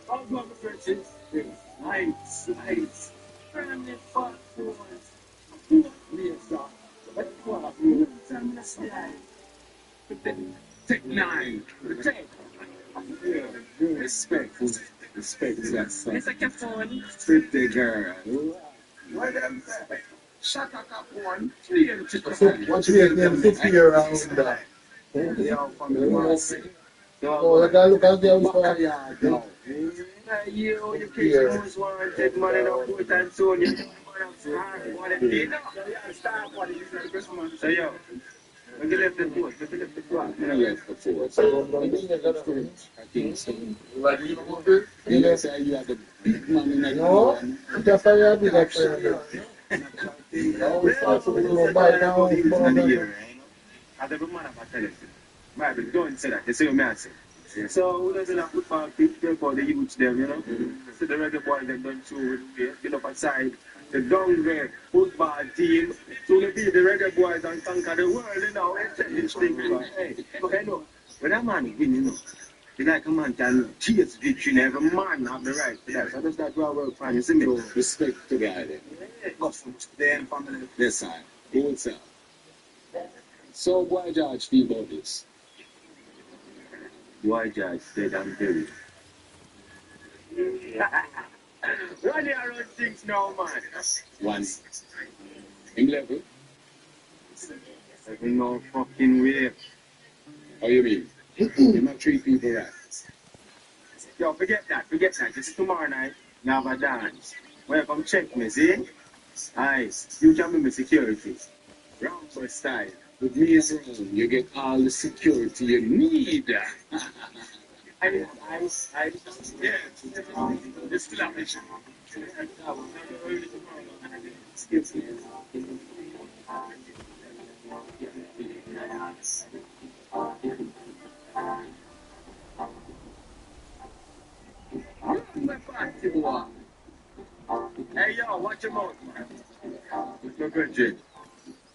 All my friends, nice, nice. Family fun, Take 9. Take. Yeah, respect. Respect is that son. It's like a phone. Pretty girl. What them say? Shut up one. What's your name? 50-year-old. Yeah, from the boss. Oh, the guy look out there for you kids always want to take money off foot and so you what it did. So yo, when you left the boat, when you left the boat, when I left the boat. I think so. You say you have the big money in no, just I have big friend. I start to buy now. As every man have a talent. Bible don't say that. They say you may say. So who doesn't have football people for the youth them, you know? So the reggae boys them don't show with me, get up aside. The downgrade football team. So they beat the reggae boys and conquer the world, you know, and tell this thing. Hey, okay, no. When a man win, you know, the guy come and can chase victory, every man have the right to that. So that's that what work for you see me. So respect to the guy there. Got from today and family. Yes, sir. Good, sir. So why George feel about this? Why George said I'm buried? Why they are on things now, man? One. In level? There's no fucking way. How you mean? You not treat people right. Yo, forget that. Just tomorrow night, you have a dance. When you come check me, see? Aye, you can be my security. Rambo style. With me as well, you get all the security you need. Yeah, this flash. Hey yo, watch your mouth, man. No good, Jake.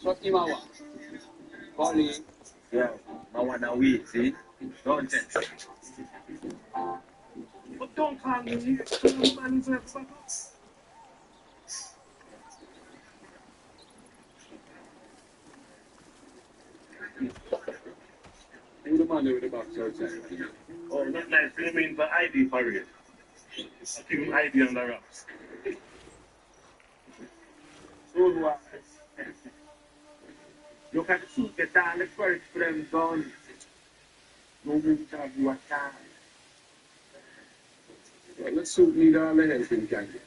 What you want? Polly. Yeah, I want to wait, see? Don't text. But don't call me. You man is a fuck. Who the man with the box outside? Oh, not nice. You mean for ID parade? It's giving ID on the rocks. So do I. You can shoot the down the first frame down. No move to have you a time. Well, let's shoot me down the head in Canada.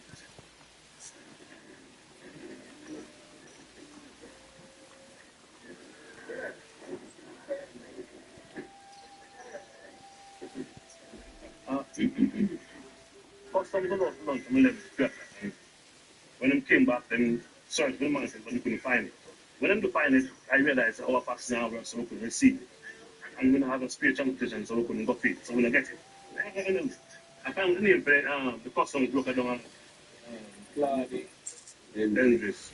Custom go out to my left. When them came back, them searched for the man but they couldn't find it. When them to find it, I realized our fax now works so we couldn't receive it. And we don't have a speech transportation so we couldn't go fit, so we don't get it. I found the name for the customs broker down Claudia. Dangerous.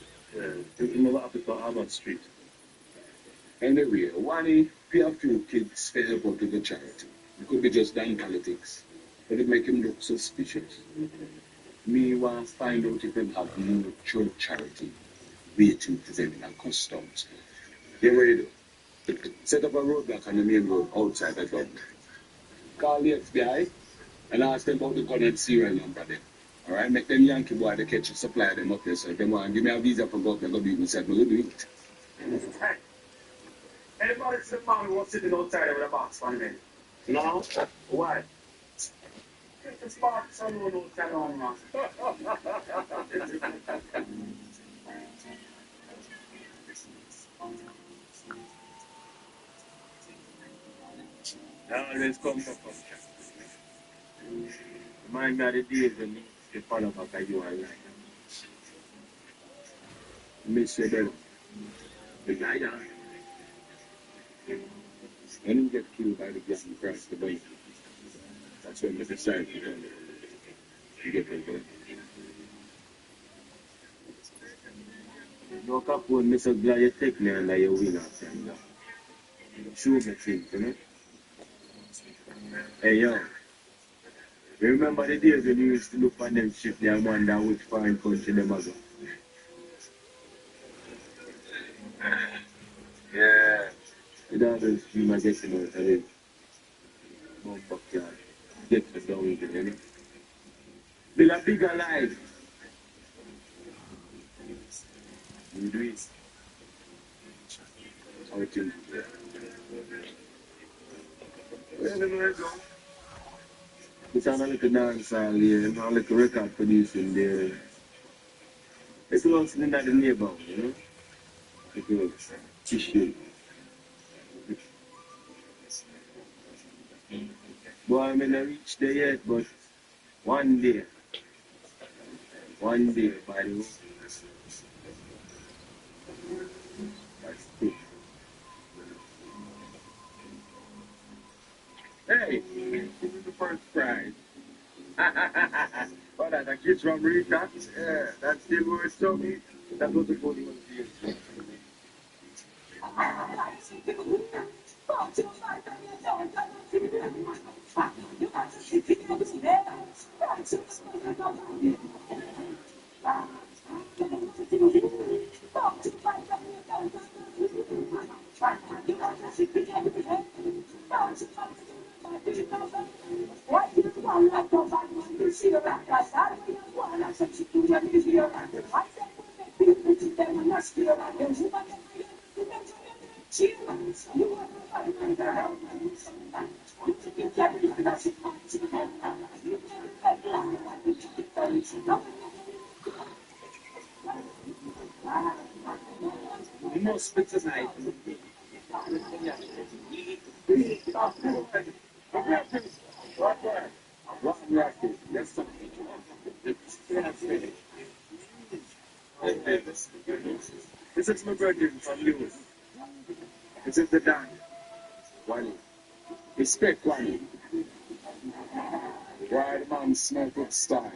In the Africa Harvard Street. Anyway, one we have few kids for help out to the charity. It could be just done politics. But it make him look suspicious. Me want to find out if they have no true charity waiting for them in customs. You ready? Set up a roadblock on the main road outside the door. Call the FBI and ask them about the gun and serial number there. Alright, make them Yankee boy they catch a supply them up there. So if they want give me a visa for government, go do it myself, I go do it. Anybody see the man who was sitting outside with a box on him? No? Why? It's box on the outside on, man. I always come for function. Remind me of the days when you used to follow back at you and like, miss you better. The guy, when you get killed by the gas and crash the bike, that's when we decide to go. You get me, bro. No couple, I'm so glad you take me and that you win after me. Show me things, you know? Hey, yo. Remember the days when you used to look on them shit there and wonder which foreign country them are going? Yeah. It always dream of getting out of it. Go backyard. Get to down with it, you know? Build a bigger life. You do it. How it is. Anyway, go. It's on a little dance hall here, a little record producing there. It's also in the neighborhood, you know? It was tissue. Boy, I may not reach there yet, but one day, by the way, that's it. Hey, this is the first prize. What are the kids from Rica? Yeah, that's still worth something. That was the funny one for you. You must be tonight. One racket. That's something. This is my brother from you. This is the Dan. Wally. Respect Wally. Why the man smoke with style?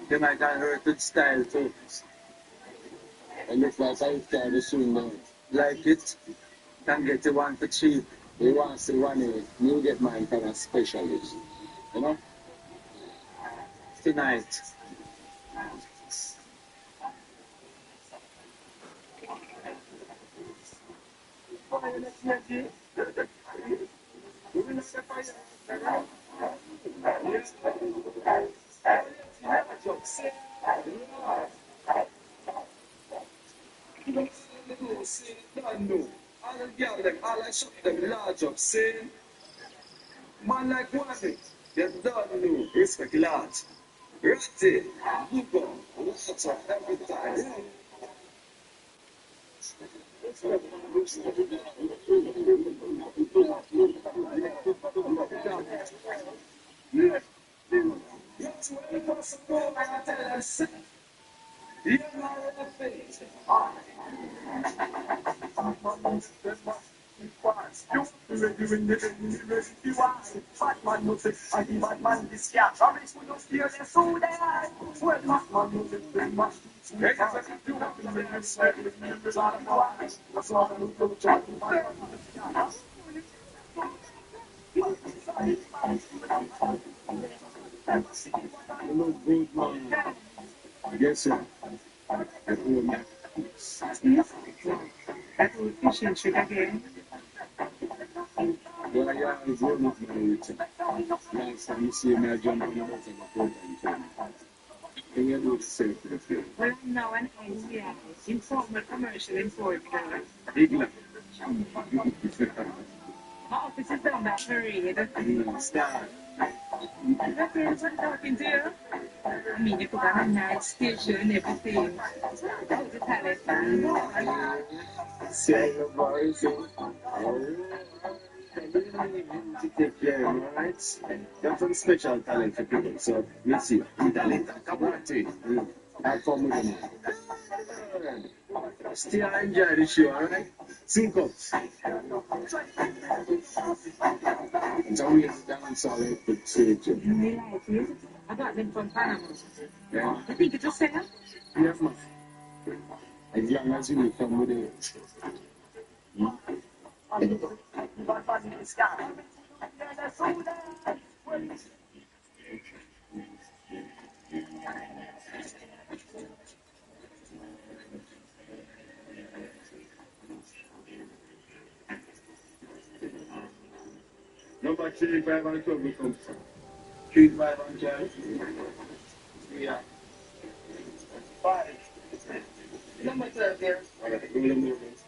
They might have hurt with style too. It looks like I start to swing now. Like it, can get the one for cheap. You want to see one here, you get mine kind of specialist. You know? Tonight. All I shot them large up, saying, man like Wally, they don't know, respect large. Ratty, Lugo, lots of every time. Yes, when it comes to go, I tell us, you're not in the face. Batman music, I give Batman this cat. I wish we don't steal their soul there. Well, Batman music, very much. Hello, good man. Yes, sir. That will fishing should again. Well, I am going with my routine. Last time you see me, I jump on the boat and I go and train. And you do the same for the field. Well, now an idea. Informal commercial employee. Igla. My office is down that parade. Start. My friends are talking to you. I mean, you put on a nice station and everything. How's the talent, man? Say your voice. To take care, alright? That's some special talent for people. So, you see, the talent, come on to it. Have fun with them. Still enjoy the show, alright? Xxxfux. It's always dance all over the stage. You like it? I got them from Panama. Yeah. I think it's a singer. Yes, man. As long as you come with it. Number 3, 5 and 12 will come. 3, 5 and 12. Yeah. 5. Number 12 there. Alright, go to the movement.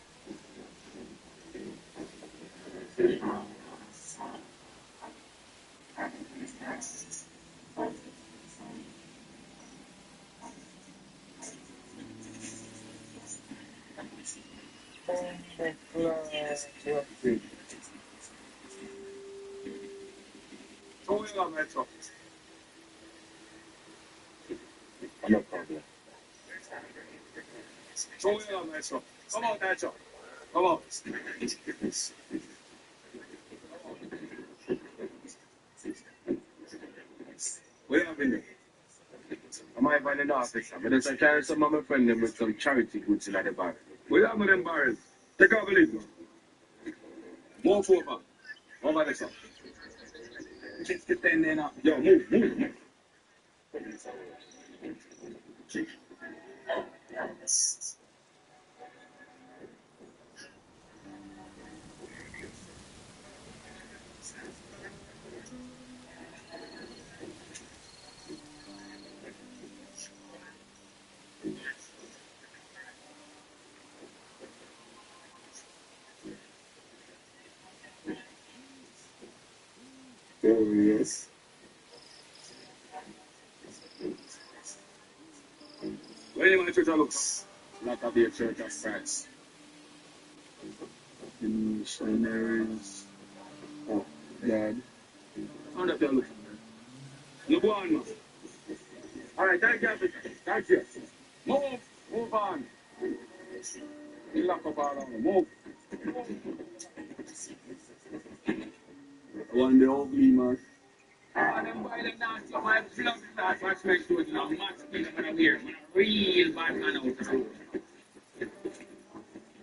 Going on, Metro. No problem. Going on, Metro. Come on, Metro. Come on. Where have been there? I might find an office. I'm going to carry some of my friends with some charity goods in the bar. Where have them barrels? Take off a little. Move over. Over the top. 6 to 10 there now. Yo, move. Oh, yes. Where do my church looks? Like a big church of France. The missionaries. Oh, God. How that you looking? You go on, man. Alright, thank you, Africa. Thank you. Move on. You lock up all on. Move. One day ugly, man. Them boy them dance, so my blood starts watch my shoes now. Much bigger than I'm here. Real bad man out there.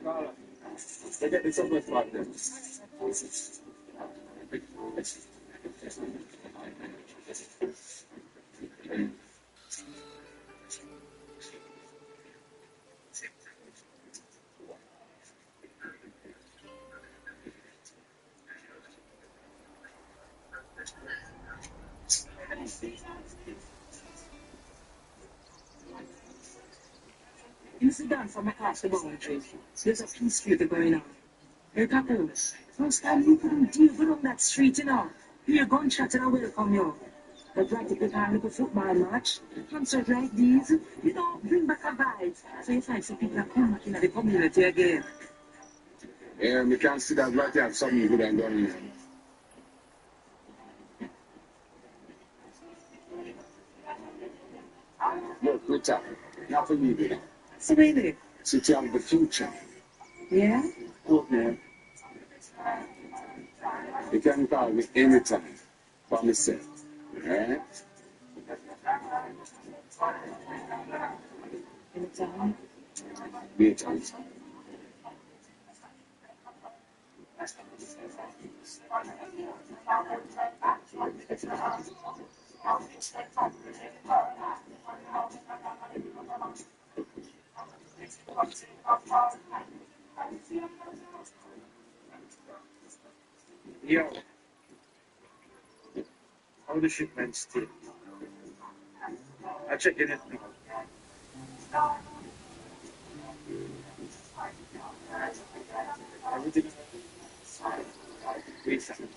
Carla, they get the surplus back then. You sit down from across the boundary. There's a peace theater going on. Hey, Kaku, first time you couldn't deal with that street, you know. Hear gunshot and I welcome you. But right at the time, like a football match, concert like these, you know, bring back a vibe. So you find some people that come back into the community again. Yeah, we can see that right there, something good and done. Look, good time. Not for me, baby. So really? City of the future. Yeah? Look, man. You can call me anytime. For myself. Alright? Anytime. Anytime. Yo, how the shipment still? I'm checking it now. Everything. Wait a second.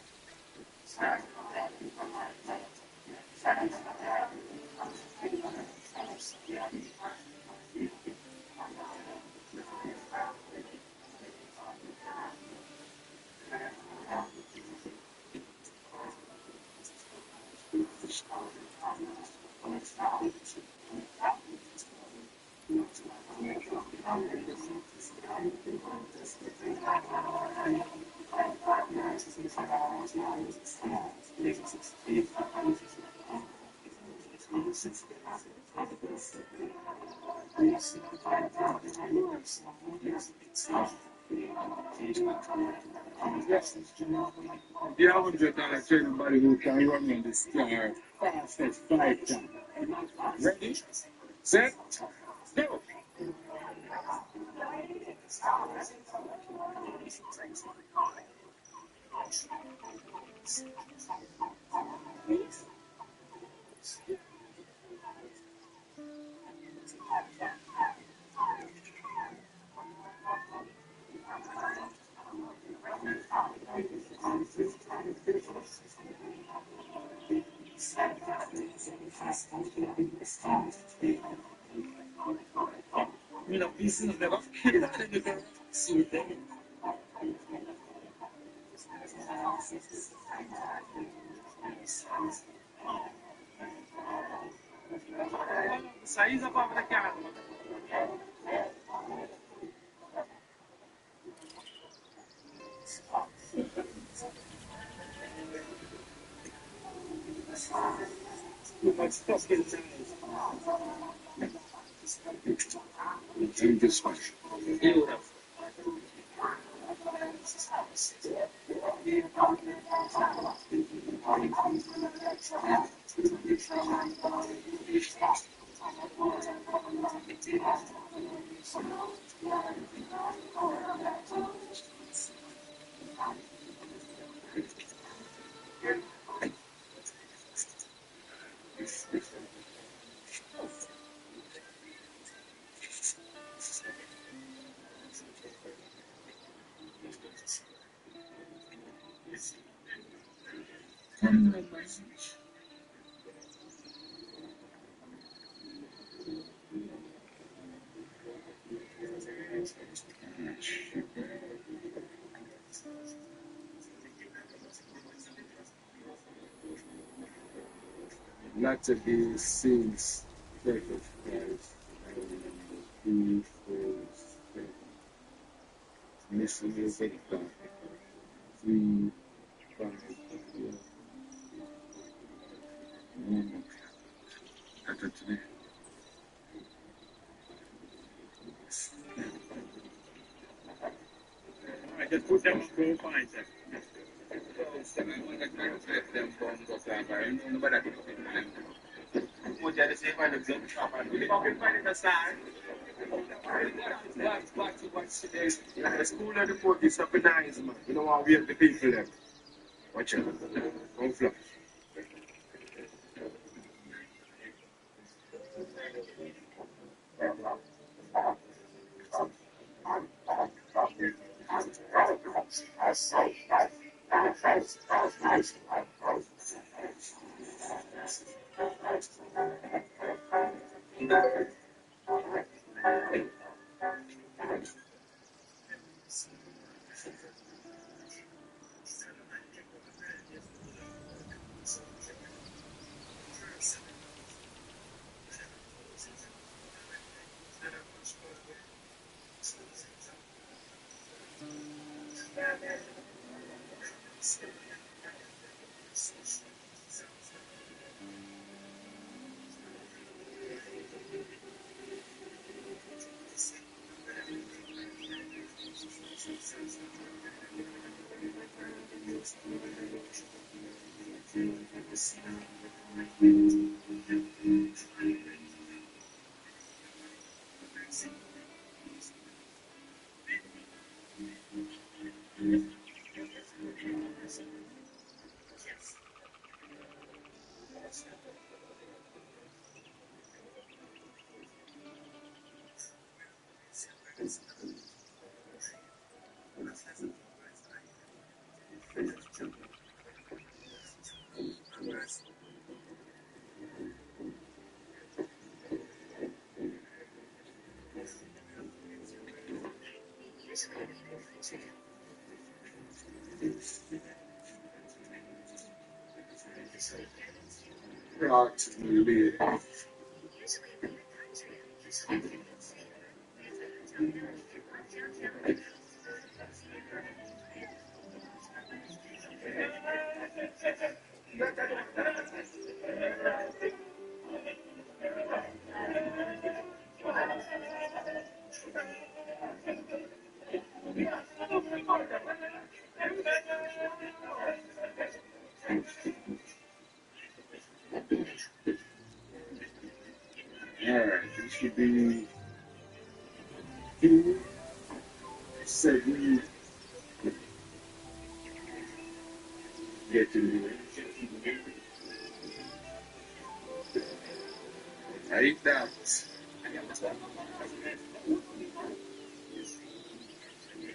Yeah, $100 to anybody who can run on this car fastest 5 times. Ready, set, go. You know, pieces never kill that you can see them. Size of the car. Let's talk in size. Xxxfux. Beautiful. Lots of these scenes, perfect guys. Food, missing music, 3, 5, That's it today. Alright, just put them on profile, sir. The school and the port is up in eyes, man. You know how we have the people there. Watch out. Don't flash. Right, maybe. Alright, it should be 2, 7, getting there. Like that.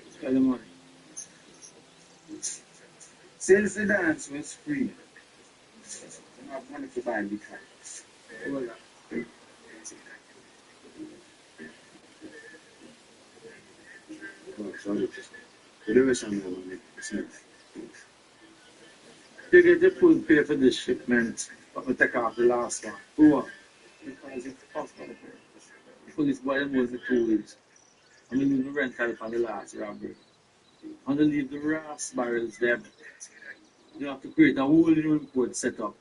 Spend the money. Since the dance was free, I have money to buy the cards. Hold on. Oh, sorry. The rest of my money. You get the full pay for this shipment, but we take off the last one. Go on. Because it's possible. The police boy was the 2 weeks. I mean, leave the rental for the last robbery. And to leave the brass barrels there, you have to create a whole new import setup.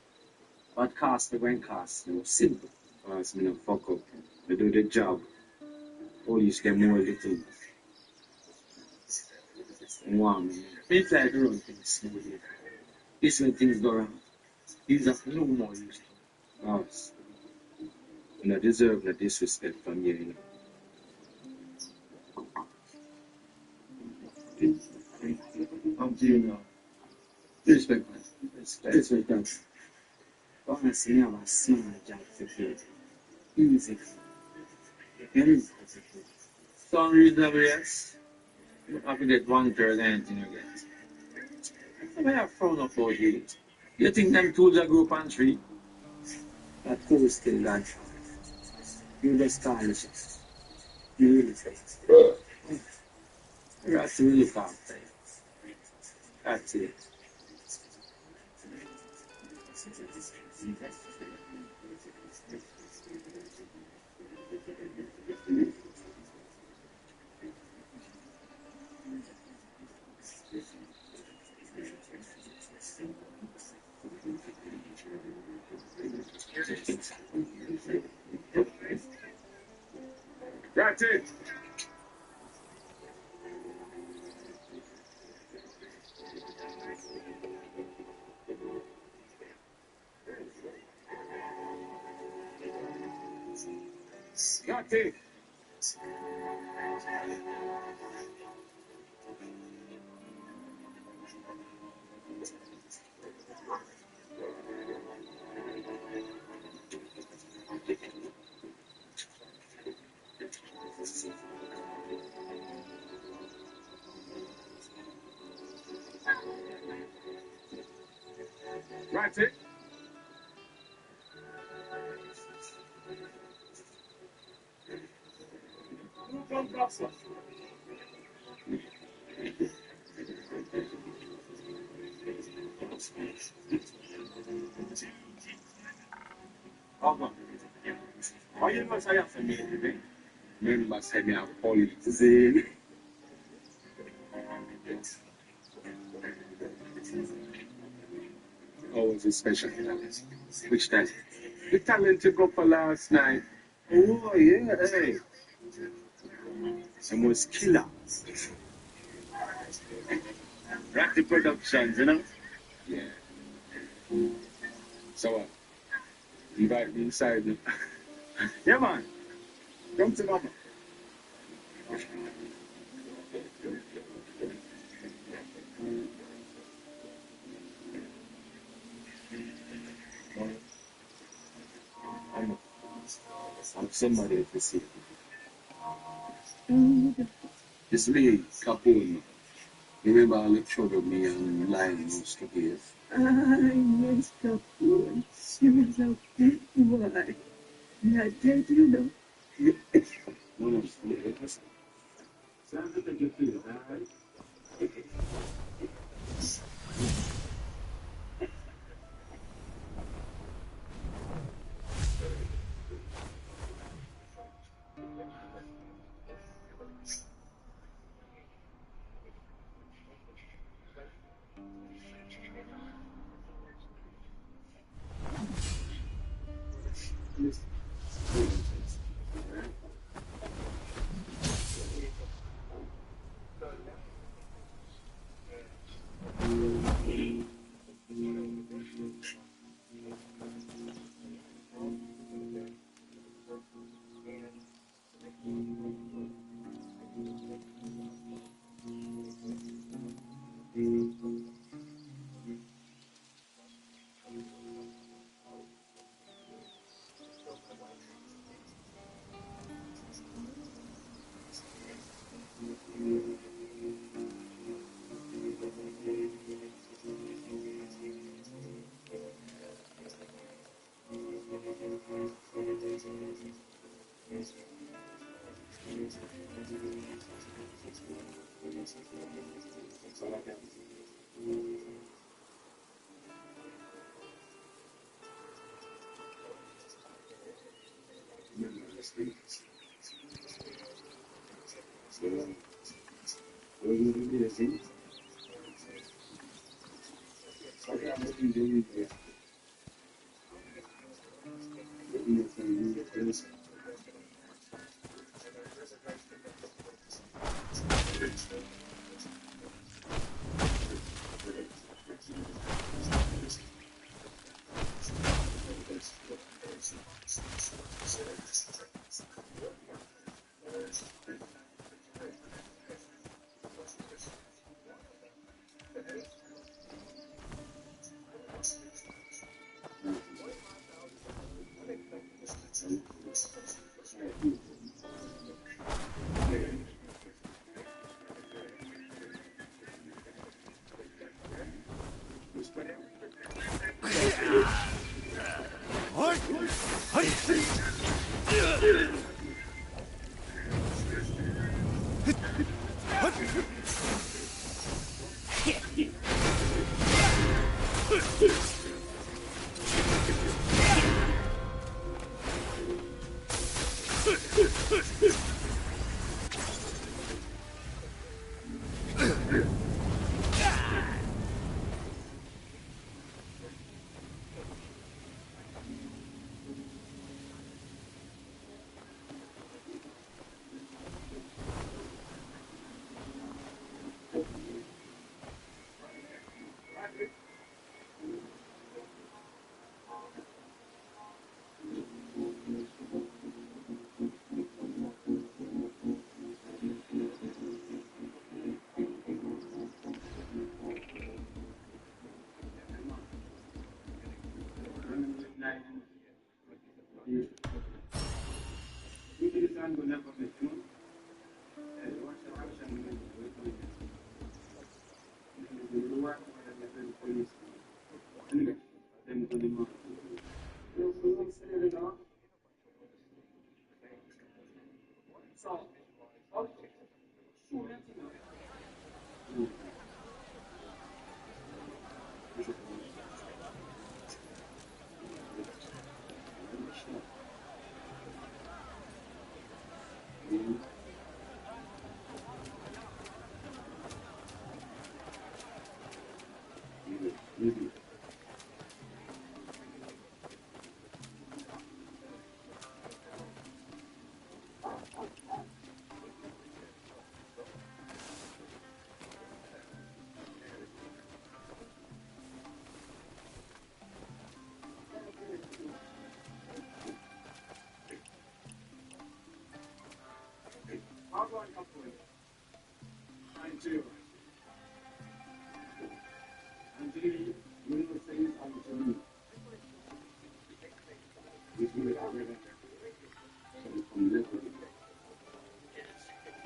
What cost me when cost? You know, simple. Cost me no fuck up. I do the job. Police get more little. One. Me try to run things smoothly. This when things go wrong. These are no more used to. Boss. You don't deserve no disrespect from you, you know. I'm to you now. Respect, man. Respect, man. Honestly, I have a small job to do. Easy. Very easy. Some reasonable, yes. You have to get 1/3 anything you get. I have frown up about you. You think them tools are group on tree? That cool still, lad. You just stylish. You really say. You have to look after it. That's it. That's it. That's it. That's it. Hold on. Why you must say after me today? Remember, say me have police in. Oh, was it special talent? Which talent? The talent you go for last night. Oh, yeah, hey. Some was killer. Ratty Productions, you know? Yeah. So what? Invite me inside. Yeah, man. Come to mama. I'm somebody to see. It's me, Capone. Remember all the trouble me and Lion used to give? Yes, Capone. She was a big boy. Not dead, you know. No, no, listen. Sounds like you feel, alright?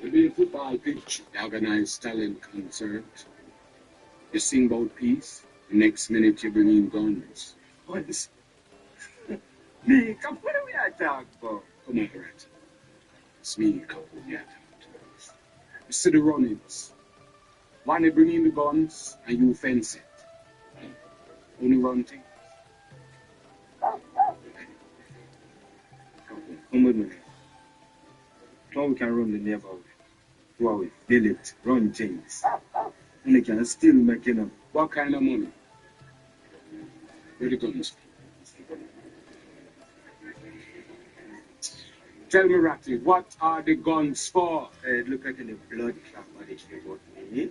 You be a football pitch, organized talent concert. You sing about peace, the next minute you bring in guns. What is... Me, come what are we talk about? Come on, right. It's me, come what we talk about. You see the run-ins. One they bring in the guns and you fence it. Only run thing. Come with me. How we can run the neighborhood? Wow, build it, run things. And they can still make enough. What kind of money? Where the guns? Tell me, Ratty, what are the guns for? Look like in the blood clot what they say about me.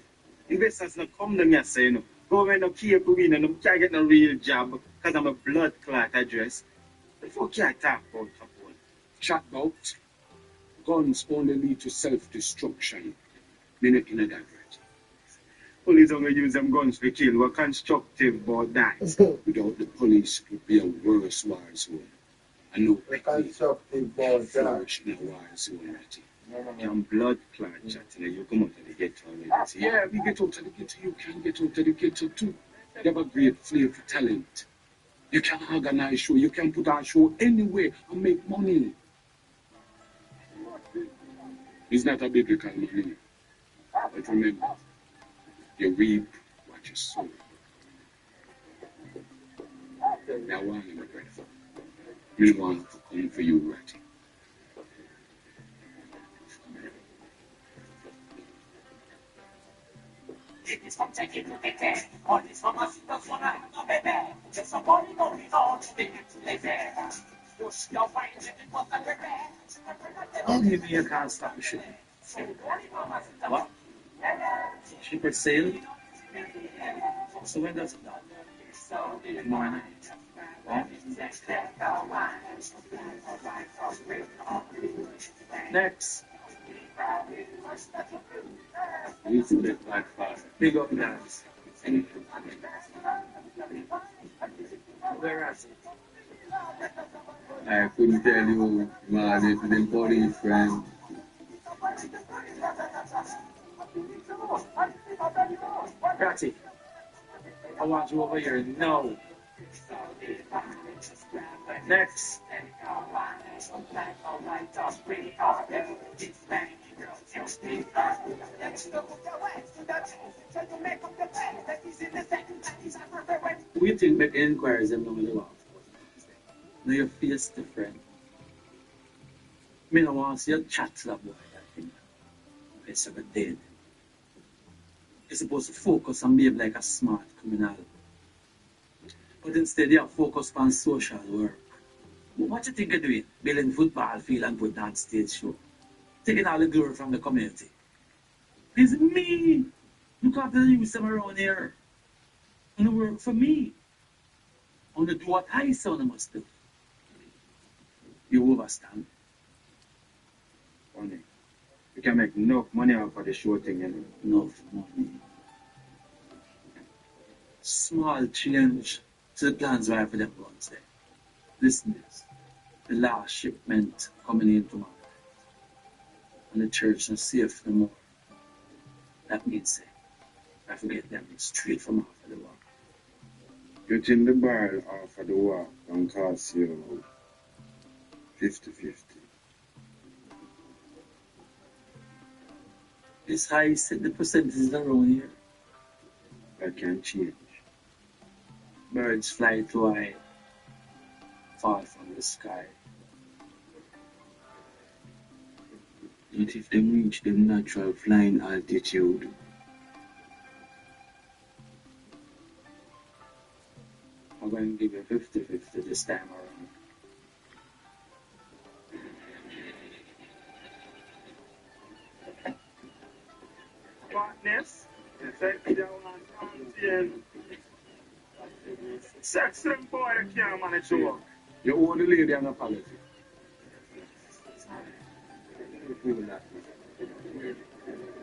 Investors not come to me and say, no, government no keep me, no can't get no real job because I'm a blood clot address. The fuck you talk about, Capone? Chat about guns only lead to self-destruction. Me not in that, Ratty. Police only use them guns to kill. We're constructive about that. Without the police, it would be a worse war zone. I know quickly flourish in a war zone, Ratty. I'm blood clot chatting. You come out of the ghetto already. Yeah, we get out of the ghetto. You can get out of the ghetto too. You have a great flavor talent. You can organize show. You can put on show anywhere and make money. It's not a biblical money. But remember, you reap what your soul. Now, why am I grateful? We want to come for you, Ratty. This from taking to the test. All this from us, that's one I have no baby. Just a body no result, they get to the bed. You still find it was a baby. I'll give you a can't stop the shit. What? She for sale? So when does it done? Tomorrow night. Huh? Next. You to live like fire. Big up guys. Where is it? I couldn't tell you, man, if the police friend. Ratty, I want you over here now. Next. Who you think make inquiries them don't live off? Now your face different. Me no want to see you chat to that boy. It's ever dead. You're supposed to focus and behave like a smart criminal. But instead you focus on social work. But what you think you're doing? Building football field and putting on stage show. Taking all the glory from the community. It's me! Look after the youth around here. And work for me. I want to do what I say I must do. You understand? Funny. You can make enough money out of the show thing, you know. Enough money. Small change to the plans why for them guns there. Listen to this. The last shipment coming in tomorrow. And the church is safe no more. That means I forget them straight from after the war. You think the barrel after the war can cost you 50-50? It's high set the percentages around here. That can change. Birds fly too high, fall from the sky. But if they reach the natural flying altitude, I'm going to give you 50-50 this time around. Partners, effectively, I want to sex them boy that can't manage to work. you owe the lady an apology.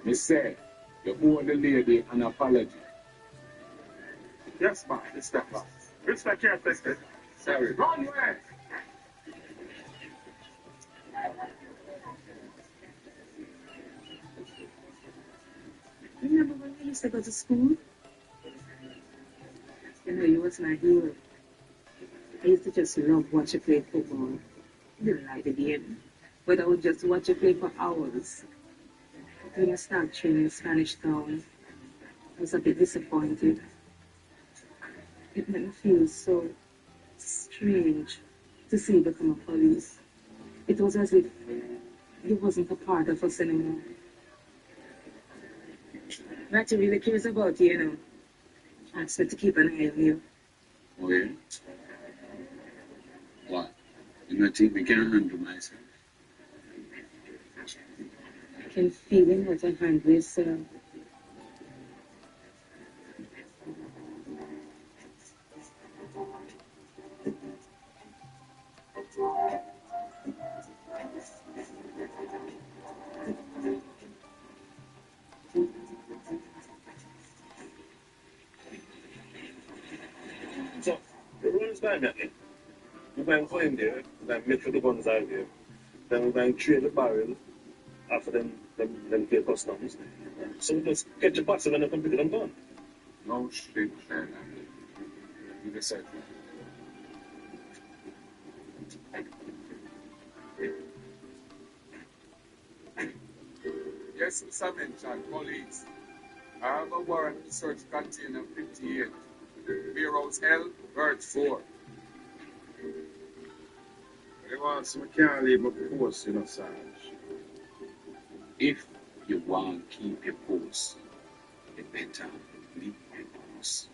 Me say, you owe the lady an apology. Yes, man, it's that man. Respect your respect. Sorry. Run away! Remember when we used to go to school? You know, you was my hero. I used to just love watch you play football. I didn't like the game, but I would just watch you play for hours. When you start training Spanish Town, I was a bit disappointed. It made me feel so strange to see you become a police. It was as if you wasn't a part of us anymore. Ratty really cares about you, you know. Asked me to keep an eye on you. Oh, yeah? What? You don't think we can handle myself? I can feel in what I handle yourself. So, the rules by me, we're going to go in there, we're going to make sure the guns are there, then we're going to trade the barrel after them pay customs. So we just catch a pass and then come pick them gun. No shit, man. You decide. Yes, some mention police I have a warrant to search container 58. Warehouse L, Birch 4. You want some, I can't leave my post, you know, Sarge. If you want to keep your post, you better leave your post.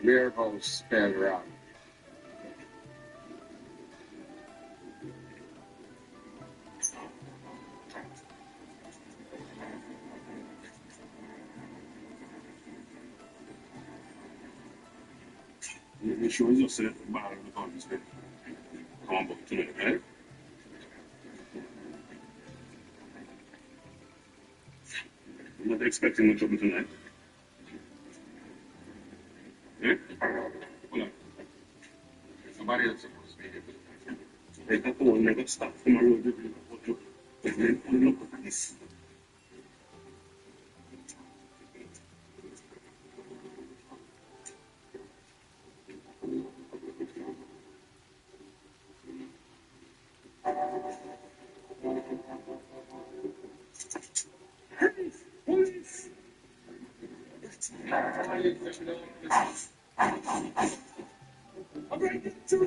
Warehouse spelled wrong. The show is just a bar of the country. Come on, back tonight, right? I'm not expecting much trouble tonight. Eh? Hold on. Somebody else supposed to be here. They got the one that got stopped from a road. And then pulling up at this. Police! I'm ready to get to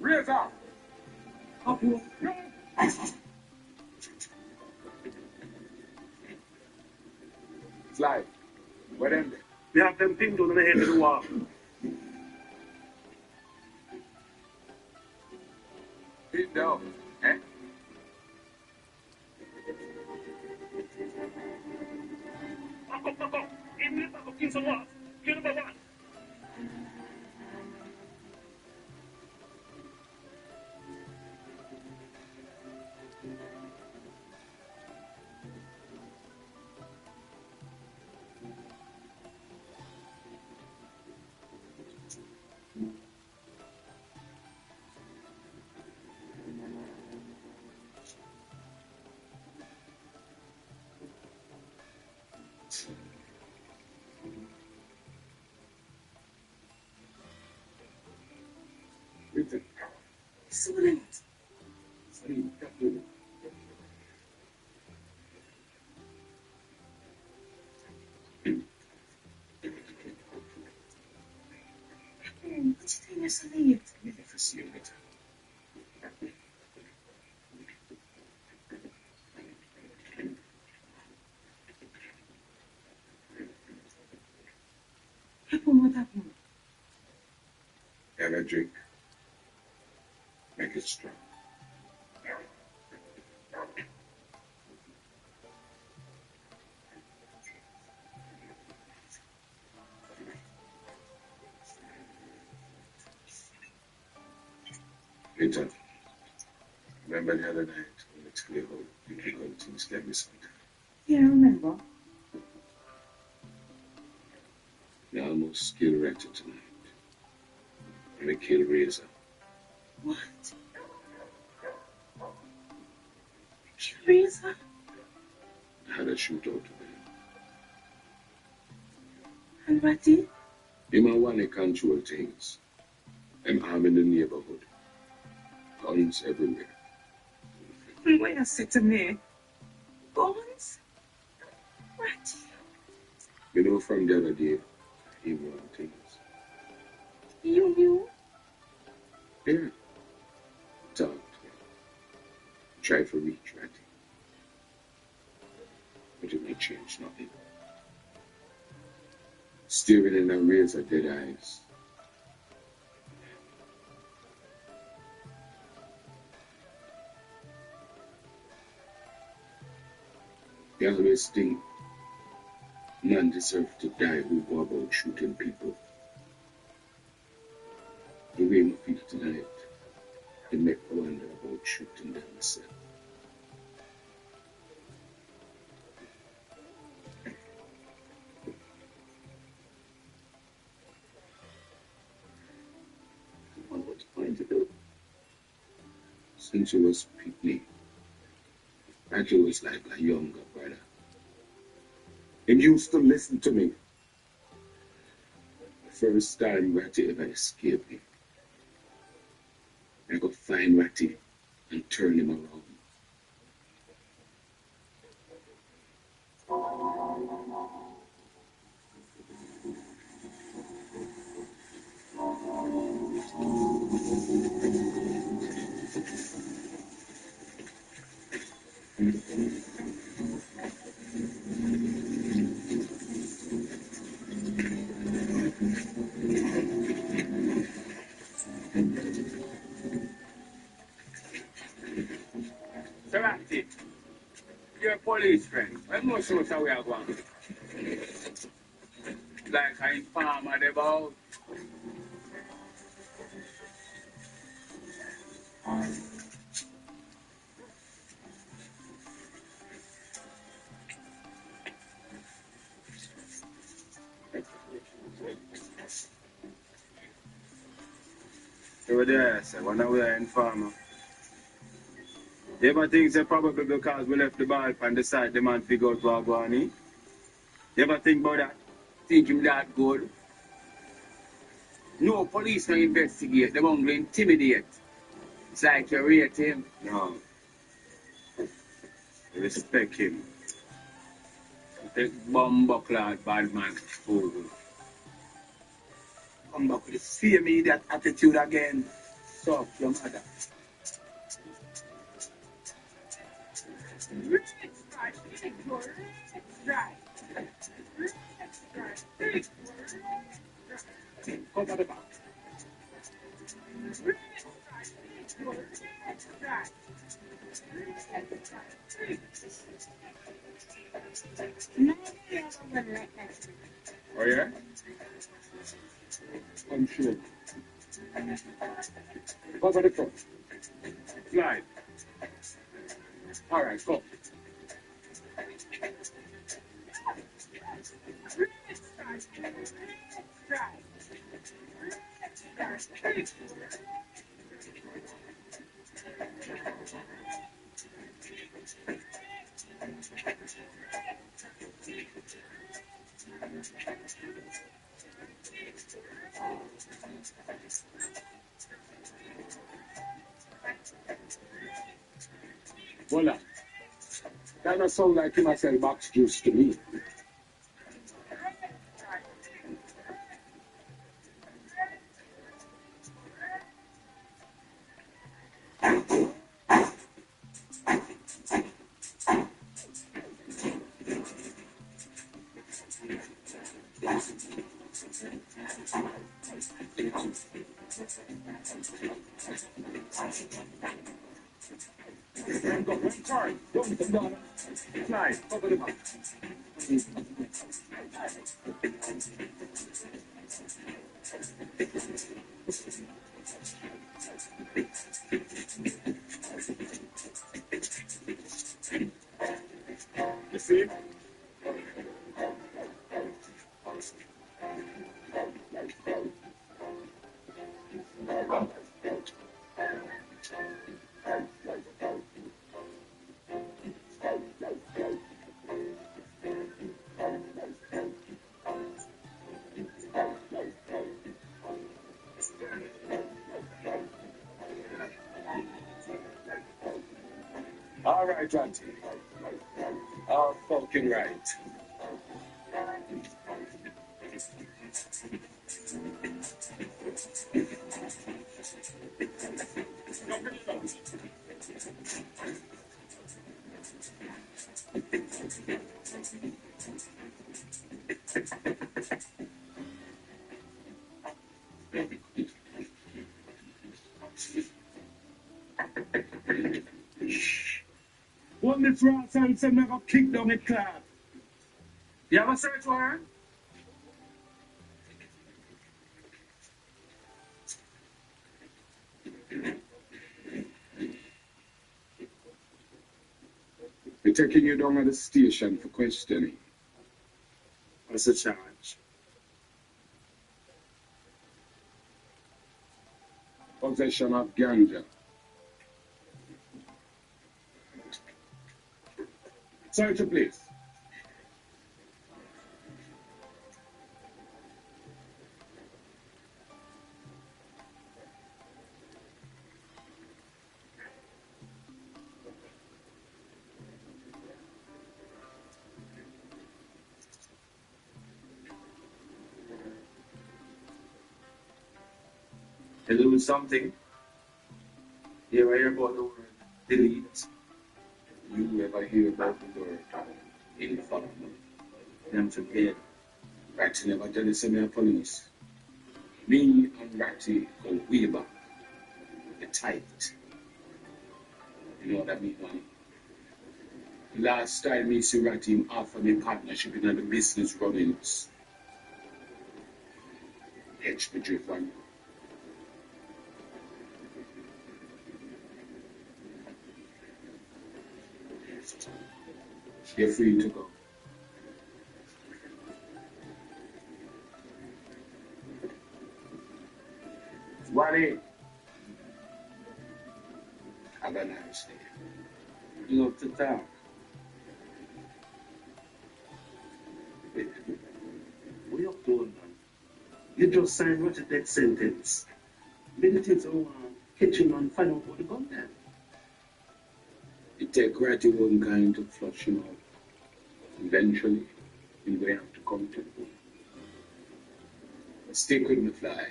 Razor! Slide. Where them? We have them pinned on the head of the wall. Pin down. Eh? Back up. Even if I go kill someone, kill number one. Listen. So late. Sleep. Captain. What you think you're so late? You never see you later. What happened? Have a drink. Make it strong. Peter, remember the other night when it's clear how difficult things can be sometimes. Yeah, I remember. We almost killed Rector tonight. And we killed Razor. What? Razor? I had a shootout today. And Ratty? Him and Wally control things. I'm arming the neighborhood. Guns everywhere. What you say to me? Guns? Ratty? You know from the other day, he wanted things. You knew? Yeah. Talked. Tried to reach Ratty. But it may change nothing. Staring in the razor dead eyes. They always think man deserves to die who go about shooting people. The way I feel tonight, they make me wonder about shooting them myself. What you going to do? Since you was picnic, Ratty was like a younger brother. He used to listen to me. The first time Ratty ever escaped me, I could find Ratty and turn him around. So that's it. You're a police friend. I'm not sure how we are going. Like I inform about. Over there, sir. When we are informer. You ever think say probably because we left the ball and decide the man figure out what going on? You ever think about that? Think him that good? No police can investigate, they won't intimidate. It's like you rate him. No. Respect him. Take bumbuckler bad man. Come back with the same idiot attitude again. Suck your mother. Cover the back. Oh yeah? I'm sure. Cover the front. Slide. Alright, go. Voila. That does sound like him I sell box juice to me. Go, one card. Don't come down. Slide. Cover the back. You see? All right, Ranty. All fucking right. down the frost and say me go kick down the cloud. You have a search warrant? We're taking you down at the station for questioning. What's the charge? Possession of ganja. Search the place. You lose something. You hear about the word delete. You ever hear about the word infamy? Them together. Ratty never tell the same police. Me and Ratty go way back. The tight. You know what I mean, man? Last time me see Ratty him offer me partnership in the business runnings. Hedge me drift one. You're free to go. Wally, Have a nice day. you love to talk. What you up to, man? You just signed what a death sentence. Many things I want to catch him and find out what the gun there. It take Ratty one kind to flush him out. Eventually, you're going to have to come to the But stick with me, fly.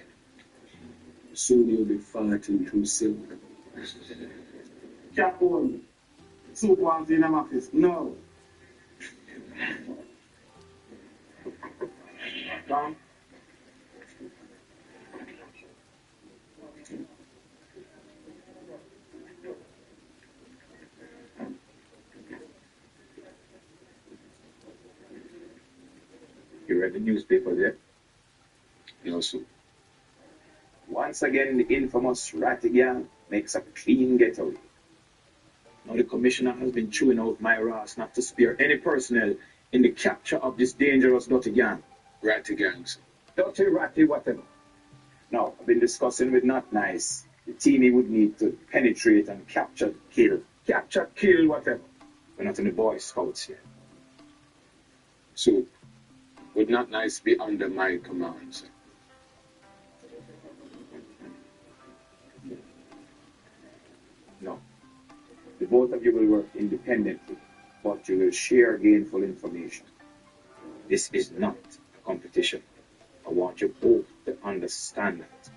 Soon you'll be farting through silk. Cap on. Soup ones in my office. No. Come. You read the newspaper there? No, sir. Once again, the infamous Ratty Gang makes a clean getaway. Now the commissioner has been chewing out my ass not to spare any personnel in the capture of this dangerous dirty gang. Ratty gang, sir. Dirty, ratty, whatever. Now, I've been discussing with Not Nice the team he would need to penetrate and capture, kill. Capture, kill, whatever. We're not in the Boy Scouts here. So, would Not Nice be under my command, sir? No. The both of you will work independently, but you will share gainful information. This is not a competition. I want you both to understand that.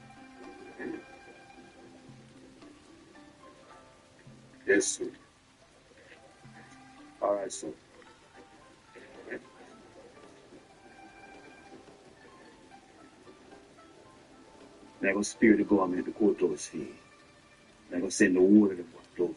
Yes, sir. All right, sir. I go spear the government the courthouse here. I go send the whole of them what love.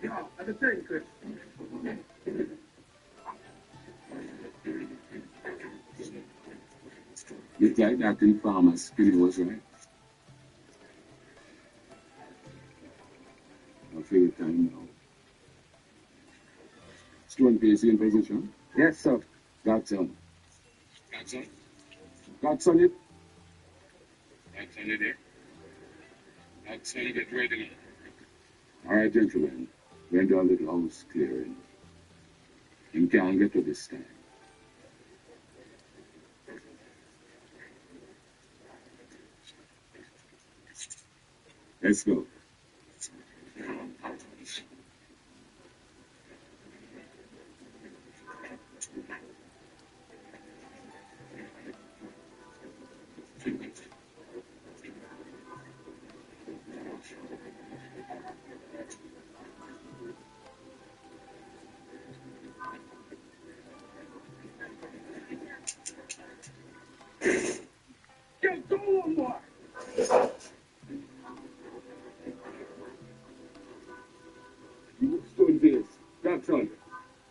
Yeah, I think, Chris. You think that informer's spirit was right? I feel the time now. Stone face in position. Yes, sir. That's on. That's on. That's on it. That's on it there. That's on it. Get ready now. All right, gentlemen. We're going to do a little house clearing. You can't get to this time. Let's go.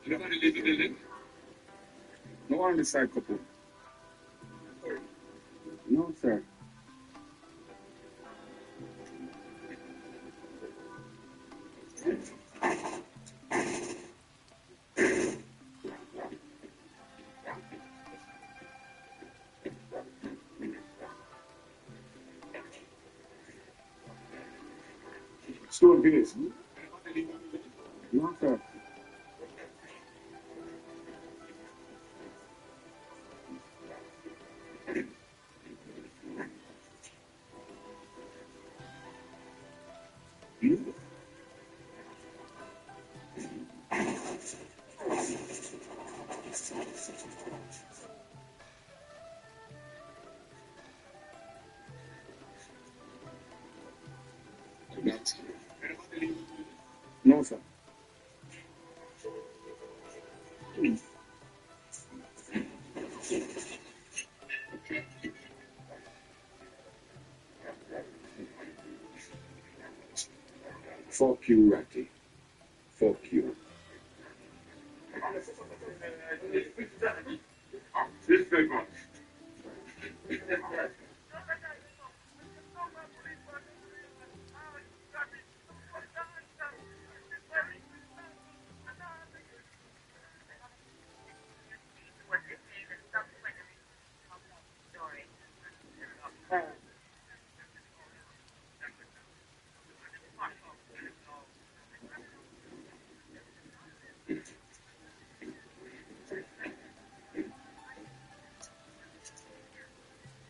Anybody leave the building? No one beside couple. No, sir. Stone Village. No, sir. No, sir. Fuck you, Ratty. Fuck you.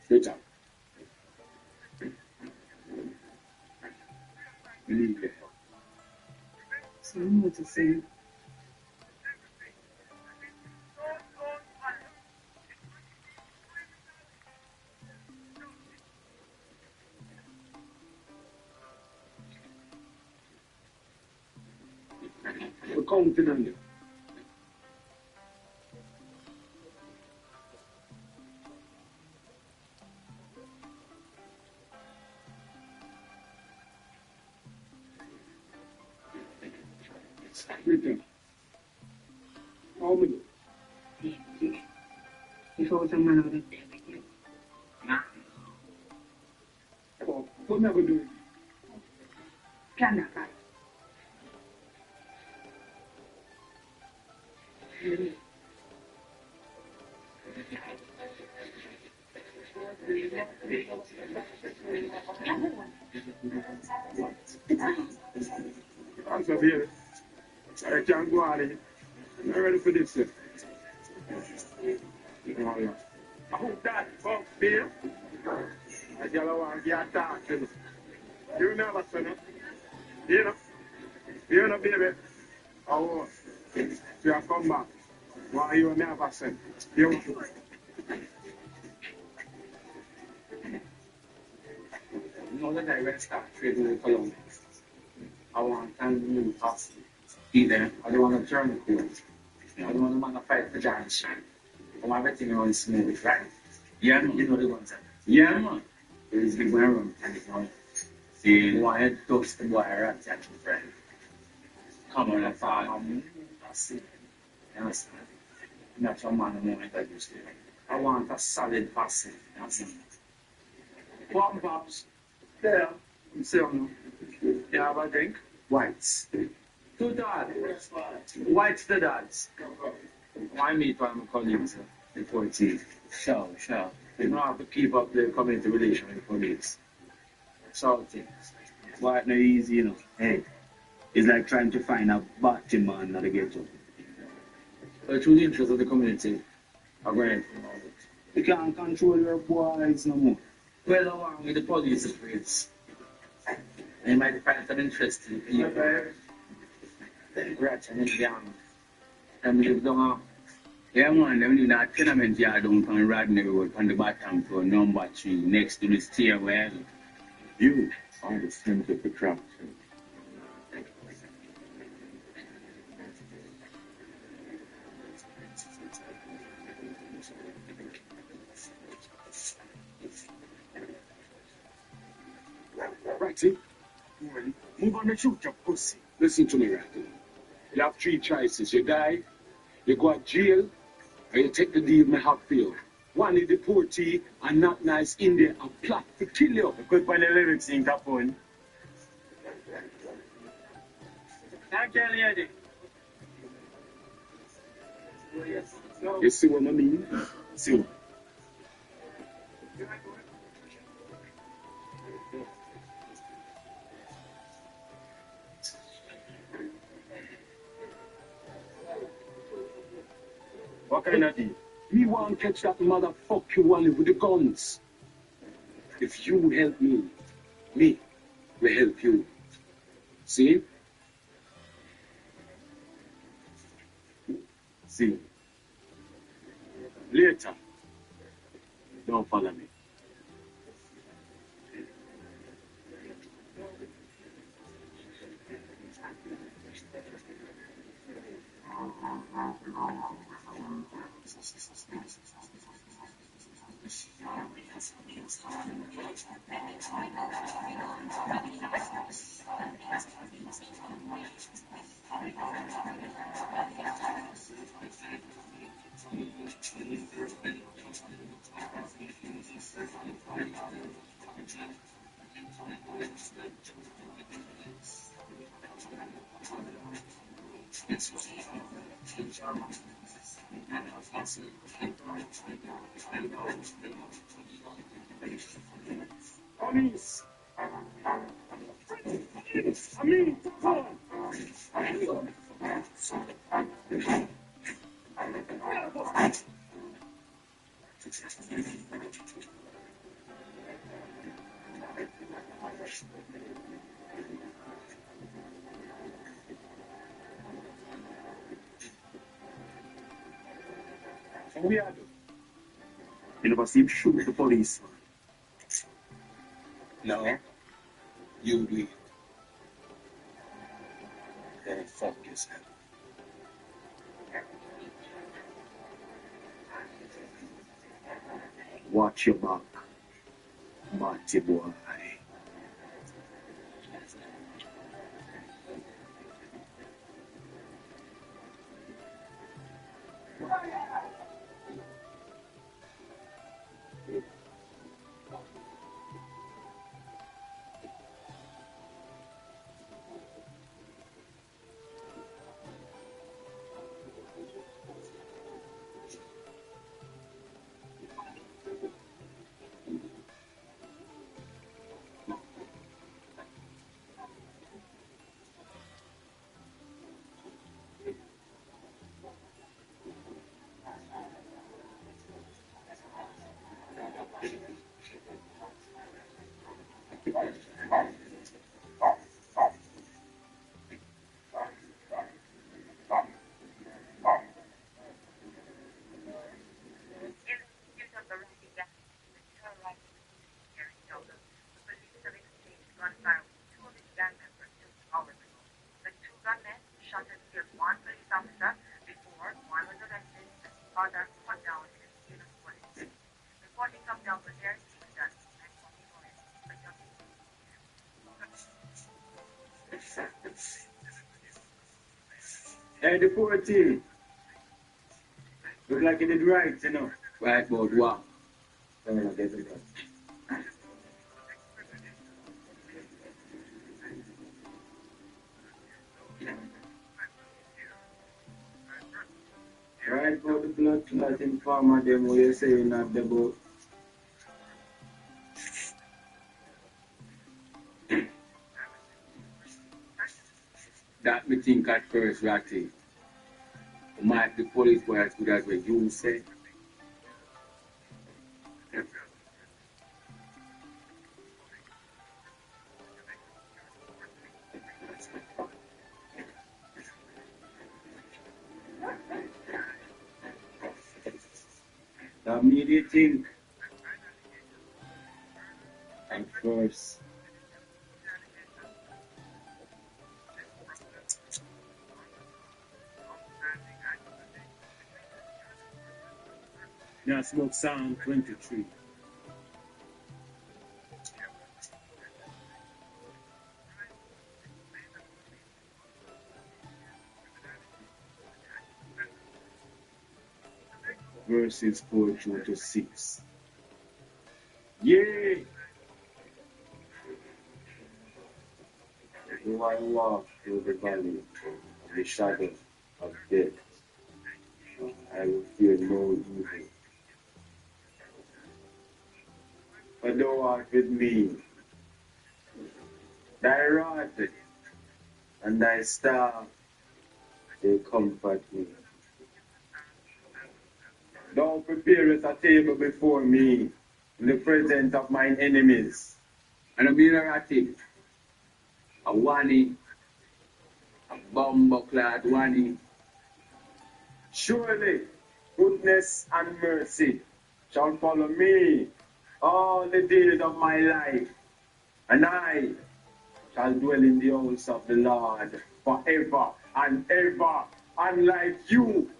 Good job. Leave it. So you know what to say. We're counting on you. Everything. How many? Before was a man out of there with you. Oh, what never do it? Plan that right. Answer here. I can't go out of here. I'm not ready for this yet. Oh, yeah. I hope that fuck beer. I just want to get talking. You remember, son? You know, baby. Oh, if you come back, why you never send? You know that I will start trading in Colombia. I want to new pass. Either I don't want to turn the court. I don't want to fight for giant. I want everything around smooth, right? Yeah, man. You know the ones. Yeah, man. It's big one around and it's not. See, you want to touch the boy around to actually friend. Come on, that's all. That's it. You understand? That's your man the moment I used to. I want a solid passing. That's it. One pops. There. You see on you have a drink? Whites. 2 dads. Whites the dads. Why meet one of my colleagues in 14? Sure. You don't have to keep up the community relation with colleagues. Salty. But not easy, you know. Hey, it's like trying to find a batty man at the ghetto. But through the interest of the community, I'm going to know it. You can't control your boys no more. Well, along with the police rates. And you might find some interesting people. Then Gretch and young. And we live down. Yeah, man, them in that tenement yard down on Rodney Road on the bottom floor, number 3, next to the stairwell. You are the center of attraction. Ratty, move on and shoot your pussy. Listen to me, Ratty. You have 3 choices. You die, You go to jail, or you take the deal me have for you. One is the deportee and not nice in there and plot to kill you. You could find the lyrics in Capone. Thank you, lady. You see what I mean? See what? What kind of deal? Me want to catch that motherfucker one with the guns. If you help me will help you. See? See. Later. Don't follow me. Police! I mean, come on! So we are doing. You never see him shoot the police. No. You do it. Then fuck yourself. Watch your back, Marty boy. Hey, the poor team. Look like you did right, you know. Right about what? Come on, get it done. Right about the blood clotting farmer, them what you saying at the boat. That me think at first, Ratty. Might the police were as good as what you said. That made you think. At first. Yeah, smoke Psalm 23. verses 4 through to 6. Yea, though I walk through the valley of the shadow of death, I will fear no evil. For thou art with me, thy rod and thy staff, they comfort me. Thou preparest a table before me in the presence of mine enemies. And a minerati, a wani, a bomb-clad wani. Surely goodness and mercy shall follow me all the days of my life, and I shall dwell in the house of the Lord forever and ever, unlike you.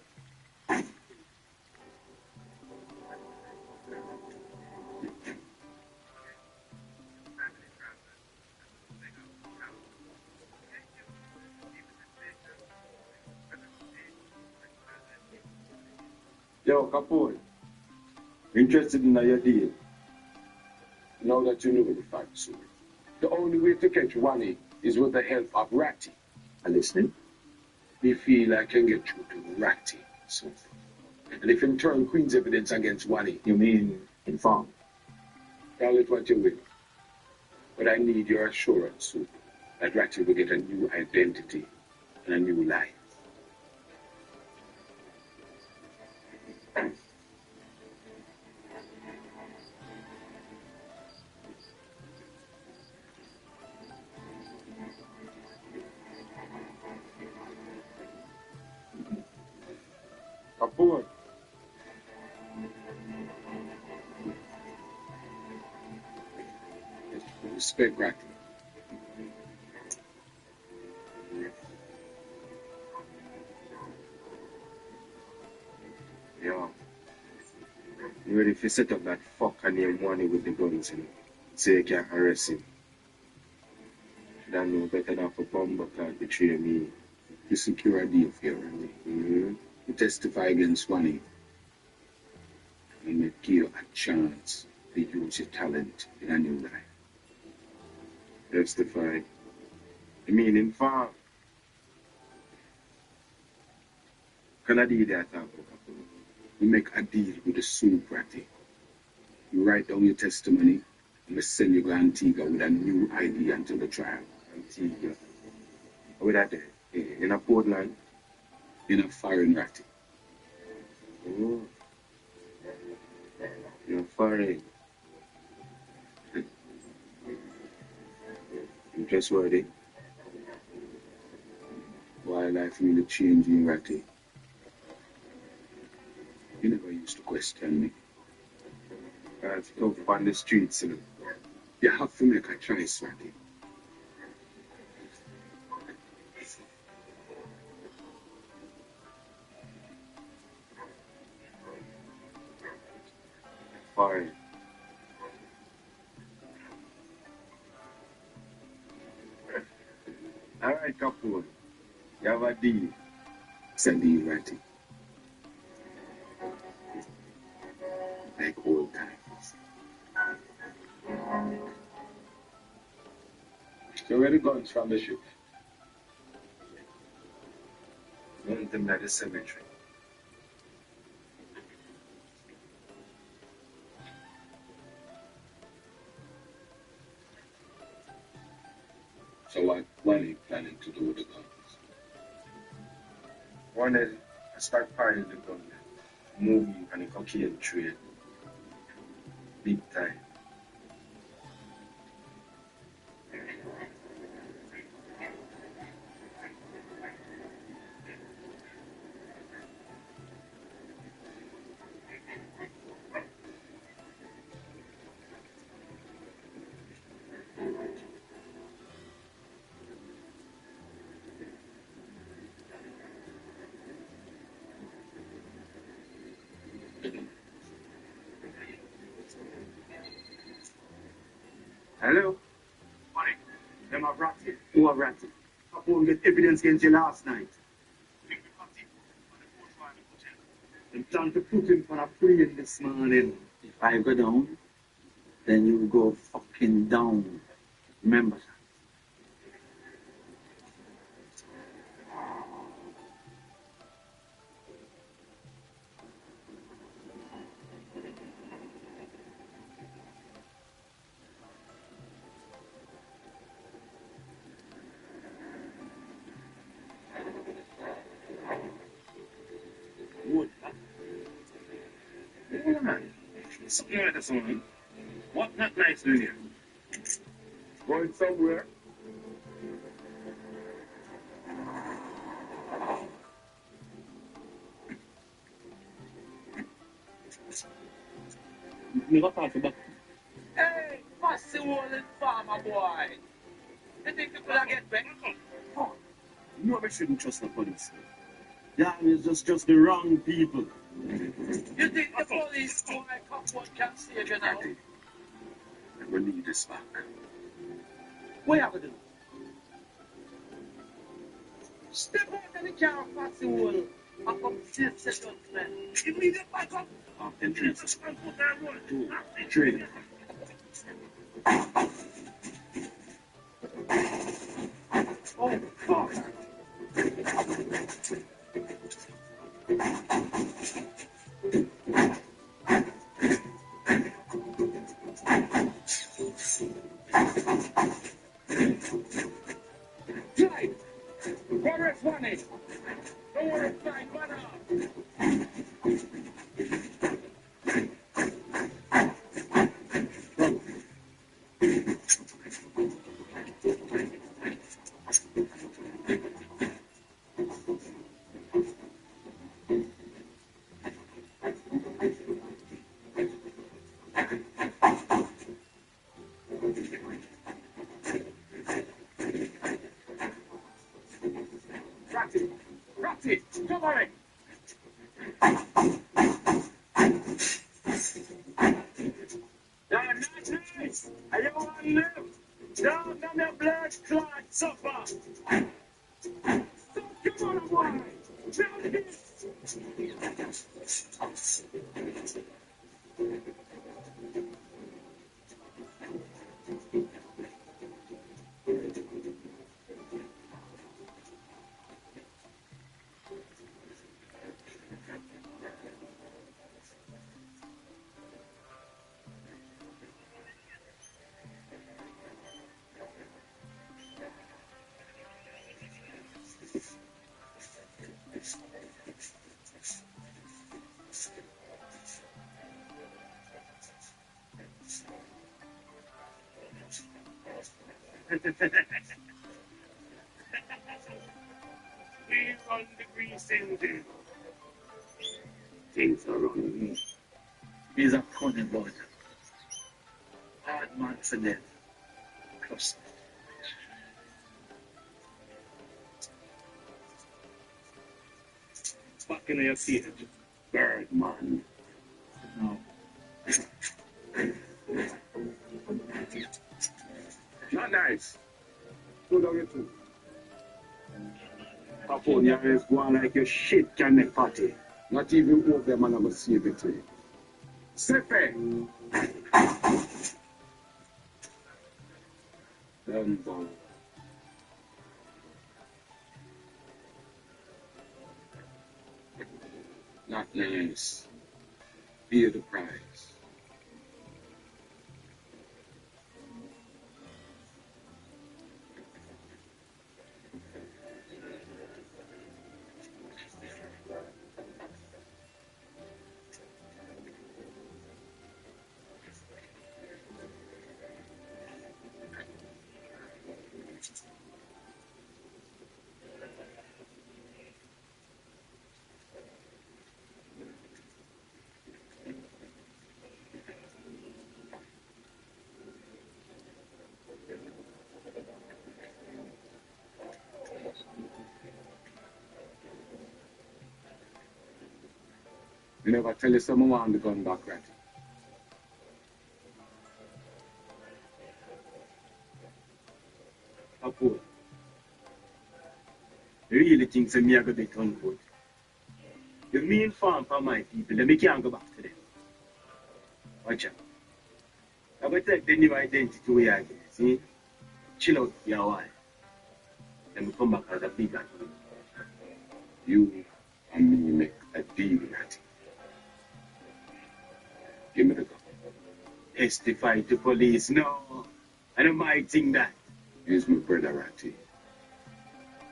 Yo, Capone, interested in your deal? Now that you know the facts, the only way to catch Wani is with the help of Ratty. I'm listening. We feel I can get through to Ratty, so. And if him turn Queen's evidence against Wani, You mean inform? call it what you will. But I need your assurance, so that Ratty will get a new identity and a new life. Capone. Respect Ratty. Yo, you ready to set up that fucker named Wani with the guns, you know? So you can arrest him. Should I know better than for bomb card betray me? You secure a deal for you, Ratty. You testify against Wani. And it give you a chance to use your talent in a new life. Testify. You mean inform? Can I do that, Capone? You make a deal with the soul Ratty. You write down your testimony and we send you to Antigua with a new ID until the trial. Antigua. Where that there? In a Portland? In a foreign Ratty. Oh. You're foreign. You're trustworthy. Why life really changing, Ratty? You never used to question me. That's tough on the streets, you know. You have to make a choice, Ratty. Foreign. All right, Capone. You have a deal. It's a deal, Ratty. Like old times. So where the guns from the ship? Burn them at the cemetery. So what are you planning to do with the guns? One is I start piling the gun, moving and the cocaine trade. Big time. Hello? Why? Them have ratted. Who have ratted? Capone get evidence against you last night. I'm trying to put him on a plane this morning. If I go down, then you go fucking down. Remember. Wood. Hold on. Something like this one. What not nice doing here? Going somewhere. Never pass the back. Hey, fussy wallet farmer boy. You think people are get back? Oh, you know we shouldn't trust the police. Yeah, it's just the wrong people. You think the police boy cop one can save you now? And we need this back. What you gonna do? Step out of the car, fussy wall, and come save seconds, man. You need it back up. And Jesus. Trade. Oh, fuck. Drive. Forest money. Don't worry, fine, man. Ratty, come on in. You're not nice. I don't want to live. Down on your blood clot suffer. So come on, boy. Down here. We run the grease engine. Things are running. He's a cunning boy. Hard man for them. Trust me. Back in your cage. Bird man. No. Not nice. Go down your two. Upon your head, go on like your shit can make party. Not even hope them man will save it to you. Sepe. Dumbo. Not nice. Pay the price. You never tell you someone want the gun back, right? Apo, you really think me I got the gun for? The main farm for my people, let me can't go back to them. Watch out. I'm going to take the new identity away again. See? Chill out for a while. Then we come back as a bigger. You and me make a deal, Ratty. Give me the gun. Testify to police. No. I don't mind think that. Here's my brother, Ratty.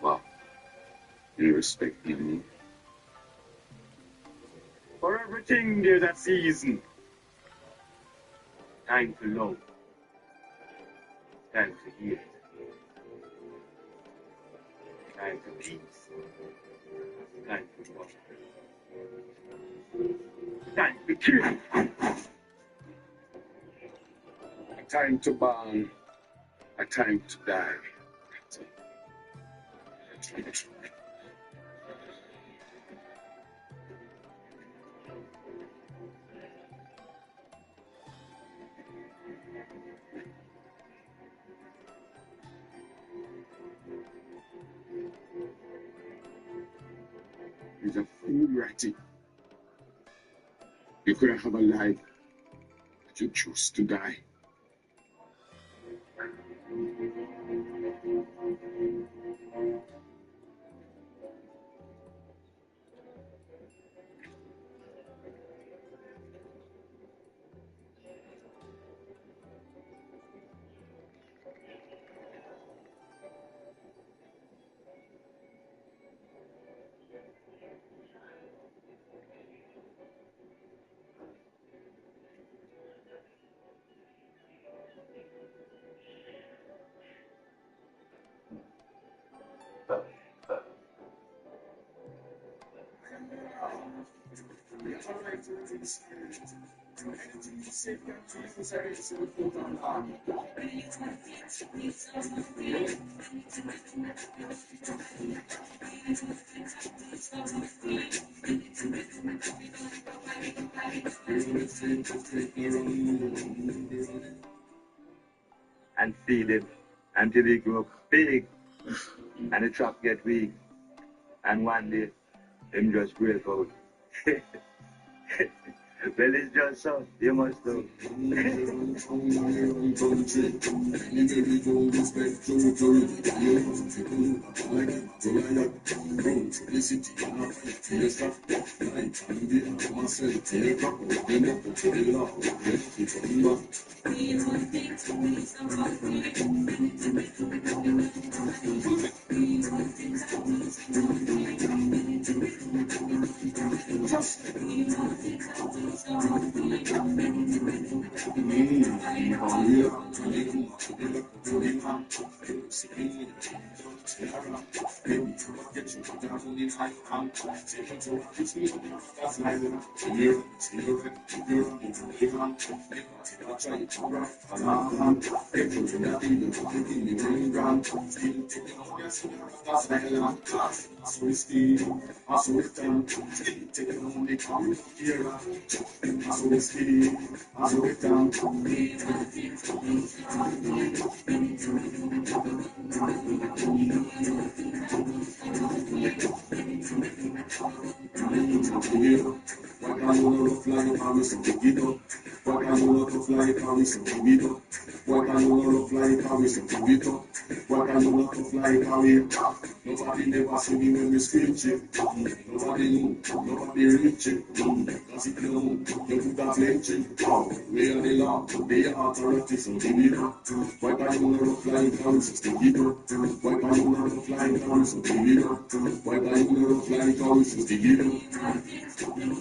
Wow. You respect me. For everything, there's a season. Time to love. Time to heal. Time to peace. Time to love. Time to kill. A time to burn. A time to die. He's a fool, Ratty. You couldn't have a life, but you chose to die. And feed it until it grow big and the trap get weak. And one day, him just break out. Well, it's just so, you must know. Nobody never see me when we scream shit. Nobody knew, nobody reach it. Cause if you know, you could have played it. We are the law, the authority, so give it up. Why can't you not fly down, so give it up. Why can't you not fly down, so give it up. Why can't you not fly down, so give it up.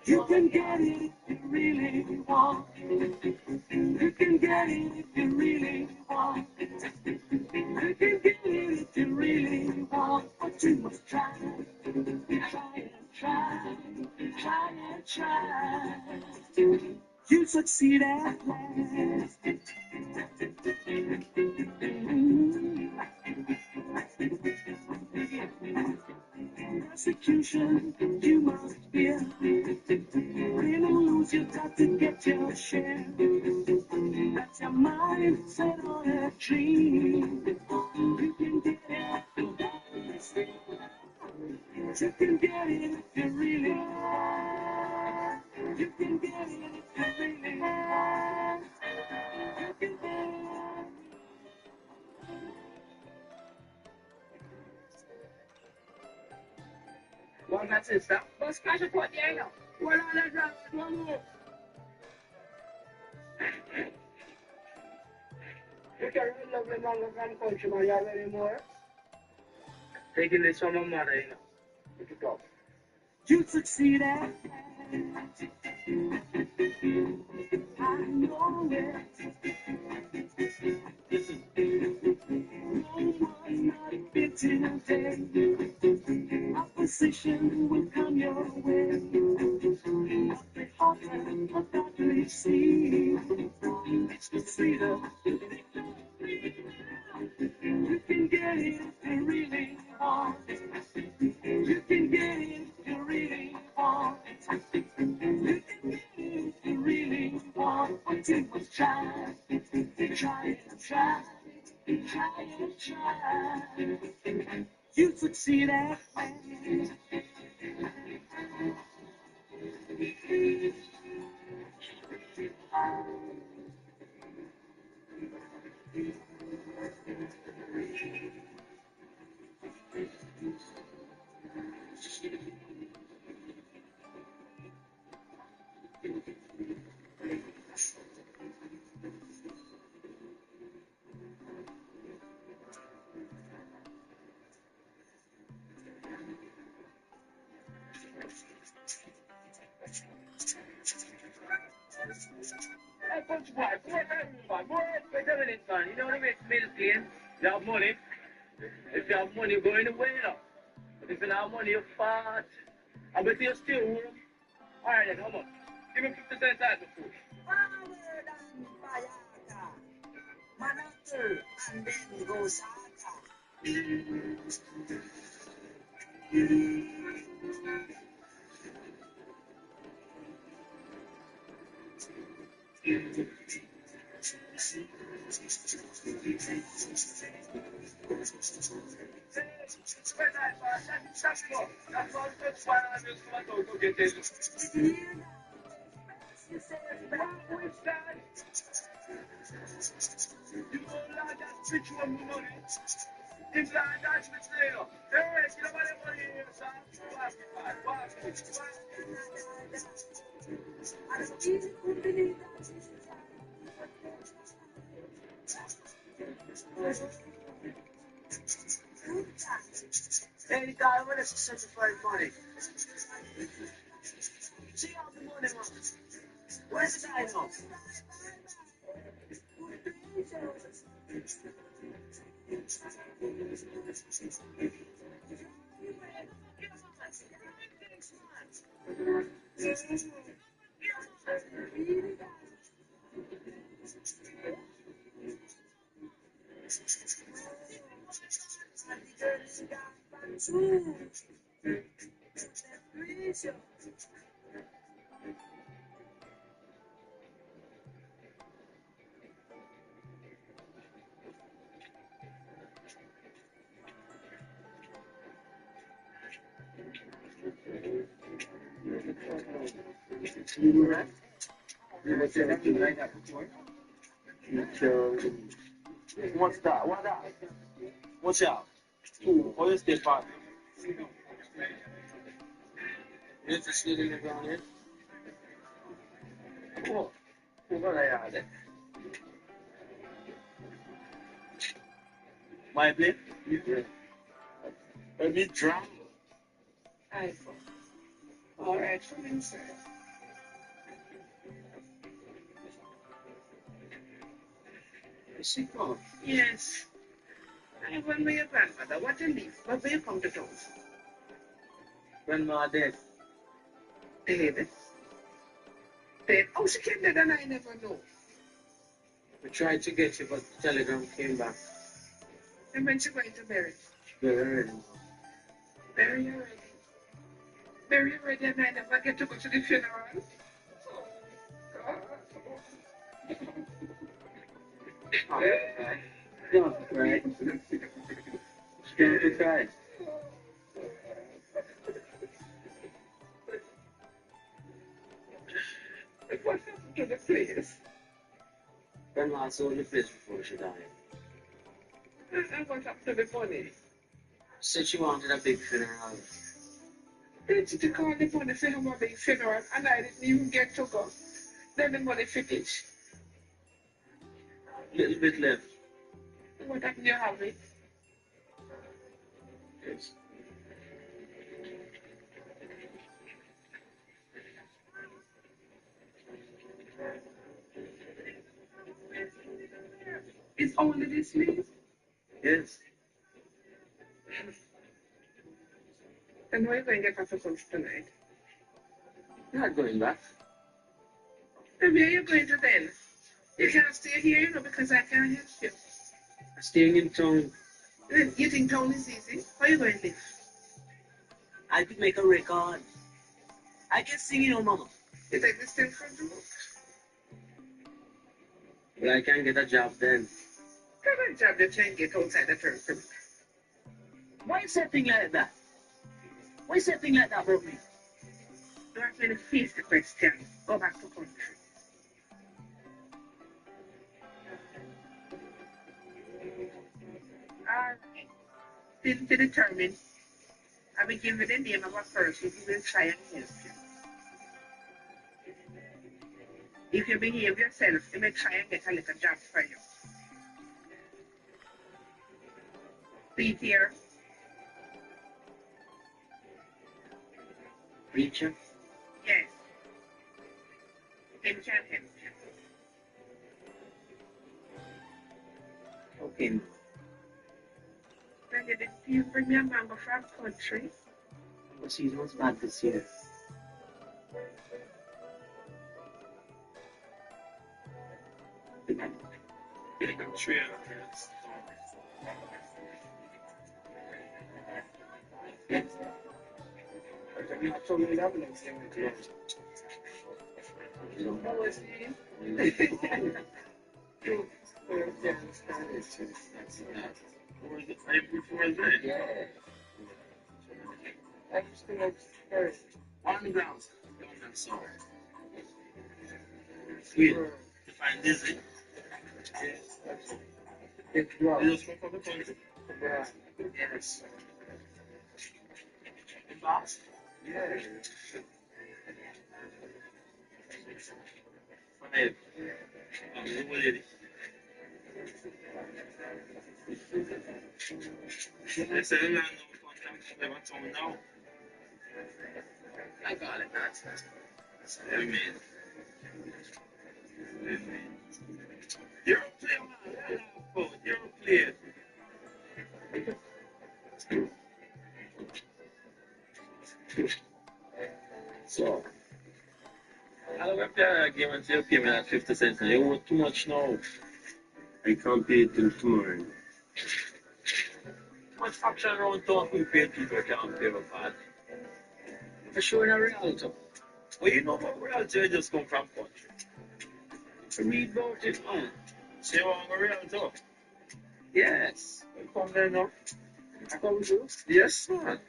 You can get it if you really want. You can get it if you really want. You can get it if you really want. But you must try. Try and try. Try and try. You succeed at last. Persecution you must fear. Win or lose, you've got to get your share. That's your mind set on a dream. You can get it. You can get it if you really want. You can get it if you really want. You can get it. One that's it, stop. But splash a pot there now. Well, on that drop, one more. You can really love the man from country, man. You have any more? Taking this from my mother, you know. Look it up. You succeed at last. I know it. No one's not fit today. Opposition will come your way. Every offer that we see, it's the freedom. You can get it if you really want. You can get it if you really want. You can get it if you really want. But you must try. Try and try. Try and try. You succeed at last. Hey, punch boy, go ahead, man. Go ahead, wait a minute, man. You know what I mean? Milk clean. You have money. If you have money, go anywhere, you know. But if you don't have money, you fat. I bet you still work. All right, then, how much? Give me 50 cents out of food. Forward and Bayaka. Manatu and then go Saka. That's all good, fine. I just want to go get this. Which side? You know, Lord, that rich one money. If Lord, that's the trail. Hey, you know what the money here, son? Pass it, man. Pass it. Hey, God, what is such a fine money? See how the money was. Where's the guy now? You right? You were saying that like that before? What's that? What that? Watch out. What is this part? Is this sitting in the ground here? Oh, what I had. My plate? Yeah. Let me drum. iPhone. All right, from inside. She come. Yes. I went with your grandmother. What a leave. But will you come to town? Grandma dead. Dead. Dead. Oh, she came dead and I never know. We tried to get you, but the telegram came back. And when she going to bury? Very Bury already. Bury already and I never get to go to the funeral. Don't cry. Don't cry. What happened to the place? Grandma sold the place before she died. And what happened to the money? Said she wanted a big funeral. Did you call the money for have a big funeral and I didn't even get to go? Then the money finished. Little bit left. What happened you have it? Yes. It's only this leave? Yes. And where are you going to get us a lunch tonight? Not going back. And where are you going to then? You can't stay here, you know, because I can't help you. Staying in town. You think town is easy? How are you going to live? I could make a record. I can sing, you know, Mama. You take this thing from the book? But I can't get a job then. What job you try and get outside the turn? Why you say thing like that? Why you say thing like that about me? You have to face the question. Go back to country. Alright. Still to determine, I will give you the name of a person who will try and help you. If you behave yourself, he may try and get a little job for you. See it here? Preacher? Yes. Him can help you. Okay. Then you did you bring me a mango from country? The season was bad this year. How was Yeah. I used to work first. On the ground. Sorry. Sweet. To find Disney. It's You wrong. just come from the country. Yeah. Yes. In Boston. Yeah. Five. The old lady. They say the land no contact. She live in town now. I call it that. I mean. You're a player, man. You're not good. You're a player. So, I don't have to give until you pay me that 50 cents. You owe too much now. I can't pay it till tomorrow. Too much faction around town we pay people can't pay a part. For sure in a reality. Well, you know about reality, you just come from country. To read about it, man. See how I'm a reality? Yes. You come there now. I come too. Yes, man.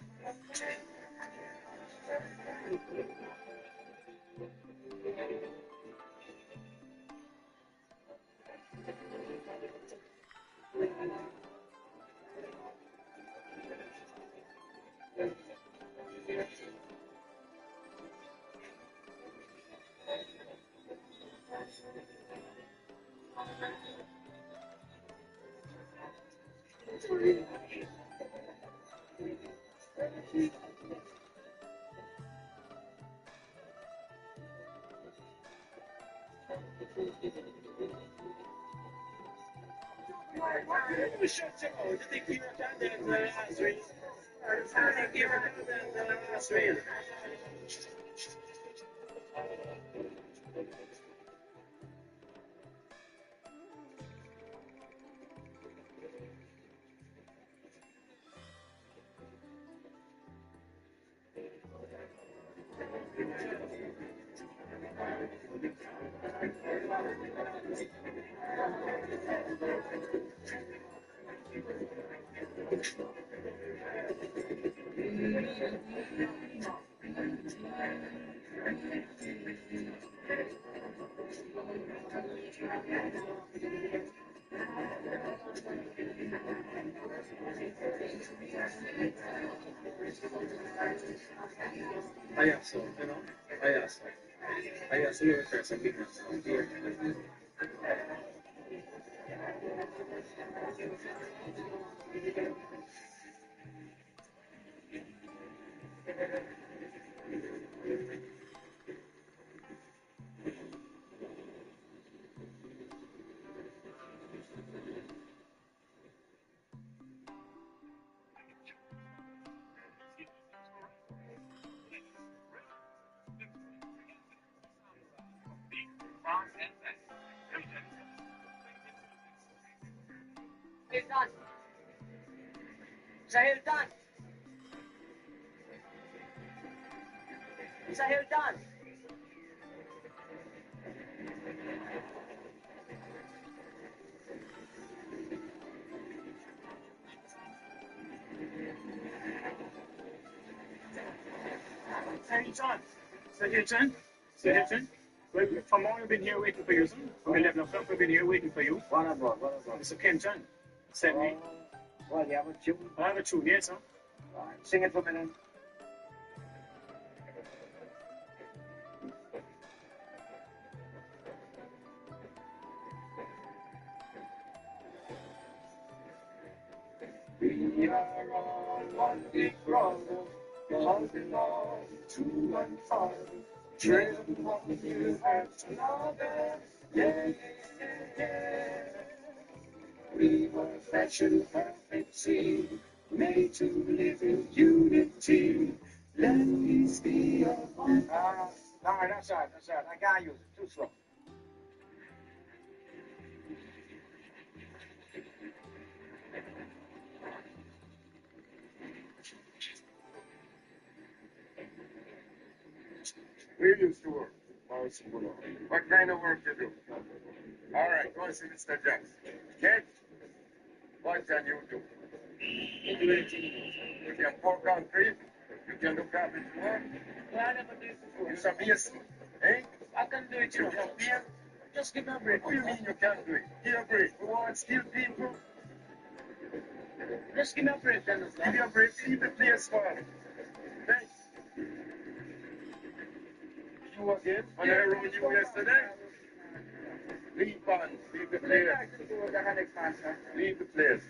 You shut your mouth. You think you were condemned last week? You think you were condemned last week? I have some, you know. I have some. I have some little person weakness here. Hilton. Sir Hilton. Sir Hilton. Sir Hilton. Sir Hilton. Sir Hilton. Well, from morning we've been here waiting for you, son. From 11 o'clock we've been here waiting for you. What about? What about? Mr. Kenton sent me. Well, you have a tune? I have a tune, yes, sir. All right. Sing it for me then. We are all one big brother, all belong to one father. Trail one you have another, yeah, yeah, yeah, yeah. We were fashioned perfect team, made to live in unity. Let peace be among us. No, that's right. That's right. I can't use it. Too slow. We used to work. What kind of work you do? All right, go and see Mr. Jackson. Kid, what can you do? You can pour concrete. You can do carpentry work. Well, I never do it before. You some mason, eh? I can do it, You can paint. Just give me a break. What do you mean you can't do it? Give a break. We want skilled people. Just give me a break, then. Give you a break. Leave the place, man. Thanks. You again? And I rode you yesterday? Leave, man. Leave the place. Leave the place.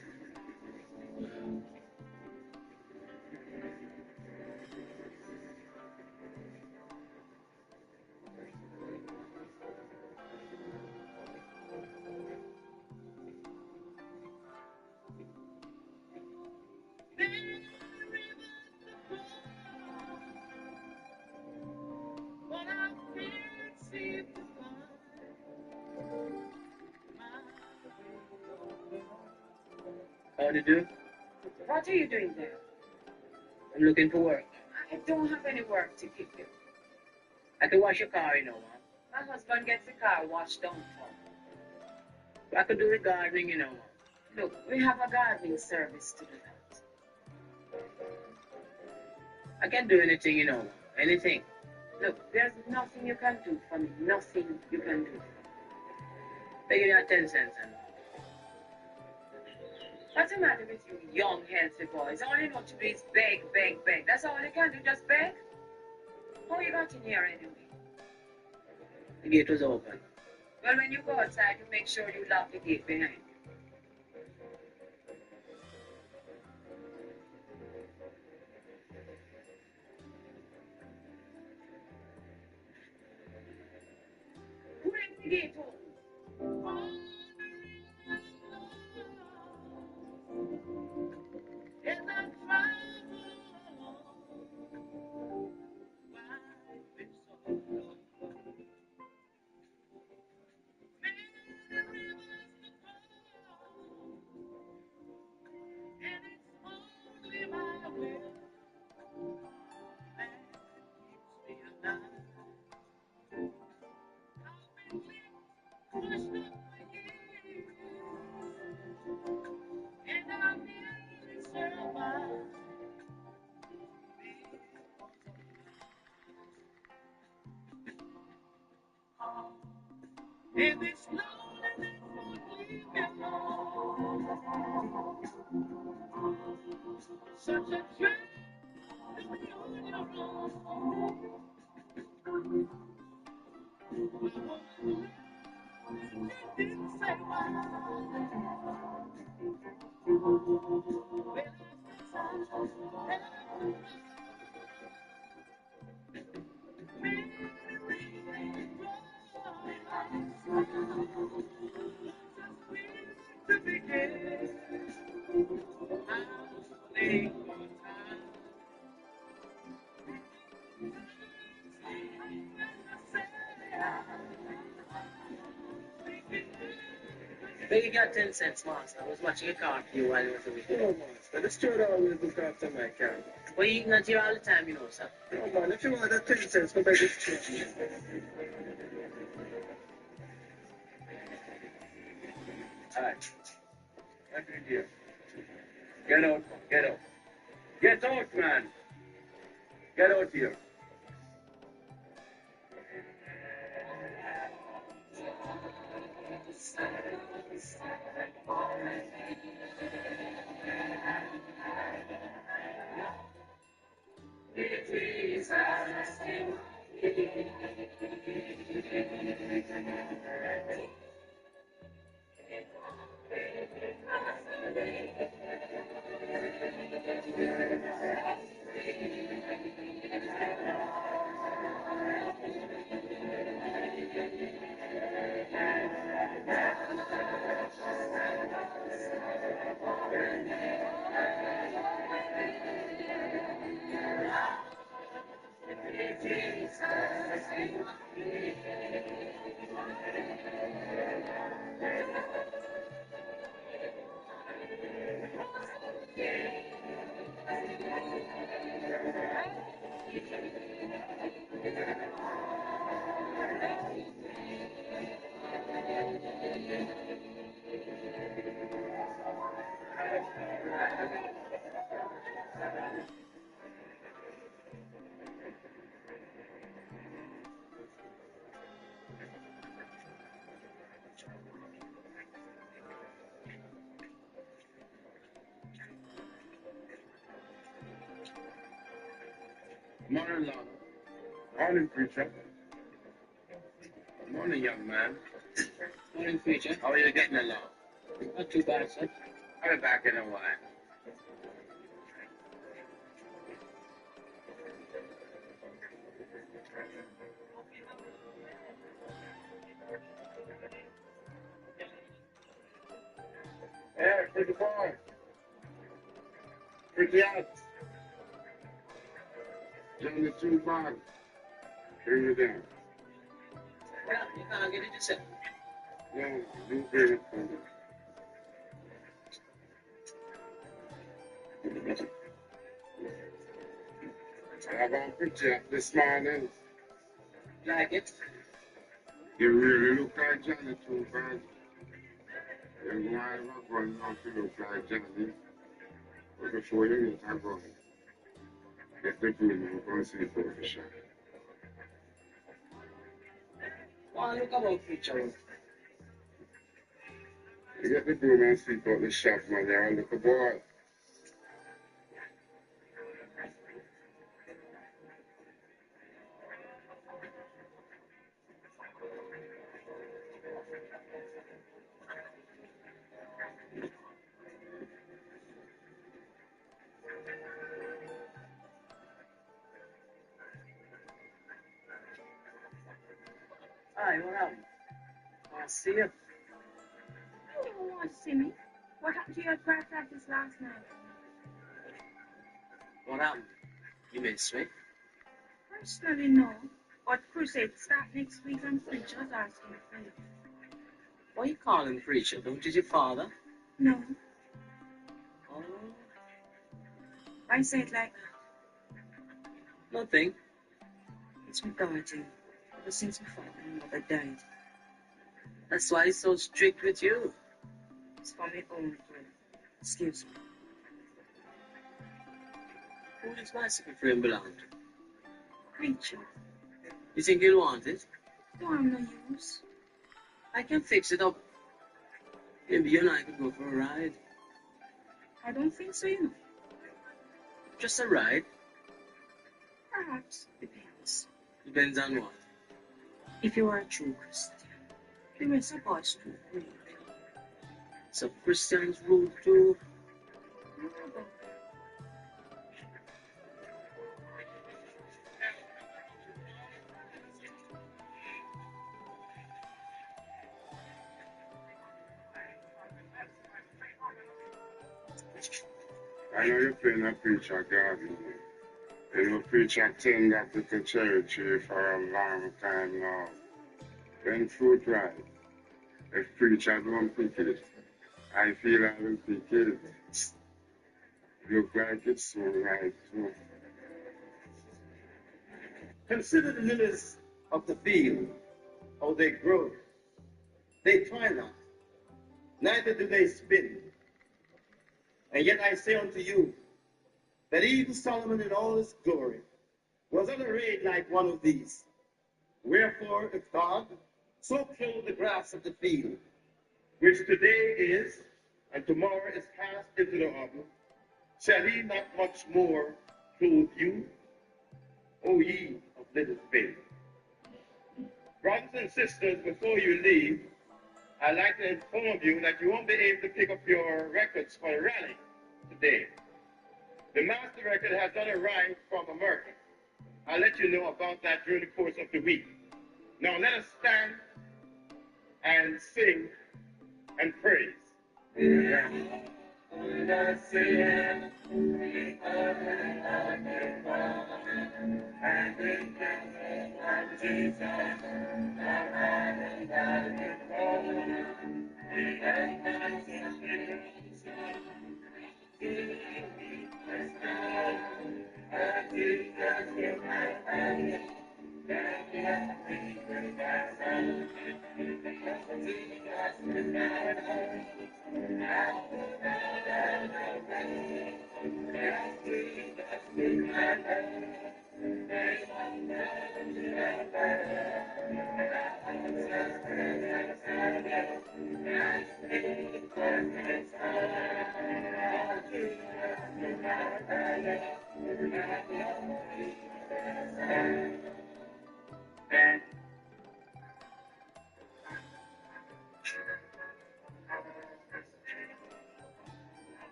How do you do? What are you doing there? I'm looking for work. I don't have any work to give you. I can wash your car, you know, man. My husband gets the car washed downtown. I could do the gardening, you know. Look, we have a gardening service to do that. I can do anything, you know. Anything. Look, there's nothing you can do for me. Nothing you can do. They give you 10 cents. And what's the matter with you, young, healthy boys? All you know to do is beg, beg, beg. That's all you can do, just beg? How you got in here anyway? the gate was open. Well, when you go outside, you make sure you lock the gate behind you. Bring the gate open. In this loneliness, won't leave me alone. Such a dream to be on your own. Didn't say why. To begin, But you got 10 cents, Master. I was watching a car for you while you was away. No, Master. The steward always look after my car. But you not here all the time, you know, sir. No, man. If you want that 10 cents, go buy this change. Alright. What do you do? Get out, man. Get out. Get out, man. Get out here. Mother-in-law. Morning, preacher. Morning, young man. Morning, preacher. How are you getting along? Not too bad, sir. I'll be back in a while. Hey, pretty boy. Pretty out. Johnny too bad. Bring it down. Yeah, you can't get it yourself. No, you bring it for me. I have a picture this morning. Like it? You really look like Johnny too bad. You're going to have a gun now to look like Johnny. But before you get a gun, get the broom and go and see for the shot. Well, look about preacher. You get the broom and sweep out the shop, man. You're a little boy. Hi, what happened? I see you. You don't want to see me. What happened to your choir practice last night? What happened? You miss me? Personally, no. But crusade start next week and preacher's asking for you. Why you call him preacher? Don't you your father? No. Oh, Why say it like that? nothing. It's regarding ever since my father and mother died. That's why he's so strict with you. It's for my own good. Excuse me. Who does my secret frame belong to? Preacher. You think he'll want it? No, I'm no use. I can fix it up. Maybe you and I could go for a ride. I don't think so, you know. Just a ride? Perhaps. Depends. Depends on what. If you are a true Christian. The rest of us too, really. So Christians rule too. I know you're playing a preacher garden. You know, preacher tend that little cherry tree for a long time now. When fruit ripe, if preacher don't pick it, I feel I will pick it. Look like it's so right too. Consider the lilies of the field, how they grow. They toil not, neither do they spin. And yet I say unto you, that even Solomon in all his glory was arrayed like one of these. Wherefore, if God so clothe the grass of the field, which today is, and tomorrow is cast into the oven, shall he not much more clothe you, O ye of little faith? Brothers and sisters, before you leave, I'd like to inform you that you won't be able to pick up your records for the rally today. The master record has not arrived from America. I'll let you know about that during the course of the week. Now let us stand and sing and praise.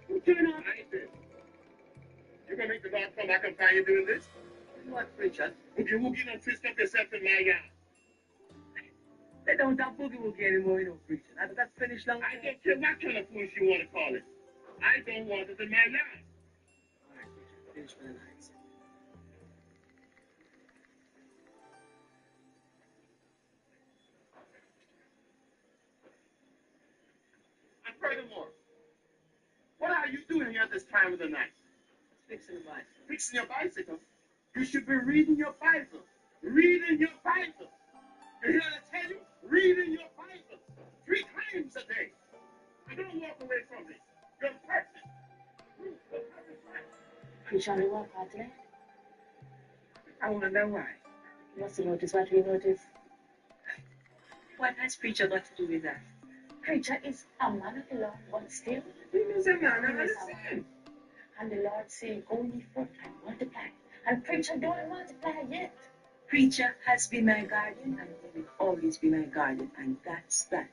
What's going on? You gonna make the dog come back and find you doing this? What, Richard? Boogie woogie and twist up yourself in my yard. They don't have boogie woogie anymore, you know, Richard. That's finished long. I don't care what kind of food you want to call it. I don't want it in my yard. All right, Richard, finish for the night. And furthermore, what are you doing here at this time of the night? Fixing the bicycle. Fixing your bicycle? You should be reading your Bible. Reading your Bible. You hear what I tell you? Reading your Bible 3 times a day. And don't walk away from it. You're perfect. Preacher, only walk out today. I wonder why. You must have noticed what we noticed. What has preacher got to do with that? Preacher is a man of the Lord, but still, He is a man of he the is a man. And the Lord saying, go ye forth and multiply. And preacher don't multiply yet. Preacher has been my guardian and he will always be my guardian, and that's that.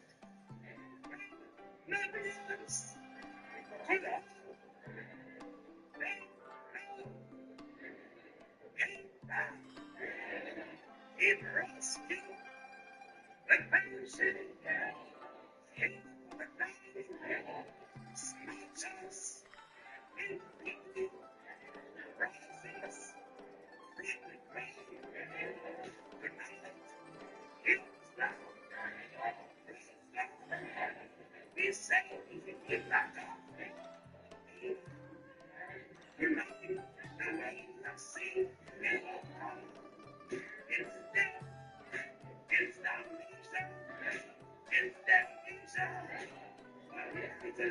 Nothing else. In rescue, the person in the dying, snatches, in beauty, rises, in the grave, the night is down, be saved in that dark, united, the way of sin, it's death, it's damnation, it's damnation. It's a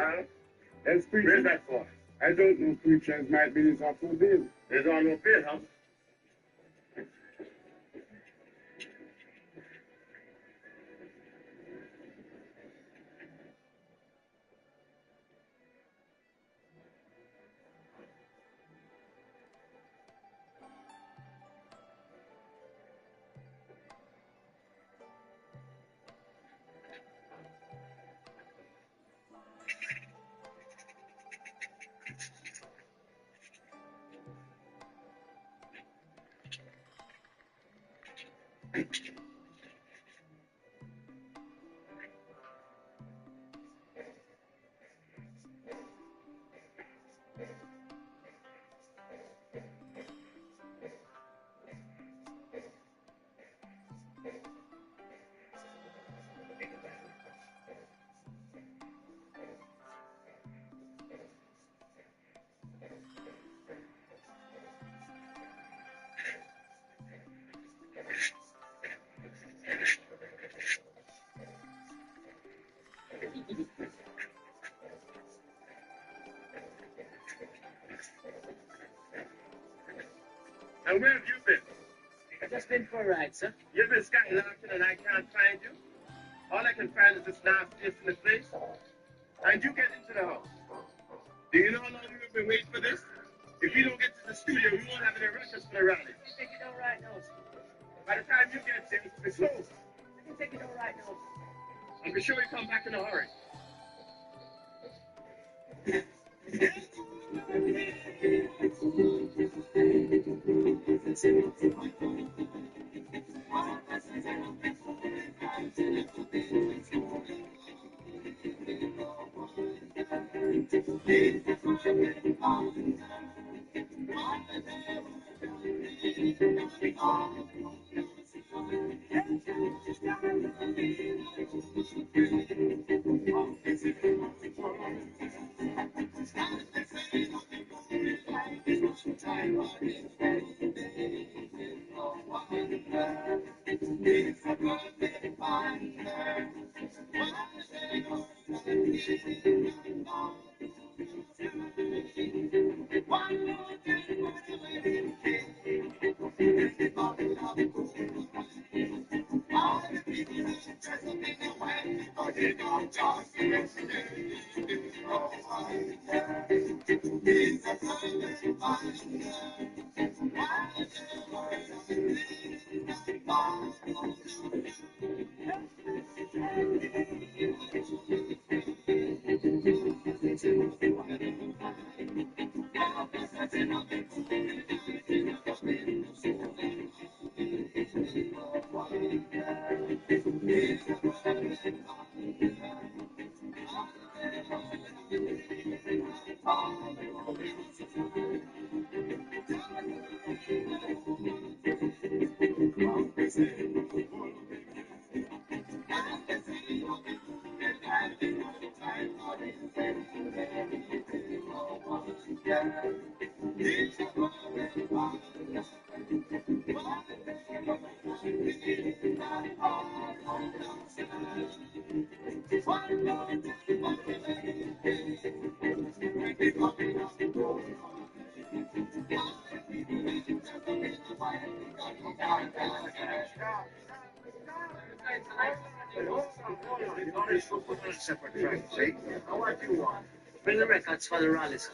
Now, Yes, where's preacher. that for? I don't know, preacher. It might be this awful deal. There's all no pay, huh? And where have you been? I've just been for a ride, sir. You've been skylarking and I can't find you? All I can find is this nastiest in the place. And you get into the house. Do you know how long we've been waiting for this? If we don't get to the studio, we won't have any records for the rally. You can take it all right now, sir. By the time you get there, it's closed. You can take it all right now, sir. And be sure you come back in a hurry. Separate track, see? What do you want? Bring the records for the rally, sir.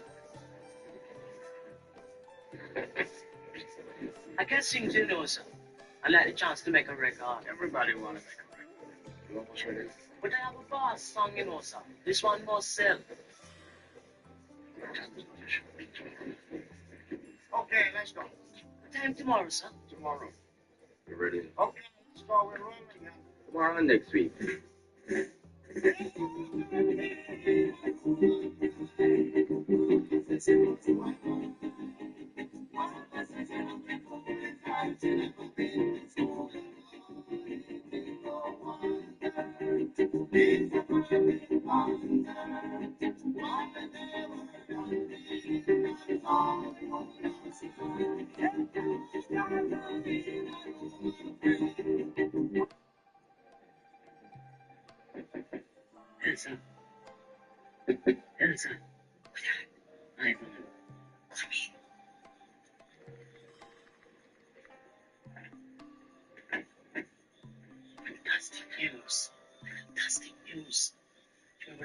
I can't sing to you, know, sir. I like the chance to make a record. Everybody want to make a record. You almost ready? But I have a boss song, you know, sir. This one must sell. Okay, let's go. What time tomorrow, sir? Tomorrow. You ready? Okay, let's go. We're rolling now. Tomorrow and next week. Yes, sir.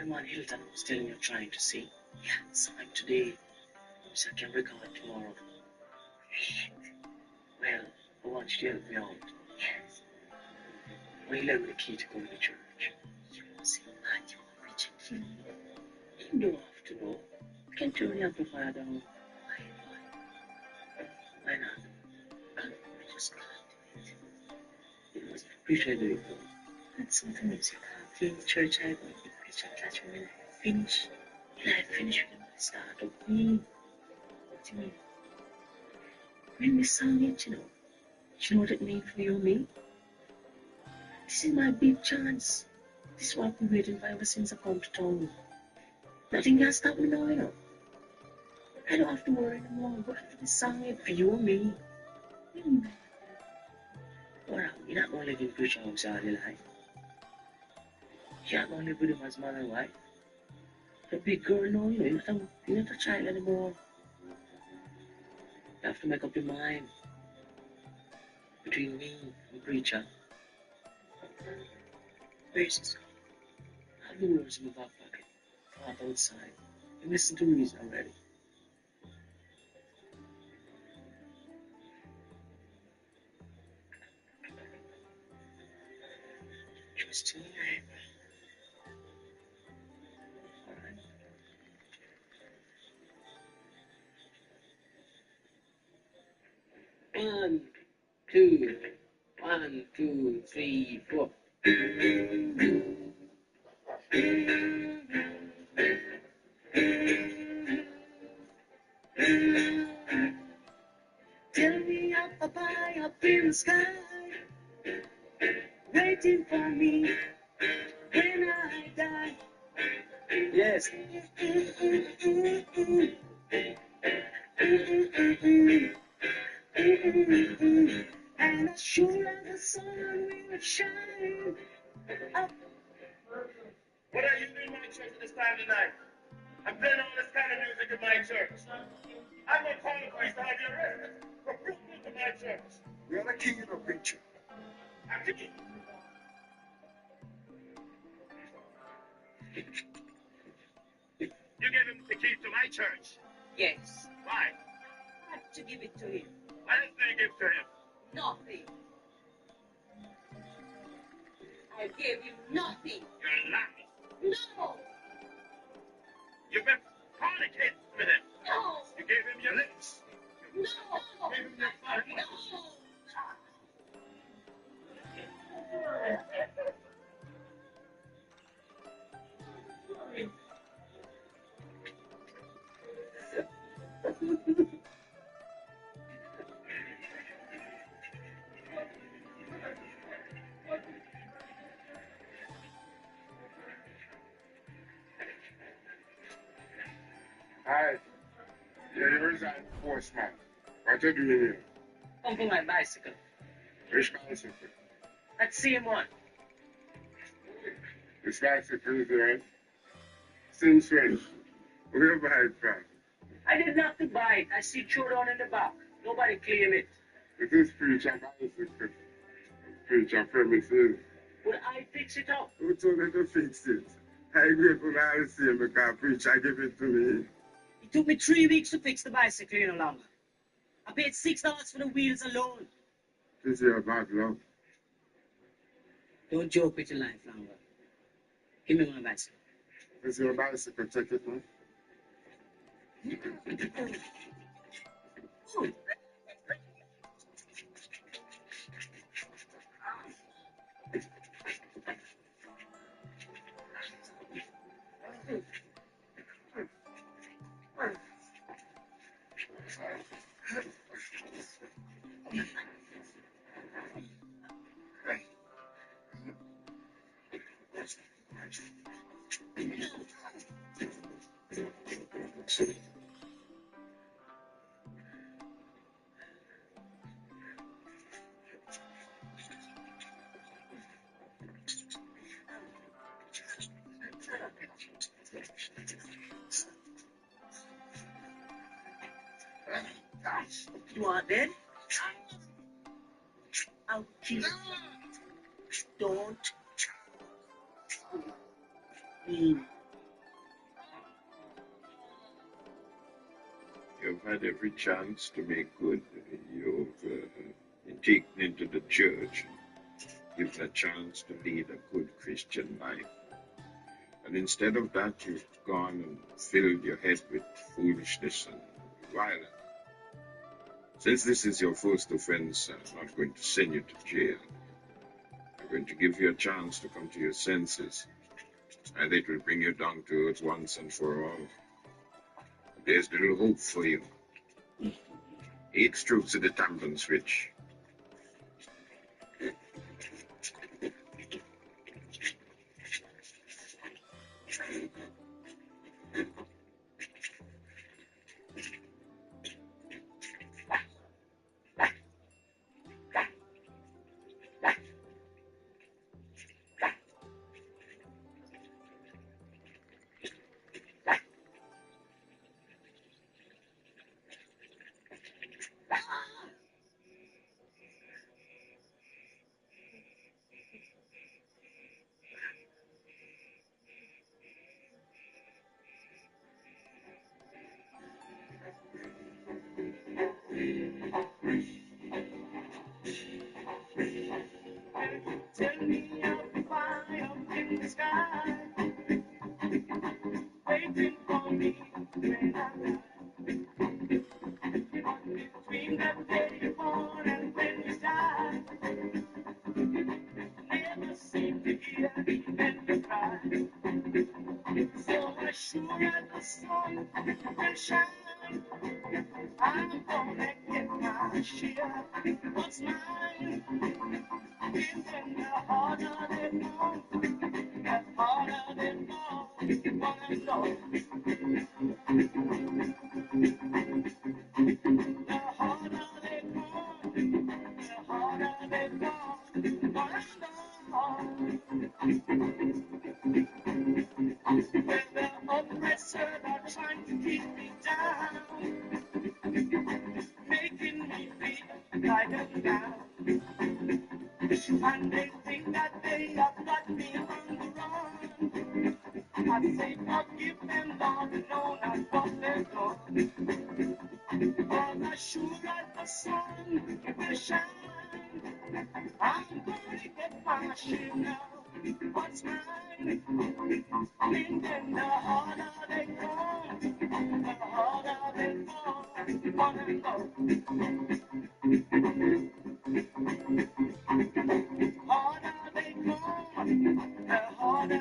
I'm on Hilton was telling you trying to see. Yeah, sometime today. So I can record tomorrow. Well, I want you to help me out. Yes. Will you lend me the key to go to the church? You don't see that you are rejecting me. You don't have to know. I can turn the amplifier down. Why not? I just can't do it. You must appreciate it. That's something else you can't be in the church. I go to preach and catch when I finish. When I finish with the start of me. What do you mean? When we sang it, you know what it means for you and me? This is my big chance. This is what I've been waiting for ever since I come to town. Nothing can stop me now, I don't have to worry anymore. I'm going to be singing for you and me. Well, you're not going to live in future house all your life. You're not going to live with him as man and wife. You're a big girl now, you're not a child anymore. You have to make up your mind between me and preacher. Where's this? I have the words in my back pocket. Out outside. You listen to reason already. Just tonight. Alright. 1, 2, 3, 4. Tell me up high up in the sky, waiting for me when I die. Yes. And as sure as the sun will shine up. What are you doing in my church at this time of night? I'm playing all this kind of music in my church. I'm going to call the police to have you arrested for breaking into my church. We are the king of the preacher. I'm king. You gave him the key to my church. Yes. Why? I had to give it to him. What else did you give to him? Nothing. I gave him nothing. You're lying. No. You've been fornicating with him. No. You gave him your lips. No. You gave him your body. No. Hi. Yeah, you're a sportsman. What you doing here? Come for my bicycle. Which bicycle? That same one. This bicycle is right. Since when? Where you buy it from? I did not to buy it. I see it thrown down in the back. Nobody claim it. It is preacher bicycle. Preacher premises. Will I fix it up? Who told you to fix it? I agree for all the same because preacher give it to me. It took me 3 weeks to fix the bicycle no longer. I paid $6 for the wheels alone. This is your bad luck. Don't joke with your life longer. Give me my bicycle. This is your bicycle. Take it, man. You are dead? I'll kill you. Don't. had every chance to make good. You've been taken into the church, given a chance to lead a good Christian life. And instead of that, you've gone and filled your head with foolishness and violence. Since this is your first offense, I'm not going to send you to jail. I'm going to give you a chance to come to your senses, and it will bring you down to earth once and for all. There's little hope for you. 8 strokes of the tampon switch. Tell me I'm fire in the sky, waiting for me when I die. Between the day you're born and when you die, never seem to hear when you cry. So as sure as the sun will shine, I'm gonna get my share. What's mine? And then the harder they fall, the harder they fall. Wanna go. The harder they fall, the harder they fall. Wanna go. When the oppressors are trying to keep me down, making me feel like a clown. And they think that they have got me on the run. I say forgive them, Lord, no, not what they've done. For as sure as the sun will shine, I'm gonna get my share now. What's mine? And then the harder they come, the harder they fall. Wanna go. Harder they come, the harder they fall. Wanna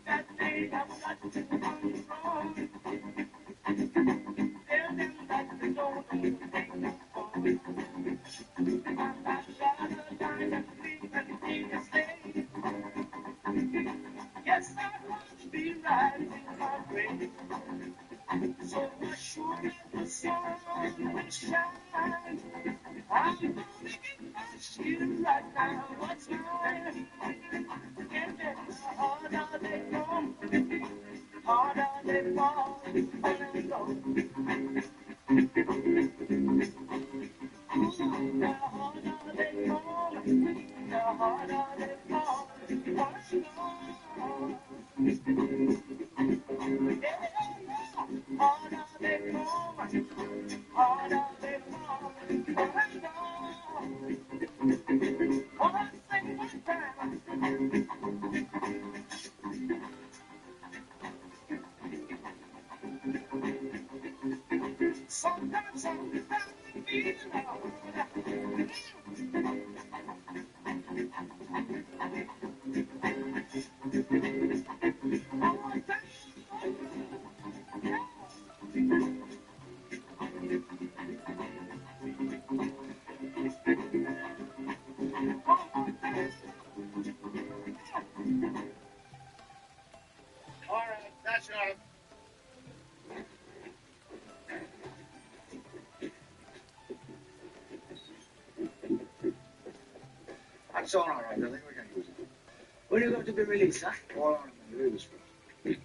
that they have got to control. Tell them that they don't take no fall. I'd rather die than live and be a slave. Yes, I want to be right in my grave. So as sure as the sun will shine, I'm gonna get my shit right now. What's mine? And then the harder they come, harder they fall. Wanna go. The harder they come, the harder they fall. Wanna go. Yeah, harder they come, harder they fall. Wanna go. Wanna sing one time. Sometimes I'm feeling alone. That's all right. I think we can use it. When are you going to be released, huh? Hold on, read this first.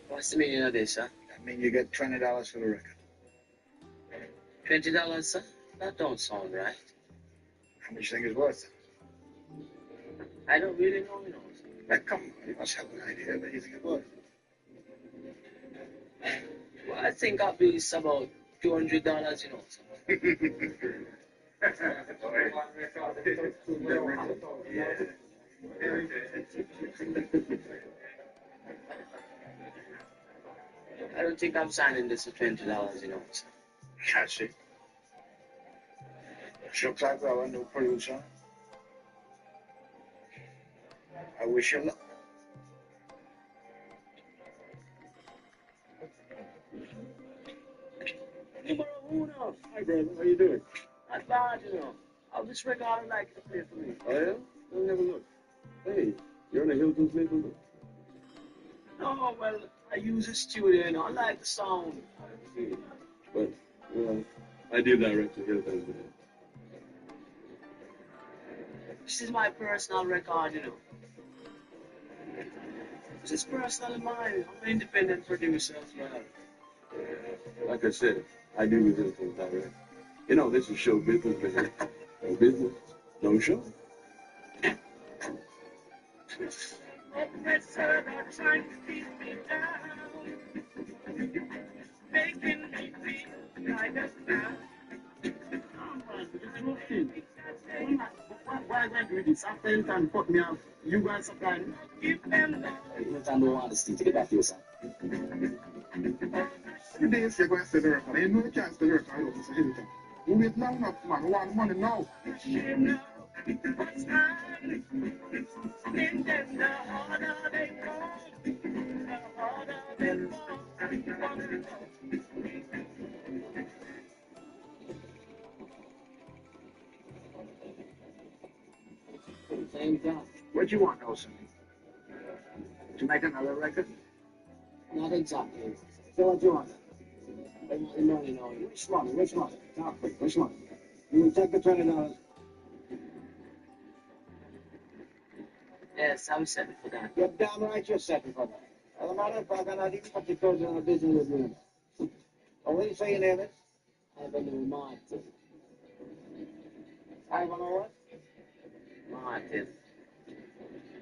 What's the meaning of this, huh? That means you get $20 for the record. $20, sir? That don't sound right. How much you think it's worth? I don't really know, you know. Now, come on, you must have an idea what you think it's worth. Well, I think I'll be about $200, you know. I don't think I'm signing this for $20, you know. Catch it. Looks like we have a new producer. I wish you luck. Numero uno. Hi, brother. How you doing? Not bad, you know. I'll just record and like to play for me. Oh, yeah? Let me have a look. Hey, you're on a Hilton's label, look. Oh, well, I use a studio, you know. I like the sound. But, well, I do direct to Hilton's, man. This is my personal record, you know. This is personal of mine. I'm an independent producer as well. Like I said, I do with Hilton's direct. You know, this is show business, man. No business, no show. Oppressor that trying to keep me down, making me feel like a clown. Why am I doing this? After you can put me off, you guys supply me. Give them love. You don't want to stick to get back to yourself. Today, you're going to stay the record. You know you can't stay the record. You have to hit it. You wait long enough, man. We want money now. You know what's mine. And then the harder they fall, the harder they fall. Same time. What do you want, Nelson? To make another record? Not exactly. So what you want? I want the money now. Which one? Which one? Talk quick. Which one? You will take the $20. Yes, I'm setting for that. You're damn right you're setting for that. As a matter of fact, I'm not even particular in the business with you. Oh, what do you say your name is? I have a new Martin. I want to what? Martin.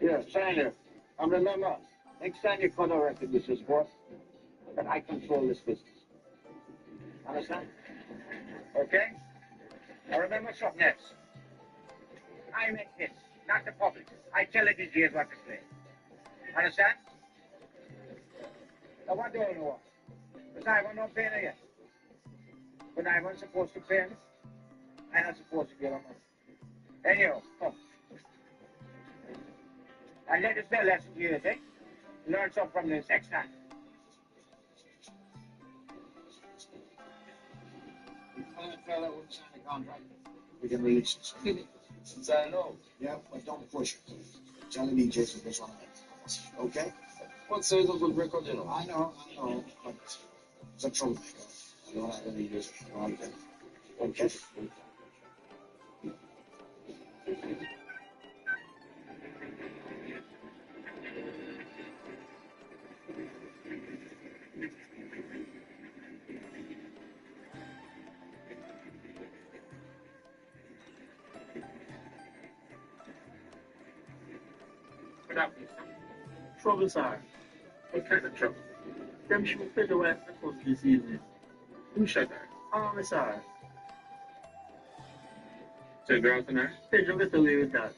Yeah, sign it. And remember, next time you cut a record, Mr. Sport, that I control this business. Understand? Okay? Now remember something else. I make hits, not the public. I tell the DJs what to play. Understand? Now what do I know? Because Ivan don't pay me yet. But Ivan's supposed to pay me. I'm not supposed to give him money. Anyhow, come. I'll let this be a lesson to you, okay? Learn something from this next time. Fella won't sign the contract. We can leave since I know. Yeah, but don't push it. Tell the DJs what this one is. Okay? What says a good record, you know? I know, but it's a troublemaker. I don't have any music. Okay? What happened? Trouble, sir. What kind of trouble? Them shoot Pedro wife the coast this evening. Who shot her? Oh, sir. So the girl tonight? Pedro get away with that.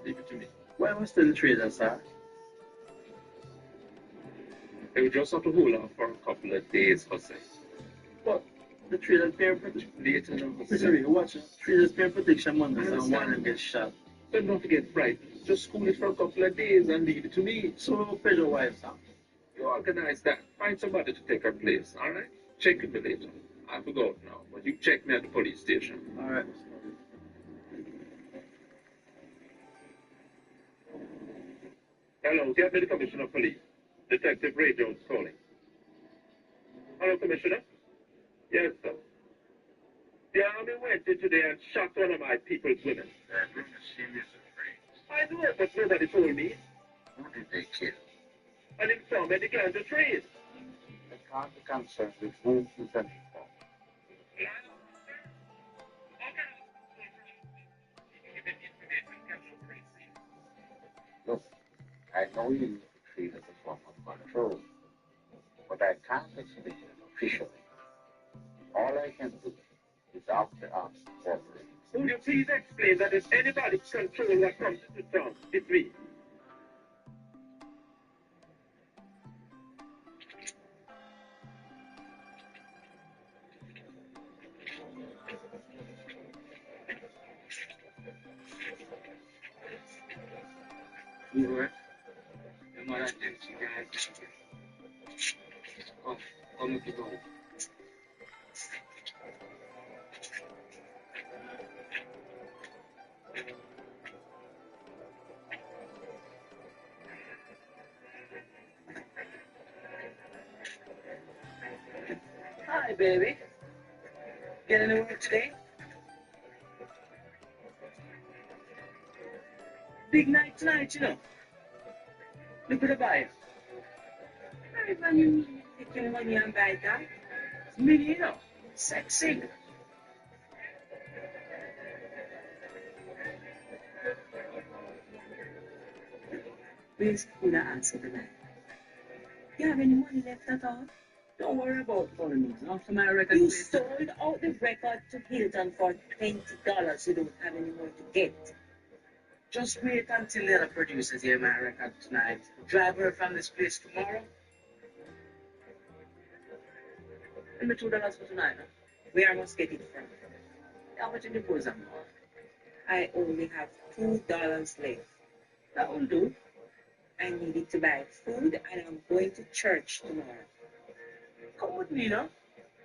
Leave it to me. Why was still the trader, sir? They would just have to hold on for a couple of days, Jose. But the trader's paying protection. Later now, Jose. Sorry, watch it. Trader's paying protection money, and one of them gets shot. Then don't forget, right? Just cool it for a couple of days and leave it to me. So, Pedro wife, sir. You organize that. Find somebody to take her place, alright? Check with me later. I have to go out now, but you check me at the police station. Alright. Hello, get me the commissioner of police. Detective Ray Jones calling. Hello, Commissioner. Yes, sir. The army went in today and shot one of my people's women. I know, but nobody told me. Who did they kill? An informant began to trade. I can't be concerned with who is an informant. Look, I know you use the trade as a form of control, but I can't explain it officially. All I can do is after us cooperate. Would you please explain that if anybody controls what comes into town, it's me? You were? Your mother thinks you guys. Come with you. Hi, baby. Get any work today? Big night tonight, you know. Look at the buyer. Right, man, you take your money and buy that. It's me, you know. Sexy. Please, could I answer the night? You have any money left at all? Don't worry about money. After my record, you sold out the record to Hilton for $20. You don't have any more to get. Just wait until the other producers hear my record tonight. Drive her from this place tomorrow. Give me $2 for tonight. Huh? Where I must get it from? How much in the bosom? I only have $2 left. That will do. I need it to buy food and I'm going to church tomorrow. Come with me, no?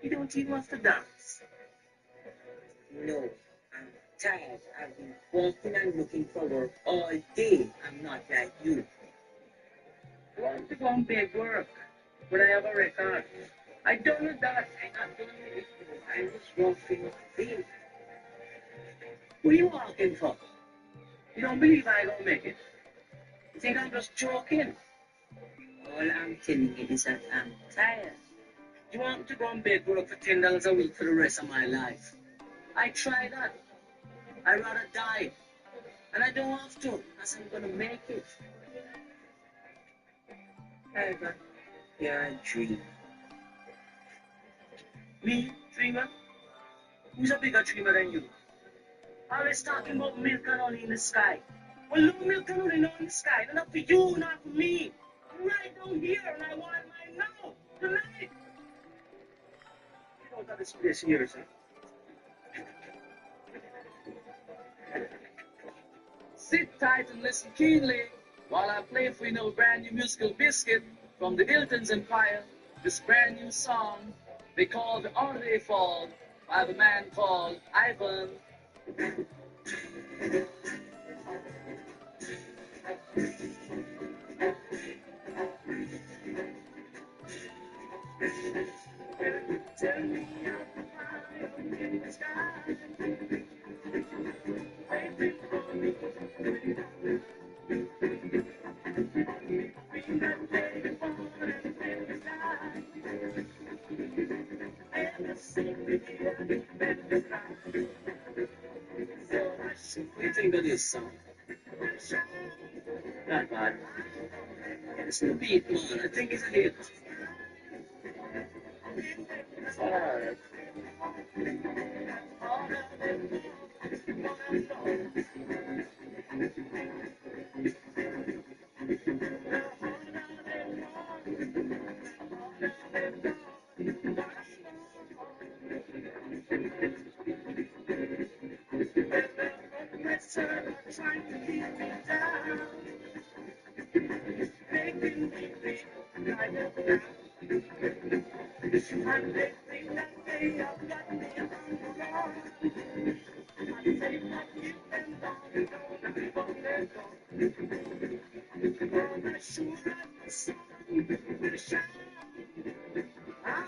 You don't even have to dance. No, I'm tired. I've been walking and looking for work all day. I'm not like you. I want to go and beg work, but I have a record. I don't know that. I'm not doing it. I was walking in. What are you walking for? You don't believe I don't make it? You think I'm just joking? All I'm telling you is that I'm tired. You want me to go and beg work for $10 a week for the rest of my life? I try that. I'd rather die. And I don't have to, because I'm going to make it. However, you're a dreamer. Me? Dreamer? Who's a bigger dreamer than you? Always talking about milk and honey in the sky. Well, no milk and honey not in the sky. Not for you, not for me. I'm right down here, and I want mine now, tonight. Get out of this place here, sir. Sit tight and listen keenly while I play for you now a brand new musical biscuit from the Hilton's Empire. This brand new song they call the Honor They Fall by the man called Ivan. Tell me in the sky. What do you think of this song? Not bad. It's the beat, man. I think it's a hit. Alright. Trying to keep me down, making me feel like a clown. And they think that they have got me on the run. I say that you and I don't want to go. But I sure like the sun will shine. I'm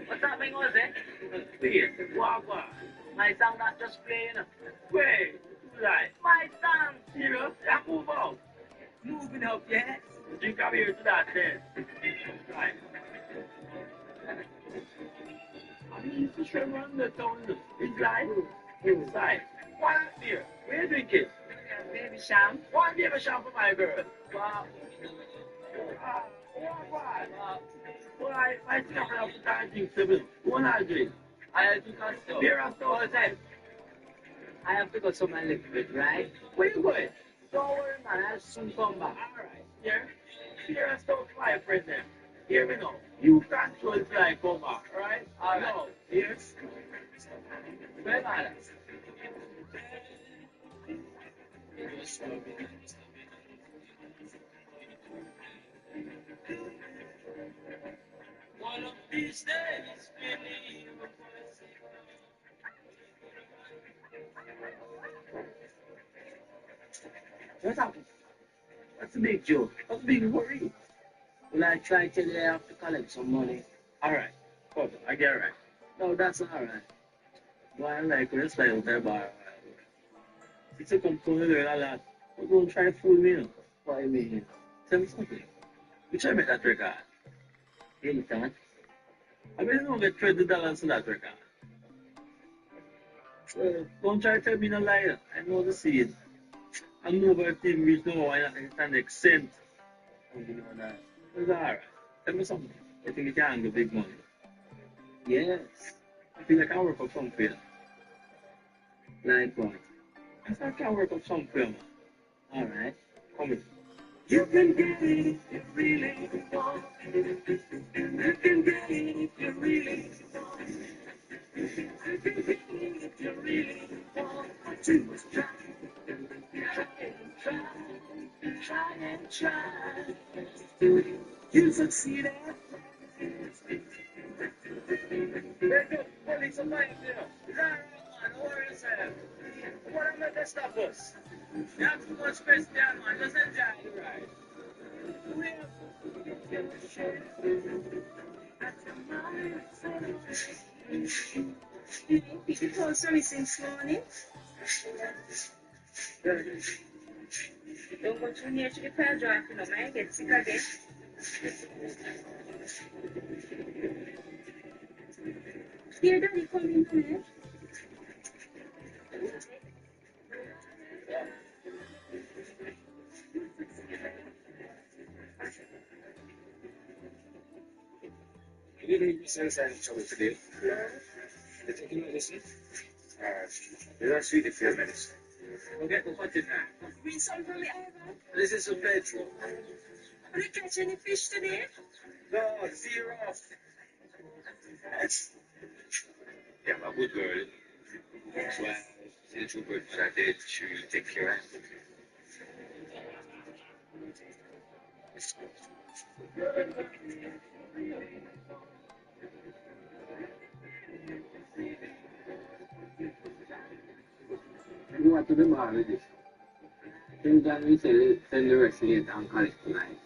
What's happening, was it? Please, Wagwa. My song not just playing. Wait, right. My song. Serious? Yeah, move out. Moving up, yes. You come here to that then. Right. I mean, you should run the town inside. Inside. Why not here? Where you drinking? Baby sham. Why baby sham for my girl? Wow. Why? I think I'm going to drink 7. What I drink? I have to go so. Beer and all the time. I have to go somewhere a little bit, right? Where you going? Don't worry, man. I'll soon come back. All right. Here. Beer and stuff, my friend. Then. Hear me now. You control it like come back, all right? All right. Now, here. Well, man. One of these days, believe. What's happening? What's the big joke? What's the big worry? Well, I try to tell you I have to collect some money. Alright. Come, I get it right. No, that's not alright. Boy, I like when you slide out there bar. It's a component there a lot. But don't try to fool me, you know. What do you mean? Tell me something. You try to make that record. Anytime. I mean, you don't get $20 for that record. Well, don't try to tell me no lie. I know the scene. I'm over a team reach no I understand the accent. You know that. It's alright. Tell me something. I think you can handle big money. Yes. I feel like I can work up some for you. Like what? I think I can work up some for you, man. Alright. Come in. You can get it if you really want it. You can get it if you really want it. You can get it if you really want it. But you must try. Try and try. You succeed at very good. Police are lying there. Is that right, man? Don't worry yourself. What am I to stop us? You have too much space there, man. Just enjoy the ride. Did you post anything this morning? Don't go too near to the car drive, you know, man. Get sick again. Dear Daddy, come in here. You didn't even sense that each other today. No. You're taking medicine? You're not sweet if you're medicine. Forget the hot in there. Bring some from the island. This is some petrol. Did you catch any fish today? No, 0. Yeah, my good girl. That's why the two birds are dead. She will take care of them. You want to be married with this? Sometimes we send the rest of it and call it tonight.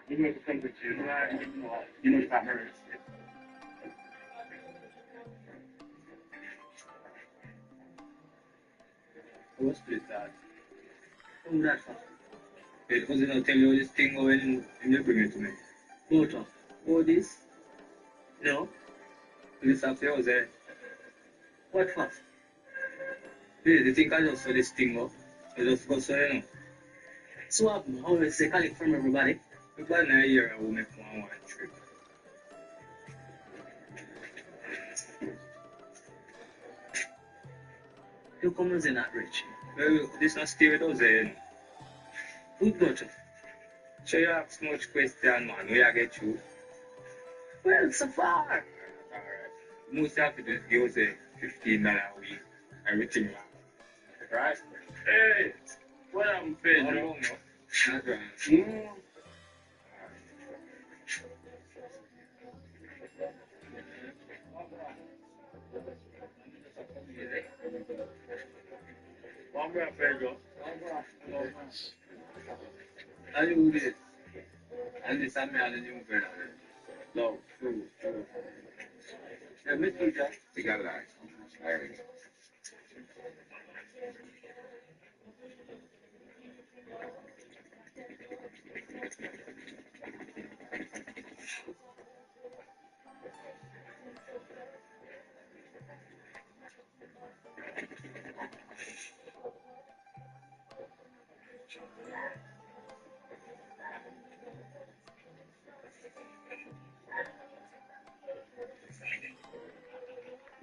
You know the temperature, you know it's not hers. What's this, Dad? Who's that from? It was gonna tell you this thing when you bring it to me. What of? Oh, this? No. This after was there. What for? Yeah, they think I just saw this thing up. I just go so, you know. So what happened? How is they collect from everybody? Everybody in a year will make one trip. You come as not rich. Well, this not stay with us, you know. Good budget. So you ask much question, man. We are get you. Well, so far. Alright. Most of it is gives $15 a week. Everything. Right? Hey, what I'm paying, you know? That's right. One more, Pedro. How you do this? And this time, I'm new friend. No, true. Yeah, Miss Peter. We got that. All right.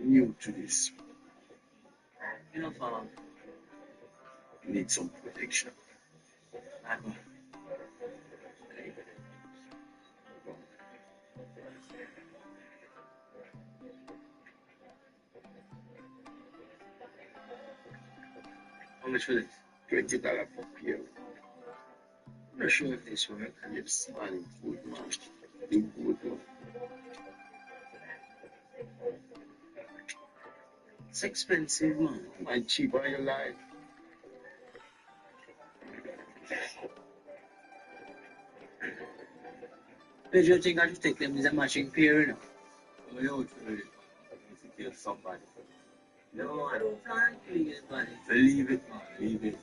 New to this. You know, need some protection. How much for this? $20 per pair. I'm not sure if this works. Yes, man, good man. Do good man. It's expensive, man. Man, cheap on your life. But you think I should take them as a matching pair, you know? Oh, you would really take care of somebody. No, I don't plan to leave it, buddy. Leave it, man. Leave it.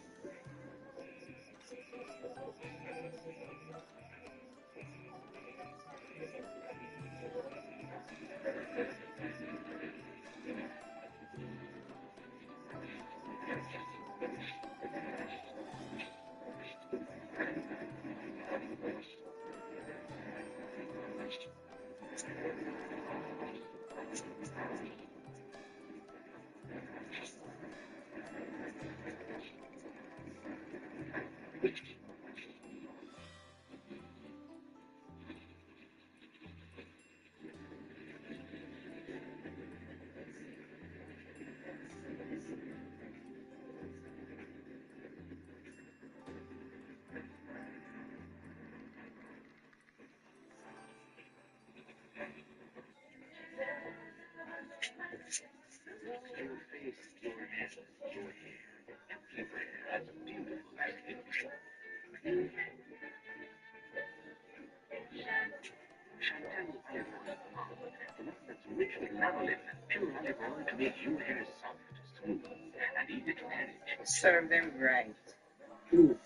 Your face, your hands, your hair, everywhere as beautiful as it is. Chantal is carefully found, the one that's richly lanolin and pure olive oil to make your hair soft, smooth, and easy to manage. Serve them right. Proof.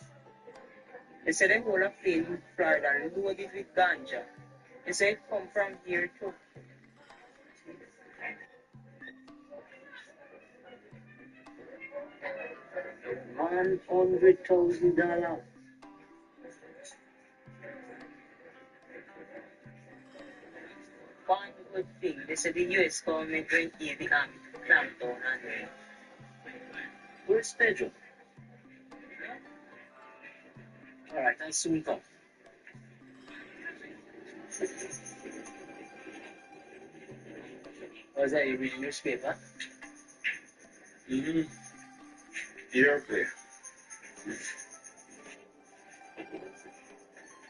They said they hold a plane in Florida loaded with ganja. They say it come from here too. $100,000. One good thing, they said the US government will aid the army to clamp down on them. Where's Pedro? Alright, I'll soon come. Was that you reading newspaper? Mm-hmm. You're clear.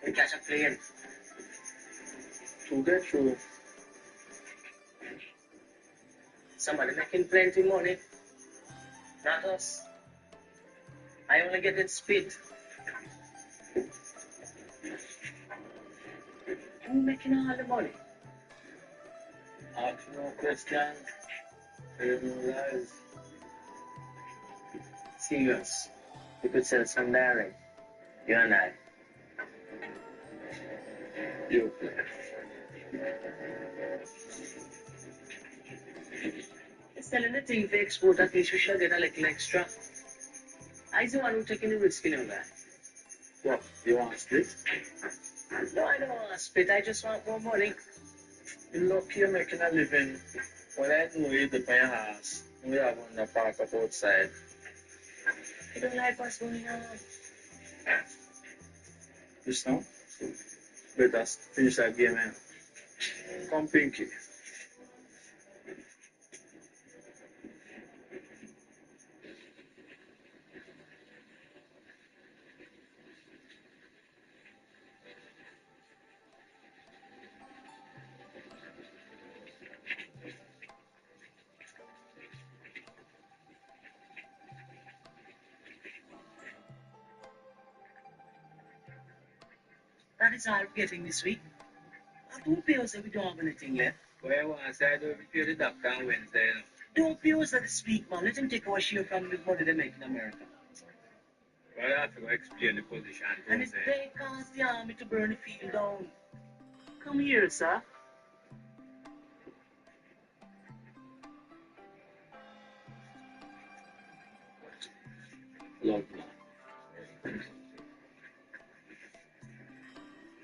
We catch a plane. To get through. Somebody making plenty money. Not us. I only get it spit. Who making all the money? Ask no questions. Lies. Serious. You could sell some direct. You and I. You. Selling the thing for export, at least we shall get a little extra. I'm the one who's taking the risk in your guy. What? You want to split? No, I don't want to split. I just want more money. You're lucky you're making a living. When I know you live in your house, we have one that park up outside. I don't like what's going on. Just now? Better finish that game, man. Come, Pinky. That is all we're getting this week. I don't pay us that we don't have anything left. Well, I want to say I don't pay the doctor on Wednesday. You know. Don't pay us that this week, man. Let him take our share from the money they make in America. Well, I have to go explain the position. And it's they cause the army to burn the field down. Come here, sir. Love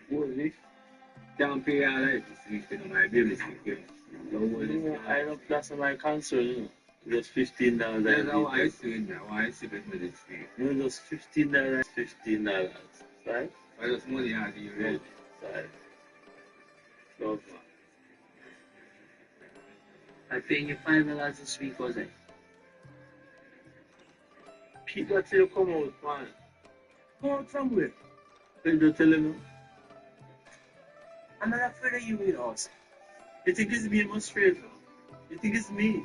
Holy. Can't pay all right this week, you know, my bill is week. I don't, that's not my concern, you know. Just $15. That's how I see it now. I see it with this week. You know, just $15, $15, right? I just money out of you, right? Right. Love, man. I paying you $5 this week, was it? Keep that till you come out, man. Come out from where? Then you tell him, I'm not afraid of you with us. you think it's me, I'm straight, man. You think it's me?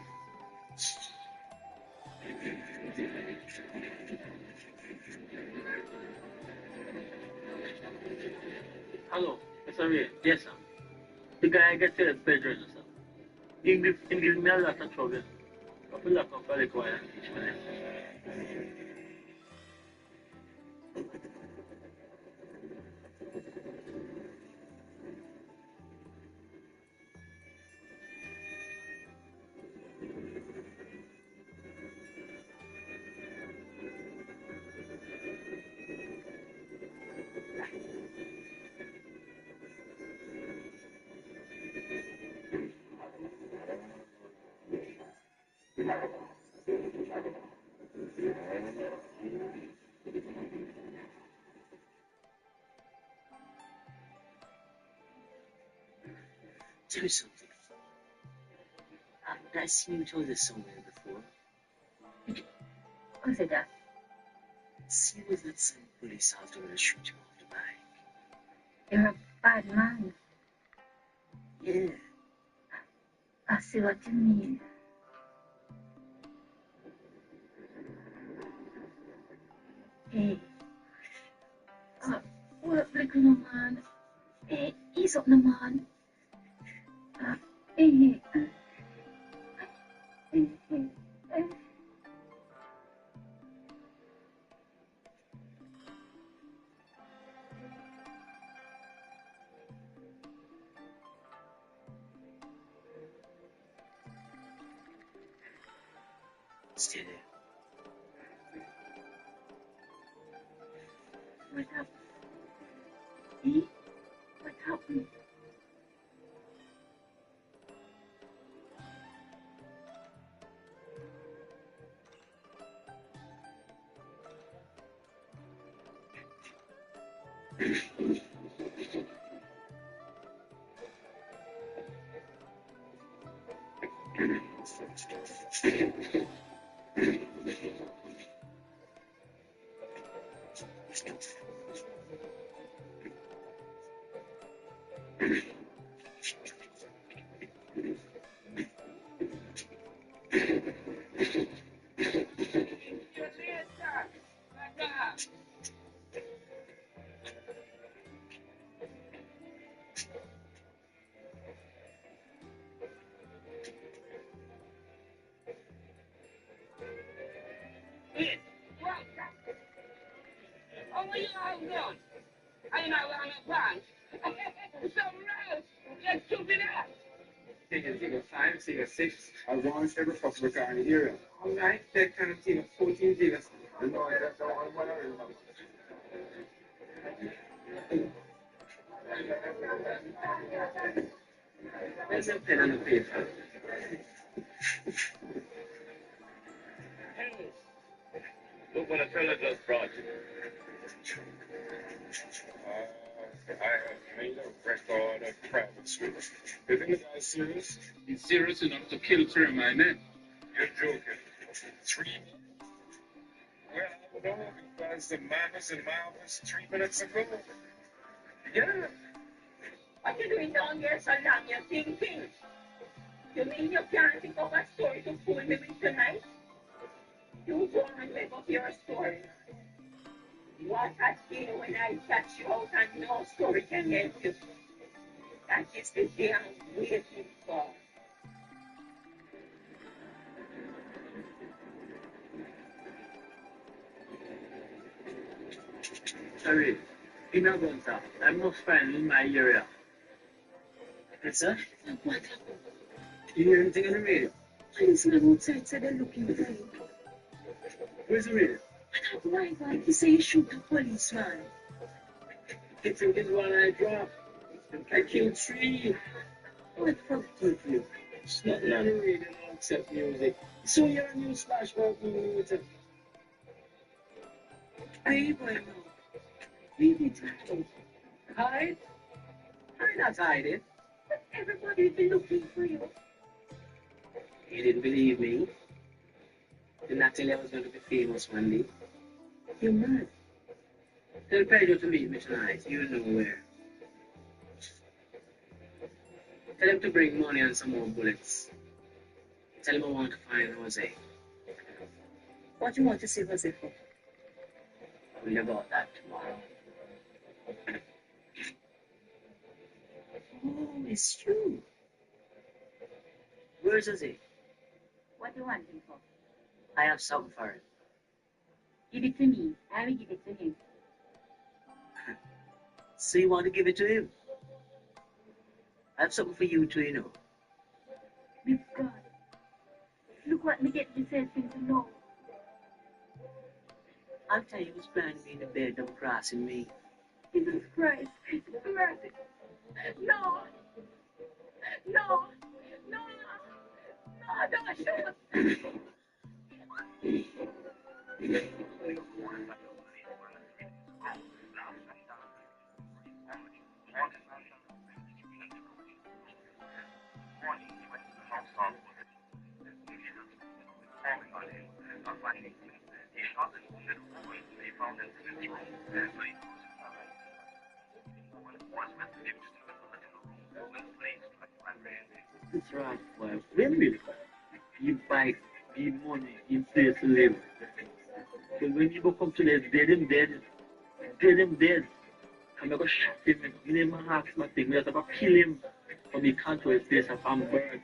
Hello, Mr. Ray. Yes, sir. The guy gets his bedroom, sir. He give me a lot of trouble. I feel like I'm very quiet and teach my lesson. Tell you something. I seen you told this somewhere before. Who said that? See, was that some police out there to shoot you off the bike? You're a bad man. Yeah. I see what you mean. Hey. What little man? Hey, ease up, no man. Hey. Stay there. What happened? Hmm? What happened? I know I'm a plant. Somewhere else. Let's do that. Take a 5, take a 6. I want every fuck record in the area. Alright, that kind of take a 14, take a 6. No, that's the one I remember. There's a pen and a paper. Hey, look what a fella just brought you. I have made a record of private school. You think the guy's serious? He's serious enough to kill 3 of my men. You're joking. 3? Well, I don't know because the man was in my office 3 minutes ago. Yeah. What you doing down here so long? You're thinking. You mean you can't think of a story to fool me with tonight? You go and make up your story. What I feel when I catch you out and no story can help you. That is the day I'm waiting for. Sorry, in a gunter, I must find in my area. Yes, sir? What happened? You hear anything on the radio? I listened outside, said they're looking for you. Where's the radio? Why, he say you shoot a policeman. You think it's one I dropped? I killed 3. What fucked with you? It's nothing on the radio except music. So you're a new splash about music. Are you going now? Leave me to hide. Hide? I'm not hiding. But everybody's been looking for you. You didn't believe me? Didn't I tell you I was going to be famous one day? You're mad. Tell Pedro to meet me tonight. You know where. Tell him to bring money and some more bullets. Tell him I want to find Jose. What do you want to see Jose for? We'll know about that tomorrow. Oh, it's you. Where's Jose? What do you want him for? I have something for him. Give it to me. I will give it to him. So you want to give it to him? I have something for you too, you know. With God. Look what me get myself into now. I'll tell you who's planning me in the bed, don't crossing me. Jesus Christ. Mercy. No. No. No. No, don't shoot. That's right, boy. Really? You buy, give money, give place to live. But when you go come to this, dead him dead. Dead him dead. I'm going to shot him. You name my heart, my thing. We're going to kill him. But we can't to his place and I'm burned.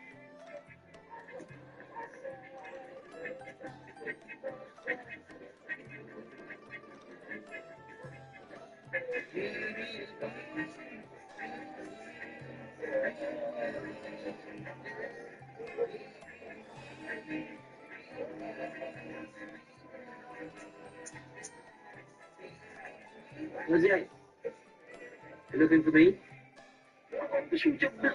What's that? You looking for me? I'm going to shoot you now.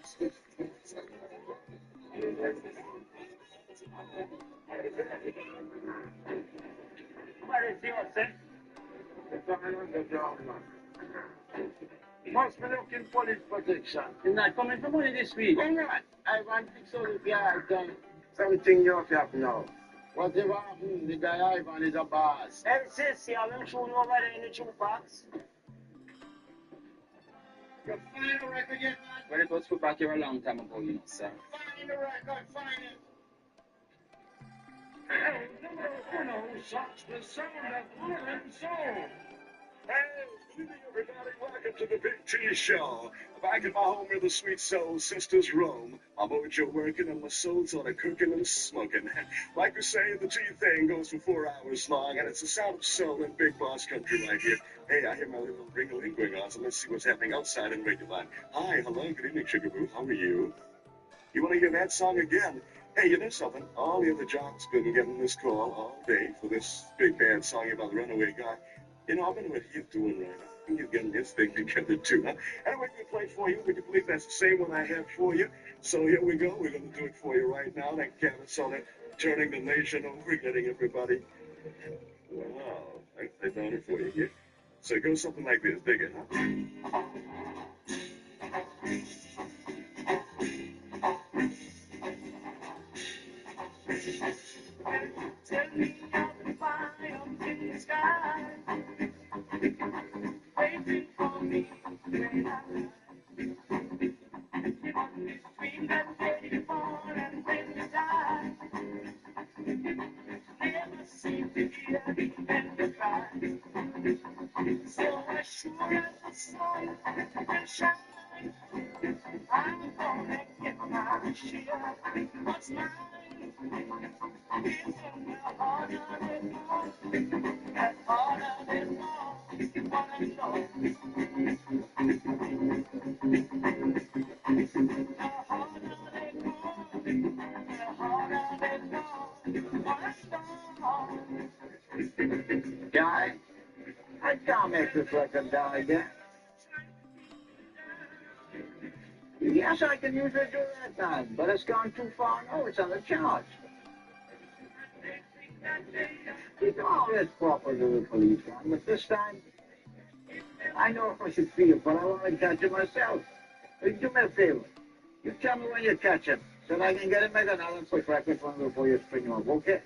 What is yours, sir? Must be looking for this protection. You're not coming for money this week. All right. I want to fix all the guy done. Something you have now. Whatever happened, the guy Ivan is a boss. Hey, sis, you haven't shown over there in the jukebox. You find the record yet, man? Well, it was put back here a long time ago, you know, sir. Find the record, find it. Hey, number 1 sucks the sound of modern soul. Hey, good evening, everybody. Welcome to the Big T Show. Back at my home where the sweet soul sisters roam. My mojo working and my soul sort of cooking and smoking. Like we say, the T thing goes for 4 hours long, and it's the sound of soul in Big Boss Country right here. Hey, I hear my little ring-a-ling going on, so let's see what's happening outside in Radio Land. Hi, hello, good evening, Sugar Boo. How are you? You want to hear that song again? Hey, you know something? All the other jocks been getting this call all day for this big bad song about the runaway guy. You know, I wonder what he's doing right now. I think he's getting his thing together too, huh? Anyway, we play for you. Would you believe that's the same one I have for you? So here we go. We're going to do it for you right now. That canvas on it, turning the nation over, getting everybody. Wow. I've done it for you here. So it goes something like this. Dig it, huh? Tell me of the fire in the sky, waiting for me when I lie. Between that day you born and when you die, never seem to hear the end of life. So as sure as the sun will shine, I'm gonna get my share. What's mine? Guy, I can't make this record die again. Yes, I can usually do that, man, but it's gone too far now. It's on the charts. It's always proper to the police, man, but this time, I know if I should feel, but I want to catch him myself. Do me a favor. You tell me when you catch him, so that I can get him make another quick record for him before you spring him up, okay?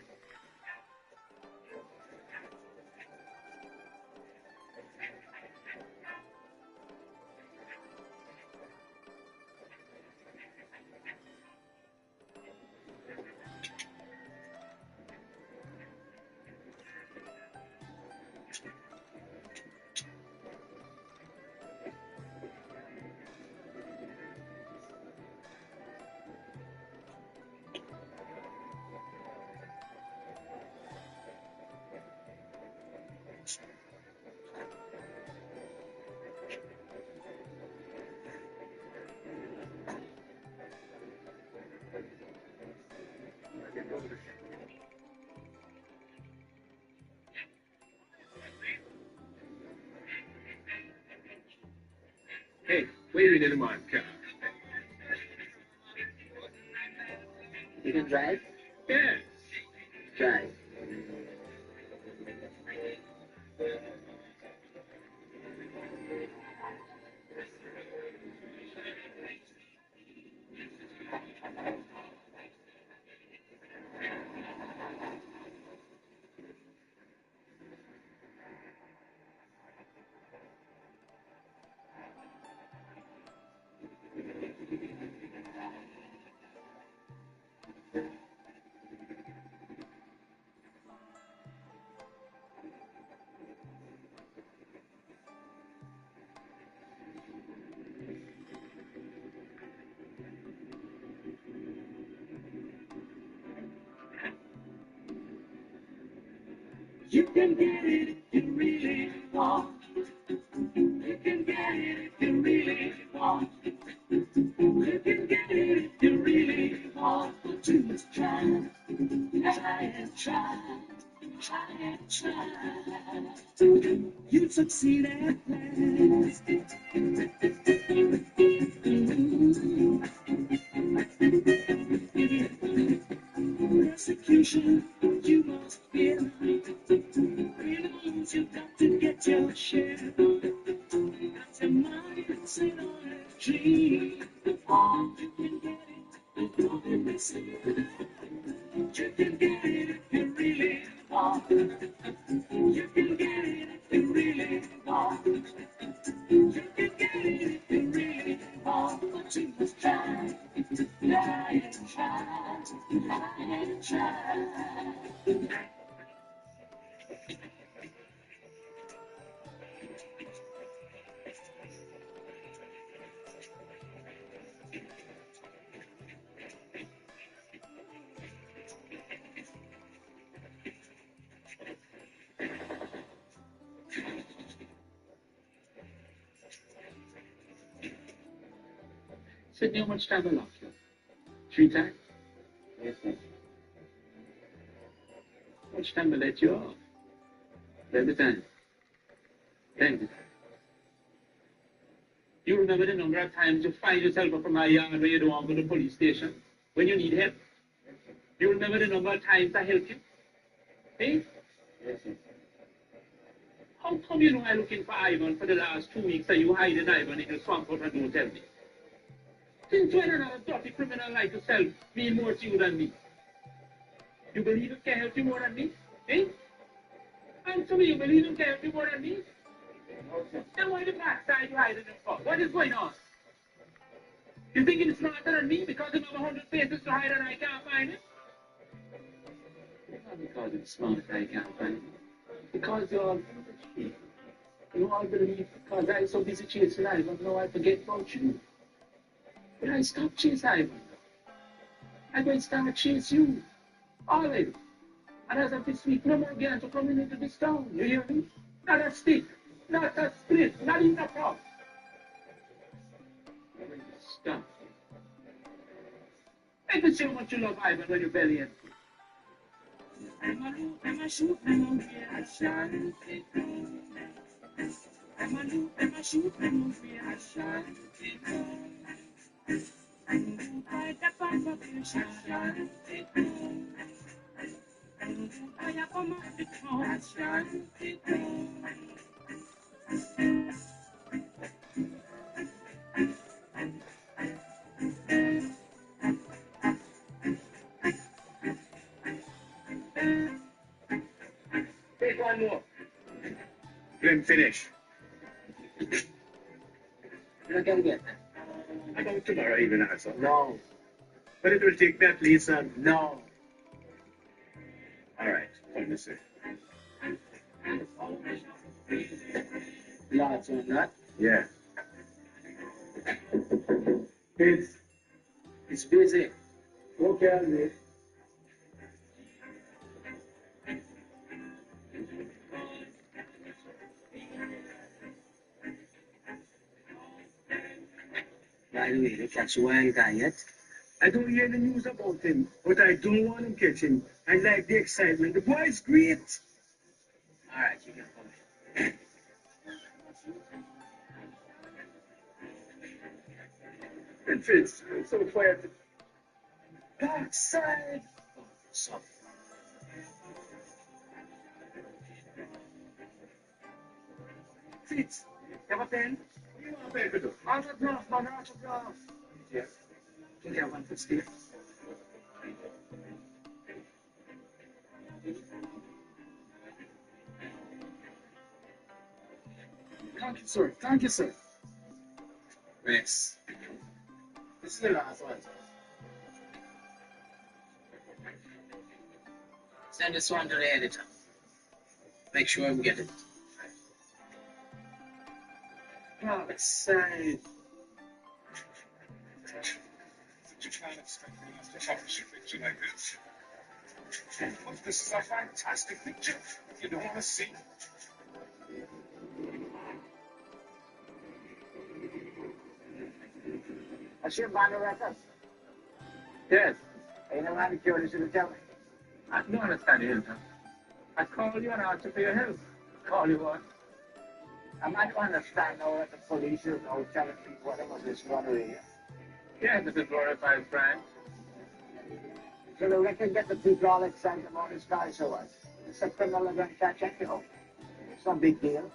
Hey, wait a minute, man, car. You can drive? Yeah. Drive. You can get it if you really want. You can get it if you really want. You can get it if you really want. But you must try and try. Try and try. You succeed at last. You can get it if you really want. You can get it if you really want. You can get it if you really want. But you must try. Try and try. Try and try. Sydney, how much time I lost you? 3 times? Yes, sir. How much time I let you off? 11 times. 10 times. You remember the number of times you find yourself up from my yard where you don't want to go to the police station when you need help? You remember the number of times I helped you? Eh? Yes, sir. How come you know I'm looking for Ivan for the last 2 weeks and you hiding Ivan in the swamp out and don't tell me? Since when another dirty criminal like yourself mean more to you than me? You believe it can help you more than me? Eh? Answer me, you believe it can help you more than me? Then why the backside you hiding it for? What is going on? You thinking it's smarter than me because you have 100 places to hide and I can't find it? Not because it's smart I can't find it. Because you're all foolish. You all believe because I'm so busy chasing Ivan, now I forget about you. But I stopped chasing Ivan. I'm going to start chase you. Always. And as of this week, no more gangs are coming into this town. You hear me? Not a stick, not a split, not even a prop. I'm going to stop. I can see how much you love Ivan when you're belly empty. I'm a shoot, I'm a reaction. I'm a loop, I'm a shoot, I'm a reaction. I'm a fight the conversation. I come up the conscience. Take one more. Let him finish. You're not going to get that. I go tomorrow even answer. No. But it will take me at least No. all right, fine to say. Lots on that. Yeah. It's busy. Okay, I'll wait. By the way, you catch a wild guy yet? I don't hear the news about him, but I don't want him catching. I like the excitement. The boy's great. All right, you can come in. It fits. It's so quiet. Dark side. So, Fits. You have a pen? You want a pen, Peter? Autograph, man, autograph. Yes. can you have one for Steve? Thank you, sir. Thank you, sir. Yes. This is the last one. Send this one to the editor. Make sure we get it. Dark side. You can't expect us to publish a picture like this. But this is a fantastic picture. You don't want to see. That's your banner record. Yes. Ain't no man curious to tell me. I don't understand you, Hilton. I called you and asked you for your help. Call you what? I might understand now that the police is now telling people whatever this runaway here. Yes, it's a glorified crime. So they reckon get the people all excited about this guy, so what? It's a criminal are going to catch anyhow. It's no big deal.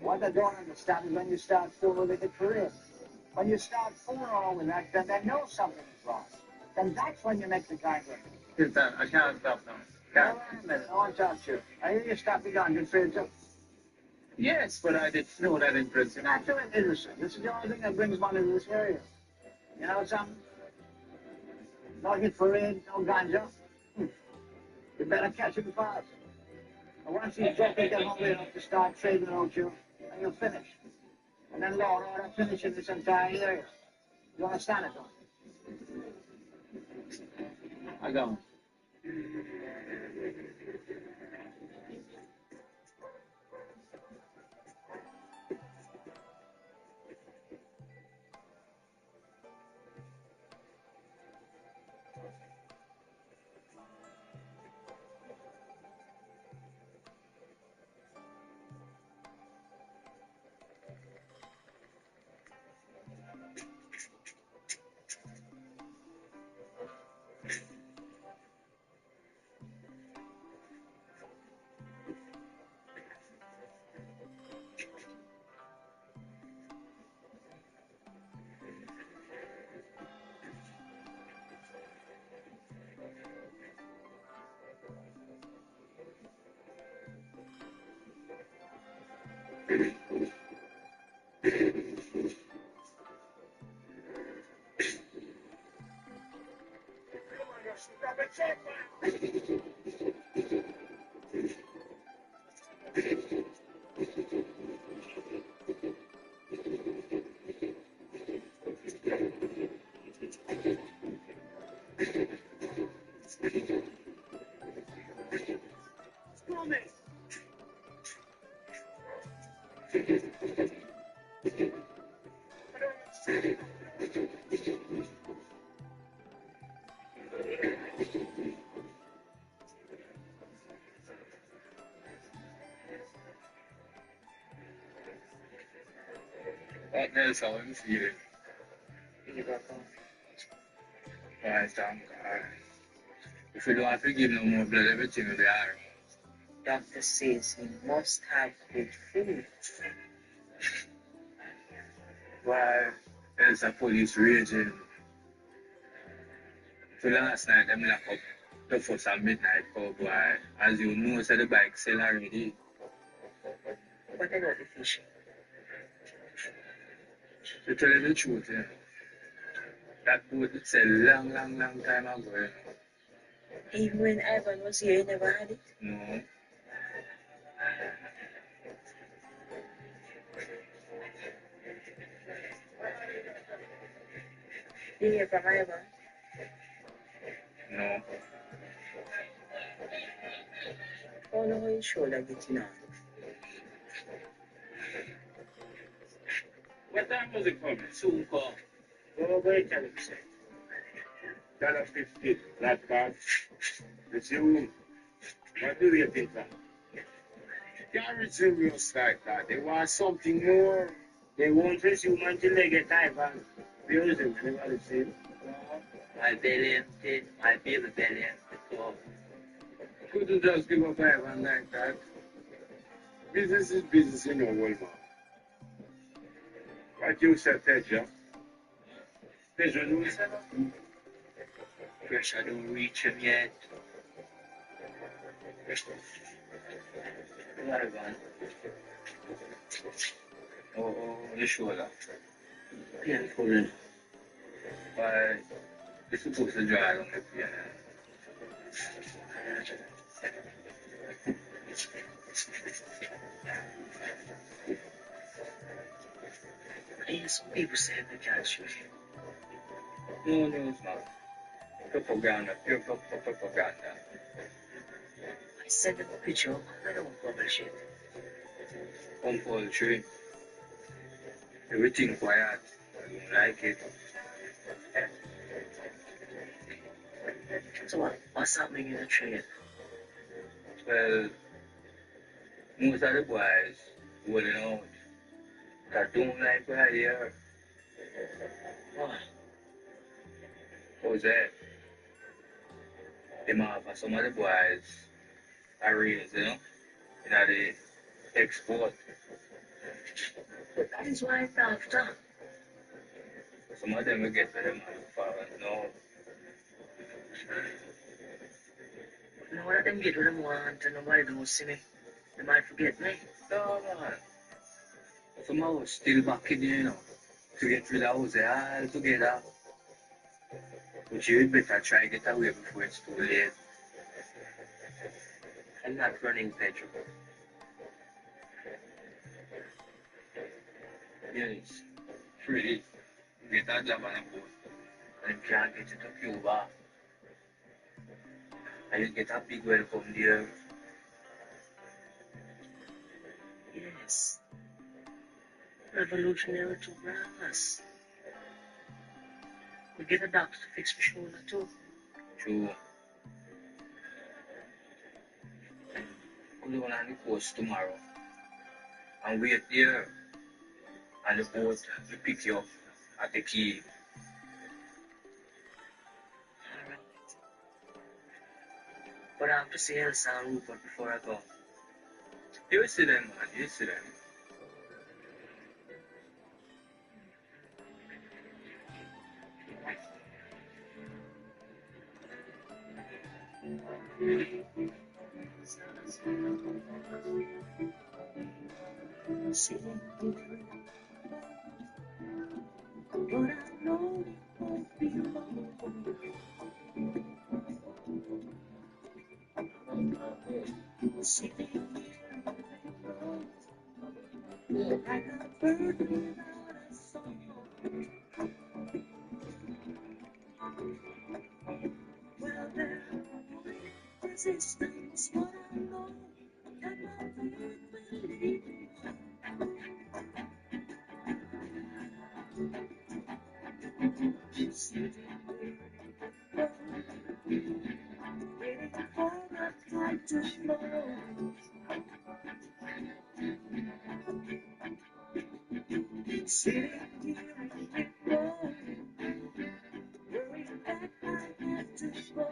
What I don't understand is when you start fooling with the career. When you start fooling around with that, then they know something is wrong. then that's when you make the contract. Listen, I can't stop now. Now, wait a minute, I want to talk to you. I hear you stopped the gun, good for you too. Yes, but I didn't know that in prison. You're not doing innocent. This is the only thing that brings money to this area. You know something? No hit for raid, no ganja. You better catch him fast. And once these jokers get hungry enough to start trading out you, then you'll finish. And then law and order finishing this entire area. You understand it, don't you? I don't. What else I want to see it? Right, if you don't have to give no more blood, everything will be alright. Doctor says he must have good food. Why there's a police raging? So last night, them lock up the first and midnight pub. Why, as you know, so the bike sell already. What about the fishing? To tell you the truth, that boat it's a long time ago. Even when Ivan was here, he never had it? No. Did you hear from Ivan? No. How long are you sure that it's not? What time was it coming? Soon come. Go wait, tell him, say. $1.50, that card. Resume. What do you think, man? Can't resume your like that. They want something more. They won't resume until they get Ivan. Abuse him, anybody see him? My belly empty, my belly empty. So, couldn't just give up Ivan like that. Business is business, you know, Wilma. What you said, Teja? Teja, you said? Pressure don't reach him yet. Ivan. Oh, the shoulder. Painful. Why, you're supposed to drive on the piano. I hear some people saying they can't shoot No, it's not. Propaganda, pure propaganda. I sent them a picture, I don't publish it. Compulsory. Everything quiet. I don't like it. So what's happening in the train? Well, most of the boys holding out. That don't like what I hear. Why? How's that? Them have some of the boys are raised, you know, in the export. But that is why it's after. Some of them will get to them for no. want let them get what them want and nobody don't see me. They might forget me. No, man. If I'm out still back in here, you know, to get rid of house all together. But you'd better try to get away before it's too late. I'm not running petrol. Yes, free. Get a job on a boat. And can't get it to Cuba. And you get a big welcome there. Yes. Revolutionary to brass. We get a doctor to fix my shoulder too. True. We'll go on the coast tomorrow. And wait there. And the boat will pick you up at the key. Alright. But I have to see Elsa and Rupert before I go. You see them, man. You see them. But I know it won't be long. Sitting here like a bird without a song. Well, there's resistance, but I know that my faith will lead me. Sitting here, waiting for the tide to flow. Sitting here in the road, worrying that I have to go.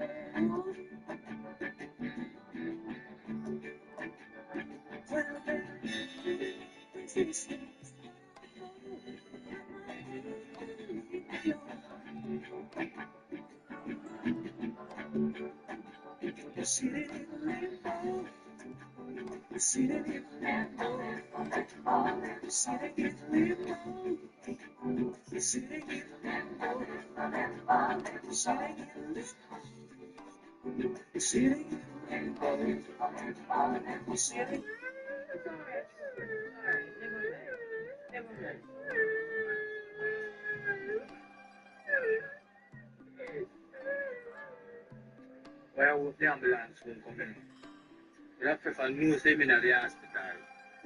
Well, there's resistance, sitting in limbo, sitting in limbo, sitting in limbo, sitting in limbo, sitting in limbo, sitting in limbo, sitting. Why I hope the ambulance won't come in. But I prefer no stay in the hospital.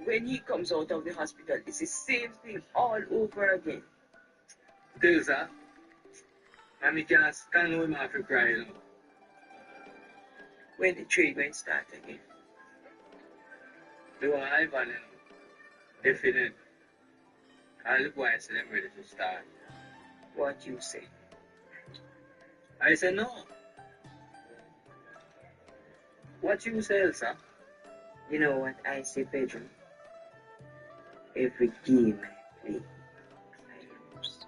When he comes out of the hospital, it's the same thing all over again. Tell sir, and me can't stand him after cry, you know. When the trade going to start again. They want Ivan, you know. Definite. All the boys say them ready to start. What you say? I say no. What you say, sir? You know what I say, Pedro? Every game I play, I lose.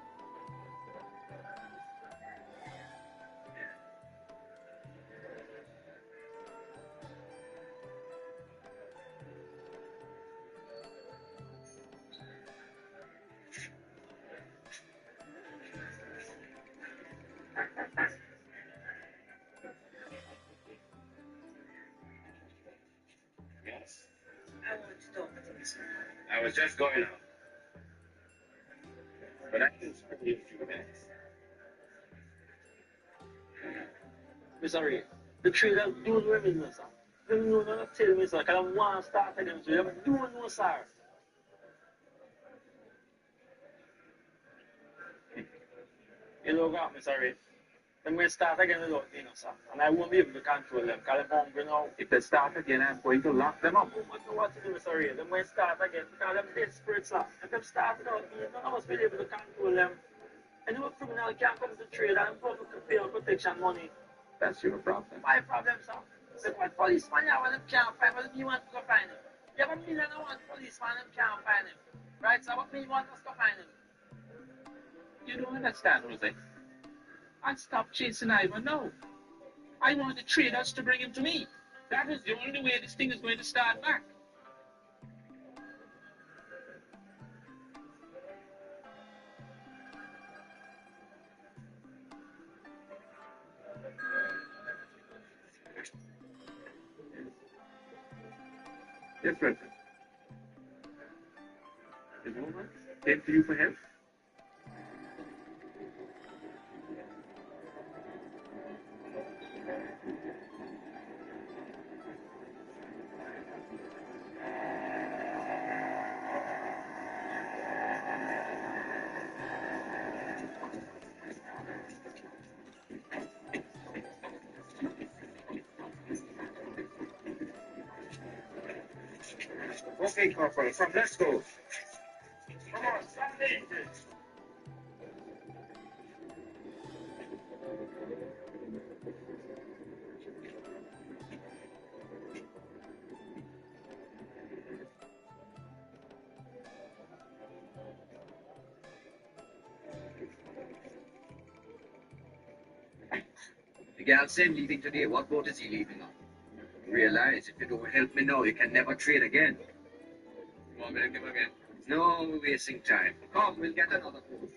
Yes. I want to talk to you, sir. I was just going out. But I can spare you a few minutes. Mr. Ray, the trader don't know me, sir. They don't know not tell me, sir, because I want to start again, so they don't know, sir. You know what, Mr. Ray? Then we start again without me, sir. And I won't be able to control them, because I'm hungry now. If they start again, I'm going to lock them up. I don't know what to do, Mr. Ray. Then we start again, because I'm desperate, sir. If they start without me, none of us will be able to control them. And no criminal can't come to trade and public to pay on protection money. That's your problem. My problem, sir. Say what policeman you have and them can't find, what do you want to go find him? You have $1,000,001 policeman and can't find him. Right, sir? What me want us to find him? You don't understand, Jose. I stopped chasing Ivan now. I want the traders to bring him to me. That is the only way this thing is going to start back. Yes, Reverend. Is over? Came to you for help? Okay, Corporal, from let's go. Come on, stop there. The gal said leaving today. What boat is he leaving on? Realize if you don't help me now, you can never trade again. You want me to give again? No, we're wasting time. Come, we'll get another boat.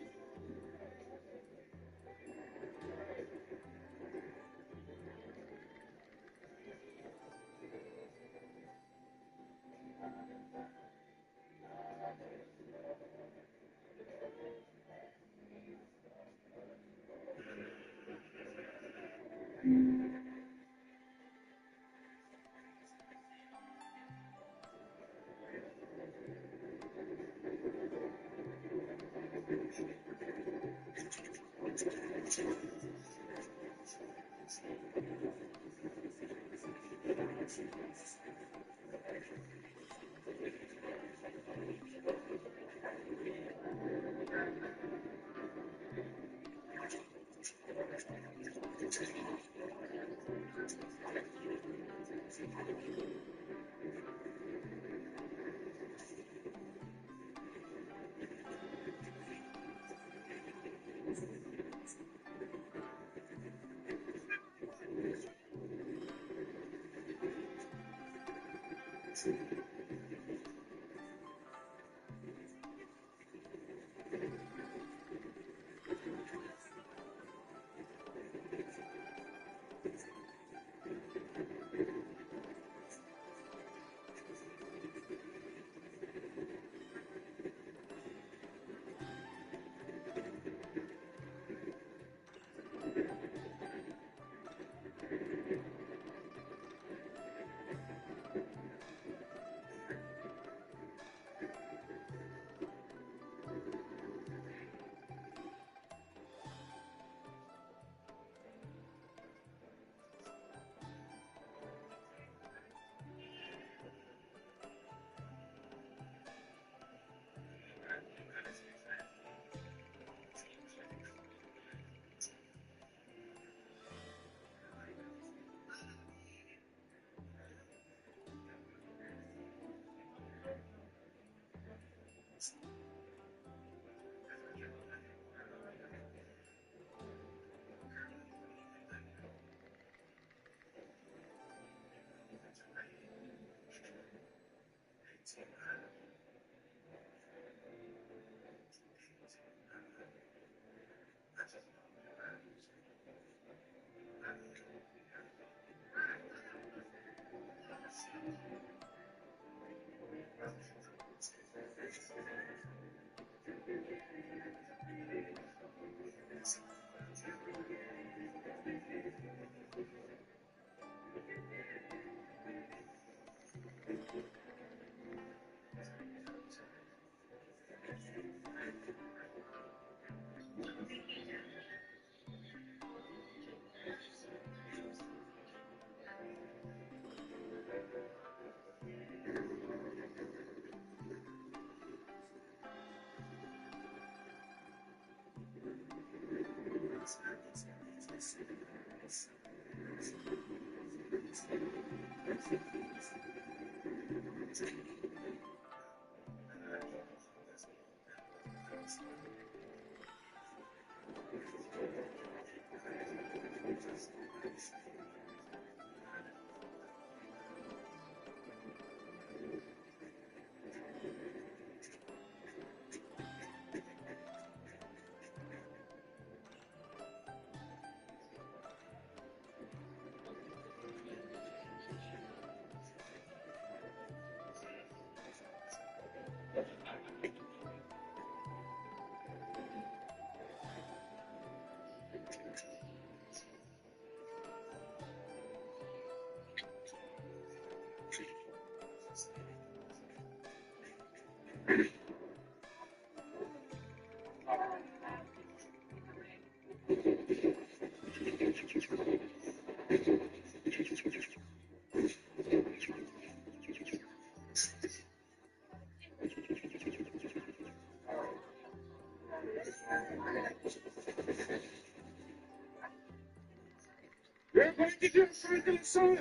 We're going to do a circle of soul.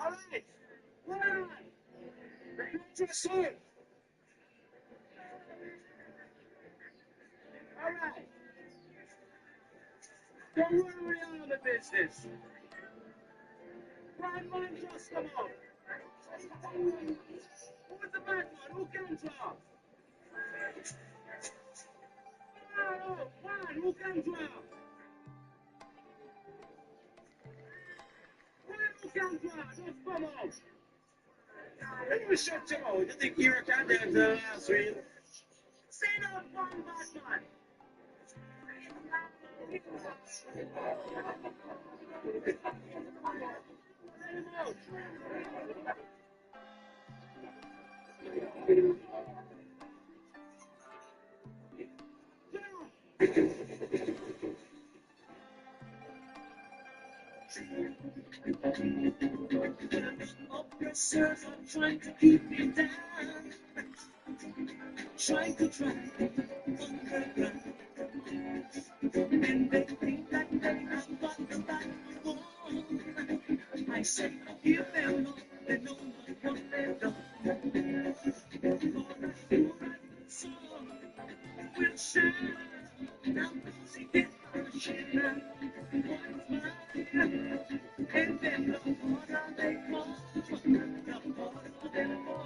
All right. One. We're going to a soul. All right. Don't worry on the business. One man just come up. Who's the bad one? Who can draw? One, who can draw? One who can draw, just come up. Let me shut you out. You think you're a candidate last week? Say no one bad man. Up yourself, I'm trying to keep me down. Trying to drive underground. And they think that they have got the battle won. I say, give them all, they know not what they've done. For I feel like the sun will shine. Now they get my share. What's mine? And then the harder they fall, the harder they fall.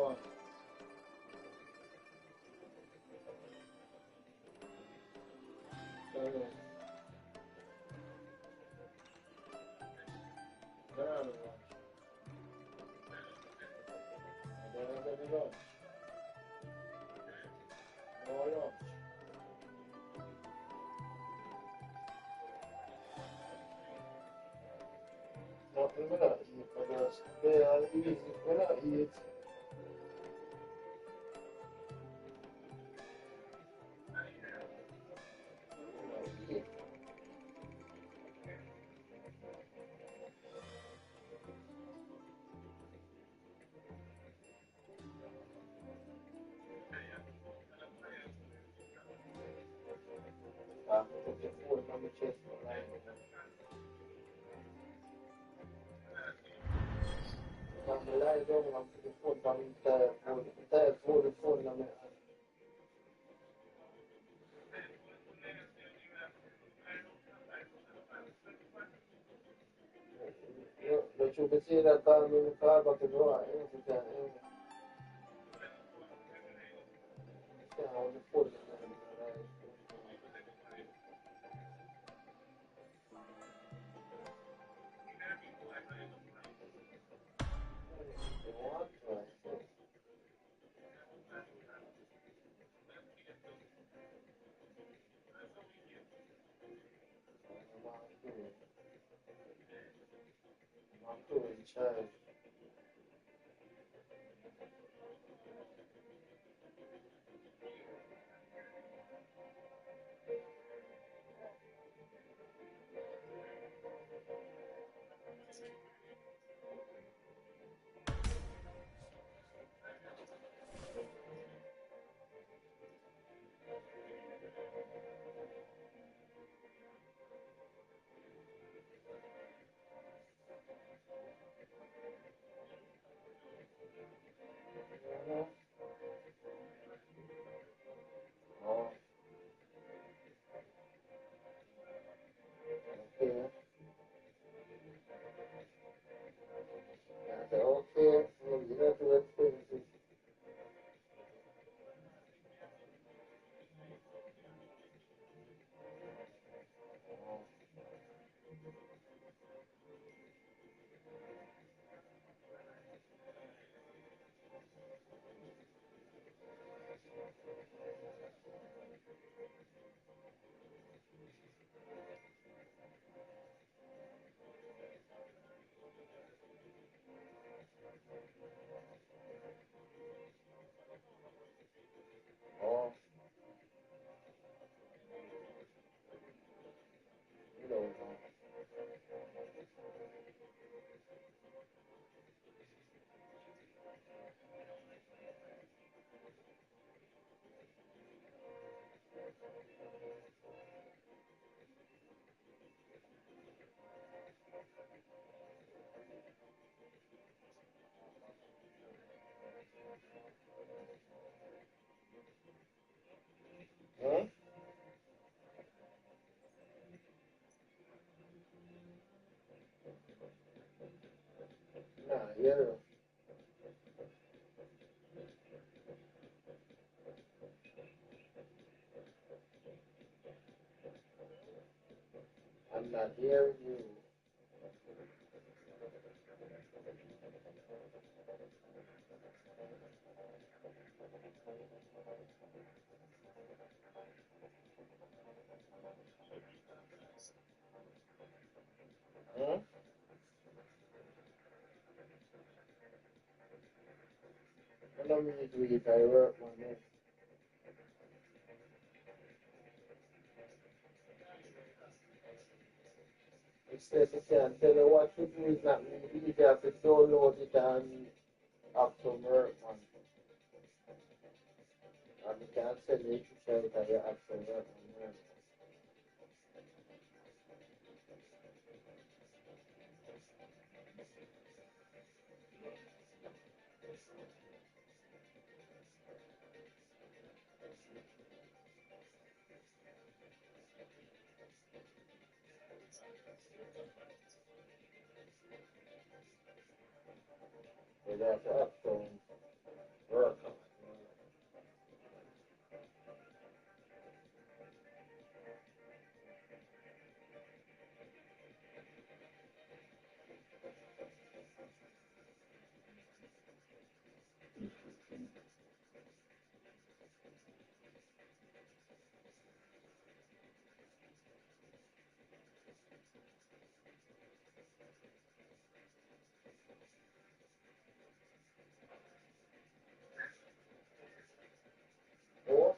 one. Another one. Another one. No lunch. Nothing when I eat, I just they are easy when I eat. I put the phone on my chest for like I'm lie down and put the phone on the entire phone on my hand. But you can see that time in the car back in the door, you can on the phone. I'm doing child. Oh, okay. I said, okay, well, you have to explain it. Oh, you know, huh? Nah, yeah. I'm not hearing you. Huh? I don't mean to eat, I work on it. It says you can't tell you what to do, it's not really easy. You have to download it and have some work on it. And you can't send it to try it and you have some work on it. You have to have some Work. Four.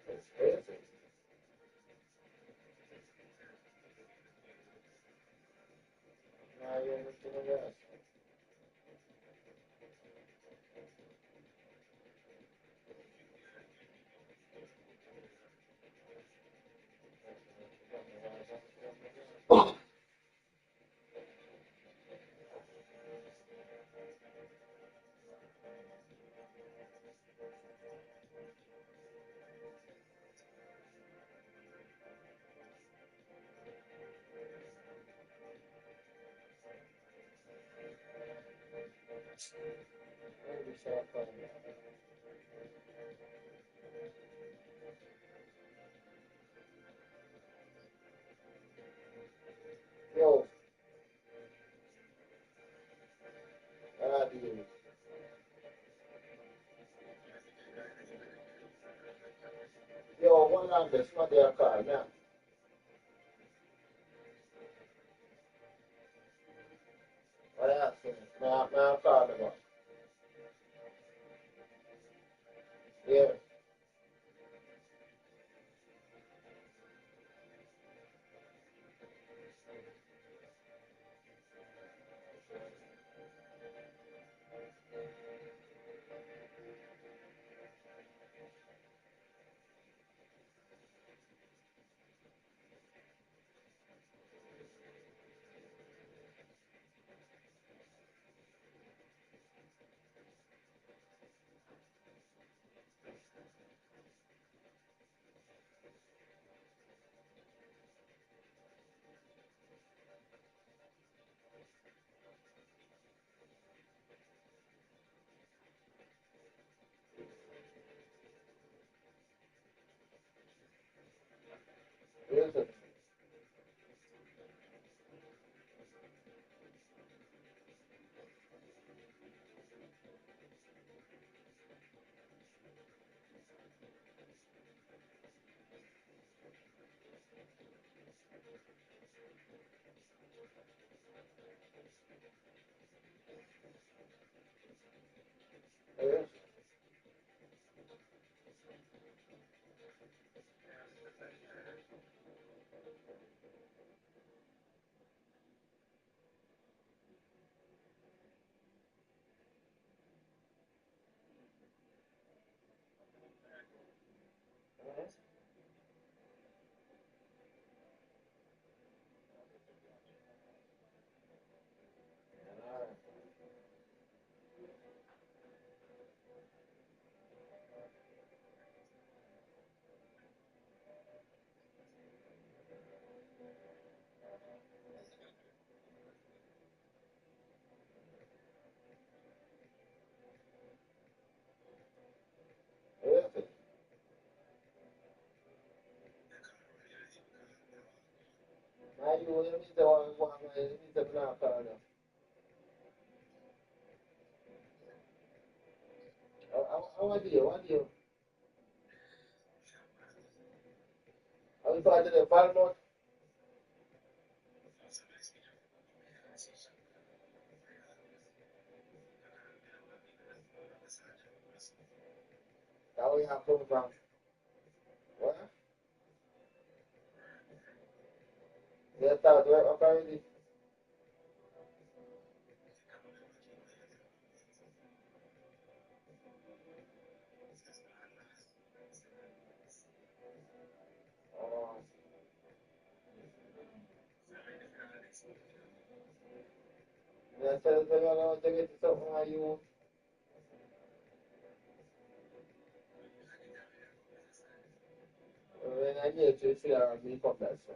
It's crazy. Now you understand that. Maybe so. Yo, dude. Yo, one on this, not their car, now. I asked him, now car about. Yeah. Listen. Listen. Listen. Now you need to one, you need to not car now. I want you. I was talking to the Balmont. Now we have come from. What? They start work up already. Oh. Yeah, so you know, to get something like you. When I get you, see how me come back, so.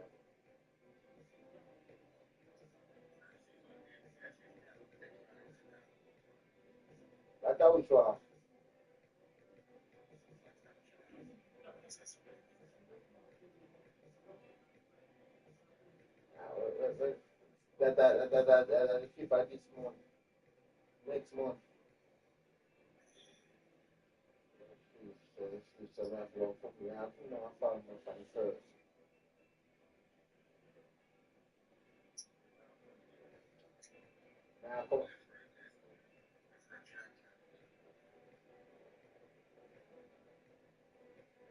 That's how which one. That keep at this month. Next month. It's a rough long company. I don't know how far my fan first. Now come on.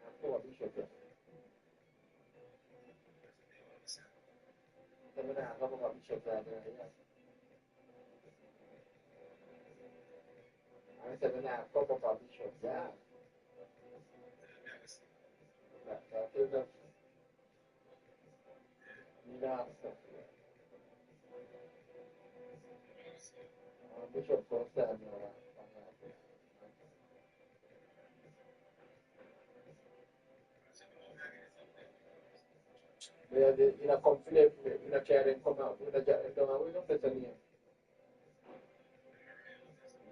Now come on, Bishop. Come on, come on, Bishop. I said, now come on, Bishop. Yeah. That is a Bishop first time. In a conflict, in a chair and come out, in a chair and come out, we don't set a name.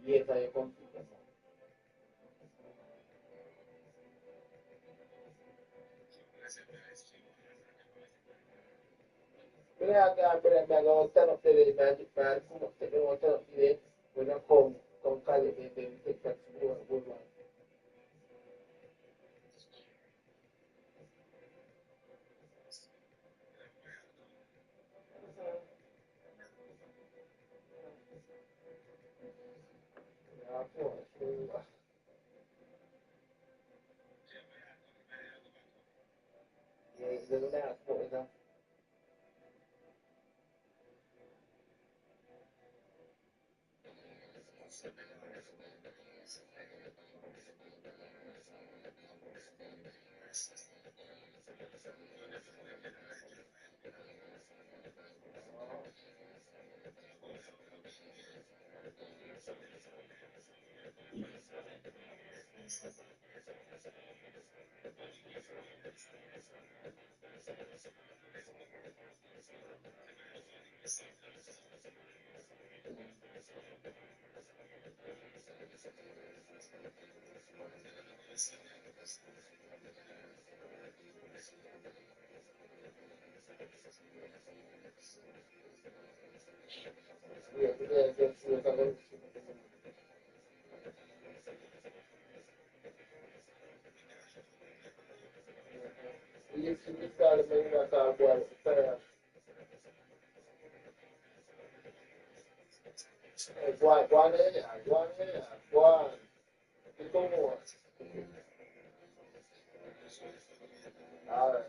Yes, I conflict. Go turn up the magic man, come up, turn up the when I come call it, then take that to go good one. Yeah, it's a nice boy, One. Two more. All right.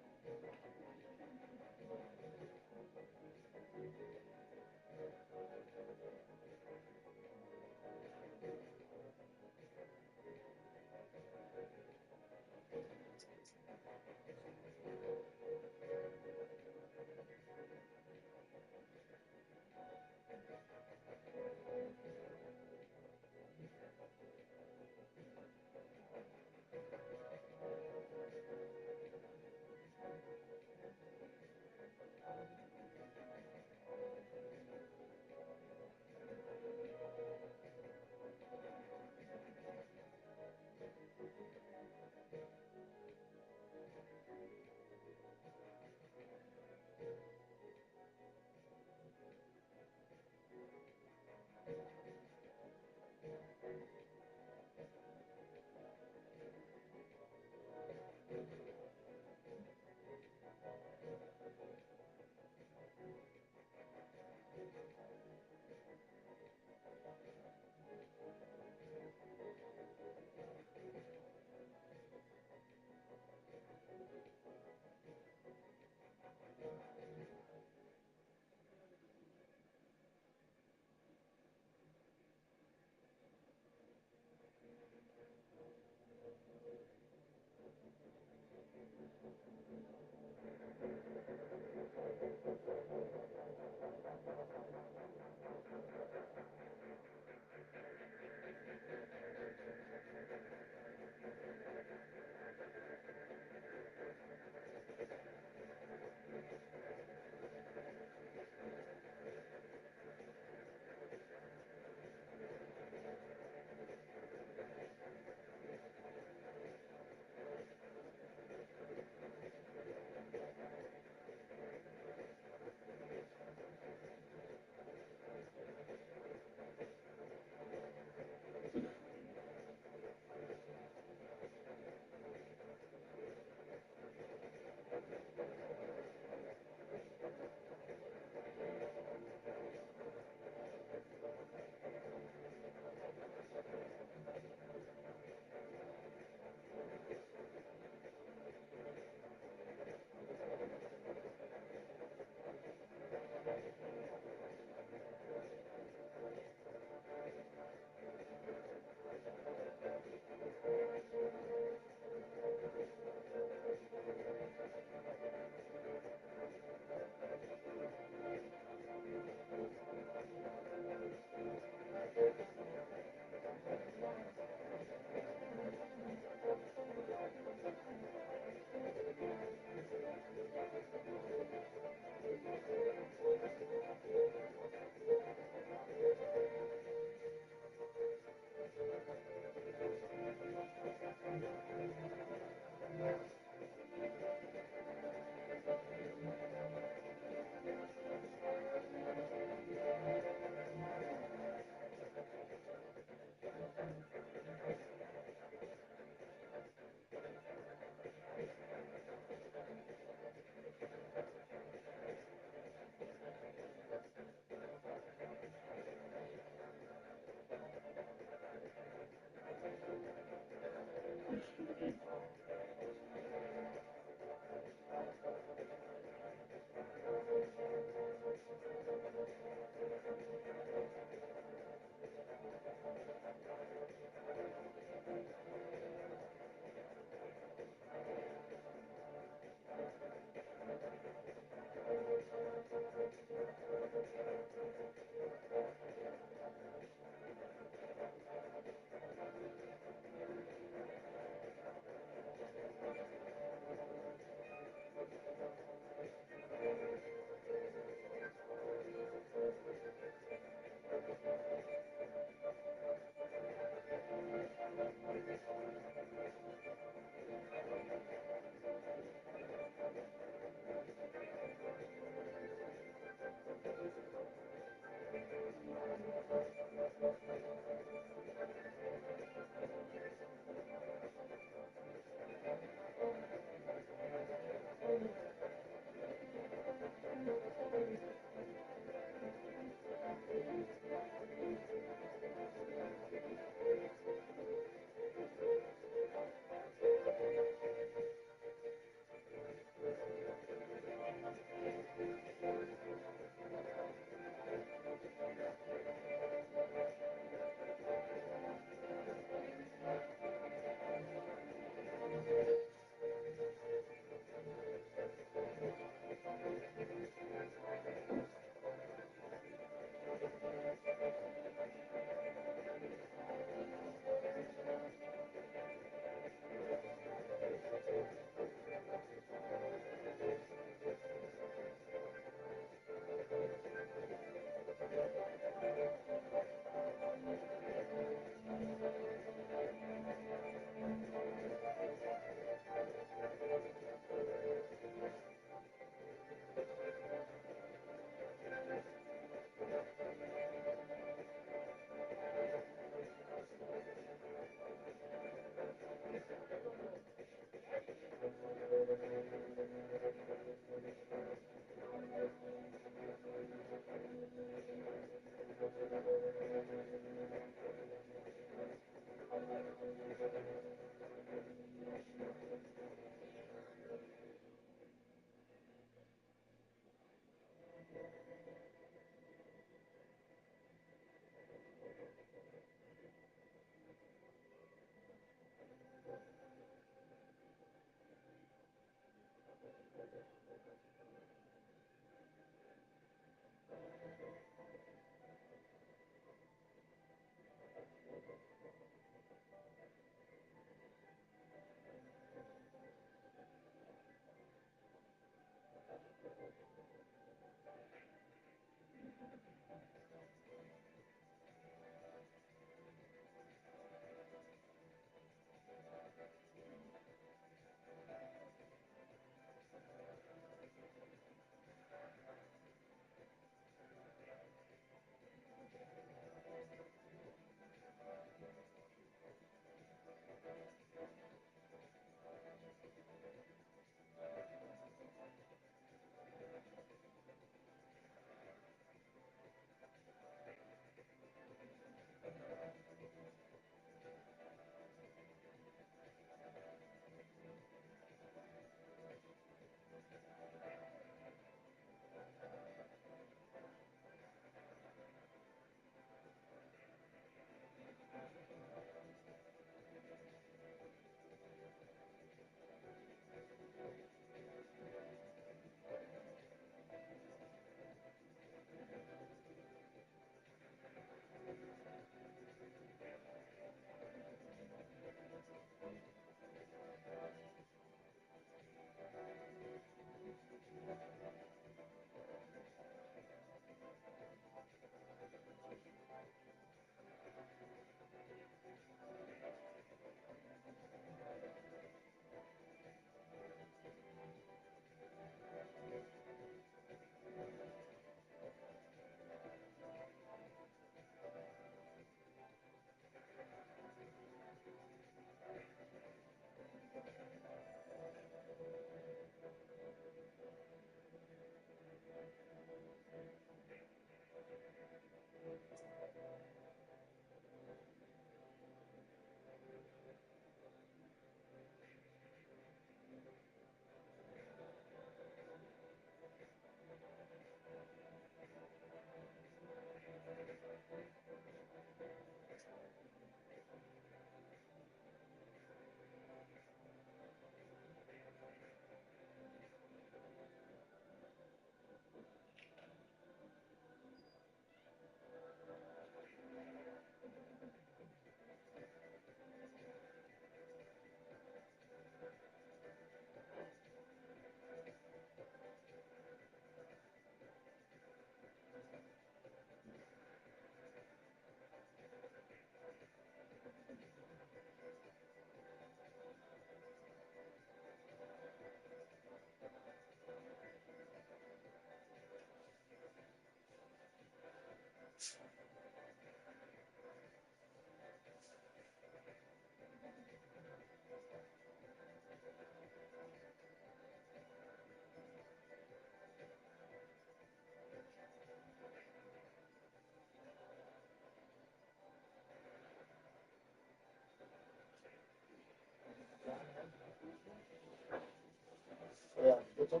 Yeah, it's a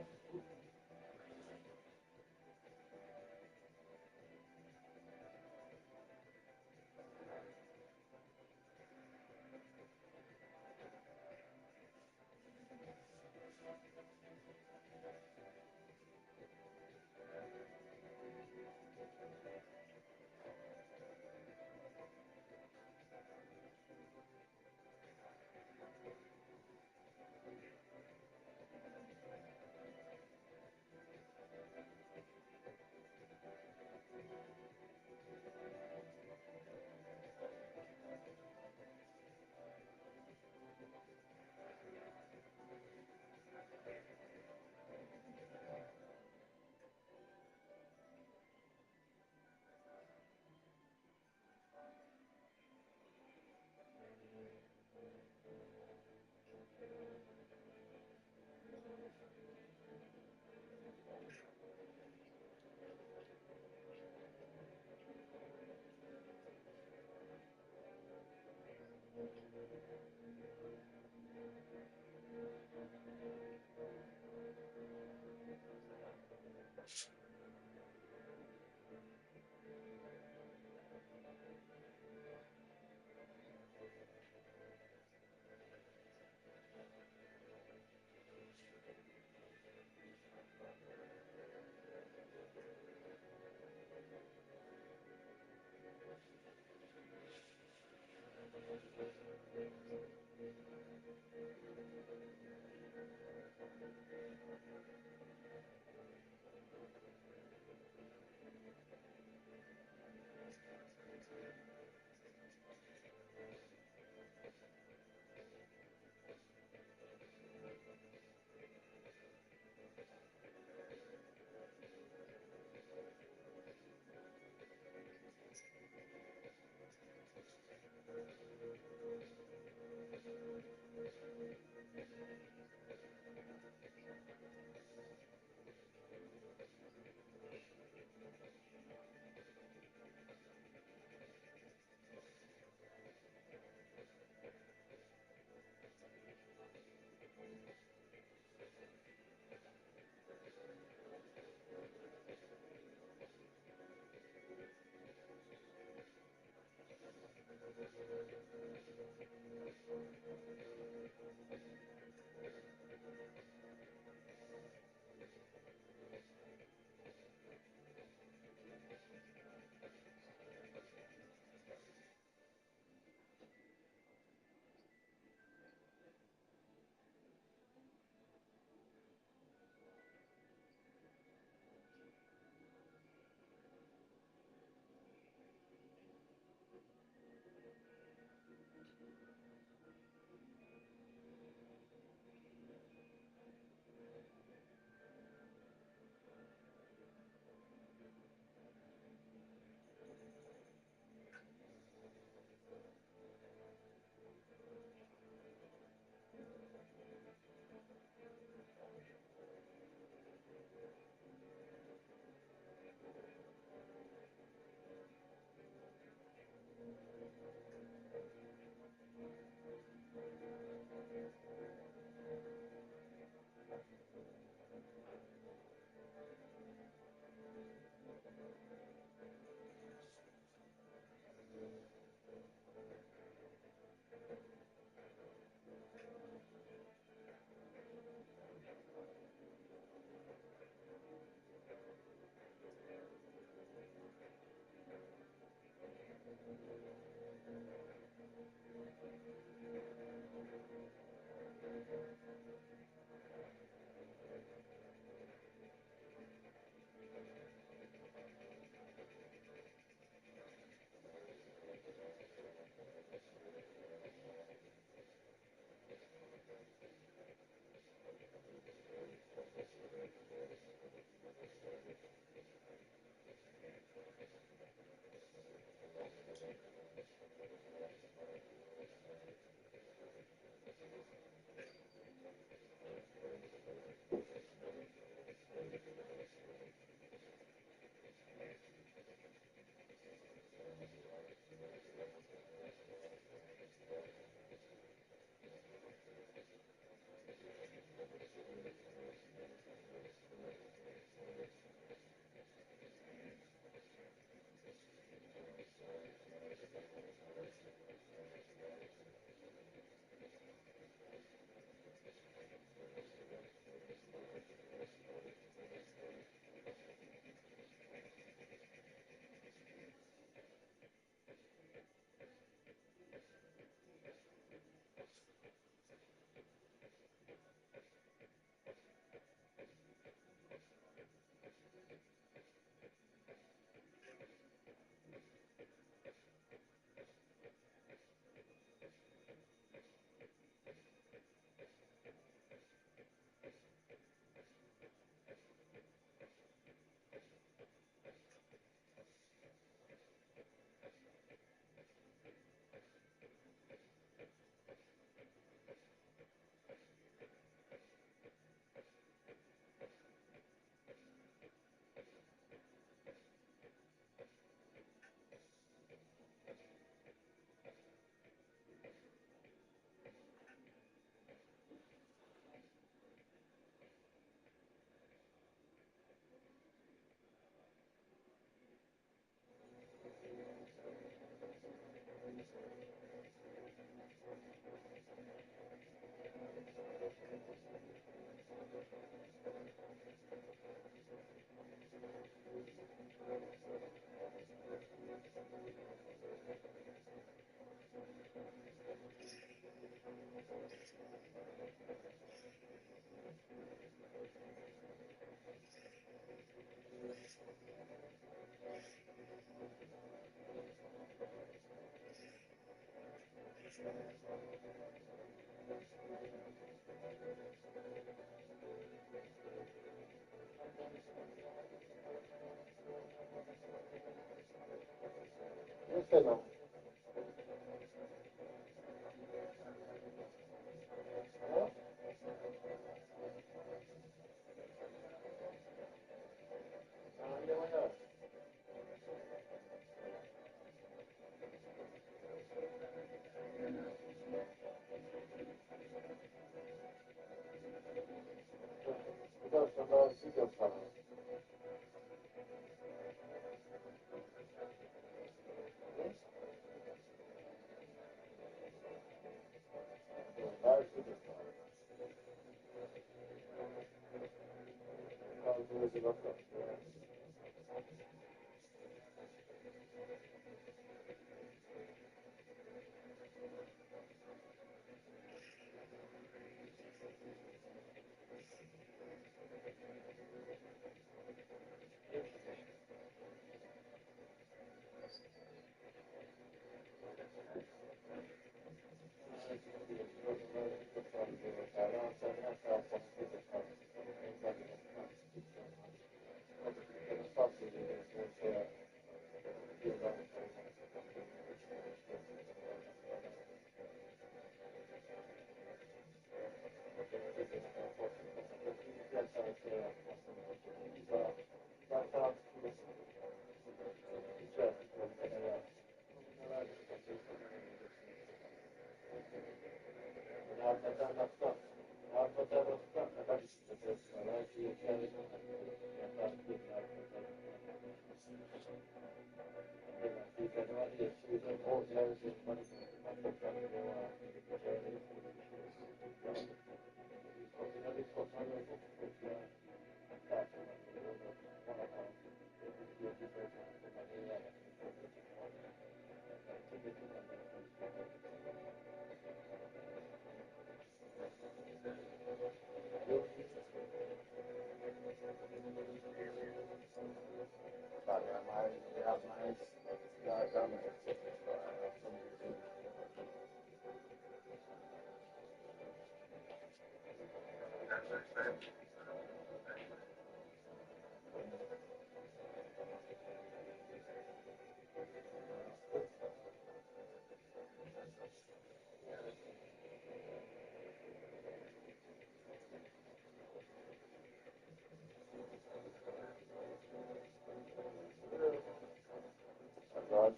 Listen now.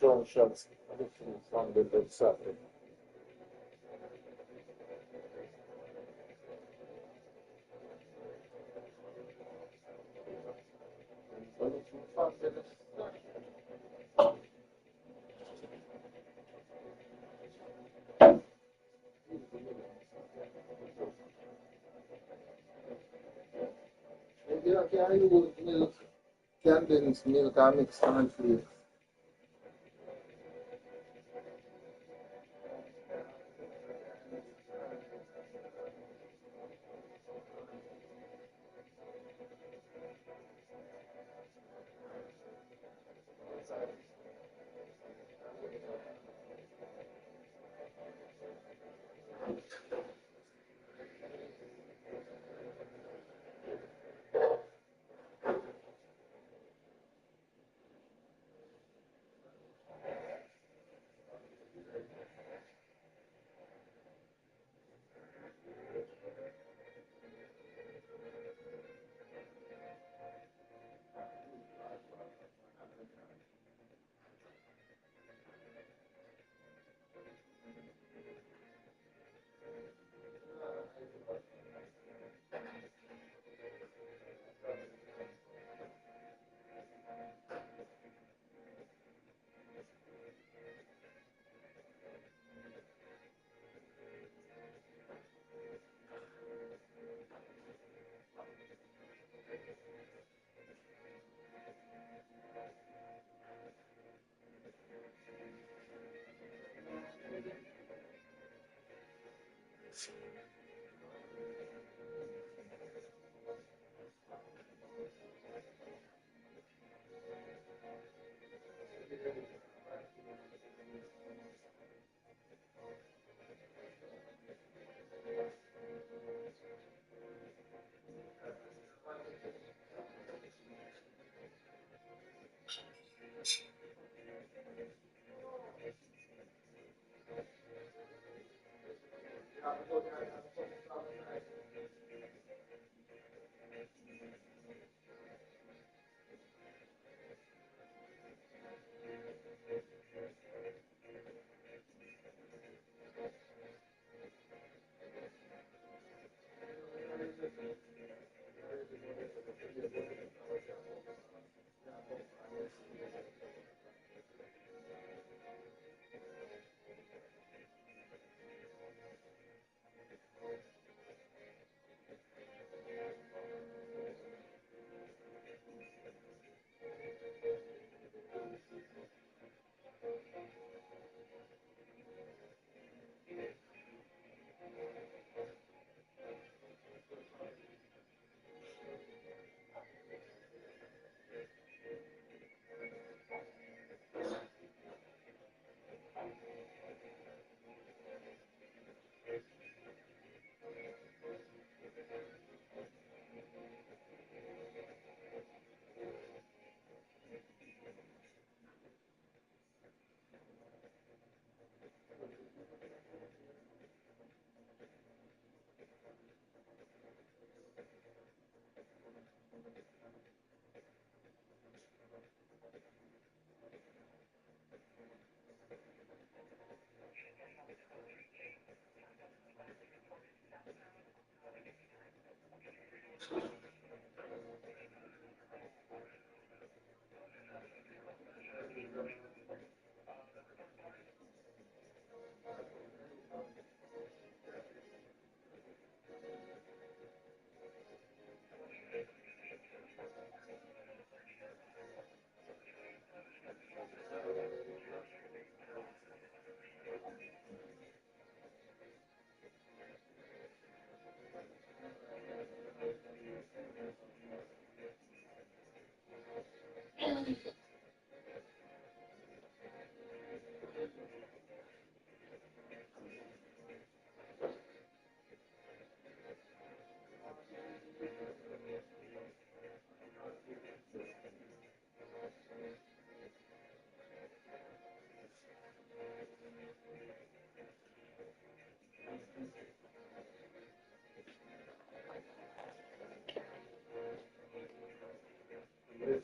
Junctions from the website. You can use milk, condensed milk and mix cornflakes.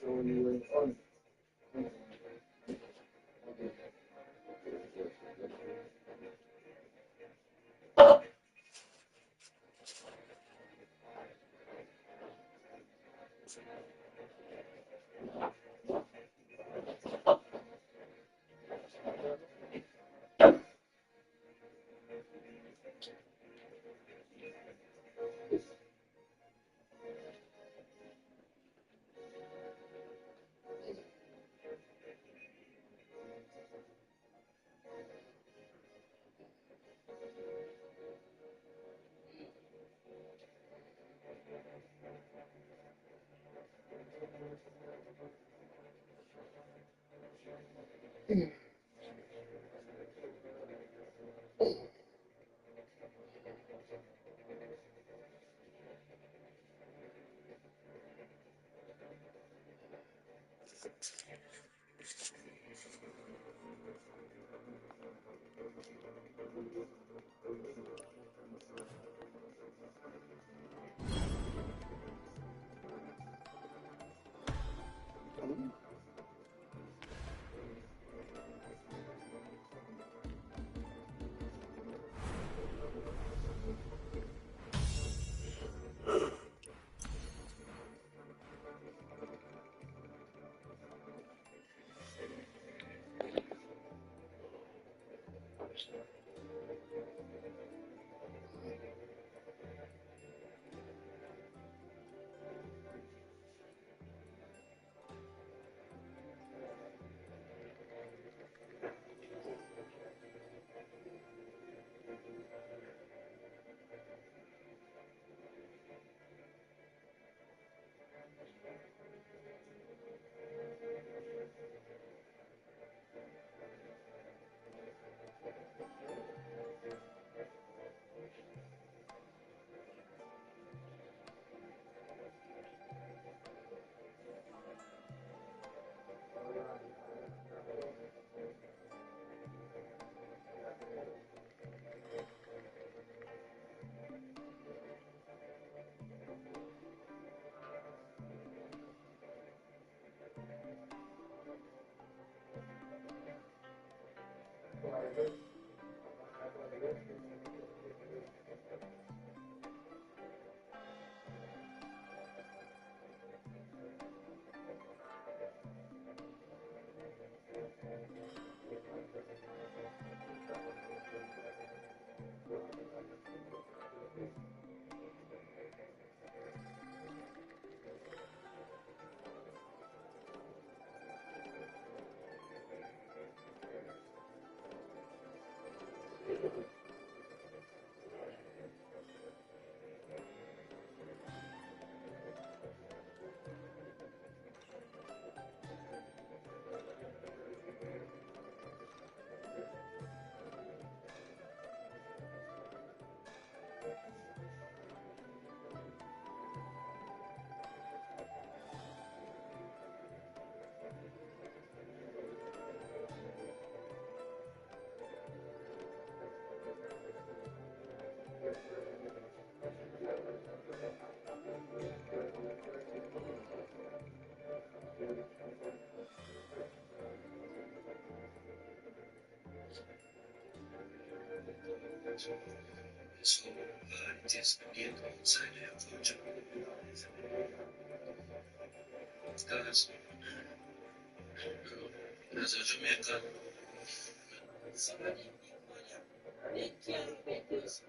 only went on. So, it is being outside there for because as a Jamaican, somebody they can't make this.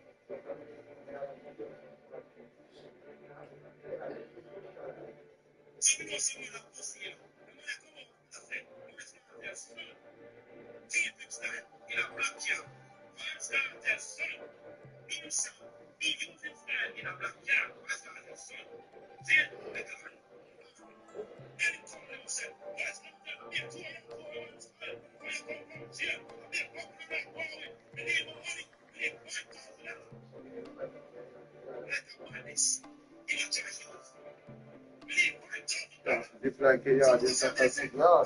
It's like a yard, it's a cigar.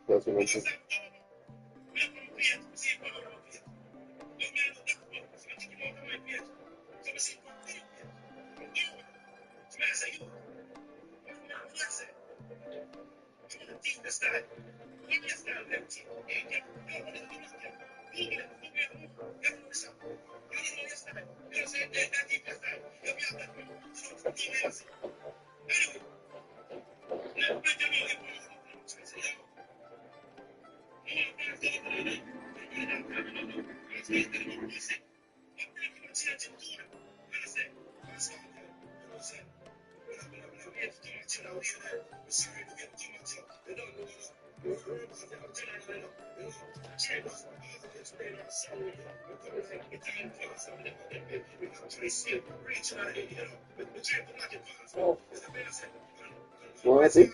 That's what I'm saying. What is it?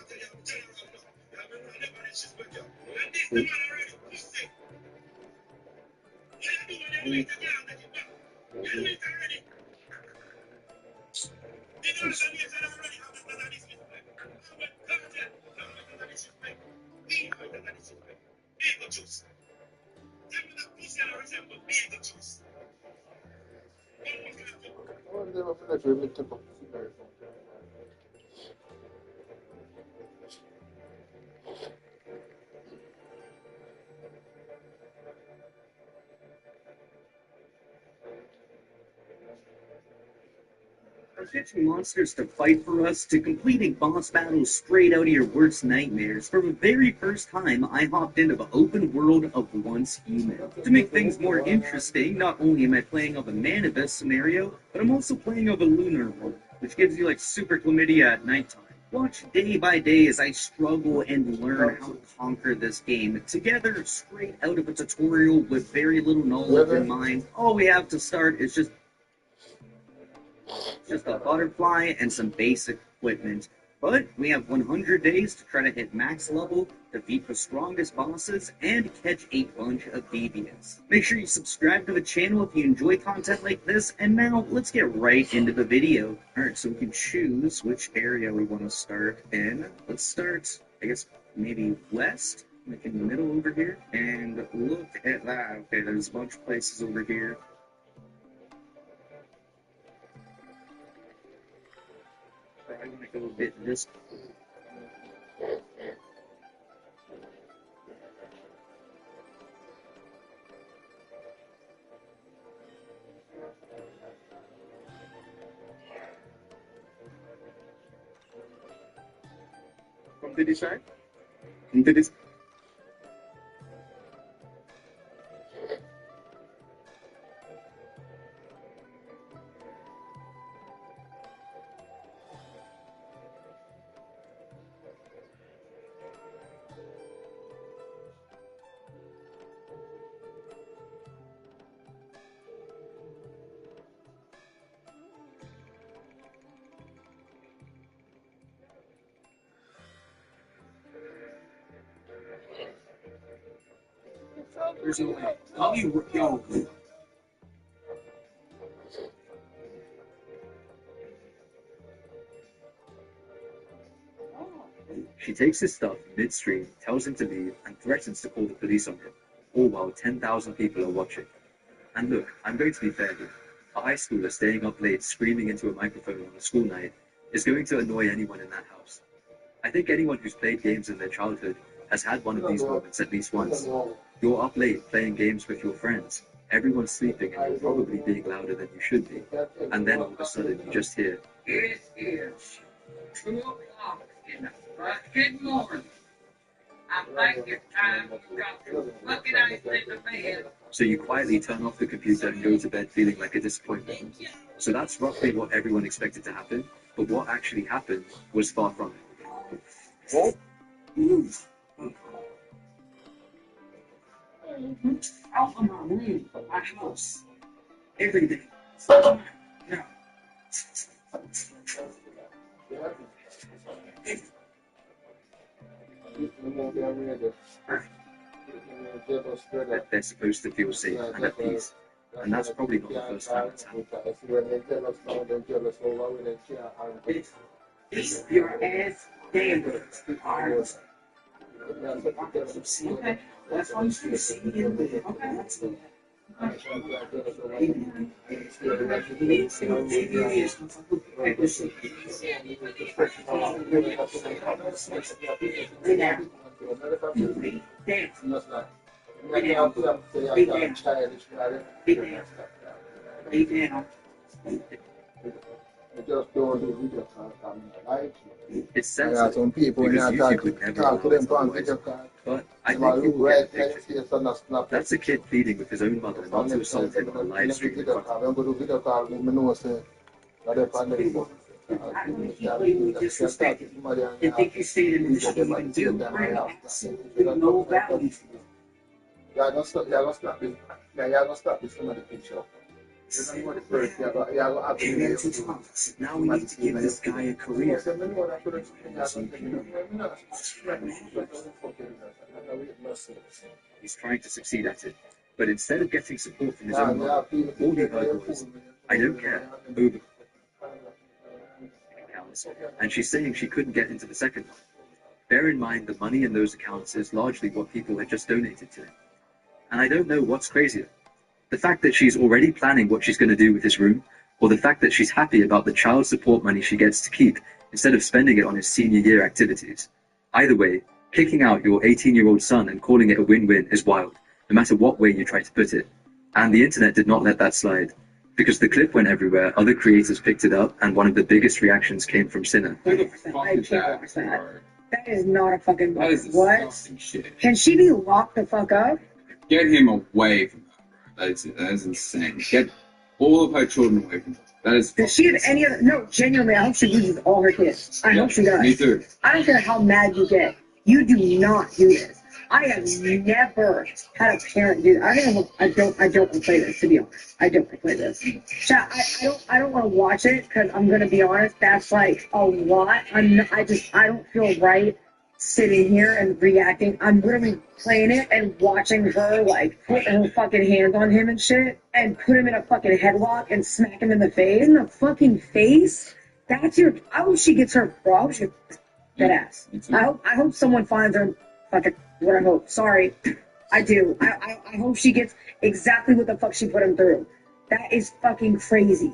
From catching monsters to fight for us, to completing boss battles straight out of your worst nightmares, for the very first time I hopped into the open world of Once Human. To make things more interesting, not only am I playing of a Manibus scenario, but I'm also playing of a lunar one, which gives you like super chlamydia at nighttime. Watch day by day as I struggle and learn how to conquer this game, together straight out of a tutorial with very little knowledge in mind. All we have to start is just a butterfly and some basic equipment. But we have 100 days to try to hit max level, defeat the strongest bosses, and catch a bunch of deviants. Make sure you subscribe to the channel if you enjoy content like this, and now let's get right into the video. Alright, so we can choose which area we want to start in. Let's start, I guess, maybe west, like in the middle over here. And look at that. Okay, there's a bunch of places over here. I'm gonna go a bit this. Come to this side. Come to this. There's no way. I'll be yo. She takes his stuff midstream, tells him to leave, and threatens to call the police on him, all while 10,000 people are watching. And look, I'm going to be fair here. A high schooler staying up late screaming into a microphone on a school night is going to annoy anyone in that house. I think anyone who's played games in their childhood has had one of these moments at least once. You're up late playing games with your friends. Everyone's sleeping and you're probably being louder than you should be. And then all of a sudden you just hear, It is 2 o'clock in the fucking morning. I'm like your time you got your fucking eyes in the bed. so you quietly turn off the computer and go to bed feeling like a disappointment. So that's roughly what everyone expected to happen, but what actually happened was far from it. Out of my room, my house. Everything. Now. That they're supposed to feel safe and at peace. And that's probably not the first time it's happened. It's your ass damn arms. Okay, that's why you should see me in the bed. Okay, that's good. It's just like, you can't put up to your childish, you just don't do video call from like It's there are sensitive some people when because you YouTube would never talk to allow them it on otherwise. video call. But I They think look people right get the there, picture. you see a snap. That's a kid pleading with his own mother not to assault him on a live stream in front of him. I'm going to video call me, I know say that they find them. You disrespect it. You think you stayed in this you can do no value. You're going to stop this. Yeah, you're going to stop this from the picture. You're going to first, you're going to have to Now we need to give this guy a career. He's trying to succeed at it. But instead of getting support from his own mother, all he heard was, I don't care, over. And she's saying she couldn't get into the second one. Bear in mind the money in those accounts is largely what people had just donated to him. And I don't know what's crazier. The fact that she's already planning what she's going to do with his room, or the fact that she's happy about the child support money she gets to keep instead of spending it on his senior year activities. Either way, kicking out your 18-year-old son and calling it a win-win is wild, no matter what way you try to put it. And the internet did not let that slide. Because the clip went everywhere, other creators picked it up, and one of the biggest reactions came from Sinner. I can't watch that. That is not a fucking That is what? disgusting shit. Can she be locked the fuck up? Get him away from her, bro. That is insane. Get all of her children away from her. That is. Does she have any other? No, genuinely, I hope she loses all her kids. I hope she does. Me too. I don't care how mad you get. You do not do this. I have never had a parent do that. I don't want to play this, to be honest. I don't want to play this. Chat, I don't want to watch it because I'm gonna be honest. That's like a lot. I don't feel right sitting here and reacting. I'm literally playing it and watching her like put her fucking hands on him and shit and put him in a fucking headlock and smack him in the face. In the fucking face? That's your. I hope she gets her. Bro, I hope she gets that ass. I hope someone finds her. Fucking what I hope. Sorry, I do. I hope she gets exactly what the fuck she put him through. That is fucking crazy.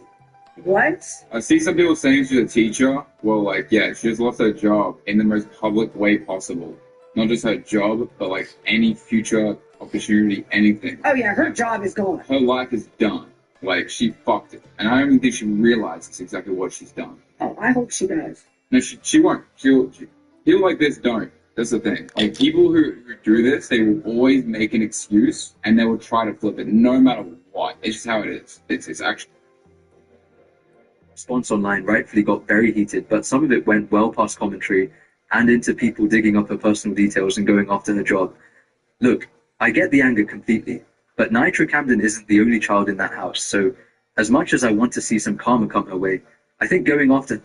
What? I see some people saying she's a teacher. Well, like, yeah, she just lost her job in the most public way possible. Not just her job, but like any future opportunity, anything. Oh yeah, her job is gone. Her life is done. Like, she fucked it. And I don't even think she realizes exactly what she's done. Oh, I hope she does. No, she won't. People like this don't. That's the thing. Like, people who do this, they will always make an excuse and they will try to flip it no matter what. It's just how it is. It's actually. Response online rightfully got very heated, but some of it went well past commentary and into people digging up her personal details and going after her job. Look, I get the anger completely, but Nitra Camden isn't the only child in that house, so as much as I want to see some karma come her way, I think going after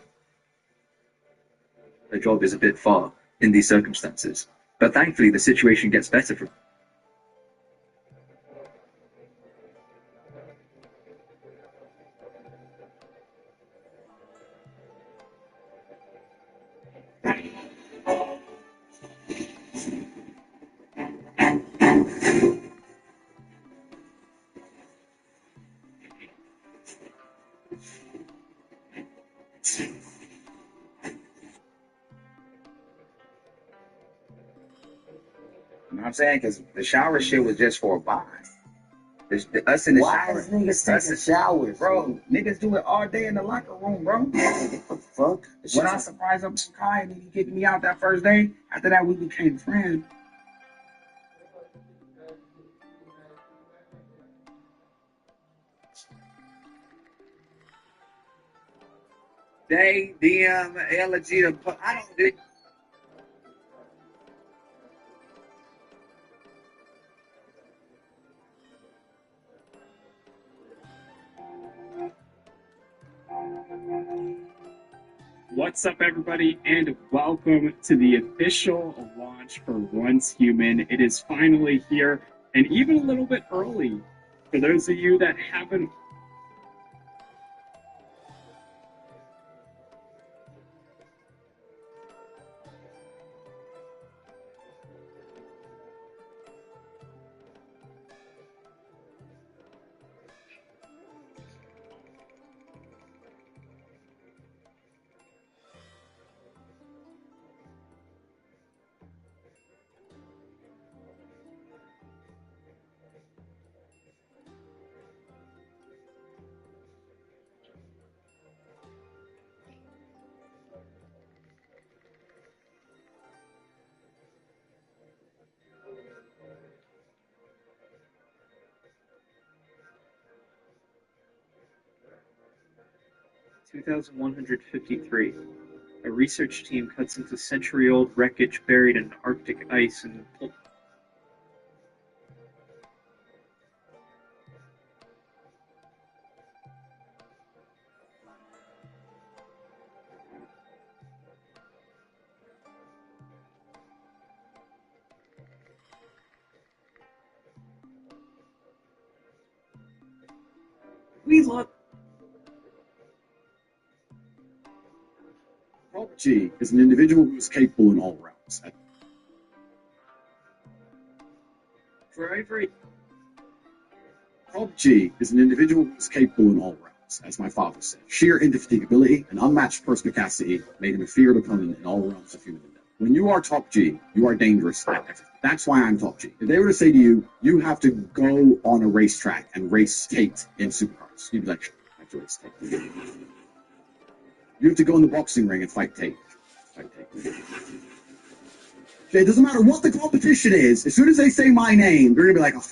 her job is a bit far in these circumstances. But thankfully the situation gets better from You know what I'm saying? Because the shower shit was just for a vibe. Us in the Why shower. is niggas taking showers? Bro, niggas do it all day in the locker room, bro. What the fuck? When I surprised him with Kai and he kicked me out that first day, after that we became friends. They, DM, LG, I don't do. What's up, everybody, and welcome to the official launch for Once Human. It is finally here, and even a little bit early. For those of you that haven't 2153. A research team cuts into century-old wreckage buried in Arctic ice and We look. Prop G is an individual who is capable in all realms. for every Prop G is an individual who is capable in all realms, as my father said. Sheer indefatigability and unmatched perspicacity made him a feared opponent in all realms of human endeavor. When you are top G, you are dangerous at everything. That's why I'm top G. If they were to say to you, you have to go on a racetrack and race Tate in supercars, you'd be like, sure, I have to race Tate. You have to go in the boxing ring and fight Tate. It doesn't matter what the competition is. As soon as they say my name, you're gonna be like, oh,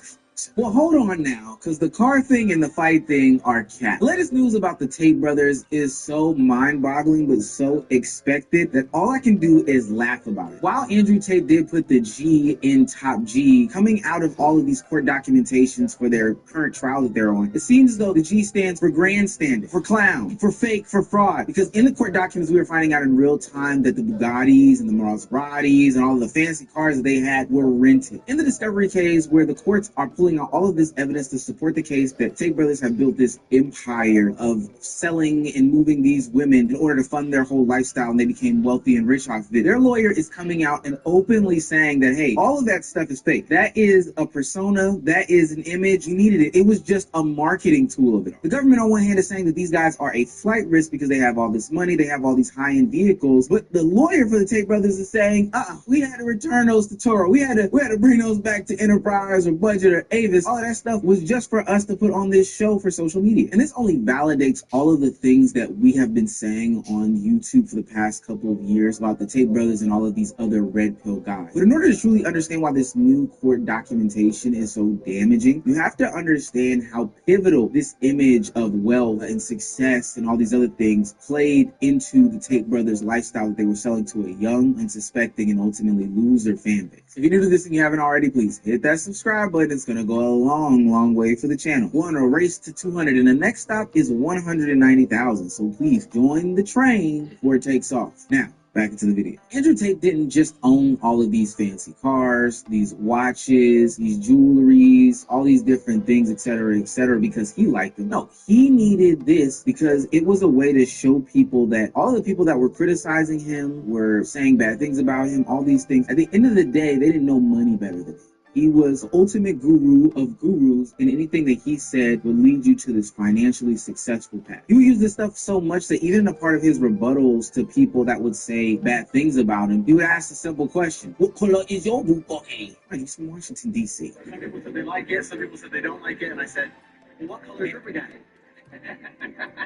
Well, hold on now, because the car thing and the fight thing are cat. The latest news about the Tate brothers is so mind-boggling but so expected that all I can do is laugh about it. While Andrew Tate did put the G in top G, coming out of all of these court documentations for their current trial that they're on, it seems as though the G stands for grandstanding, for clown, for fake, for fraud. Because in the court documents, we were finding out in real time that the Bugattis and the Maseratis and all of the fancy cars that they had were rented. In the discovery case, where the courts are pulling out all of this evidence to support the case that Tate brothers have built this empire of selling and moving these women in order to fund their whole lifestyle, and they became wealthy and rich off of it. Their lawyer is coming out and openly saying that, hey, all of that stuff is fake. That is a persona. That is an image. You needed it. It was just a marketing tool of it. The government on one hand is saying that these guys are a flight risk because they have all this money, they have all these high-end vehicles, but the lawyer for the Tate brothers is saying, we had to return those to Toro. We had to bring those back to Enterprise or Budget or Avis. All of that stuff was just for us to put on this show for social media. And this only validates all of the things that we have been saying on YouTube for the past couple of years about the Tate brothers and all of these other red pill guys. But in order to truly understand why this new court documentation is so damaging, you have to understand how pivotal this image of wealth and success and all these other things played into the Tate brothers' lifestyle that they were selling to a young, unsuspecting, and ultimately loser fan base. If you're new to this and you haven't already, please hit that subscribe button. It's going to go a long way for the channel. We're on a race to 200, and the next stop is 190,000. So please join the train before it takes off. Now, back into the video. Andrew Tate didn't just own all of these fancy cars, these watches, these jewelries, all these different things, etc., because he liked them. No, he needed this because it was a way to show people that all the people that were criticizing him, were saying bad things about him, all these things, at the end of the day, they didn't know money better than him. He was the ultimate guru of gurus, and anything that he said would lead you to this financially successful path. He would use this stuff so much that even a part of his rebuttals to people that would say bad things about him, he would ask a simple question: what color is your Bugatti? He's from Washington, D.C. Some people said they like it, some people said they don't like it, and I said, well, what color is your Bugatti?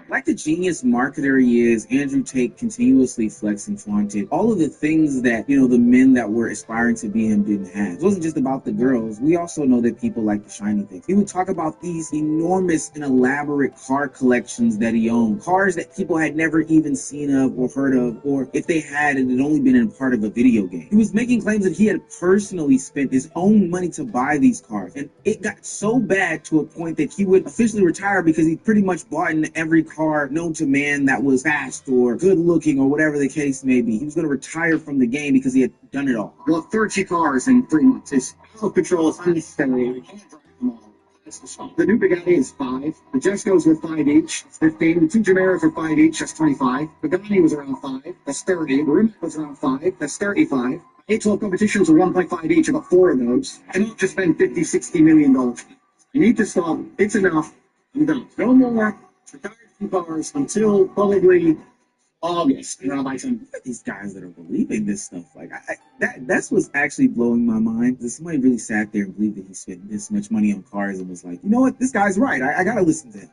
Like the genius marketer he is, Andrew Tate continuously flexed and flaunted all of the things that, the men that were aspiring to be him didn't have. It wasn't just about the girls. We also know that people like the shiny things. He would talk about these enormous and elaborate car collections that he owned. Cars that people had never even seen of or heard of, or if they had, it had only been in part of a video game. He was making claims that he had personally spent his own money to buy these cars. And it got so bad to a point that he would officially retire because he pretty much bought in every car known to man that was fast or good looking or whatever the case may be. He was going to retire from the game because he had done it all. Well, 30 cars in 3 months. His out of control is unnecessary. We can't drive them all. The new Bugatti is 5. The Jescos were 5 each. It's 15. The 2 Chimeras were 5 each. That's 25. Bugatti was around 5. That's 30. The Rimac was around 5. That's 35. 8-12 competitions were 1.5 each. About 4 of those. And not just spend $50-60 million. You need to stop. It's enough. I'm done. No more retired from cars until probably August. These guys that are believing this stuff, that's what's actually blowing my mind. That somebody really sat there and believed that he spent this much money on cars and was like, you know what, this guy's right. I gotta listen to him.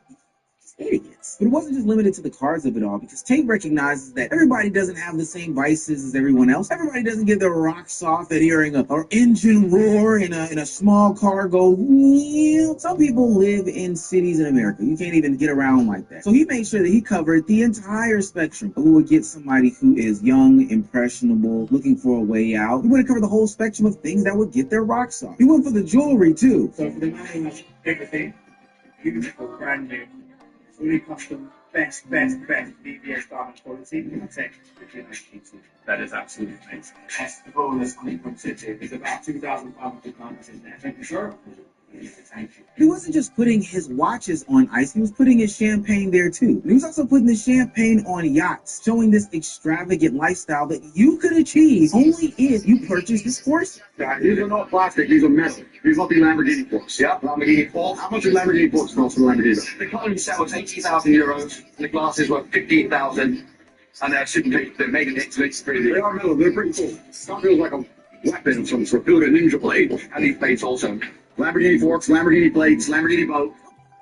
idiots. But it wasn't just limited to the cars of it all, because Tate recognizes that everybody doesn't have the same vices as everyone else. Everybody doesn't get their rocks off at hearing an engine roar in a small car go. Some people live in cities in America. You can't even get around like that. So he made sure that he covered the entire spectrum of who would get somebody who is young, impressionable, looking for a way out. He would have covered the whole spectrum of things that would get their rocks off. He went for the jewelry too. So for the man who has everything, beautiful, brand new, fully custom, best BBS diamond quality, protect the GXXfux. That is absolutely amazing. That's the bonus on Income City. There's about 2,500 diamonds in there. Thank you, sir. Thank you. He wasn't just putting his watches on ice, he was putting his champagne there too. And he was also putting the champagne on yachts, showing this extravagant lifestyle that you could achieve only if you purchased this Porsche. These are not plastic, these are metal. These are the Lamborghini Forks. Yeah, Lamborghini Forks. How much do Lamborghini Forks cost for the Lamborghini? The car itself was 80,000 euros, and the glasses were 15,000. And they're made in Italy. They are metal, they're pretty cool. That feels like a weapon of some sort, build a ninja blade. And these blades also. Lamborghini Forks, Lamborghini blades, Lamborghini boat.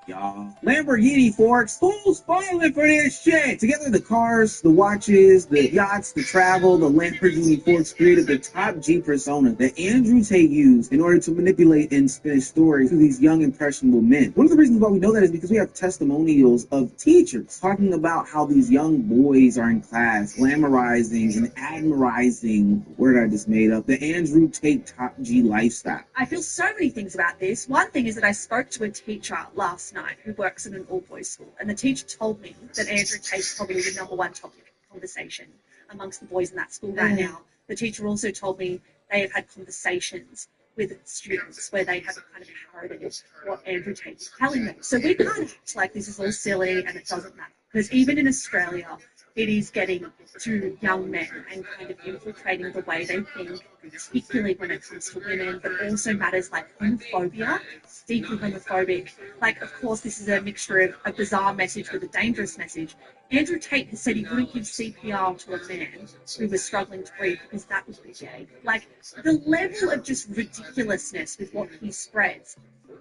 Y'all. Lamborghini Forks, who's spoiling for this shit? Together, the cars, the watches, the yachts, the travel, the Lamborghini Forks created the top G persona that Andrew Tate used in order to manipulate and spin his story to these young, impressionable men. One of the reasons why we know that is because we have testimonials of teachers talking about how these young boys are in class, glamorizing and admirizing, word I just made up, the Andrew Tate top G lifestyle. I feel so many things about this. One thing is that I spoke to a teacher last night who works in an all-boys school, and the teacher told me that Andrew Tate's probably the #1 topic of conversation amongst the boys in that school right now. The teacher also told me they have had conversations with students where they have kind of parroted what Andrew Tate is telling them. So we can't act like this is all silly and it doesn't matter, because even in Australia, it is getting to young men and kind of infiltrating the way they think, particularly when it comes to women, but also matters like homophobia, deeply homophobic. Like, of course, this is a mixture of a bizarre message with a dangerous message. Andrew Tate has said he wouldn't give CPR to a man who was struggling to breathe because that would be gay. Like, the level of just ridiculousness with what he spreads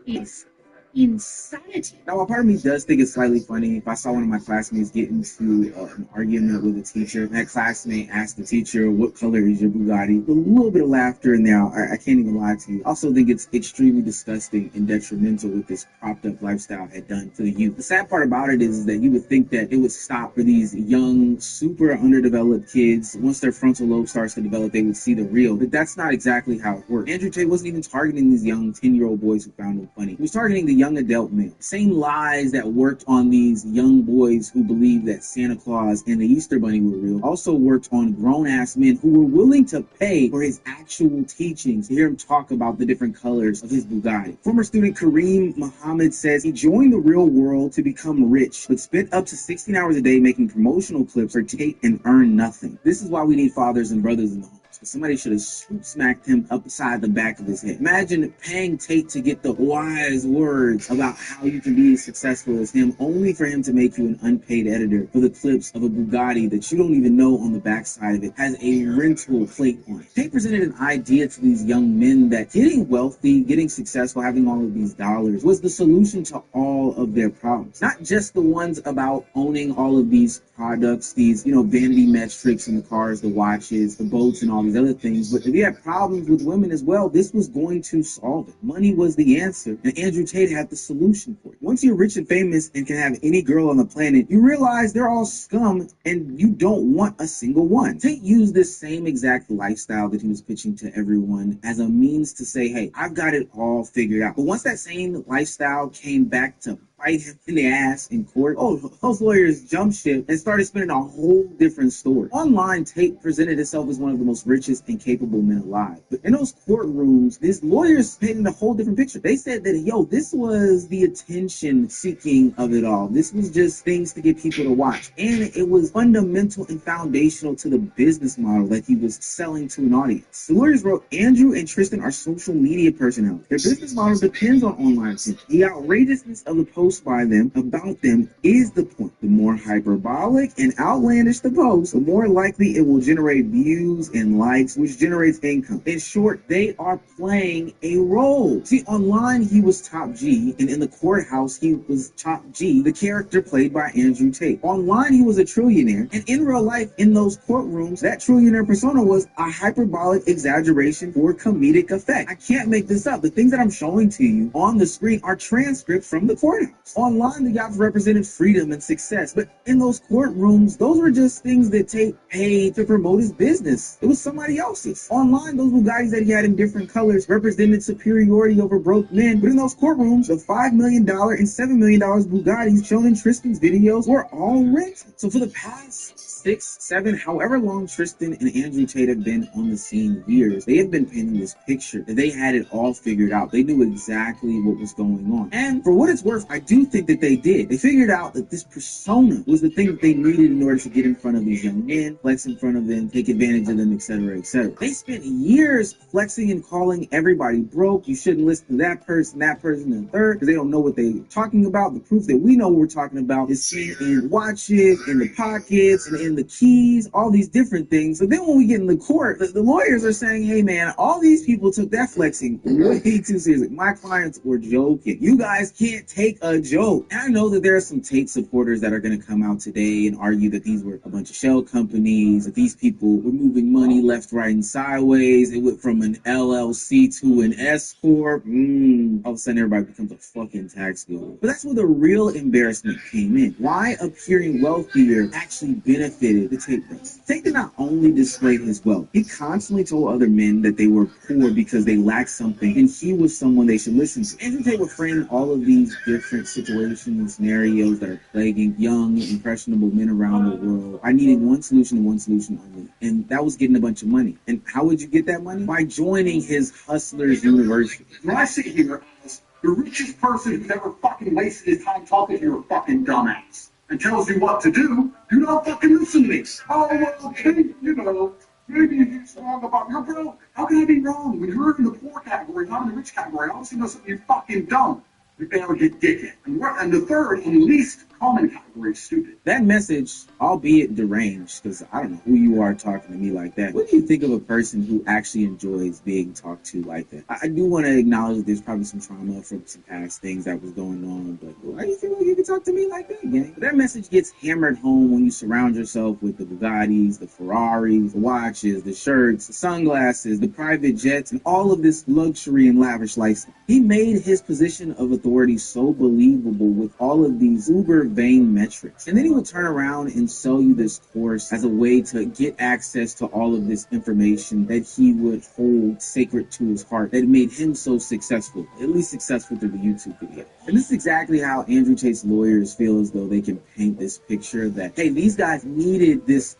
is insanity. Now, a part of me does think it's slightly funny if I saw one of my classmates get into an argument with a teacher, and that classmate asked the teacher, "What color is your Bugatti?" A little bit of laughter in there. I can't even lie to you. I also think it's extremely disgusting and detrimental what this propped up lifestyle had done to the youth. The sad part about it is that you would think that it would stop for these young, super underdeveloped kids. Once their frontal lobe starts to develop, they would see the real. But that's not exactly how it works. Andrew Tate wasn't even targeting these young 10-year-old boys who found him funny. He was targeting the young adult male. Same lies that worked on these young boys who believed that Santa Claus and the Easter Bunny were real also worked on grown-ass men who were willing to pay for his actual teachings to hear him talk about the different colors of his Bugatti. Former student Kareem Muhammad says he joined the real world to become rich, but spent up to 16 hours a day making promotional clips for Tate and earned nothing. This is why we need fathers and brothers in the home. Somebody should have smacked him upside the back of his head. Imagine paying Tate to get the wise words about how you can be as successful as him, only for him to make you an unpaid editor for the clips of a Bugatti that you don't even know on the backside of it has a rental plate on it. Tate presented an idea to these young men that getting wealthy, getting successful, having all of these dollars was the solution to all of their problems. Not just the ones about owning all of these products, these, vanity metrics in the cars, the watches, the boats, and all these other things, but if you had problems with women as well, this was going to solve it. Money was the answer, and Andrew Tate had the solution for it. Once you're rich and famous and can have any girl on the planet, you realize they're all scum and you don't want a single one. Tate used this same exact lifestyle that he was pitching to everyone as a means to say, hey, I've got it all figured out. But once that same lifestyle came back to bite him in the ass in court, those lawyers jumped ship and started spinning a whole different story. Online, Tate presented himself as one of the most richest and capable men alive. But in those courtrooms, these lawyers painted a whole different picture. They said that, this was the attention seeking of it all. This was just things to get people to watch. And it was fundamental and foundational to the business model that he was selling to an audience. The lawyers wrote, Andrew and Tristan are social media personalities. Their business model depends on online attention. The outrageousness of the post posts by them about them is the point. The more hyperbolic and outlandish the post, the more likely it will generate views and likes, which generates income. In short, they are playing a role. See, online he was top G, and in the courthouse he was top G, the character played by Andrew Tate. Online he was a trillionaire, and in real life, in those courtrooms, that trillionaire persona was a hyperbolic exaggeration for comedic effect. I can't make this up. The things that I'm showing to you on the screen are transcripts from the courthouse. Online, the guys represented freedom and success, but in those courtrooms, those were just things that Tate paid to promote his business. It was somebody else's. Online, those Bugattis that he had in different colors represented superiority over broke men, but in those courtrooms, the $5 million and $7 million Bugattis shown in Tristan's videos were all rented. So for the past 6, 7, however long Tristan and Andrew Tate have been on the scene years, they have been painting this picture that they had it all figured out. They knew exactly what was going on. And for what it's worth, I do think that they did. They figured out that this persona was the thing that they needed in order to get in front of these young men, flex in front of them, take advantage of them, etc., etc. They spent years flexing and calling everybody broke. You shouldn't listen to that person, and the third, because they don't know what they're talking about. The proof that we know what we're talking about is seen in watches, in the pockets, and in the keys, all these different things. So then when we get in the court, the lawyers are saying, hey man, all these people took that flexing way too seriously. My clients were joking. You guys can't take a joke. And I know that there are some Tate supporters that are going to come out today and argue that these were a bunch of shell companies, that these people were moving money left, right, and sideways. It went from an LLC to an S corp. All of a sudden everybody becomes a fucking tax guru. But that's where the real embarrassment came in. Why appearing wealthier actually benefited the Tate brothers. Tate did not only display his wealth, he constantly told other men that they were poor because they lacked something, and he was someone they should listen to. Andrew Tate would frame all of these different situations and scenarios that are plaguing young, impressionable men around the world. I needed one solution and one solution only, and that was getting a bunch of money. And how would you get that money? By joining his Hustlers University. When I sit here as the richest person who's ever fucking wasted his time talking to your fucking dumbass and tells you what to do not fucking listen to me. Oh, well, okay, you know, maybe he's wrong about your bro. How can I be wrong? When you're in the poor category, not in the rich category, obviously you know something you fucking don't. You better get dickhead. And the third and least common category is stupid. That message, albeit deranged, because I don't know who you are talking to me like that. What do you think of a person who actually enjoys being talked to like that? I do want to acknowledge that there's probably some trauma from some past things that was going on, but why do you feel like you can talk to me like that, gang? That message gets hammered home when you surround yourself with the Bugattis, the Ferraris, the watches, the shirts, the sunglasses, the private jets, and all of this luxury and lavish lifestyle. He made his position of authority so believable with all of these uber vain metrics. And then he would turn around and sell you this course as a way to get access to all of this information that he would hold sacred to his heart, that made him so successful, at least successful through the YouTube video. And this is exactly how Andrew Tate's lawyers feel as though they can paint this picture that, hey, these guys needed this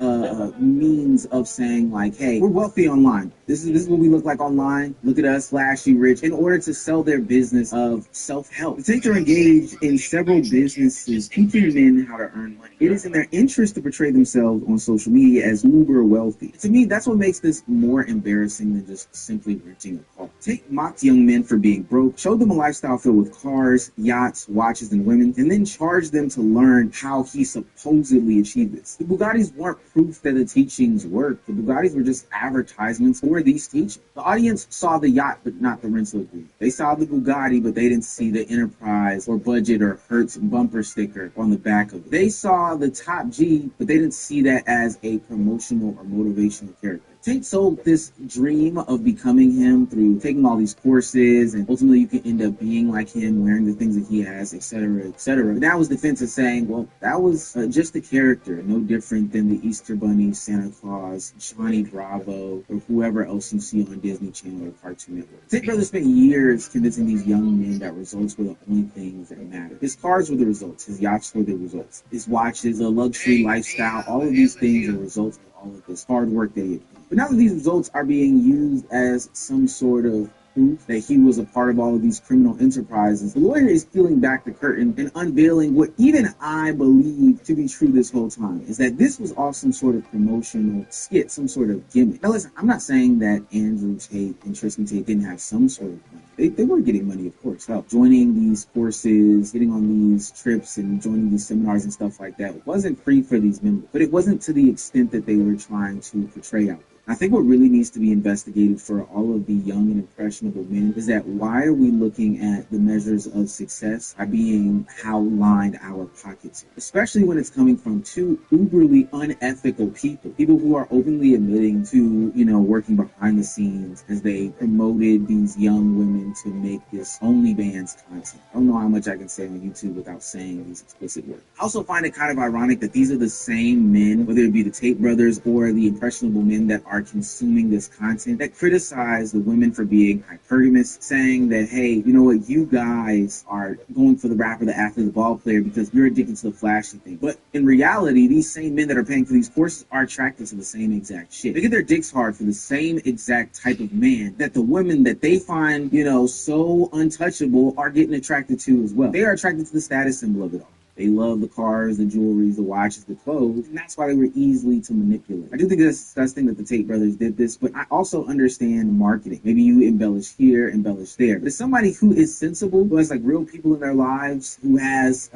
means of saying like, hey, we're wealthy online. This is what we look like online. Look at us, flashy, rich, in order to sell their business of self-help. The Tates are engaged in several businesses teaching men how to earn money. It is in their interest to portray themselves on social media as uber wealthy. To me, that's what makes this more embarrassing than just simply renting a car. Tate mocked young men for being broke, showed them a lifestyle filled with cars, yachts, watches, and women, and then charged them to learn how he supposedly achieved this. The Bugattis weren't proof that the teachings worked. The Bugattis were just advertisements for these teachings. The audience saw the yacht, but not the rental agreement. They saw the Bugatti, but they didn't see the Enterprise or Budget or Hertz bumper sticker on the back of it. They saw the top G, but they didn't see that as a promotional or motivational character. Tate sold this dream of becoming him through taking all these courses, and ultimately you can end up being like him, wearing the things that he has, etc., etc. But that was defense of saying, well, that was just a character, no different than the Easter Bunny, Santa Claus, Johnny Bravo, or whoever else you see on Disney Channel or Cartoon Network. Tate Brothers spent years convincing these young men that results were the only things that mattered. His cars were the results, his yachts were the results, his watches, a luxury lifestyle, all of these things are results of all of this hard work that he had done. But now that these results are being used as some sort of proof that he was a part of all of these criminal enterprises, the lawyer is peeling back the curtain and unveiling what even I believe to be true this whole time, is that this was all some sort of promotional skit, some sort of gimmick. Now listen, I'm not saying that Andrew Tate and Tristan Tate didn't have some sort of money. they were getting money, of course. Hell, joining these courses, getting on these trips, and joining these seminars and stuff like that wasn't free for these members, but it wasn't to the extent that they were trying to portray out there. I think what really needs to be investigated for all of the young and impressionable men is that why are we looking at the measures of success by being how lined our pockets are? Especially when it's coming from two uberly unethical people who are openly admitting to, working behind the scenes as they promoted these young women to make this OnlyFans content. I don't know how much I can say on YouTube without saying these explicit words. I also find it kind of ironic that these are the same men, whether it be the Tate brothers or the impressionable men that are consuming this content, that criticize the women for being hypergamous, saying that, hey, you know what, you guys are going for the rapper, the athlete, the ball player because you're addicted to the flashy thing. But in reality, these same men that are paying for these courses are attracted to the same exact shit. They get their dicks hard for the same exact type of man that the women that they find, so untouchable are getting attracted to as well. They are attracted to the status symbol of it all. They love the cars, the jewelry, the watches, the clothes, and that's why they were easily to manipulate. I do think that's disgusting that the Tate brothers did this, but I also understand marketing. Maybe you embellish here, embellish there. But as somebody who is sensible, who has like real people in their lives, who has,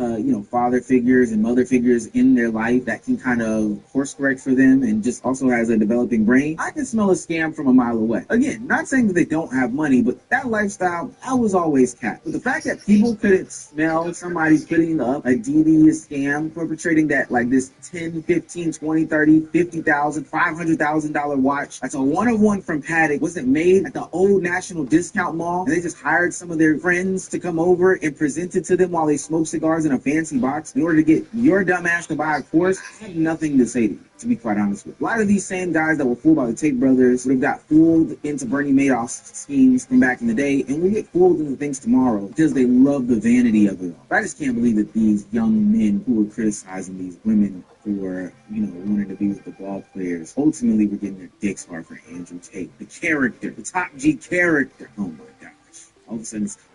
father figures and mother figures in their life that can kind of course correct for them and just also has a developing brain, I can smell a scam from a mile away. Again, not saying that they don't have money, but that lifestyle, that was always capped. But the fact that people couldn't smell somebody putting up a devious scam perpetrating that, like this 10, 15, 20, 30, 50,000, $500,000 watch. That's a one-of-one from Paddock. Wasn't made at the old National Discount Mall. And they just hired some of their friends to come over and present it to them while they smoke cigars in a fancy box in order to get your dumb ass to buy a course. I have nothing to say to you, to be quite honest with you. A lot of these same guys that were fooled by the Tate brothers would have got fooled into Bernie Madoff's schemes from back in the day, and we get fooled into things tomorrow because they love the vanity of it all. But I just can't believe that these young men who were criticizing these women for, wanting to be with the ball players, ultimately were getting their dicks hard for Andrew Tate. The character, the top G character. Oh my gosh. All of a sudden it's content.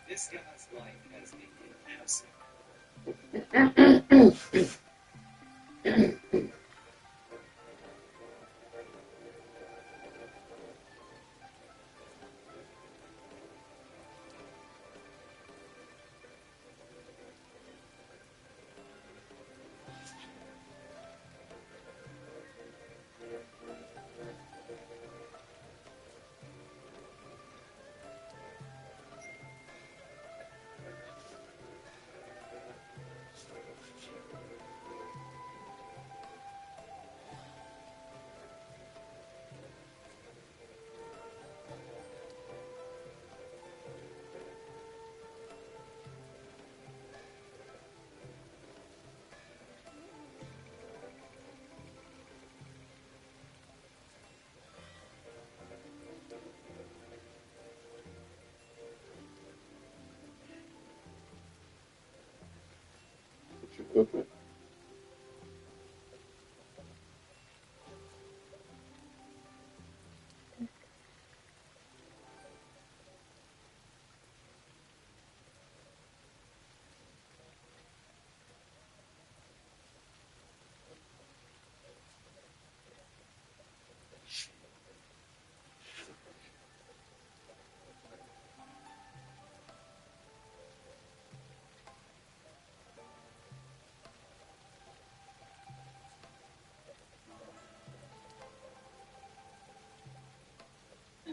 This guy's life has been absolute.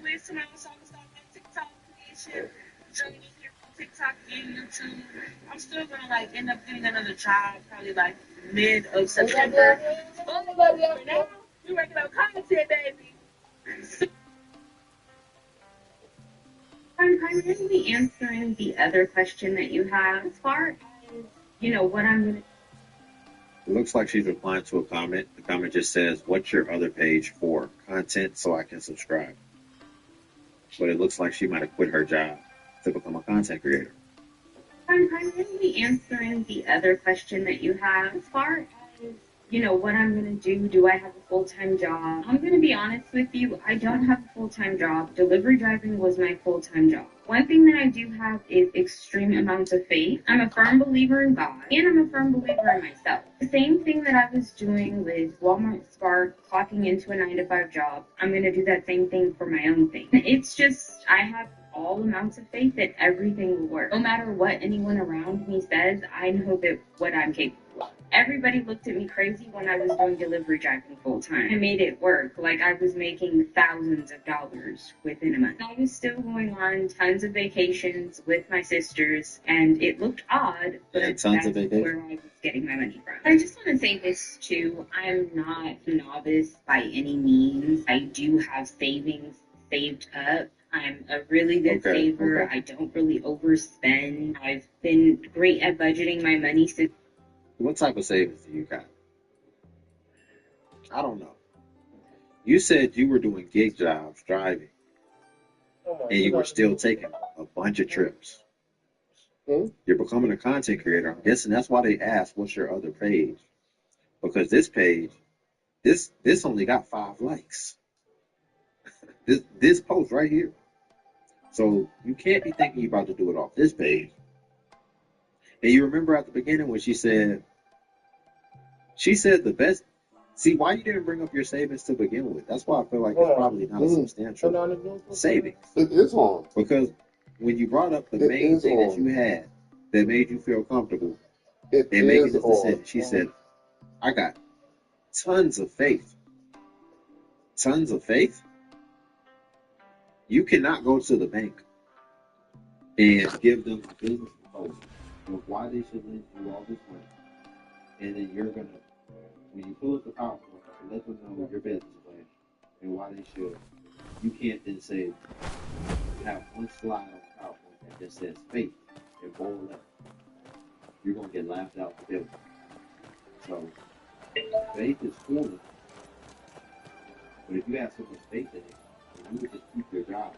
Ways to my songs on TikTok creation journey here on TikTok and YouTube. I'm still gonna like end up getting another job probably like mid of September. But for now, we're working on content, baby. I'm primarily answering the other question that you have as far as, what I'm going to. It looks like she's replying to a comment. The comment just says, "What's your other page for? Content so I can subscribe." But it looks like she might have quit her job to become a content creator. I'm primarily answering the other question that you have as far as, what I'm going to do. Do I have a full-time job? I'm going to be honest with you. I don't have a full-time job. Delivery driving was my full-time job. One thing that I do have is extreme amounts of faith. I'm a firm believer in God, and I'm a firm believer in myself. The same thing that I was doing with Walmart Spark, clocking into a 9-to-5 job, I'm going to do that same thing for my own thing. It's just, I have all amounts of faith that everything will work. No matter what anyone around me says, I know that what I'm capable of. Everybody looked at me crazy when I was doing delivery driving full time. I made it work. Like, I was making thousands of dollars within a month. I was still going on tons of vacations with my sisters, and it looked odd, but that's where I was getting my money from. I just want to say this too. I'm not a novice by any means. I do have savings saved up. I'm a really good saver. I don't really overspend. I've been great at budgeting my money since. What type of savings do you got? I don't know. You said you were doing gig jobs, driving, and you were still taking a bunch of trips. You're becoming a content creator. I'm guessing that's why they asked, "What's your other page?" Because this page, this only got 5 likes. This post right here. So you can't be thinking you're about to do it off this page. And you remember at the beginning when she said the best. See, why you didn't bring up your savings to begin with? That's why I feel like it's probably not a substantial savings. It is on. Because when you brought up the main thing that you had that made you feel comfortable in making this decision, she said, "I got tons of faith." Tons of faith? You cannot go to the bank and give them a business proposal of why they should lend you all this money. And then you're going to, when you pull up the PowerPoint, let them know your business plan and why they should. You can't then say, have one slide on the PowerPoint that just says faith and bold letters. You're going to get laughed out the building. So, faith is cool. But if you have so much faith in it, then you would just keep your job.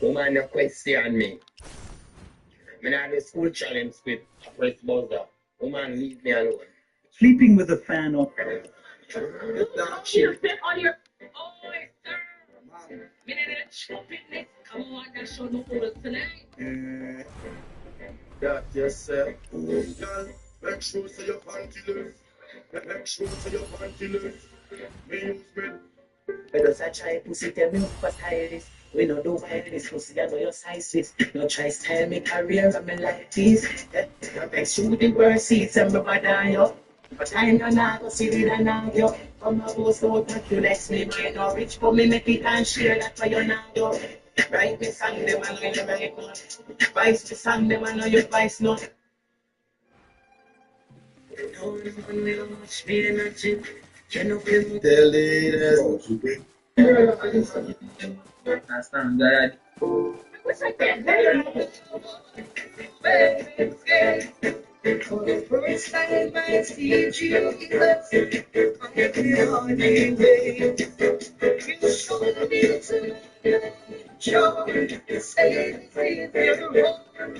Woman, you question me. Me not do school challenge with a press buzzer. Woman, leave me alone. Sleeping with a fan on. Shit. Oh, sir. Me need a stupidness. Come on, that show no fools tonight. Got yourself, oh girl. Make sure so your panty loose. Make sure so your panty loose. Me use me. When you say try pussy, tell me what style is. We don't do this pussy, I know your size is. No try style me career, I'm like this. Make sure the bird seats and me bother you. But I know not go see the now you. Come a boast out that you next me, man. No rich for me, make it and share that for you now you. Write me song, them I know you write no. Vice me song, them I know you vice no. No one will watch me energy. You know feel The leaders. that's not good. What's like that? For the first time I see you, Jesus, I'm on the way. You showed me to joy, say this is your home.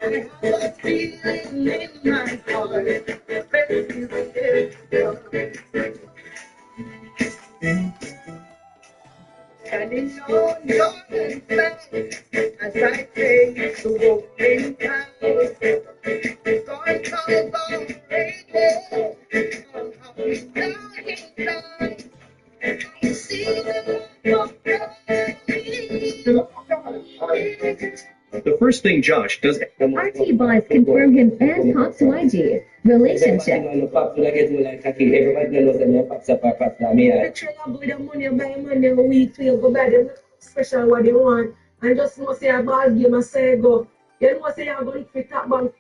I have a feeling in my heart, standing on your back as I face the open time. God called on radio, I see The first thing Josh does. RT Boss confirmed him and Pop's YG relationship. Special what they want, and just know say a ball game a say go. You know say you're going to fit that ball.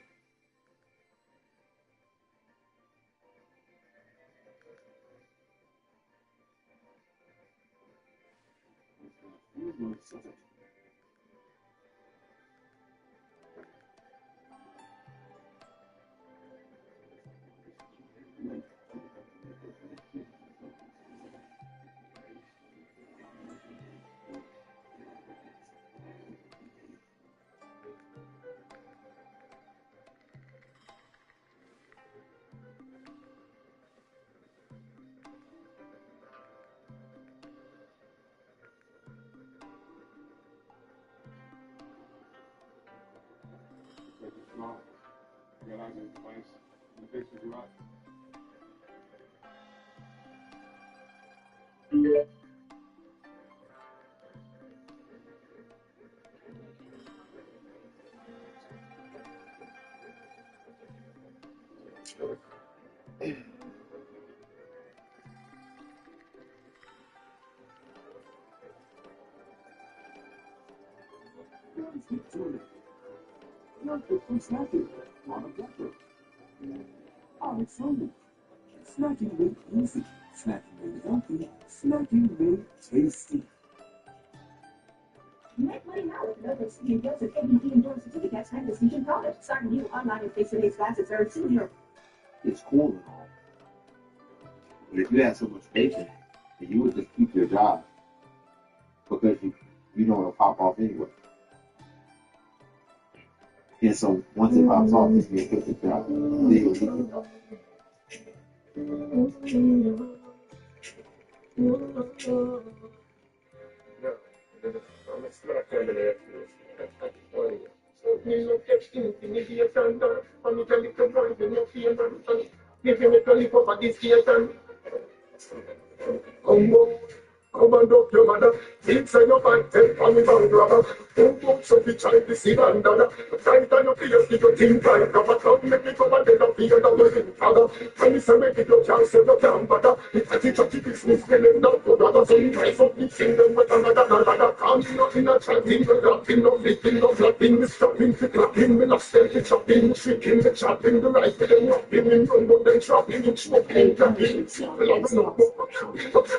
Snacking made easy, snacking made healthy, snacking made tasty. Make money now with no Speed Deals and ABD endorsed certificates and Decision products. Start new online and face-to-face classes are $2. It's cool and all. But if you had so much bacon, then you would just keep your job because you know it'll pop off anyway. And so once it pops off, it's going to quit the job. Come and up your mother, inside your bag, tell me about rubber. Don't go so the child is in under. Tight on your fears, you think right, cover. Don't make me come and then up here, that was in father. When you say make it, you can't say you can't bother. If I teach you to business, then them not go brother. So you try something, sing them with another. Can't nothing, a chanting, no rapping, no flicking, no flapping, me stopping, me clapping, me not stealthy chopping, me shaking, me chopping, the right to them rocking, in front of them chopping, you smoking, clapping, simple of no more.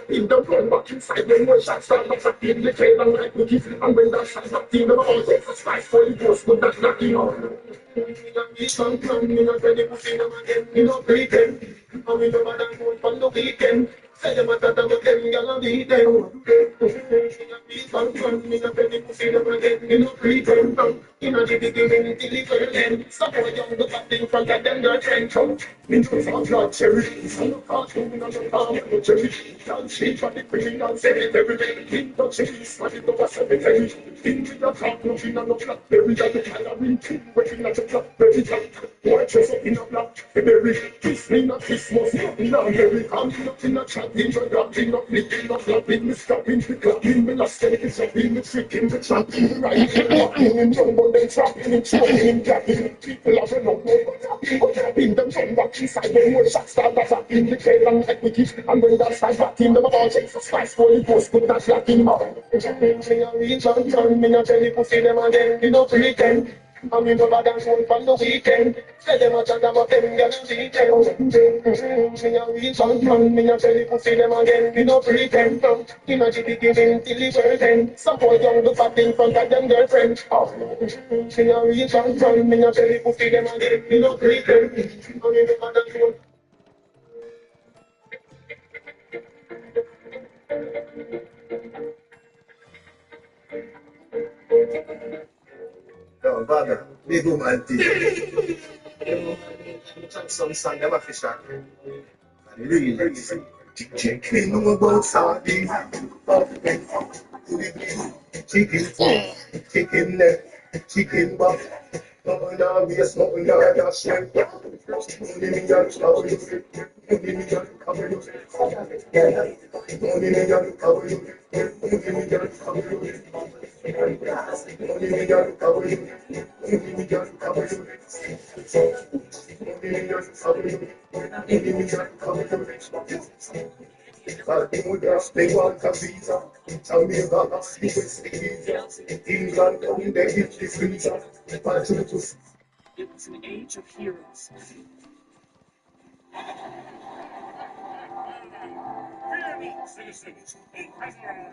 In the run back inside them, when shots start up, I feel the tail and like cookies, and when that shot back in them, all Jesus Christ, Holy Ghost, good that knocking on. Me not ready to see them again, me not pretend. And we never done good from the weekend. Say them a tat about them, girl a beat them. Me a penny pussy them again, me no pretend. In a the beginning till the very end. Some boy young look at in front of them girlfriend. Me no sound like cherry. Some no cartoon, me no palm, no cherry. Can't see for the criminal cemetery. King touch cheese, but it over cemetery. King with a top, no in a no blackberry. That the calorie king, waiting at the blackberry. Boy dress up in a blackberry. Kiss me not Christmas, nothing now berry. I'm not in a chatting, but rapping, not licking, not flapping. Me stopping, me clapping, me not steady, shopping, me tricking, me trapping, me riding, me rocking, and jumbo, then trapping, and choking, and gapping. People have a lot more, but tapping them from back inside. When more shots start attacking, the tail and like we keep. And when that start batting, them about Xxxfux, Holy Ghost, put that lacking out. Me a reach and turn, me a tell you pussy them again, you know pretend. I'm in the bad and soul from the weekend. Say them a chat about them, girl, see them. Me a reach and turn, me a tell you pussy them again, you know pretend. In a the beginning till the world end. Some boy young look at in front of them girlfriend. Me a reach and turn, me a tell you pussy them again, you know pretend. I'm in the bad and soul. No, bother. Big woman thing. Some song them a fish out. Really. Chicken know about sardines. Chicken, chicken neck, chicken back. Nothing now waste, nothing now dash them. Money me and cover you. Money me and cover you. Money me and cover you. Money me and cover you. Money me and cover you. Money me and cover you. Money me and cover you. Money me and cover you. They want a visa. Tell me about us, the West Indies. England, come there, give this visa. It was an age of heroes. Citizens, the president.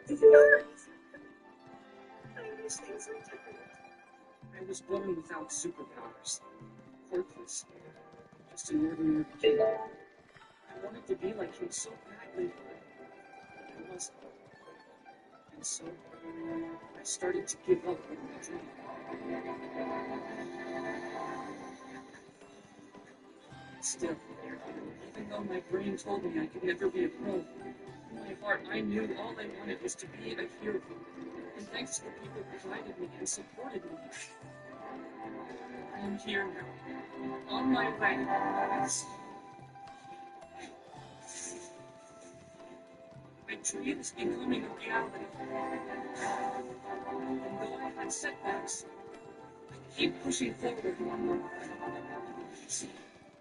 Because I is. I was born without superpowers. Worthless. Just an ordinary kid. I wanted to be like him so badly. I wasn't. And so, I started to give up on my dream. Still, even though my brain told me I could never be a pro, in my heart I knew all I wanted was to be a hero. And thanks to the people who guided me and supported me, I am here now, on my way. My dream is becoming a reality. And though I had setbacks, I keep pushing forward.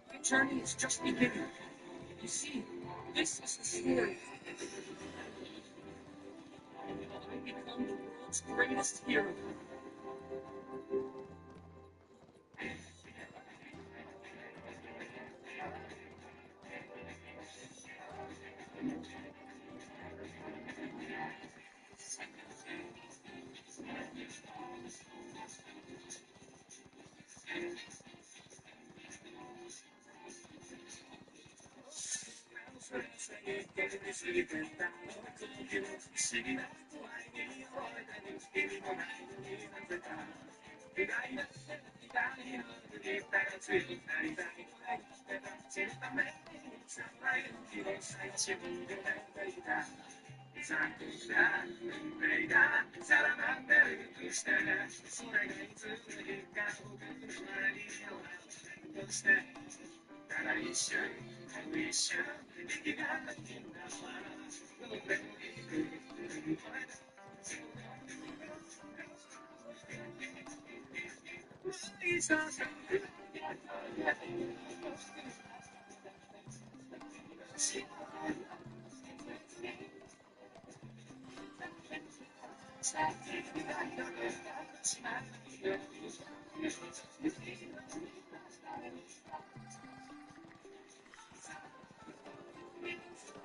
My journey is just beginning. You see, this is the story. Will I become the world's greatest hero?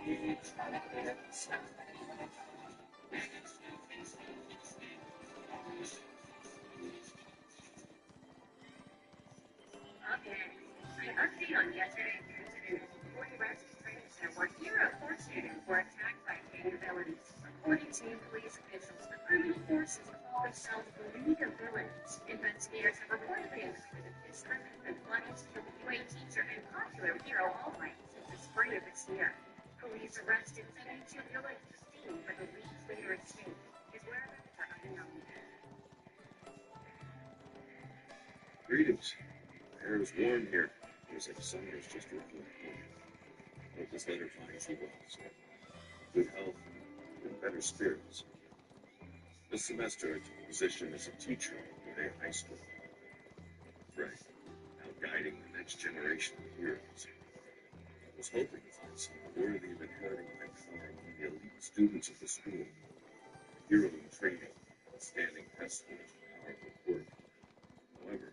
An update on yesterday's incident. 40 rescue training center where hero four students were attacked by gang villains. According to police officials, the criminal forces call themselves the League of Villains. Investigators have reportedly included this group and planning to kill the UA teacher and popular hero All Might since the spring of this year. Police arrested 72 villains at the scene, but the League's leader escaped. His whereabouts are unknown. Greetings. Air is warm here. Feels like summer is just around the corner. Hope this letter finds you well, sir. Good health and better spirits. This semester I took a position as a teacher at a high school. Right. Now guiding the next generation of heroes. I was hoping to find someone worthy of inheriting my car among the elite students of the school. A hero in training, standing testimony to powerful work. However,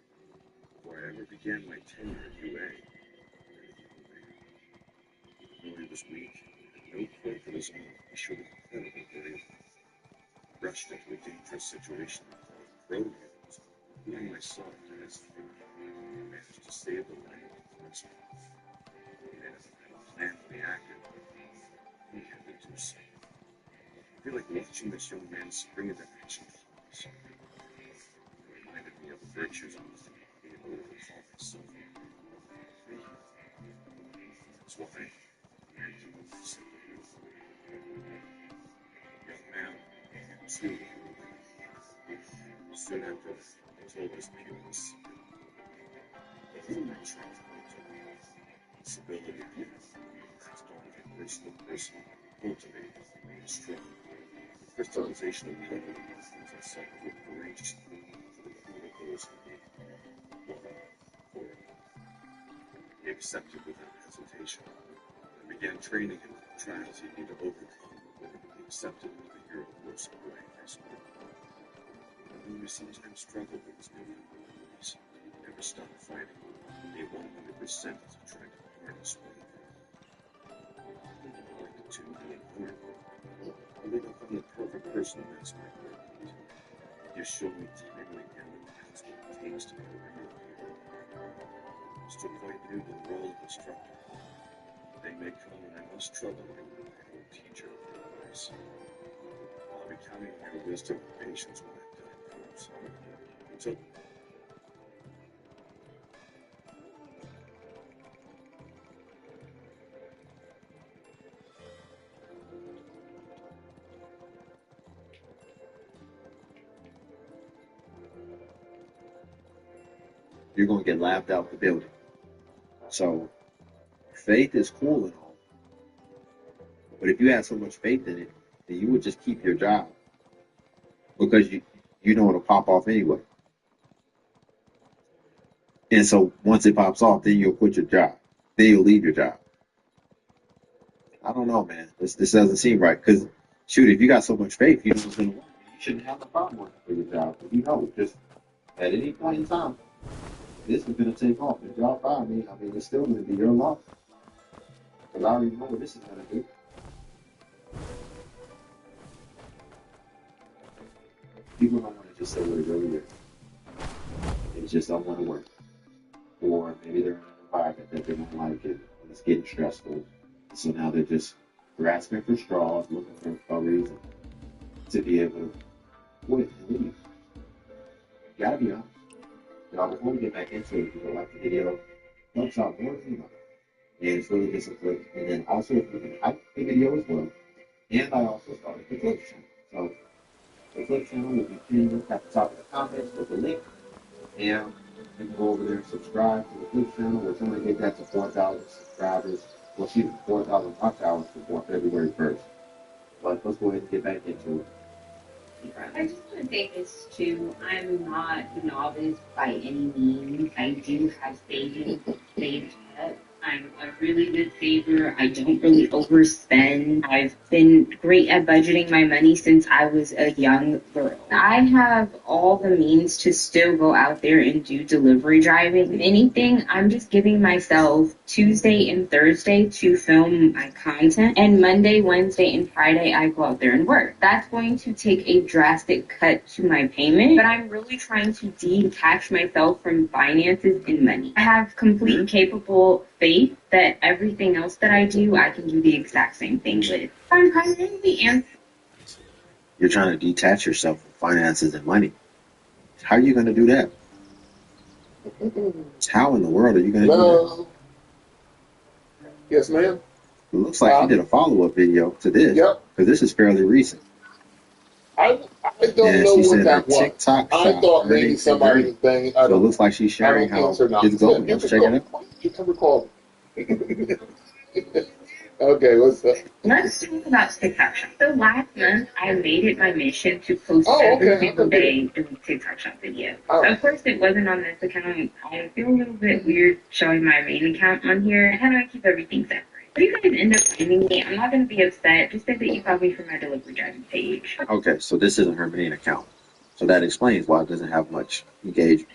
before I ever began my tenure at UA, Murray was weak, and no credit for his own. He showed incredible bravery. Rushed into a dangerous situation and called pro heroes, including myself, to his feet. Managed to save the life of the first man. And if I had planned to be active, he had to do so. I feel like watching this young man spring into action twice. It reminded me of the virtues I was able to call myself. That's why I had to move this. Young man, too. Soon after, I told his pupils. The whole nature of this ability to give passed on from person to person, cultivated and strong. The crystallization of power as I saw with courageous for the good of those who need one for it. He accepted without hesitation. I began training him for the trials he'd need to overcome in order to be accepted into the hero force of UA High School. Although we sometimes struggled with his newfound abilities, he never stopped fighting. He 100% as he tried to harness his way. Like the two men learned, I think I found the perfect person to match my abilities. He has shown me time and again that that's what it takes to be a real hero. I'm still quite new to the role of instructor. The day may come when I must trouble my own teacher for advice. I'll be counting on your wisdom and patience when that time comes. Until you're going to get laughed out the building. So, faith is cool and all. But if you had so much faith in it, then you would just keep your job. Because you know it'll pop off anyway. And so, once it pops off, then you'll quit your job. Then you'll leave your job. I don't know, man. This doesn't seem right. Because, shoot, if you got so much faith, you know it's going to work. You shouldn't have a problem working for your job. But you know, just at any point in time, this is going to take off. If y'all fire me, I mean, it's still going to be your loss. Because I already know what this is going to do. People don't want to just say what it really is. They just don't want to work. Or maybe they're in an environment that they don't like it, and it's getting stressful. So now they're just grasping for straws, looking for a reason to be able to quit and leave. You gotta be honest. Y'all, before we get back into it, if you like the video, helps out more than enough. And it's really just a click. And then also, if you can like the video as well. And I also started the Click channel. So, the Click channel will be pinned at the top of the comments with the link. And you can go over there and subscribe to the Click channel. We're trying to get that to 4,000 subscribers. Well, excuse me, 4,000 watch hours before February 1st. But let's go ahead and get back into it. I just want to say this too. I'm not a novice by any means. I do have stage pet. I'm a really good saver. I don't really overspend. I've been great at budgeting my money since I was a young girl. I have all the means to still go out there and do delivery driving. If anything, I'm just giving myself Tuesday and Thursday to film my content, and Monday, Wednesday, and Friday I go out there and work. That's going to take a drastic cut to my payment, but I'm really trying to detach myself from finances and money. I have complete capable faith that everything else that I do, I can do the exact same thing with. I'm primarily You're trying to detach yourself from finances and money. How are you going to do that? How in the world are you going to do Hello. Yes, ma'am. that? It looks like you did a follow-up video to this. Yep. Because this is fairly recent. I don't Yeah, know she what said that her was. TikTok I shop thought maybe earning somebody degree. was banging. So it looks like she's sharing how answer now. it's going. You Let's can check it out. You can record it. Okay, what's up? Let's talk about TikTok Shop. So last month, I made it my mission to post Oh, every okay. single day doing TikTok Shop video. Oh. Of course, it wasn't on this account. I feel a little bit weird showing my main account on here. How do I keep everything separate? If you guys end up finding me, I'm not going to be upset. Just say that you found me from my delivery driving page. Okay, so this isn't her main account. So that explains why it doesn't have much engagement.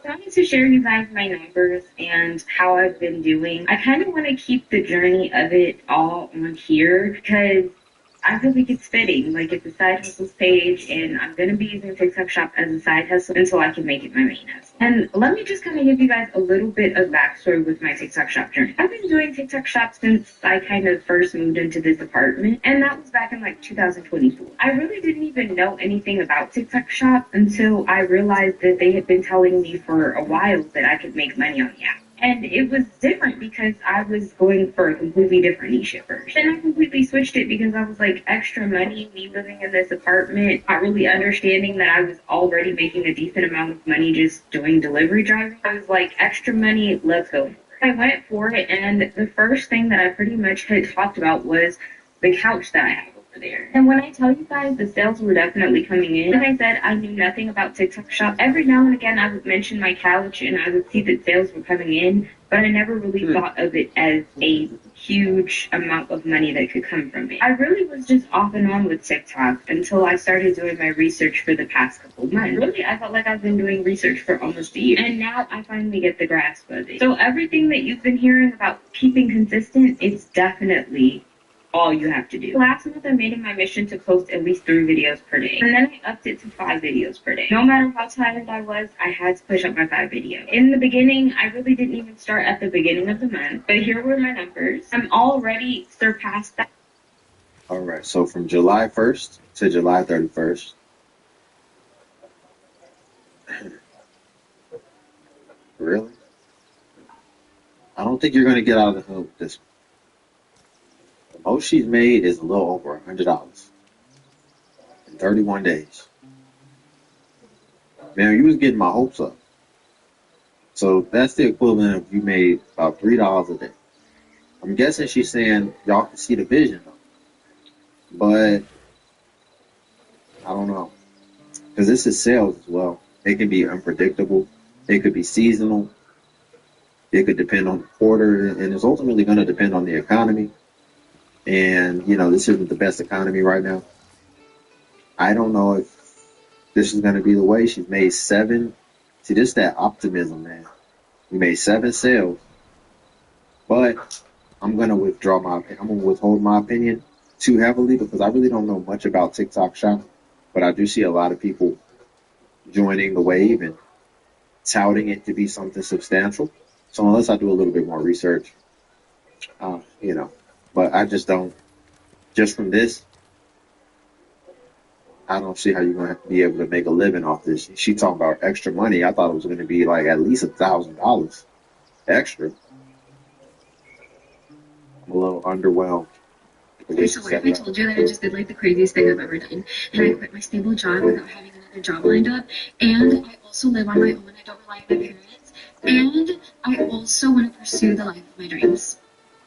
So I wanted to share you guys my numbers and how I've been doing. I kind of want to keep the journey of it all on here because I feel like it's fitting. Like, it's a side hustles page, and I'm going to be using TikTok Shop as a side hustle until I can make it my main hustle. And let me just kind of give you guys a little bit of backstory with my TikTok Shop journey. I've been doing TikTok Shop since I kind of first moved into this apartment, and that was back in like 2024. I really didn't even know anything about TikTok Shop until I realized that they had been telling me for a while that I could make money on the app. And it was different because I was going for a completely different niche at first. And I completely switched it because I was like, extra money, me living in this apartment, not really understanding that I was already making a decent amount of money just doing delivery driving. I was like, extra money, let's go. I went for it, and the first thing that I pretty much had talked about was the couch that I have over there. And when I tell you guys, the sales were definitely coming in. Like I said, I knew nothing about TikTok Shop. Every now and again, I would mention my couch and I would see that sales were coming in, but I never really thought of it as a huge amount of money that could come from it. I really was just off and on with TikTok until I started doing my research for the past couple months. Really, I felt like I've been doing research for almost a year, and now I finally get the grasp of it. So everything that you've been hearing about keeping consistent, it's definitely all you have to do. Last month, I made it my mission to post at least 3 videos per day. And then I upped it to 5 videos per day. No matter how tired I was, I had to push up my 5 videos. In the beginning, I really didn't even start at the beginning of the month. But here were my numbers. I'm already surpassed that. All right, so from July 1st to July 31st, really? I don't think you're going to get out of the hood with this one. The most she's made is a little over $100 in 31 days. Man, you was getting my hopes up. So that's the equivalent of you made about $3 a day. I'm guessing she's saying y'all can see the vision, though. But I don't know. Because this is sales as well. It can be unpredictable. It could be seasonal. It could depend on the quarter. And it's ultimately going to depend on the economy. And, you know, this isn't the best economy right now. I don't know if this is going to be the way. She's made 7. See, this is that optimism, man. We made 7 sales. But I'm going to withhold my opinion too heavily because I really don't know much about TikTok Shop. But I do see a lot of people joining the wave and touting it to be something substantial. So unless I do a little bit more research, you know, but I just don't, just from this, I don't see how you're going to be able to make a living off this. She talking about extra money. I thought it was going to be like at least $1,000 extra. I'm a little underwhelmed. Okay, so what if I told you that I just did like the craziest thing I've ever done? And I quit my stable job without having another job lined up. And I also live on my own. I don't rely on my parents. And I also want to pursue the life of my dreams.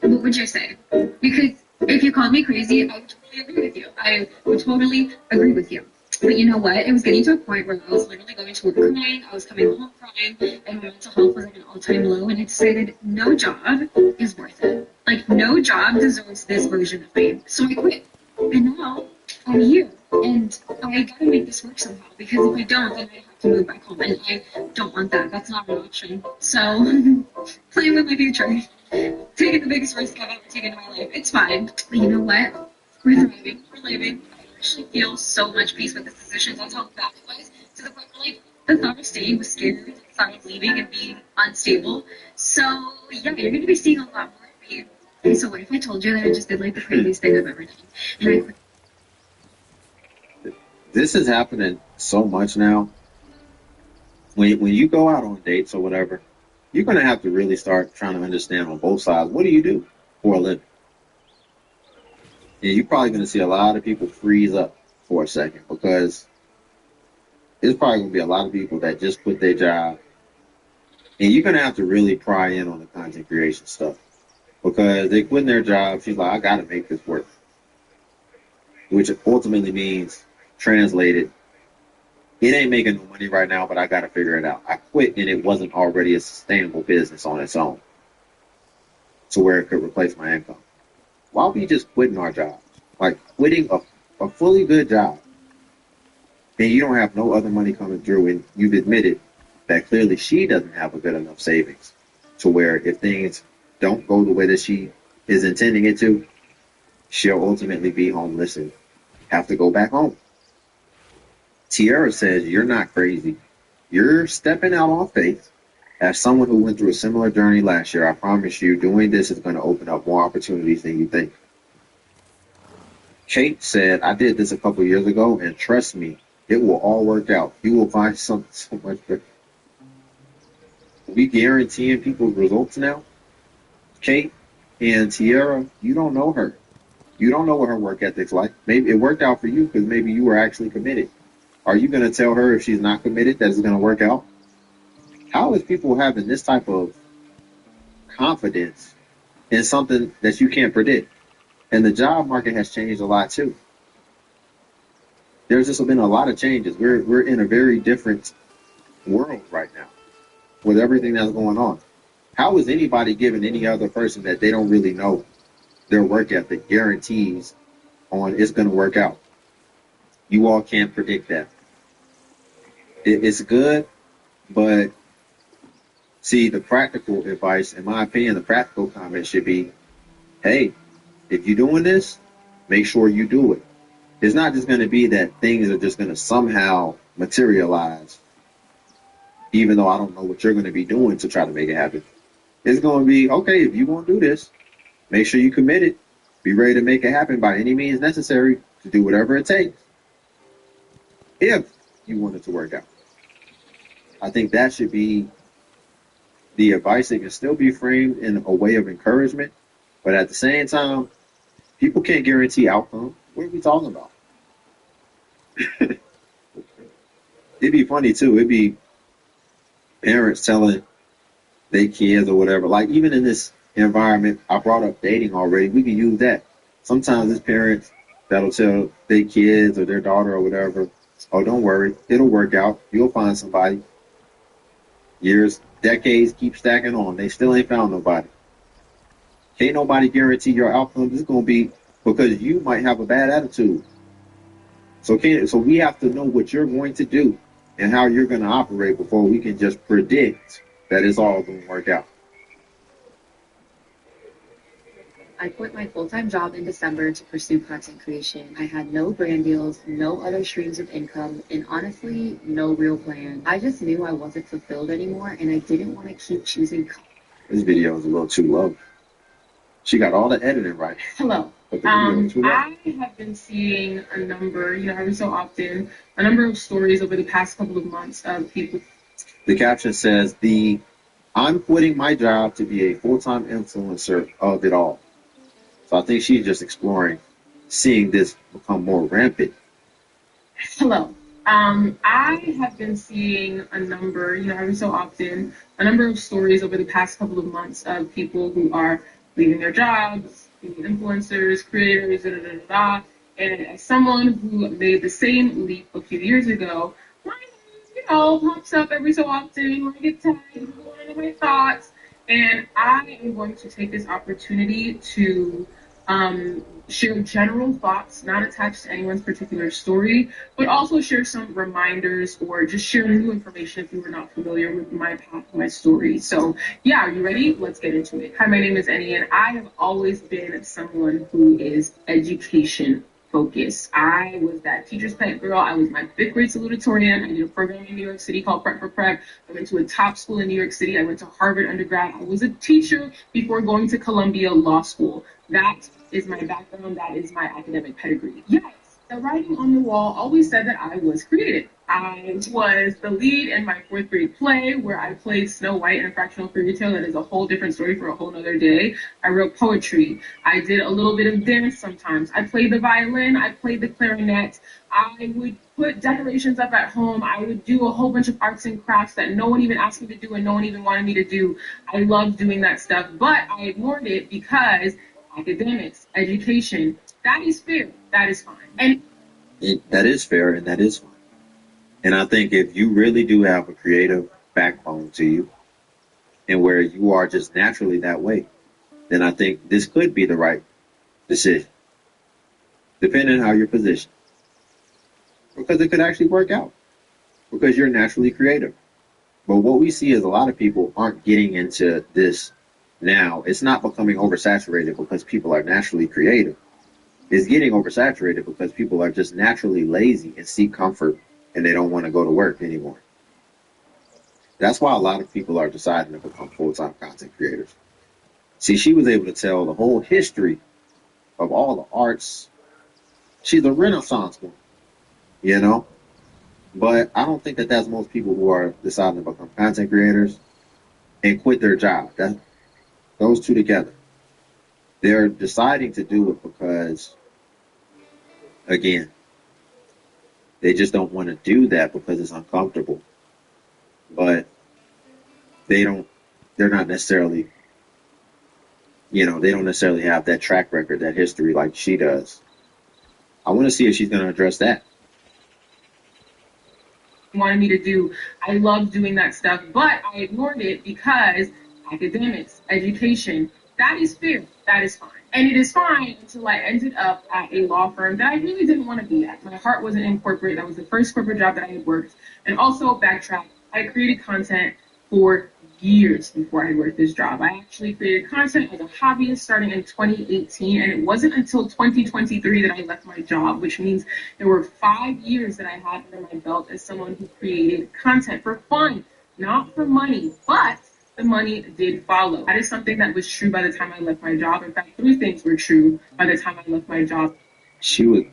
What would you say? Because if you called me crazy, I would totally agree with you. I would totally agree with you. But you know what? It was getting to a point where I was literally going to work crying, I was coming home crying, and my mental health was at an all-time low, and I decided no job is worth it. Like, no job deserves this version of me. So I quit. And now I'm here. And I gotta make this work somehow, because if I don't, then I have to move back home, and I don't want that. That's not an option. So, playing with my future. Taking the biggest risk I've ever taken in my life. It's fine. But you know what? We're thriving. We're living. I actually feel so much peace with this decision. That's how bad it was. To the point where, like, the thought of staying was scary. The thought of leaving and being unstable. So, yeah, you're going to be seeing a lot more of me. Okay, so what if I told you that I just did, like, the craziest thing I've ever done? And I quit. This is happening so much now. When you go out on dates or whatever, you're going to have to really start trying to understand on both sides, what do you do for a living? And you're probably going to see a lot of people freeze up for a second, because there's probably going to be a lot of people that just quit their job. And you're going to have to really pry in on the content creation stuff, because they quitting their job. She's like, I got to make this work, which ultimately means, translated, it ain't making no money right now, but I got to figure it out. I quit, and it wasn't already a sustainable business on its own to where it could replace my income. Why are we just quitting our jobs? Like, quitting a fully good job, and you don't have no other money coming through, and you've admitted that clearly she doesn't have a good enough savings to where if things don't go the way that she is intending it to, she'll ultimately be homeless and have to go back home. Tiara says, you're not crazy. You're stepping out on faith. As someone who went through a similar journey last year, I promise you, doing this is going to open up more opportunities than you think. Kate said, I did this a couple years ago, and trust me, it will all work out. You will find something so much better. We guaranteeing people's results now. Kate and Tiara, you don't know her. You don't know what her work ethic's like. Maybe it worked out for you because maybe you were actually committed. Are you going to tell her if she's not committed that it's going to work out? How is people having this type of confidence in something that you can't predict? And the job market has changed a lot too. There's just been a lot of changes. We're in a very different world right now with everything that's going on. How is anybody giving any other person that they don't really know their work ethic guarantees on it's going to work out? You all can't predict that. It's good, but see, the practical advice, in my opinion, the practical comment should be, hey, if you're doing this, make sure you do it. It's not just going to be that things are just going to somehow materialize, even though I don't know what you're going to be doing to try to make it happen. It's going to be, okay, if you want to do this, make sure you commit it. Be ready to make it happen by any means necessary to do whatever it takes, if you want it to work out. I think that should be the advice. That can still be framed in a way of encouragement, but at the same time, people can't guarantee outcome. What are we talking about? It'd be funny too. It'd be parents telling their kids or whatever. Like, even in this environment, I brought up dating already. We can use that. Sometimes it's parents that'll tell their kids or their daughter or whatever, oh, don't worry, it'll work out. You'll find somebody. Years, decades keep stacking on. They still ain't found nobody. Can't nobody guarantee your outcome is going to be, because you might have a bad attitude. So we have to know what you're going to do and how you're going to operate before we can just predict that it's all going to work out. I quit my full-time job in December to pursue content creation. I had no brand deals, no other streams of income, and honestly, no real plan. I just knew I wasn't fulfilled anymore, and I didn't want to keep choosing. This video is a little too low. She got all the editing right. Hello. I have been seeing a number, every so often, a number of stories over the past couple of months of people. The caption says, I'm quitting my job to be a full-time influencer of it all. So I think she's just exploring, seeing this become more rampant. Hello. I have been seeing a number, every so often, a number of stories over the past couple of months of people who are leaving their jobs, being influencers, creators, And as someone who made the same leap a few years ago, my name, pops up every so often when I get tired of going into my thoughts. And I am going to take this opportunity to share general thoughts, not attached to anyone's particular story, but also share some reminders or just share new information if you were not familiar with my path, my story. So yeah, are you ready? Let's get into it. Hi, my name is Annie, and I have always been someone who is education focused. I was that teacher's pet girl. I was my fifth grade salutatorian. I did a program in New York City called Prep for Prep. I went to a top school in New York City. I went to Harvard undergrad. I was a teacher before going to Columbia Law School. That is my background. That is my academic pedigree. Yes, the writing on the wall always said that I was creative. I was the lead in my fourth grade play where I played Snow White in a fractional fairy tale. That is a whole different story for a whole nother day. I wrote poetry. I did a little bit of dance sometimes. I played the violin. I played the clarinet. I would put decorations up at home. I would do a whole bunch of arts and crafts that no one even asked me to do and no one even wanted me to do. I loved doing that stuff, but I ignored it because academics, education, that is fair. That is fine. And That is fair and that is fine. And I think if you really do have a creative backbone to you and where you are just naturally that way, then I think this could be the right decision, depending on how you're positioned. Because it could actually work out because you're naturally creative. But what we see is a lot of people aren't getting into this now. It's not becoming oversaturated because people are naturally creative. It's getting oversaturated because people are just naturally lazy and seek comfort and they don't want to go to work anymore. That's why a lot of people are deciding to become full-time content creators. See, she was able to tell the whole history of all the arts. She's a Renaissance woman, But I don't think that that's most people who are deciding to become content creators and quit their job. Those two together. They're deciding to do it because, again, they just don't want to do that because it's uncomfortable. But they're not necessarily, they don't necessarily have that track record, that history like she does. I want to see if she's going to address that. wanted me to do. I love doing that stuff, but I ignored it because academics, education, that is fair. That is fine. And it is fine until I ended up at a law firm that I really didn't want to be at. My heart wasn't in corporate. That was the first corporate job that I had worked. And also, backtrack, I created content for years before I worked this job. I actually created content as a hobbyist starting in 2018, and it wasn't until 2023 that I left my job, which means there were 5 years that I had under my belt as someone who created content for fun, not for money, but the money did follow. That is something that was true by the time I left my job. In fact, 3 things were true by the time I left my job.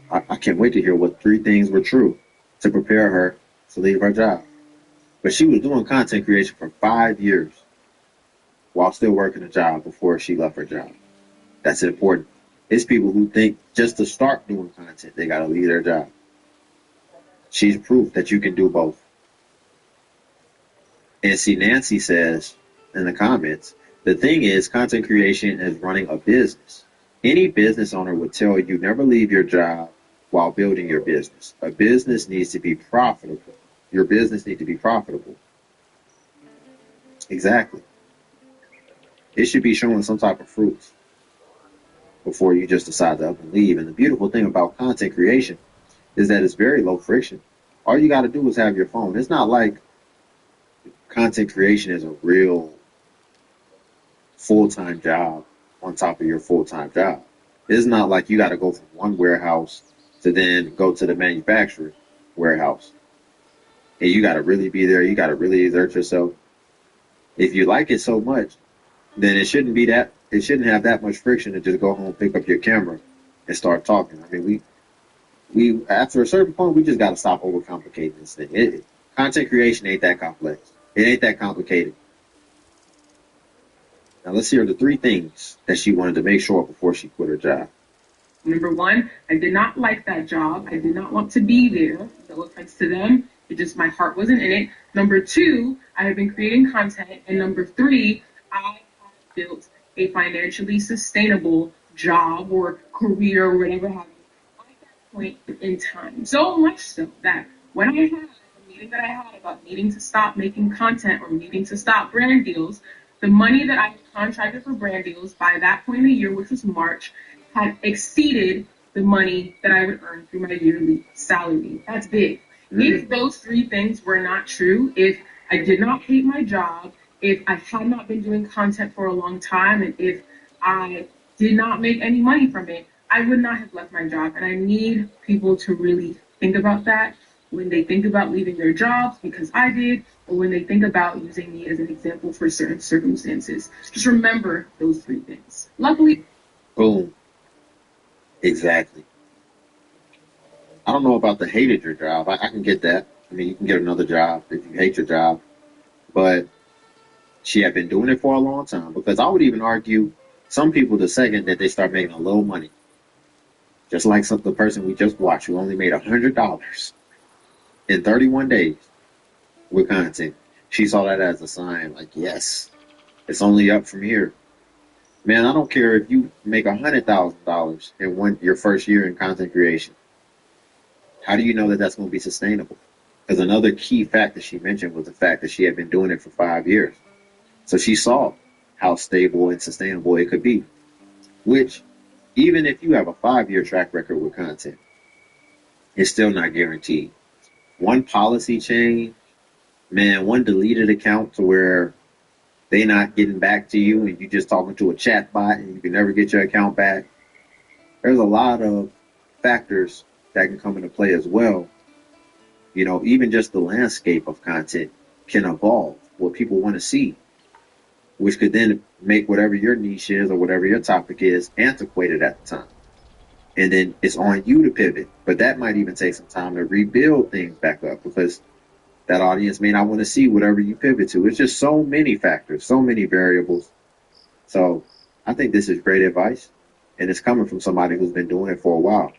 I can't wait to hear what 3 things were true to prepare her to leave her job. But she was doing content creation for 5 years while still working a job before she left her job. That's important. It's people who think just to start doing content, they got to leave their job. She's proof that you can do both. And see, Nancy says in the comments, the thing is, content creation is running a business. Any business owner would tell you never leave your job while building your business. A business needs to be profitable. Your business needs to be profitable. Exactly. It should be showing some type of fruits before you just decide to up and leave. And the beautiful thing about content creation is that it's very low friction. All you got to do is have your phone. It's not like content creation is a real full-time job on top of your full-time job. It's not like you got to go from one warehouse to then go to the manufacturer's warehouse. And you got to really be there. You got to really exert yourself. If you like it so much, then it shouldn't have that much friction to just go home, pick up your camera, and start talking. I mean, we after a certain point, we just got to stop overcomplicating this thing. Content creation ain't that complex. It ain't that complicated. Now let's hear the 3 things that she wanted to make sure before she quit her job. Number 1, I did not like that job. I did not want to be there. No offense to them. It just, my heart wasn't in it. Number 2, I have been creating content. And number 3, I have built a financially sustainable job or career or whatever have you. point in time. So much so that when I had the meeting that I had about needing to stop making content or needing to stop brand deals, the money that I had contracted for brand deals by that point in the year, which was March, had exceeded the money that I would earn through my yearly salary. That's big. If those three things were not true, if I did not hate my job, if I had not been doing content for a long time, and if I did not make any money from it, I would not have left my job. And I need people to really think about that when they think about leaving their jobs, because I did, or when they think about using me as an example for certain circumstances. Just remember those three things. Luckily, Boom. Exactly. I don't know about the hated your job. I can get that. I mean, you can get another job if you hate your job. But she had been doing it for a long time, because I would even argue some people, the second that they start making a little money, just like the person we just watched who only made $100 in 31 days with content, she saw that as a sign, like, yes, it's only up from here. Man, I don't care if you make $100,000 in your first year in content creation. How do you know that that's going to be sustainable? Because another key fact that she mentioned was the fact that she had been doing it for 5 years. So she saw how stable and sustainable it could be, which even if you have a 5-year track record with content, it's still not guaranteed. One policy change, man, one deleted account to where they not getting back to you and you just talking to a chat bot and you can never get your account back. There's a lot of factors that can come into play as well. You know, even just the landscape of content can evolve, what people want to see, which could then make whatever your niche is or whatever your topic is antiquated at the time. And then it's on you to pivot. But that might even take some time to rebuild things back up, because that audience may not want to see whatever you pivot to. It's just so many factors, so many variables. So I think this is great advice, and it's coming from somebody who's been doing it for a while.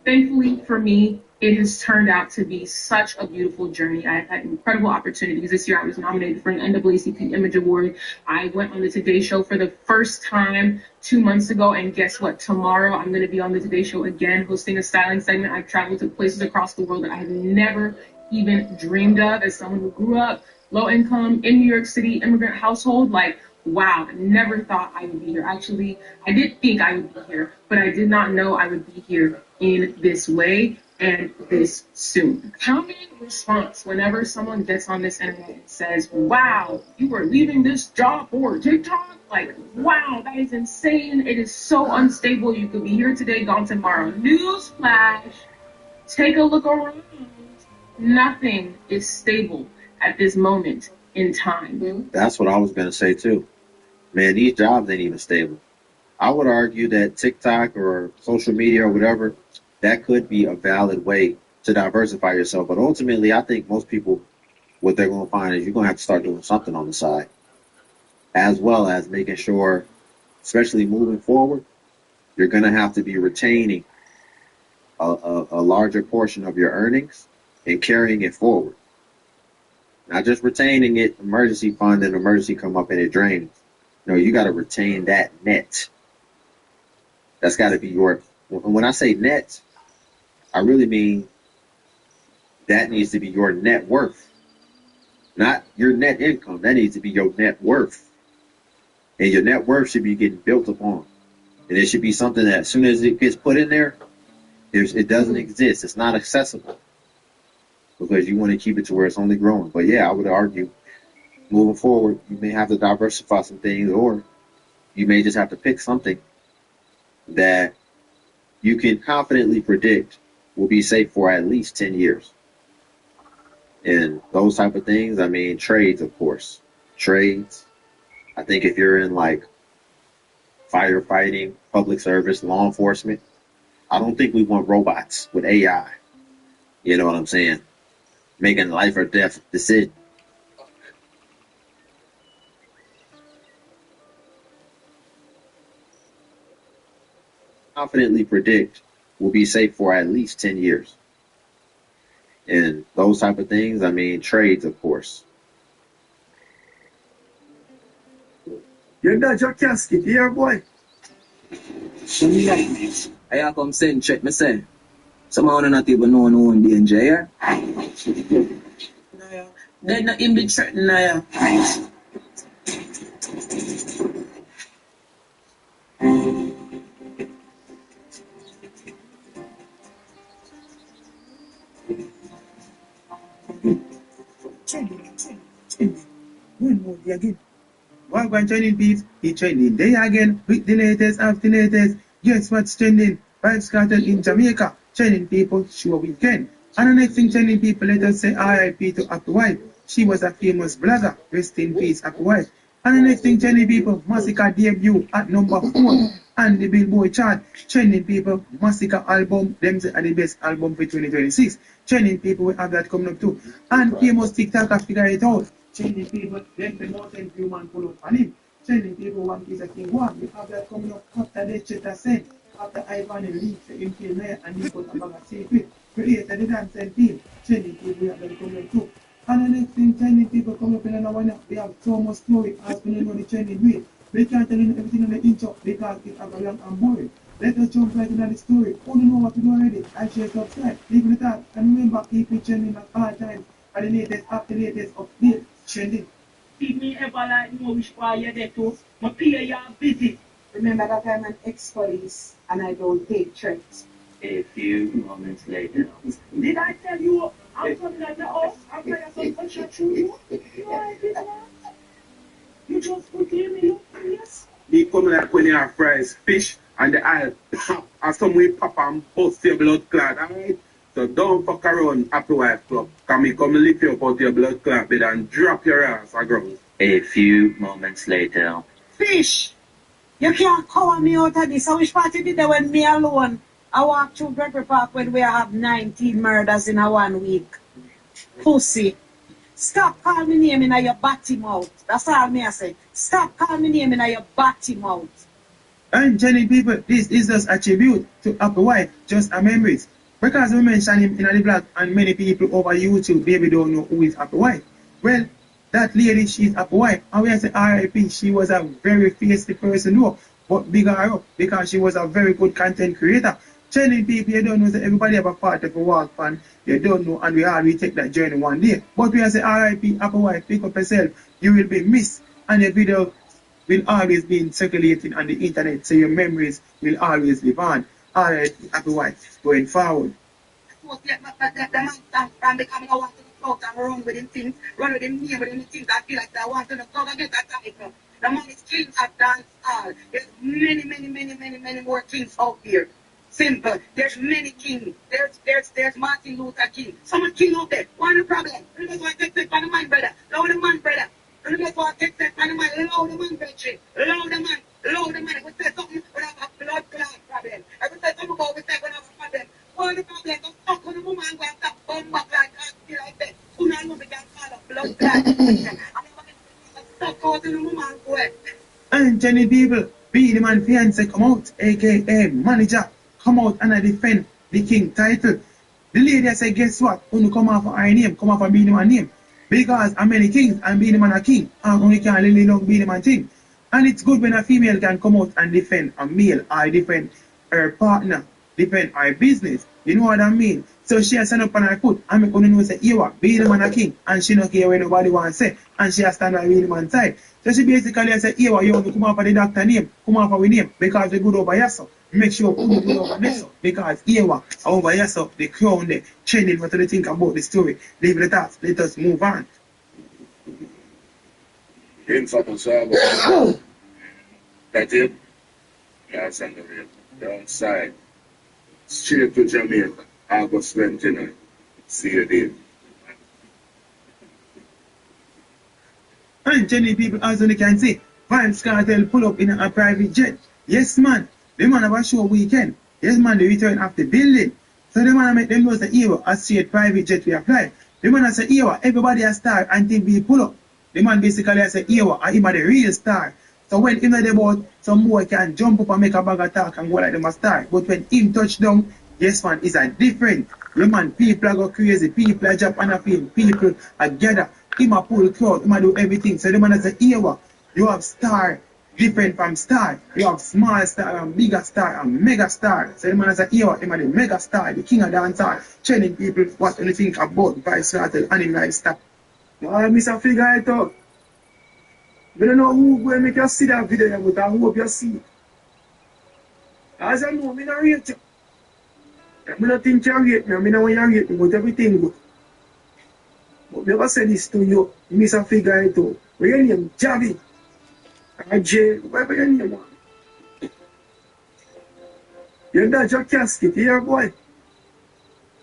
thankfully for me, it has turned out to be such a beautiful journey. I've had incredible opportunities. This year I was nominated for an NAACP Image Award. I went on the Today Show for the first time 2 months ago, and guess what? Tomorrow I'm going to be on the Today Show again, hosting a styling segment. I've traveled to places across the world that I have never even dreamed of. As someone who grew up low income in New York City, immigrant household, like, wow, I never thought I would be here. Actually, I did think I would be here, but I did not know I would be here in this way and this soon. Common response whenever someone gets on this internet and says, wow, you are leaving this job for TikTok? Like, wow, that is insane. It is so unstable. You could be here today, gone tomorrow. Newsflash, take a look around. Nothing is stable at this moment in time. That's what I was going to say too. Man, these jobs ain't even stable. I would argue that TikTok or social media or whatever, that could be a valid way to diversify yourself. But ultimately, I think most people, what they're going to find is you're going to have to start doing something on the side, as well as making sure, especially moving forward, you're going to have to be retaining a larger portion of your earnings and carrying it forward. Not just retaining it, emergency fund, and emergency come up and it drains. No, you got to retain that net. That's got to be your, when I say net, I really mean that needs to be your net worth, not your net income. That needs to be your net worth. And your net worth should be getting built upon. And it should be something that as soon as it gets put in there, it doesn't exist. It's not accessible because you want to keep it to where it's only growing. But yeah, I would argue moving forward, you may have to diversify some things, or you may just have to pick something that you can confidently predict will be safe for at least 10 years. And those type of things, I mean, trades, of course. Trades. I think if you're in like firefighting, public service, law enforcement, I don't think we want robots with AI. You know what I'm saying? Making life or death decisions. Confidently predict will be safe for at least 10 years. And those type of things, I mean, trades, of course. You got your casket here, boy. Show me like this. I come send check me say. Somehow not even know no one danger here. Then not in the threaten now. One more day again. One one trending beats, he trending day again with the latest of the latest. Guess what's trending? Vibes Cartel in Jamaica. Trending people, sure weekend. And the next thing trending people, let us say RIP to Happy Wife. She was a famous blogger. Rest in peace, Happy Wife. And the next thing trending people, Massacre debut at number 4 and the Billboard chart. Trending people, Massacre album, them say are the best album for 2026. Trending people will have that coming up too. And famous TikToker figure it out. Trending people, them the mountain human pull up on him. Trending people one piece of King One. We have that coming up after the Cheta sent. After Ivan and Leaks in Kill Mayor and he put a bag of secret. Created the dance and team. Trending people we have them coming up too. And the next thing, trending people come up in another one. We have so much story as we know the trending way. They can't tell you everything on the intro because it's a long and boring. Let us jump right into the story. Only know what to do already. I share subscribe. Leave it at. And remember, keep it trending at all times. And the latest update trending. If me ever like know which part you're there to, my peer you're busy. Remember that I'm an ex-police and I don't take threats. A few moments later. Did I tell you I'm coming at the house after some punch through you? You alright with that? You just put him in your place? They come like when you have fries, fish, and the aisle pop, and some way pop and bust your blood clot, alright? So don't fuck around Happy Wife Club. Come me come lift you up out your blood clot bed and drop your ass aground. A few moments later. Fish! You can't cover me out of this. I wish party did that when me alone. I walk through Gregory Park when we have 19 murders in a 1 week. Pussy. Stop calling me name in your batty mouth. That's all me I say. Stop calling me name in your batty mouth. And Jenny people, this is just a tribute to Happy Wife, just a memories. Because we mention him in the blog and many people over YouTube, baby don't know who is Happy Wife. Well, that lady, she's Happy Wife. And we say RIP, she was a very feisty person, no, but bigger her up because she was a very good content creator. Training people, you don't know that everybody have a part of a walk fan. You don't know, and we all will take that journey one day. But we say RIP, Happy Wife, pick up yourself. You will be missed, and your video will always be circulating on the internet, so your memories will always live on. RIP, Happy Wife, going forward. The man stand from becoming I want to talk and run with him things, run with him name with him things. I feel like I want to talk against that title. The man is king at dance hall. There's many more kings out there. Simple. There's many kings. There's Martin Luther King. Someone king out there. One problem. You just want to take that from the man, brother. Load the man, brother. You just want to take that from the man. Load the man, brother. Load the man. Load the man. If we say something, we have a blood clot problem. If we say something about we say we have a problem. All the problem, just talk on the woman and go and stop bomb back like that. Like that. Who not know we can call a blood clot. And stop out on the woman and go ahead. And Jenny people, be the man fiance come out, aka manager. Come out and I defend the king title. The lady say, guess what? Only come off our name, come off and be the man name. Because I'm many kings and be the man a king. And only can really long be the man thing. And it's good when a female can come out and defend a male or defend her partner, defend her business. You know what I mean? So she has stand up on her foot and make only know say, Ewa, be the man a king. And she don't care what nobody wants to say. And she has stand on the man's side. So she basically say, Ewa, you want to come off of the doctor name, come off of our name, because we good over yourself. Make sure you put it over there. Because Ewa, over yourself, the crown, the training, what do you think about the story? Leave it at, let us move on. Xxxfux. That's it? That's on the way. Downside. Straight to Jamaica. August 29. See you there. And Jenny people, as you can see, Vibes Cartel pull up in a private jet. Yes, man. The man have a show weekend. Yes, man, they return after building. So the man make them know the Ewa, a straight private jet we apply. The man say, Ewa, everybody a star until we pull up. The man basically say, Ewa, and him a the real star. So when him the boat, some boy can jump up and make a bag of talk and go like them a star. But when him touch down, yes, man, it's a different. The man, people go crazy, people are jump on a film, people are gather. Him a pull crowd, him a do everything. So the man say, Ewa, you have star different from star. You have small star and bigger star and mega star. So the man is a hero, him are the mega star, the king of dancehall, training people what do you think about Vice Cartel and him lifestyle. No, Mr. Figure it out. We don't know who will make you see that video, but I hope you see it. As I know, I don't rate you. I don't think you rate me, I don't want you rate me, but everything good. But never say this to you, Mr. Figure it out. What's your name? Javi? Or Jay? Whatever your name was. You dodge your casket here, boy.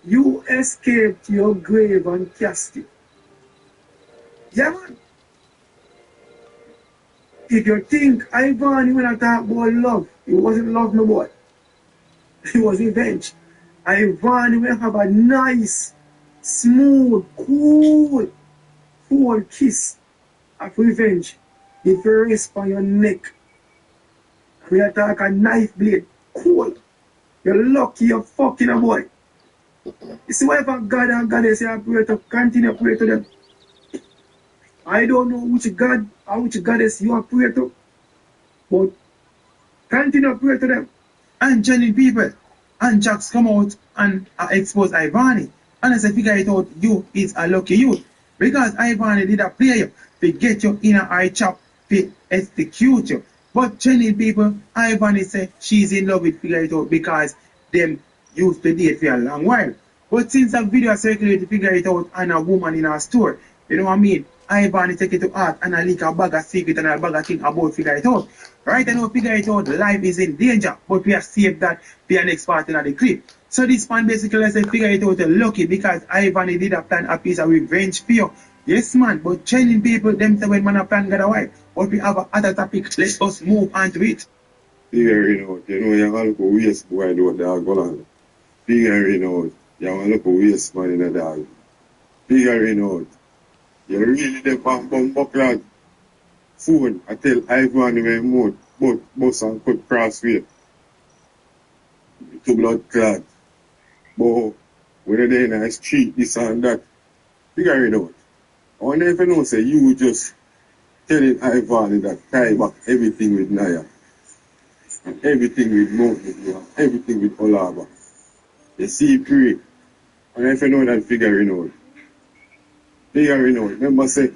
You escaped your grave and casket. Yeah, man. If you think Ivan when I talk about love, it wasn't love, no boy. It was revenge. Ivan will have a nice, smooth, cool kiss of revenge. If you rest on your neck, we attack a knife blade, cool. You're lucky you're fucking a boy. You see, whatever God and goddess you pray to, continue to pray to them. I don't know which God or which goddess you are pray to, but continue to pray to them. And Jenny people, and Jax come out and expose Ivani. And as I figure it out, you is a lucky youth. Because Ivani did a play you to get your inner eye chop to execute you. But Jenny people, Ivani say she's in love with figure it out because them used to date for a long while. But since a video circulated to figure it out and a woman in her store, you know what I mean? Ivani take it to heart and I leak a bag of secret and a bag of thing about figure it out. Right now, figure it out, life is in danger, but we have saved that for the next part in the clip. So this man basically said figure it out lucky because Ivani did a plan a piece of revenge for you. Yes man, but training people them say when man a plan got a wife. But we have other topic, let us move on to it. Figure it out, you have to look a waste boy do what they are going on. Figure it out, you have to look a waste man in the dog. Figure it out. You really the buckler phone. I tell Ivan when more bus and cut crossway. To blood clot. But when they're in the street, this and that, figure it out. I wonder if you know say you just telling Ivan that tie back everything with Naya. And everything with Mountain, everything with Olaba. You see pray. And if you know that figure it out. Figure it out. Remember say,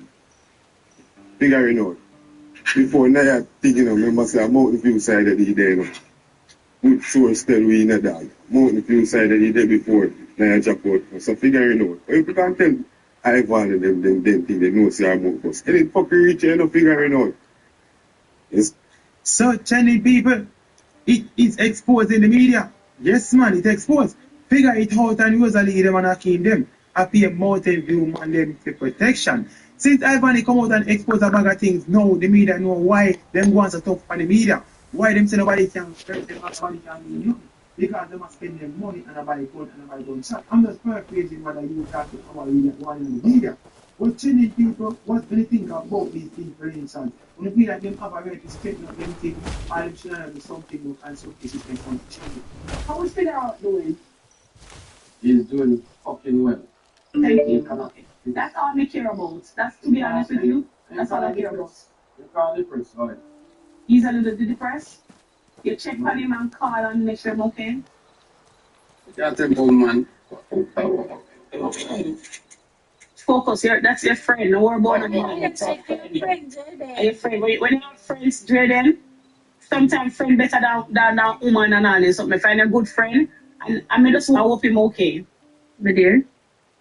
figure it out. Before Naya thinking of, remember say, a Mountain View side of the day, you know. Good source tell we in a dog. Mountain View side of the day before Naya jack out. So figure it out. If you can tell Ivan and them think they know say I'm out bus. Any fucking reach you know figure it out. Yes. So Chinese people, it is exposed in the media. Yes man, it exposed. Figure it out and usually them and accuse them. Appear Mountain View man them for protection. Since Ivan come out and expose a bag of things, now the media know why them want to talk on the media. Why them say nobody can spread them, nobody can do nothing. Because they must spend their money and nobody phone and nobody don't shot. I'm just paraphrasing what you talk to our one in the media. But Chinese people, what do you think about these things, for instance? When you feel like them have a right to straighten up them things, all them should do something and so this is from Chinese. How is Figure Out doing? He's doing fucking well. Thank you. That's all I care about. That's, to be honest with you, that's all I care about. He's a little depressed. You check on him and call and make sure I'm okay. Yeah, temple man. Focus, that's your friend. No worry about it. Your friend. When you have friends, Drayden, sometimes friend better than woman and all this. So I find a good friend and I just hope him okay. My dear.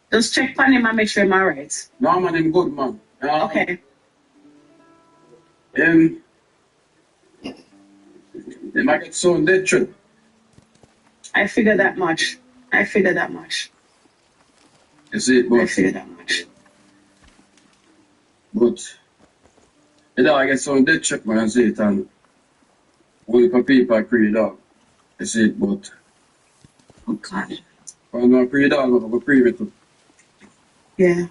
Just check on him and make sure I'm alright. No man, I'm good man. Okay. They might get so dead true. I figure that much. You see it, but I figure that much. But you know, I get so dead check when I see it and only for people I pray it out. You see it, but oh God. When I'm gonna pray it out, I'm gonna pray it too. Yeah.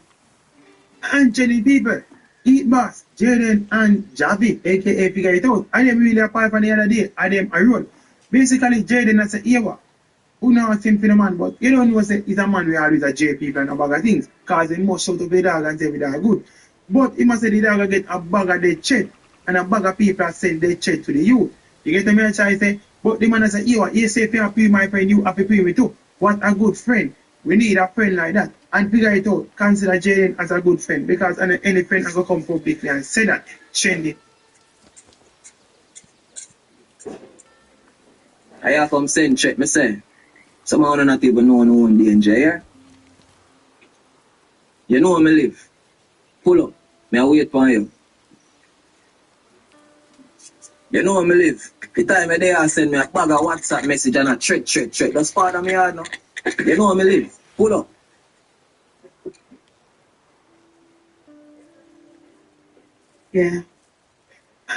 And Jenny people, Eat Boss, Jaden and Javi, aka Figure It Out. I them really apart from the other day, I them a road. Basically, Jaden that's a Ewa. Who know what's him for the man, but you don't know say he's a man who always a J people and a bag of things. Cause he must shout up the dog and say the dog good. But he must say the dog get a bag of the check. and a bag of people send their check to the youth. You get me? I say, but the man say, you say if you pay my friend, you have to pay me too. What a good friend. We need a friend like that. And figure it out. Consider Jaden as a good friend. Because any friend will come publicly and say that. Trendy. I have come send check, me say. Somehow not even know no one danger here. You know where me live. Pull up. Me I wait for you. You know where me live. The time I there send me a bag of WhatsApp message and a threat. That's part of me hard now. You know where me live. Pull up. Yeah.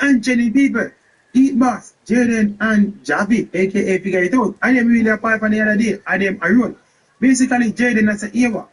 And Jenny people, Eat Boss, Jaden and Javi, aka Figure It Out. And them really a part from the other day, and them a road. Basically, Jaden that's a Eva.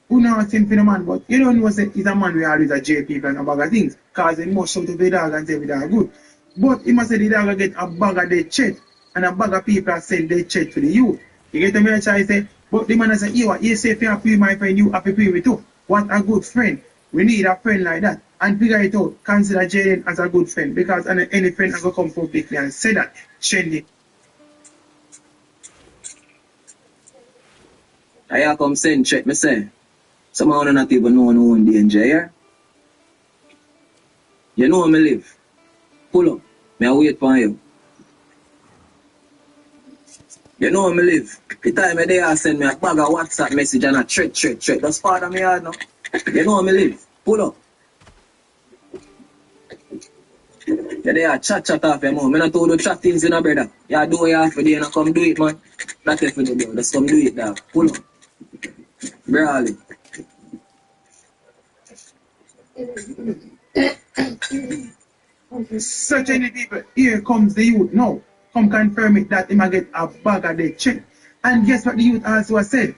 Who know him for the man, but you don't know say he's a man who always a J people and a bag of things. Cause he must shout to the dog and say the dog good. But he must say the dog will get a bag of their check and a bag of people send their check to the youth. You get me? I say, but the man say, you say if you have to my friend, you have to pay me too. What a good friend. We need a friend like that. And figure it out. Consider Jaden as a good friend. Because any friend will come publicly and say that. Trendy. I have come send check, me say. Somehow not even know no one danger here. You know where me live. Pull up. Me I wait for you. You know where me live. The time I there send me a bag of WhatsApp message and a threat. That's part of me hard now. You know where me live. Pull up. You there chat off your mouth. Me not told you chat things in a brother. You do what you have to do and come do it, man. That's it for the bro. Just come do it, dog. Pull up. Brawley. So many people, here comes the youth now. Come confirm it that he might get a bag of their check. And guess what the youth also has said?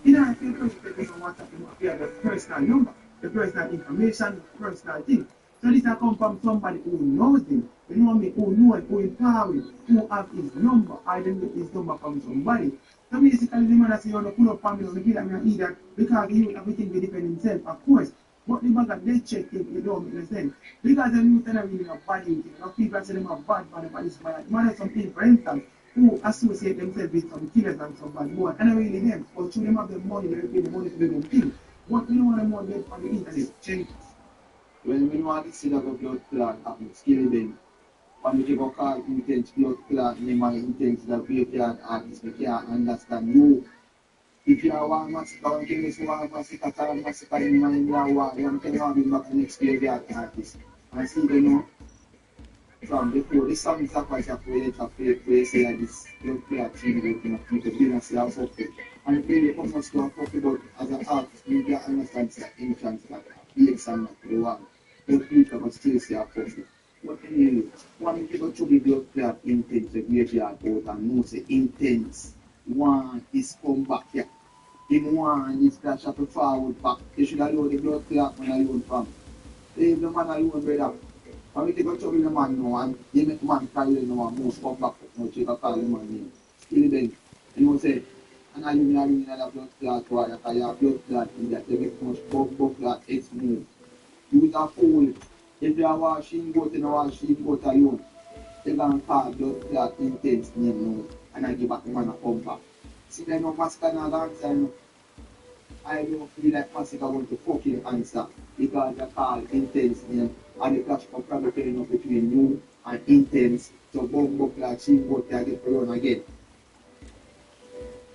You know, I feel people want to have the personal number, the personal information, the personal thing. So this will come from somebody who knows him. You know me, who know him, who empower him, who have his number, I then get his number from somebody. So basically, the man that say, you know, pull up family, on the kid and either because the youth everything will depend himself, of course. But the bag of they check it don't make sense. Because the youth are really a bad youth. You know, people say them are bad, but it's bad. Man, some people, for instance, who associate themselves with some killers and some bad boys. And I really them. But through them have the money, they pay the money to do them things. What we don't want them more get on the internet, change. When we want to see that blood clot happen, skill them. When we give a call intense blood clot, name and intense that we can't artist, we can't understand you. If you are one massacre, you can say one massacre, tell massacre in mind, you are one, you can have him back the next year, the artist. And see, you know, from before this song is a quite a play, say like this, don't play a team with you, people didn't say how something. And if you come much to talk about as an artist, you can understand that entrance that lyrics and not the one. Don't people but still say a something. But anyway, one people to be blood clot intense, the graveyard out and know say intense. One is come back here. In one is dash up forward back. You should allow the blood clot man alone from. Leave the man alone, brother. When we take a trouble in the man now and you make the man carry the man move come back now, take a call the man name. Still then, you know say, and I live in another blood clot war, that I have blood clot in that they make much blood clot X move. You are fool. If you are washing goat and washing goat alone, they can call blood clot intense name now and I give back the man a come back. See then no massacre not answer no. I don't feel like massacre want to fucking answer because they call intense name and the clash of probably playing up between you and intense. So bomb up like she goat there get run again.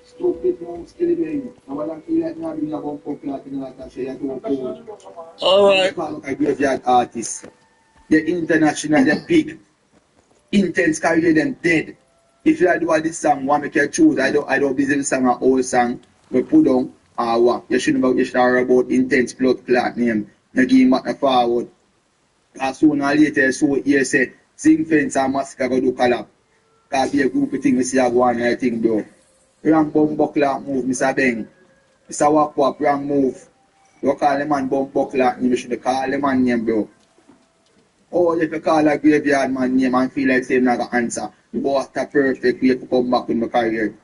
Stupid move still doing. Now I feel like now doing a bomb up like in like that. She had to hold. Alright. A graveyard artist. The international, the big. Intense career them dead. If you do this song, one make you choose. I don't believe this song an old song. We put on what? You should hear about intense blood clot name. You give him back the forward. As soon as later, so you say, Sing Fence and Massacre go do collab. Because be a group of things we see a go on, I think, bro. Ram bomb buckler move, Mr. Beng. Mr. Wap Wap, ram move. You call the man bomb buckler, you should call the man name, bro. Oh, if you call a graveyard man name and feel like saying not gonna answer, what a perfect way to come back in my career.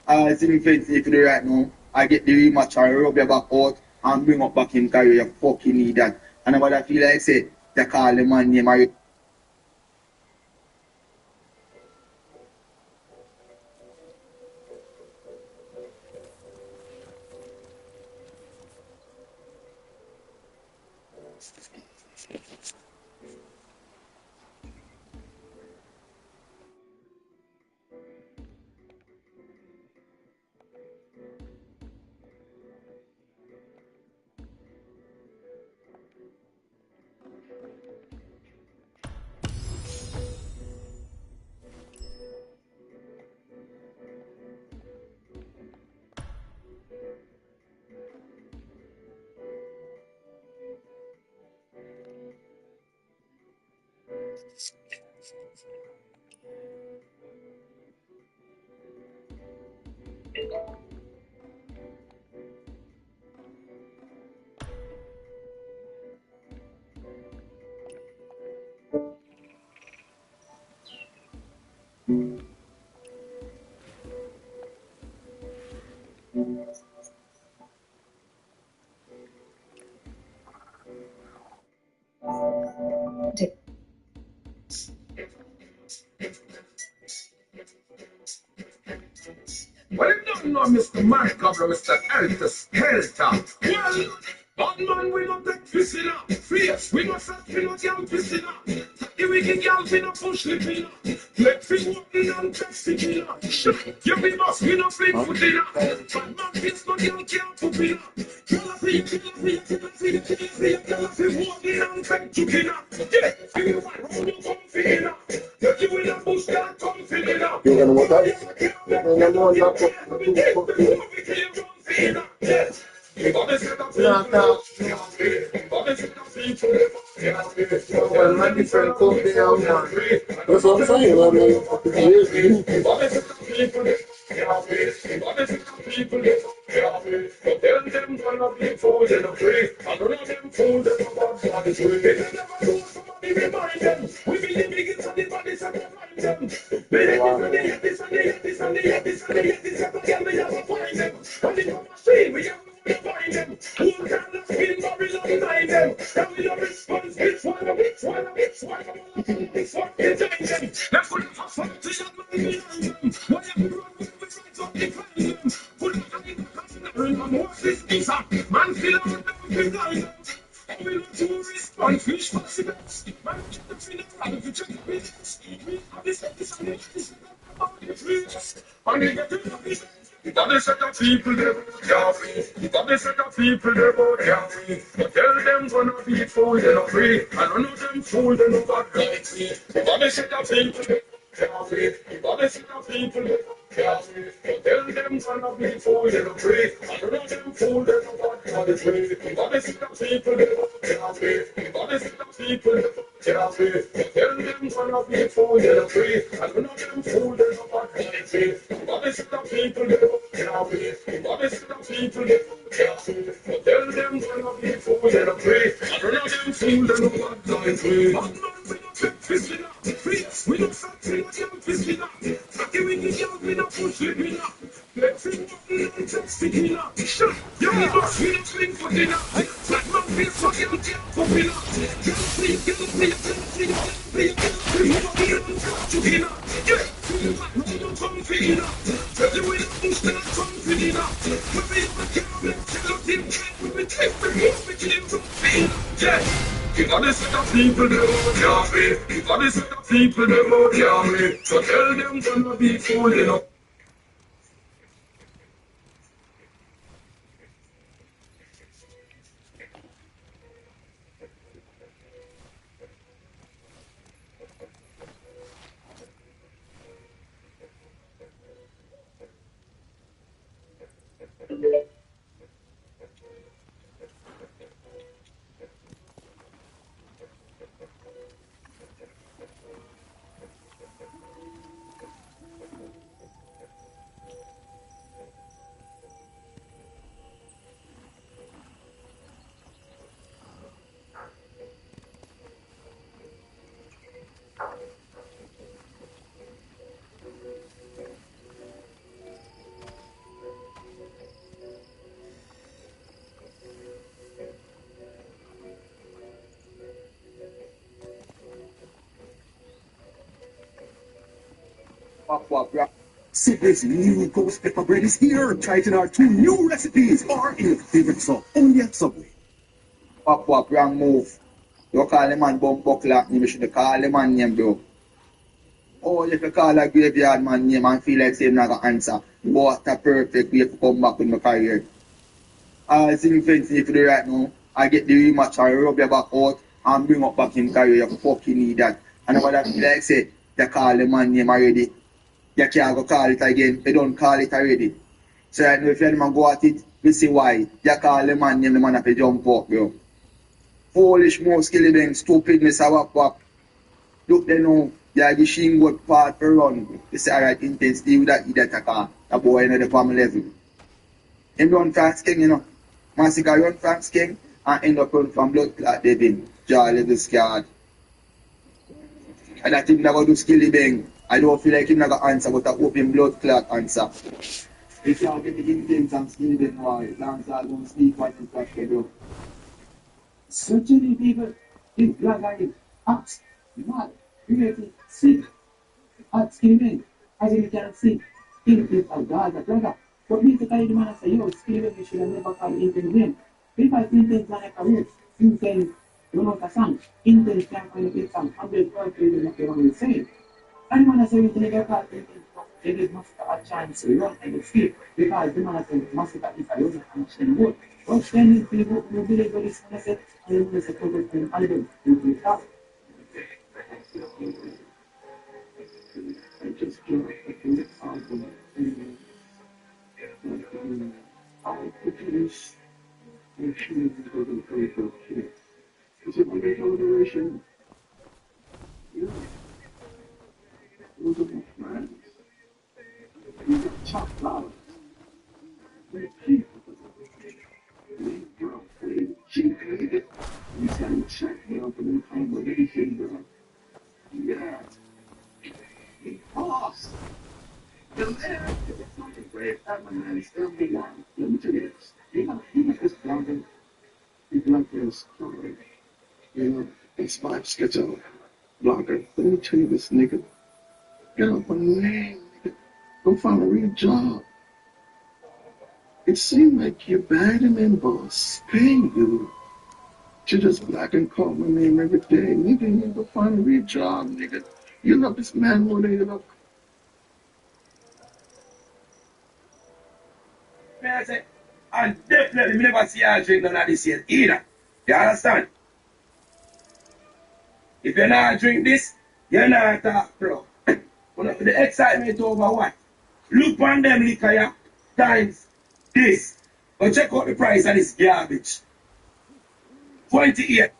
Sing Fence, if you do right now, I get the rematch and rub your back out and bring up back in career. You fucking need that. And I feel like say, They call the man name or Well, you don't know Mr. Michael, Mr. Helter. Well, bad man, we not take twisting up. Fierce, we not set, we not young twisting up. The wicked gal, we not push lipping up. Let me walk in and test it up. Yeah, we must, we not fling foot in up. Bad man, this not young, can't put it up. Kill a fee, walk in and take chicken up. Yeah, feel right, roll your comfy up. You in a bush, can't come fill up. You're gonna work out? Well, my different company now, man. That's what I'm saying. I mean, Tell them gonna be fools in the free. I don't know them fools in the body. They never know somebody remind them. We be the biggest and the bodies and the mind them. They this and they this and they this and they this and they this and they we never find them. And in the machine we have to find them. Who can the spin Babylon behind them? And we don't response which one which one which one which one behind them. Let's put the first one to that man behind them. Why have we run with the friends of the find them? Put the hand in the customer and Moses is up. Man still on them behind them. And we not to respond fish for the best. Man get the funeral to check the business. We have this and this and this about the trees. And we get to the business. But they set of people they can't free. But they set of people they can't free. But tell them gonna be fool they not free. I don't know them fool they no bad like me. But they set of people they can't free. But they set of people they can't free. But tell them gonna be fool they not free. I don't know them fool they no bad like me. But they set of people they can't free. But they set of people they can't free. But tell them gonna be fool they not free. I don't know them fool they no bad like me. But they set of people they can't free. But they set of people they can't free. But tell them gonna be fool they not free. I don't know them fool they no bad like me. Bad man we not take fisting up. Fierce we not fat we not young fisting up. Cocky wicked young we not push living up. Let's see what we not take sticking up. Shut young we not fling footing up. Fat man fierce so young can't popping up. Can't see what we not chucking up. Yeah, feel like no one comfy up. Tell you we not push that comfy up. We be the camera, tell us him we be taking we kill from feet. Yeah. If I set of people they won't care me. If I set of people they won't care me. So tell them gonna be fooling up. So this new ghost pepper bread is here. Try it in our 2 new recipes or in your favorite sub. Only at Subway. Pop, wrong move. You call the man bum buckler, you should call the man name, bro. Oh, if you call a graveyard man name and feel like saying not gonna answer, what a perfect way to come back in my career. It's in fancy if you do right now. I get the rematch, I rub your back out and bring up back in career. You fucking need that. And about that feel like say, you call the man name already. You can't go call it again. You don't call it already. So right now if you man go at it, we see why. You call the man name, the man have to jump up, bro. Foolish more skilly bang, stupidness, wap. Look they know, yeah, the sheen good part for run. You say alright, intensity with that idiot attacker. A boy in the family level. Him run France King, you know. Massacre run France King and end up run from blood clot Devin. Jaw level scared. And that him never do skilly bang. I don't feel like him never answer, but I hope him blood clot answer. If you get the intense and skilly bang, why? Lance I don't speak what you got to do. So many people in black eyed, ask, mad, creative, sick, at screaming, as you can see, in is a god, a brother. But me to tell the man and say, yo, screaming, you should have never called Intel name. If I Intel like a career, you can run out a song, Intel can't find a big song, 100% like you want to say. And man say, we never call Intel, they give Master a chance to run and escape, because the man say, Master is a user and she would. But then people who believe what is going to say, and then the product and album will be tough. I just dropped a good album and I produced a few for the paper here. Is it my generation? Yeah. Those are my friends. We got top flowers. We're people. We broke, we cheated. We sang check here for the combination, bro. Yeah. We lost. The man is something great. That man is still big one. Let me tell you this. He like this blonde. He like this. You know, Xxxfux schedule blogger. Let me tell you this, nigga. Get up on your name, nigga. Go find a real job. It seemed like your bad and then boss paying you. You just black and call my name every day. Nigga, you need to find a real job, nigga. You love this man more than you love. I say, and definitely me never see her drink none of this yet either. You understand? If you not drink this, you're not talk, bro. The excitement over what? Look on them liquor ya, times this. But check out the price of this garbage. 28.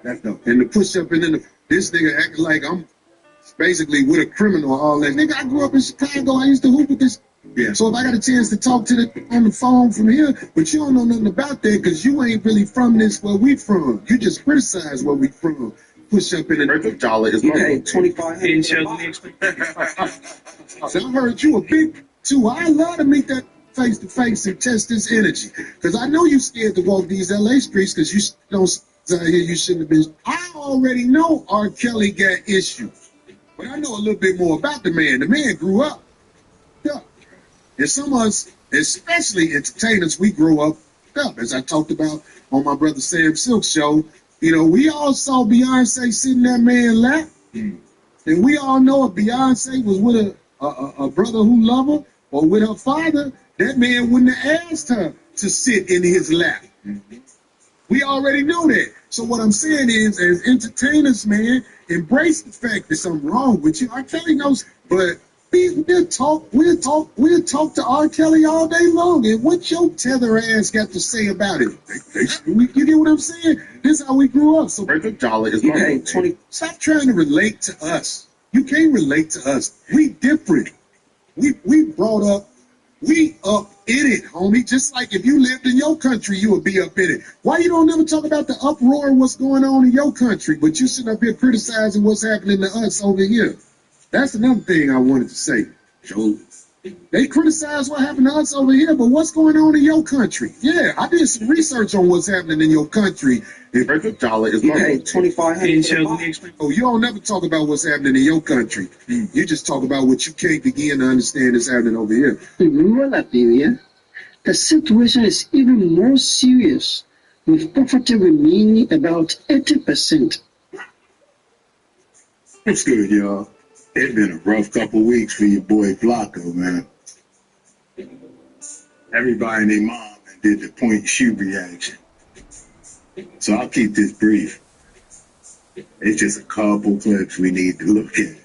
That's dope. And the push up and then this nigga acting like I'm basically with a criminal or all that. Nigga, I grew up in Chicago. I used to hoop with this. Yeah. So if I got a chance to talk to the on the phone from here, but you don't know nothing about that because you ain't really from this where we from. You just criticize where we from. Push up in the dollar is my 25 inch. So I heard you a big too. I love to meet that face to face and test this energy because I know you scared to walk these LA streets because you don't. Here you shouldn't have been. I already know R. Kelly got issues, but I know a little bit more about the man. The man grew up. Yeah. And some of us, especially entertainers, we grew up. As I talked about on my brother Sam Silk's show, you know, we all saw Beyonce sitting that man lap, and we all know if Beyonce was with a brother who loved her or with her father, that man wouldn't have asked her to sit in his lap. We already know that. So what I'm saying is, as entertainers, man, embrace the fact that something wrong with you. R. Kelly knows, but We'll talk to R. Kelly all day long. And what your tether ass got to say about it? You get what I'm saying? This is how we grew up. So Dollar is my 20. Stop trying to relate to us. You can't relate to us. We different. We brought up. We up in it, homie. Just like if you lived in your country, you would be up in it. Why you don't never talk about the uproar, what's going on in your country, but you sitting up here criticizing what's happening to us over here? That's another thing I wanted to say, Joe. They criticize what happened to us over here, but what's going on in your country? Yeah, I did some research on what's happening in your country. Dollar is my 2500. Oh, you don't never talk about what's happening in your country. You just talk about what you can't begin to understand is happening over here. In rural Liberia, the situation is even more serious, with poverty remaining about 80%. What's good, y'all? It's been a rough couple weeks for your boy Flacco, man. Everybody and their mom did the point and shoot reaction. So I'll keep this brief. It's just a couple clips we need to look at.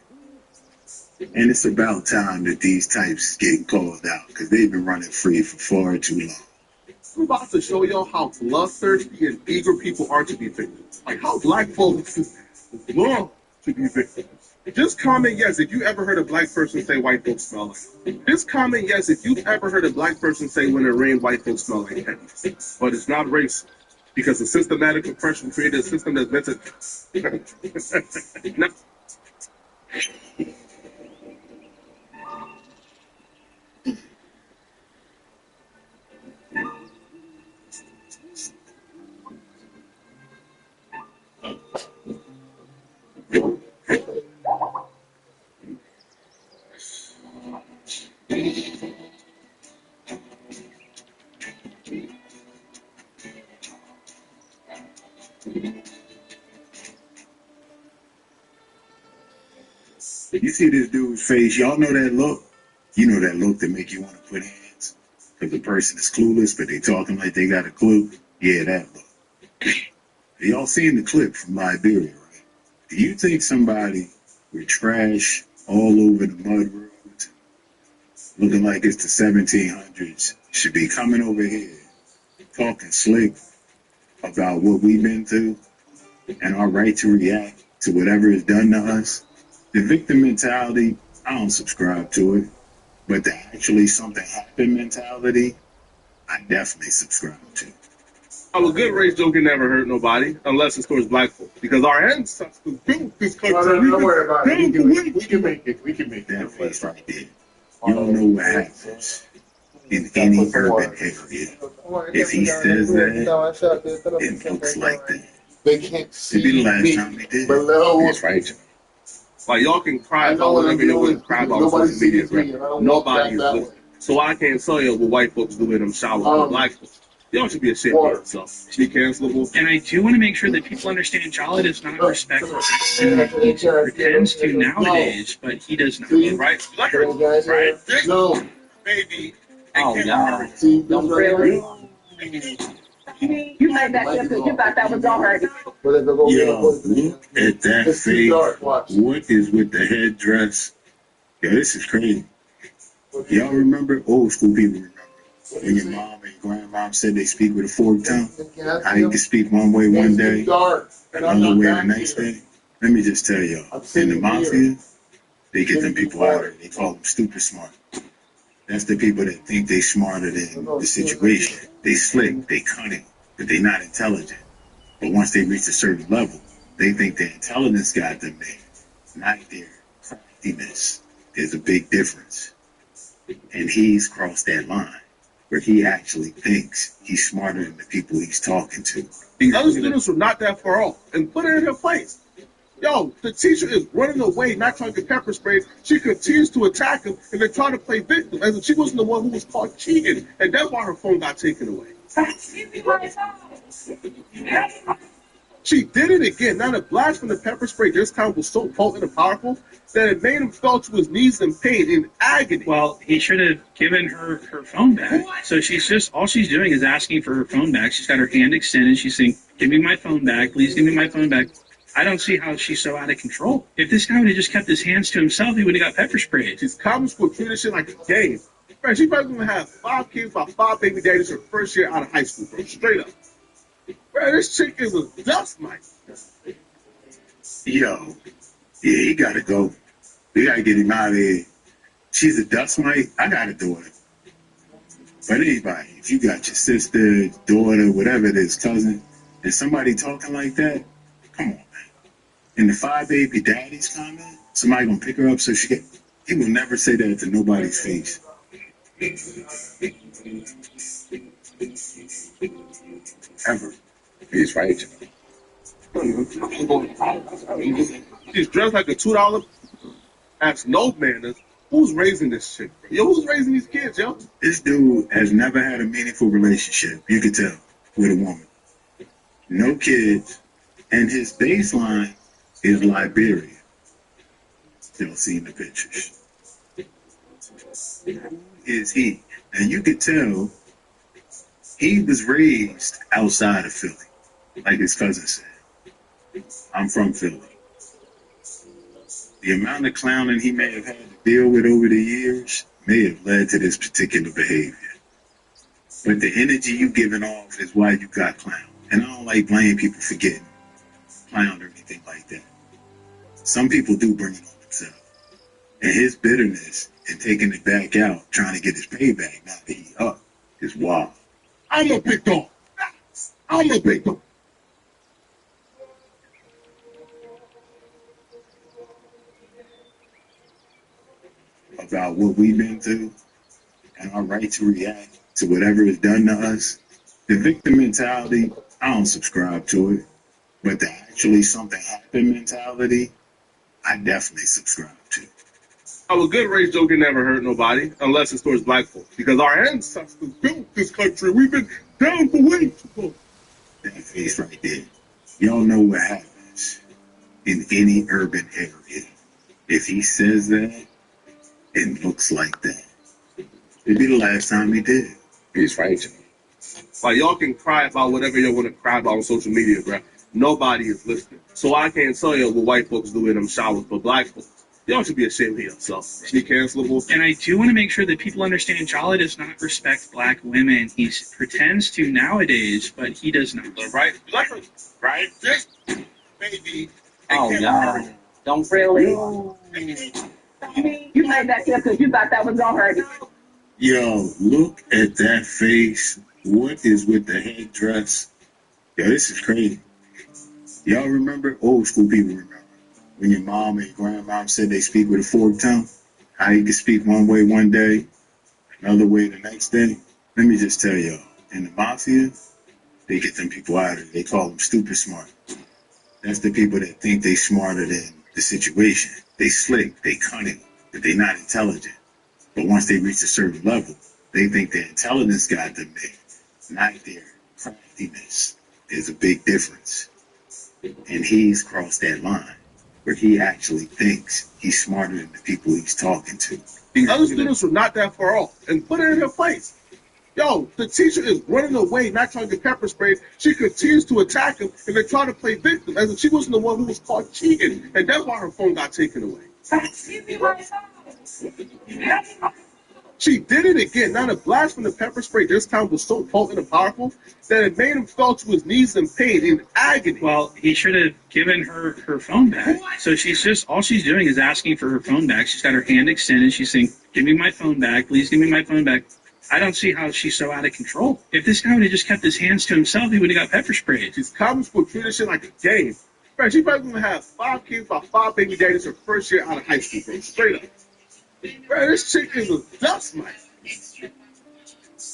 And it's about time that these types get called out, because they've been running free for far too long. I'm about to show y'all how bloodthirsty and eager people are to be victims. Like how black folks love to be victims. Just comment yes if you ever heard a black person say white folks smell like. Just comment yes if you've ever heard a black person say when it rains white folks smell like pennies. But it's not racist. Because the systematic oppression created a system that's meant to... You see this dude's face, y'all know that look? You know that look that make you want to put hands? Because the person is clueless, but they talking like they got a clue? Yeah, that look. Y'all seen the clip from Liberia, right? Do you think somebody with trash all over the mud roads, looking like it's the 1700s, should be coming over here talking slick about what we've been through and our right to react to whatever is done to us? The victim mentality, I don't subscribe to it. But the actually something happened mentality, I definitely subscribe to. A good race joke can never hurt nobody, unless it's towards black folk. Because our ancestors built this country. Don't worry about it. We can make it. We can make it. That face right there. You don't know what happens in any urban area. If he says that, it looks like that. They can't see It'd be the last time he did. That's right. Like, y'all can cry about whatever you want to cry about on social media, right? Nobody is listening. So I can't tell you what white folks do in them showers with black folks. Y'all should be ashamed of yourself. Be cancelable. And I do want to make sure that people understand Jala does not respect the system that he pretends to nowadays, but he does not. Right? Right? No. Baby. Oh, yeah. Really? You made that because you thought that was already. Yo, look at that face. What is with the headdress? Yo, this is crazy. Y'all remember? Old school people remember. When your mom and your grandmom said they speak with a forked tongue. How you can speak one way one day, another way the next day. Let me just tell y'all, in the mafia, they get them people out there. They call them stupid smart. That's the people that think they smarter than the situation. They slick, they cunning, but they not intelligent. But once they reach a certain level, they think their intelligence got them there, not their craftiness. There's a big difference. And he's crossed that line where he actually thinks he's smarter than the people he's talking to. The other students were not that far off, and put her in her place. Yo, the teacher is running away, not trying to get pepper sprayed. She continues to attack him, and they're trying to play victim, as if she wasn't the one who was caught cheating, and that's why her phone got taken away. She did it again. Now the blast from the pepper spray this time was so potent and powerful that it made him fall to his knees in pain, in agony. Well, he should have given her phone back. So she's just, all she's doing is asking for her phone back. She's got her hand extended. She's saying, give me my phone back. Please give me my phone back. I don't see how she's so out of control. If this guy would have just kept his hands to himself, he would have got pepper sprayed. She's common school treating this shit like a game. Bro, she probably gonna have 5 kids by 5 baby daddies her first year out of high school, bro. Straight up. Bro, this chick is a dust mite. Yo, yeah, he gotta go. We gotta get him out of here. She's a dust mite. I got a daughter. But anybody, if you got your sister, daughter, whatever it is, cousin, and somebody talking like that, come on, man. In the 5 baby daddies comment, somebody gonna pick her up so she get. He will never say that to nobody's face. Ever. He's right. She's dressed like a $2. Has no manners. Who's raising this shit? Yo, who's raising these kids, yo? This dude has never had a meaningful relationship, you can tell, with a woman. No kids, and his baseline is Liberia. Still seeing the pictures. Who is he? And you could tell he was raised outside of Philly, like his cousin said. I'm from Philly. The amount of clowning he may have had to deal with over the years may have led to this particular behavior. But the energy you giving off is why you got clowned. And I don't like blaming people for getting clowned or anything like that. Some people do bring it on themselves. And his bitterness and taking it back out, trying to get his payback now that he's up, is wild. I'm a big dog. I'm a big dog. About what we've been through and our right to react to whatever is done to us. The victim mentality, I don't subscribe to it. But the actually something happened mentality, I definitely subscribe to. Our good race joke can never hurt nobody unless it's towards black folks. Because our ancestors built this country. We've been down for way too long. That face right there. Y'all know what happens in any urban area. If he says that, it looks like that. It'd be the last time he did. He's right. Like, y'all can cry about whatever y'all want to cry about on social media, bro. Nobody is listening. So I can't tell you what white folks do in them showers, but black folks, y'all should be ashamed of yourself. Be cancelable. And I do want to make sure that people understand Jolly does not respect black women. He pretends to nowadays, but he does not. Right? Right? This baby. Oh, yeah. Don't really. You made that here because you thought that was gonna hurt you. Yo, look at that face. What is with the headdress? Yo, this is crazy. Y'all remember? Old school people remember. When your mom and your grandmom said they speak with a forked tongue? How you can speak one way one day, another way the next day? Let me just tell y'all, in the mafia, they get them people out of it. They call them stupid smart. That's the people that think they smarter than the situation. They slick, they cunning, but they not intelligent. But once they reach a certain level, they think their intelligence got them there, not their craftiness. There's a big difference. And he's crossed that line where he actually thinks he's smarter than the people he's talking to. The other students were not that far off, and put her in her place. Yo, the teacher is running away, not trying to get pepper sprayed. She continues to attack him, and they're trying to play victim, as if she wasn't the one who was caught cheating, and that's why her phone got taken away. She did it again. Now the blast from the pepper spray this time was so potent and powerful that it made him fall to his knees in pain, in agony. Well, he should have given her phone back. So all she's doing is asking for her phone back. She's got her hand extended. She's saying, give me my phone back. Please give me my phone back. I don't see how she's so out of control. If this guy would have just kept his hands to himself, he would have got pepper sprayed. She's common school treating this shit like a game. Bro, she probably gonna have 5 kids by 5 baby daddies her first year out of high school, bro. Straight up. Bro, this chick is a dust mite.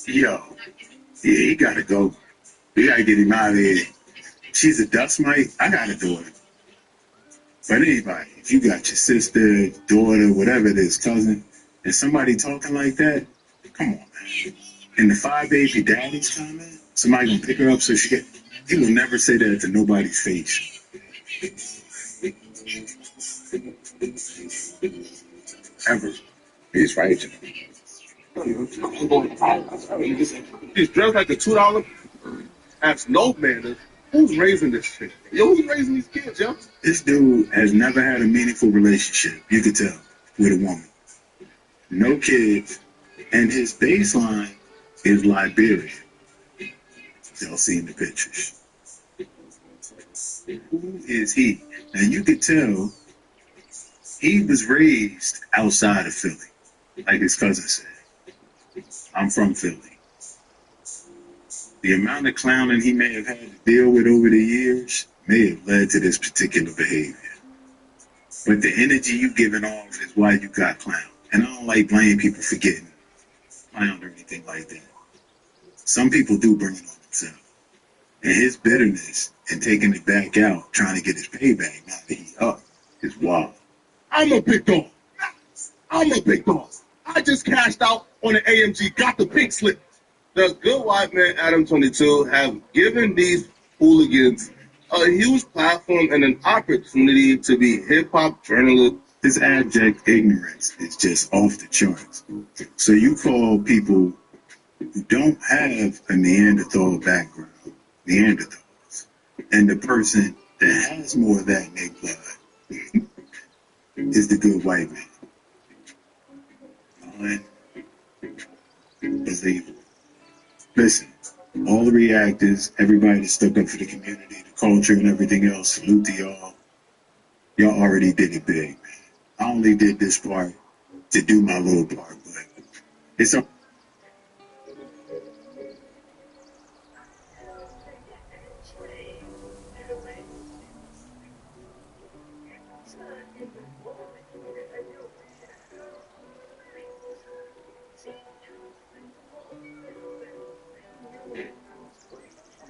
Yo, yeah, he gotta go. We gotta get him out of here. She's a dust mite. I got a daughter. But anybody, if you got your sister, daughter, whatever it is, cousin, and somebody talking like that, come on, man. In the 5 baby daddies comment, somebody gonna pick her up so she get. He will never say that to nobody's face. Ever. He's right. She's dressed like a $2. Has no manners. Who's raising this shit? Yo, who's raising these kids, yo? This dude has never had a meaningful relationship, you could tell, with a woman. No kids, and his baseline is Liberia. Y'all seen the pictures. Who is he? Now you could tell he was raised outside of Philly, like his cousin said. I'm from Philly. The amount of clowning he may have had to deal with over the years may have led to this particular behavior. But the energy you giving off is why you got clowned. And I don't like blaming people for getting clowned or anything like that. Some people do bring it on themselves. And his bitterness and taking it back out, trying to get his payback now that he up, is wild. I'm a big dog. I'm a big dog. I just cashed out on the AMG, got the pink slip. The good white man, Adam 22, have given these hooligans a huge platform and an opportunity to be hip-hop journalists. This abject ignorance is just off the charts. So you call people who don't have a Neanderthal background Neanderthals, and the person that has more of that in their blood is the good white man. Unbelievable. Listen, all the reactors, everybody that stuck up for the community, the culture, and everything else, salute to y'all. Y'all already did it big, man. I only did this part to do my little part, but it's a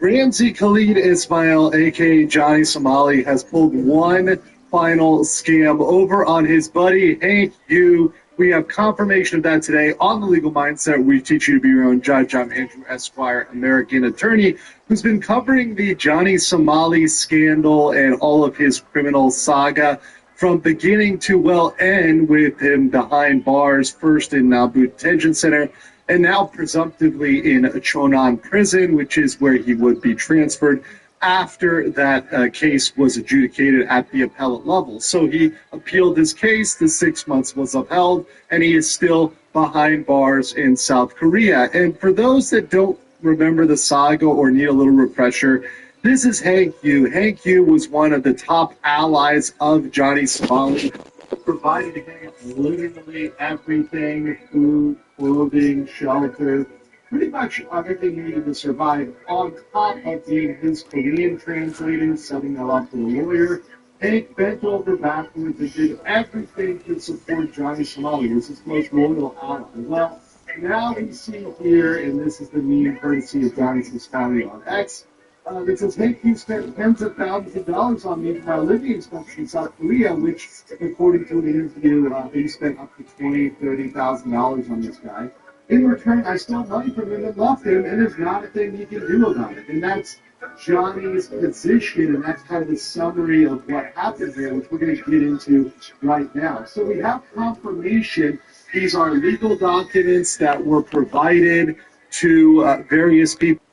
Ramsey Khalid Ismail, aka Johnny Somali, has pulled one final scam over on his buddy Hank Yu. We have confirmation of that today on the Legal Mindset. We teach you to be your own judge. I'm Andrew Esquire, American attorney, who's been covering the Johnny Somali scandal and all of his criminal saga from beginning to end, with him behind bars, first in Nabu Detention Center, and now presumptively in Chonan Prison, which is where he would be transferred after that case was adjudicated at the appellate level. So he appealed his case, the 6 months was upheld, and he is still behind bars in South Korea. And for those that don't remember the saga or need a little refresher, this is Hank Yu. Hank Yu was one of the top allies of Johnny Somali, provided him literally everything: food, clothing, shelter, pretty much everything he needed to survive, on top of being his Korean translator, setting that up for a lawyer. Hank bent over backwards and did everything to support Johnny Somali, was his most loyal ally. Well, now we see here, and this is the meme courtesy of Johnny Somali on X, it says, Hank, you spent tens of thousands of dollars on me for my living expenses in South Korea, which, according to an interview, he spent up to $20,000-$30,000 on this guy. In return, I stole money from him and left him, and there's not a thing he can do about it. And that's Johnny's position, and that's kind of the summary of what happened here, which we're going to get into right now. So we have confirmation. These are legal documents that were provided to various people.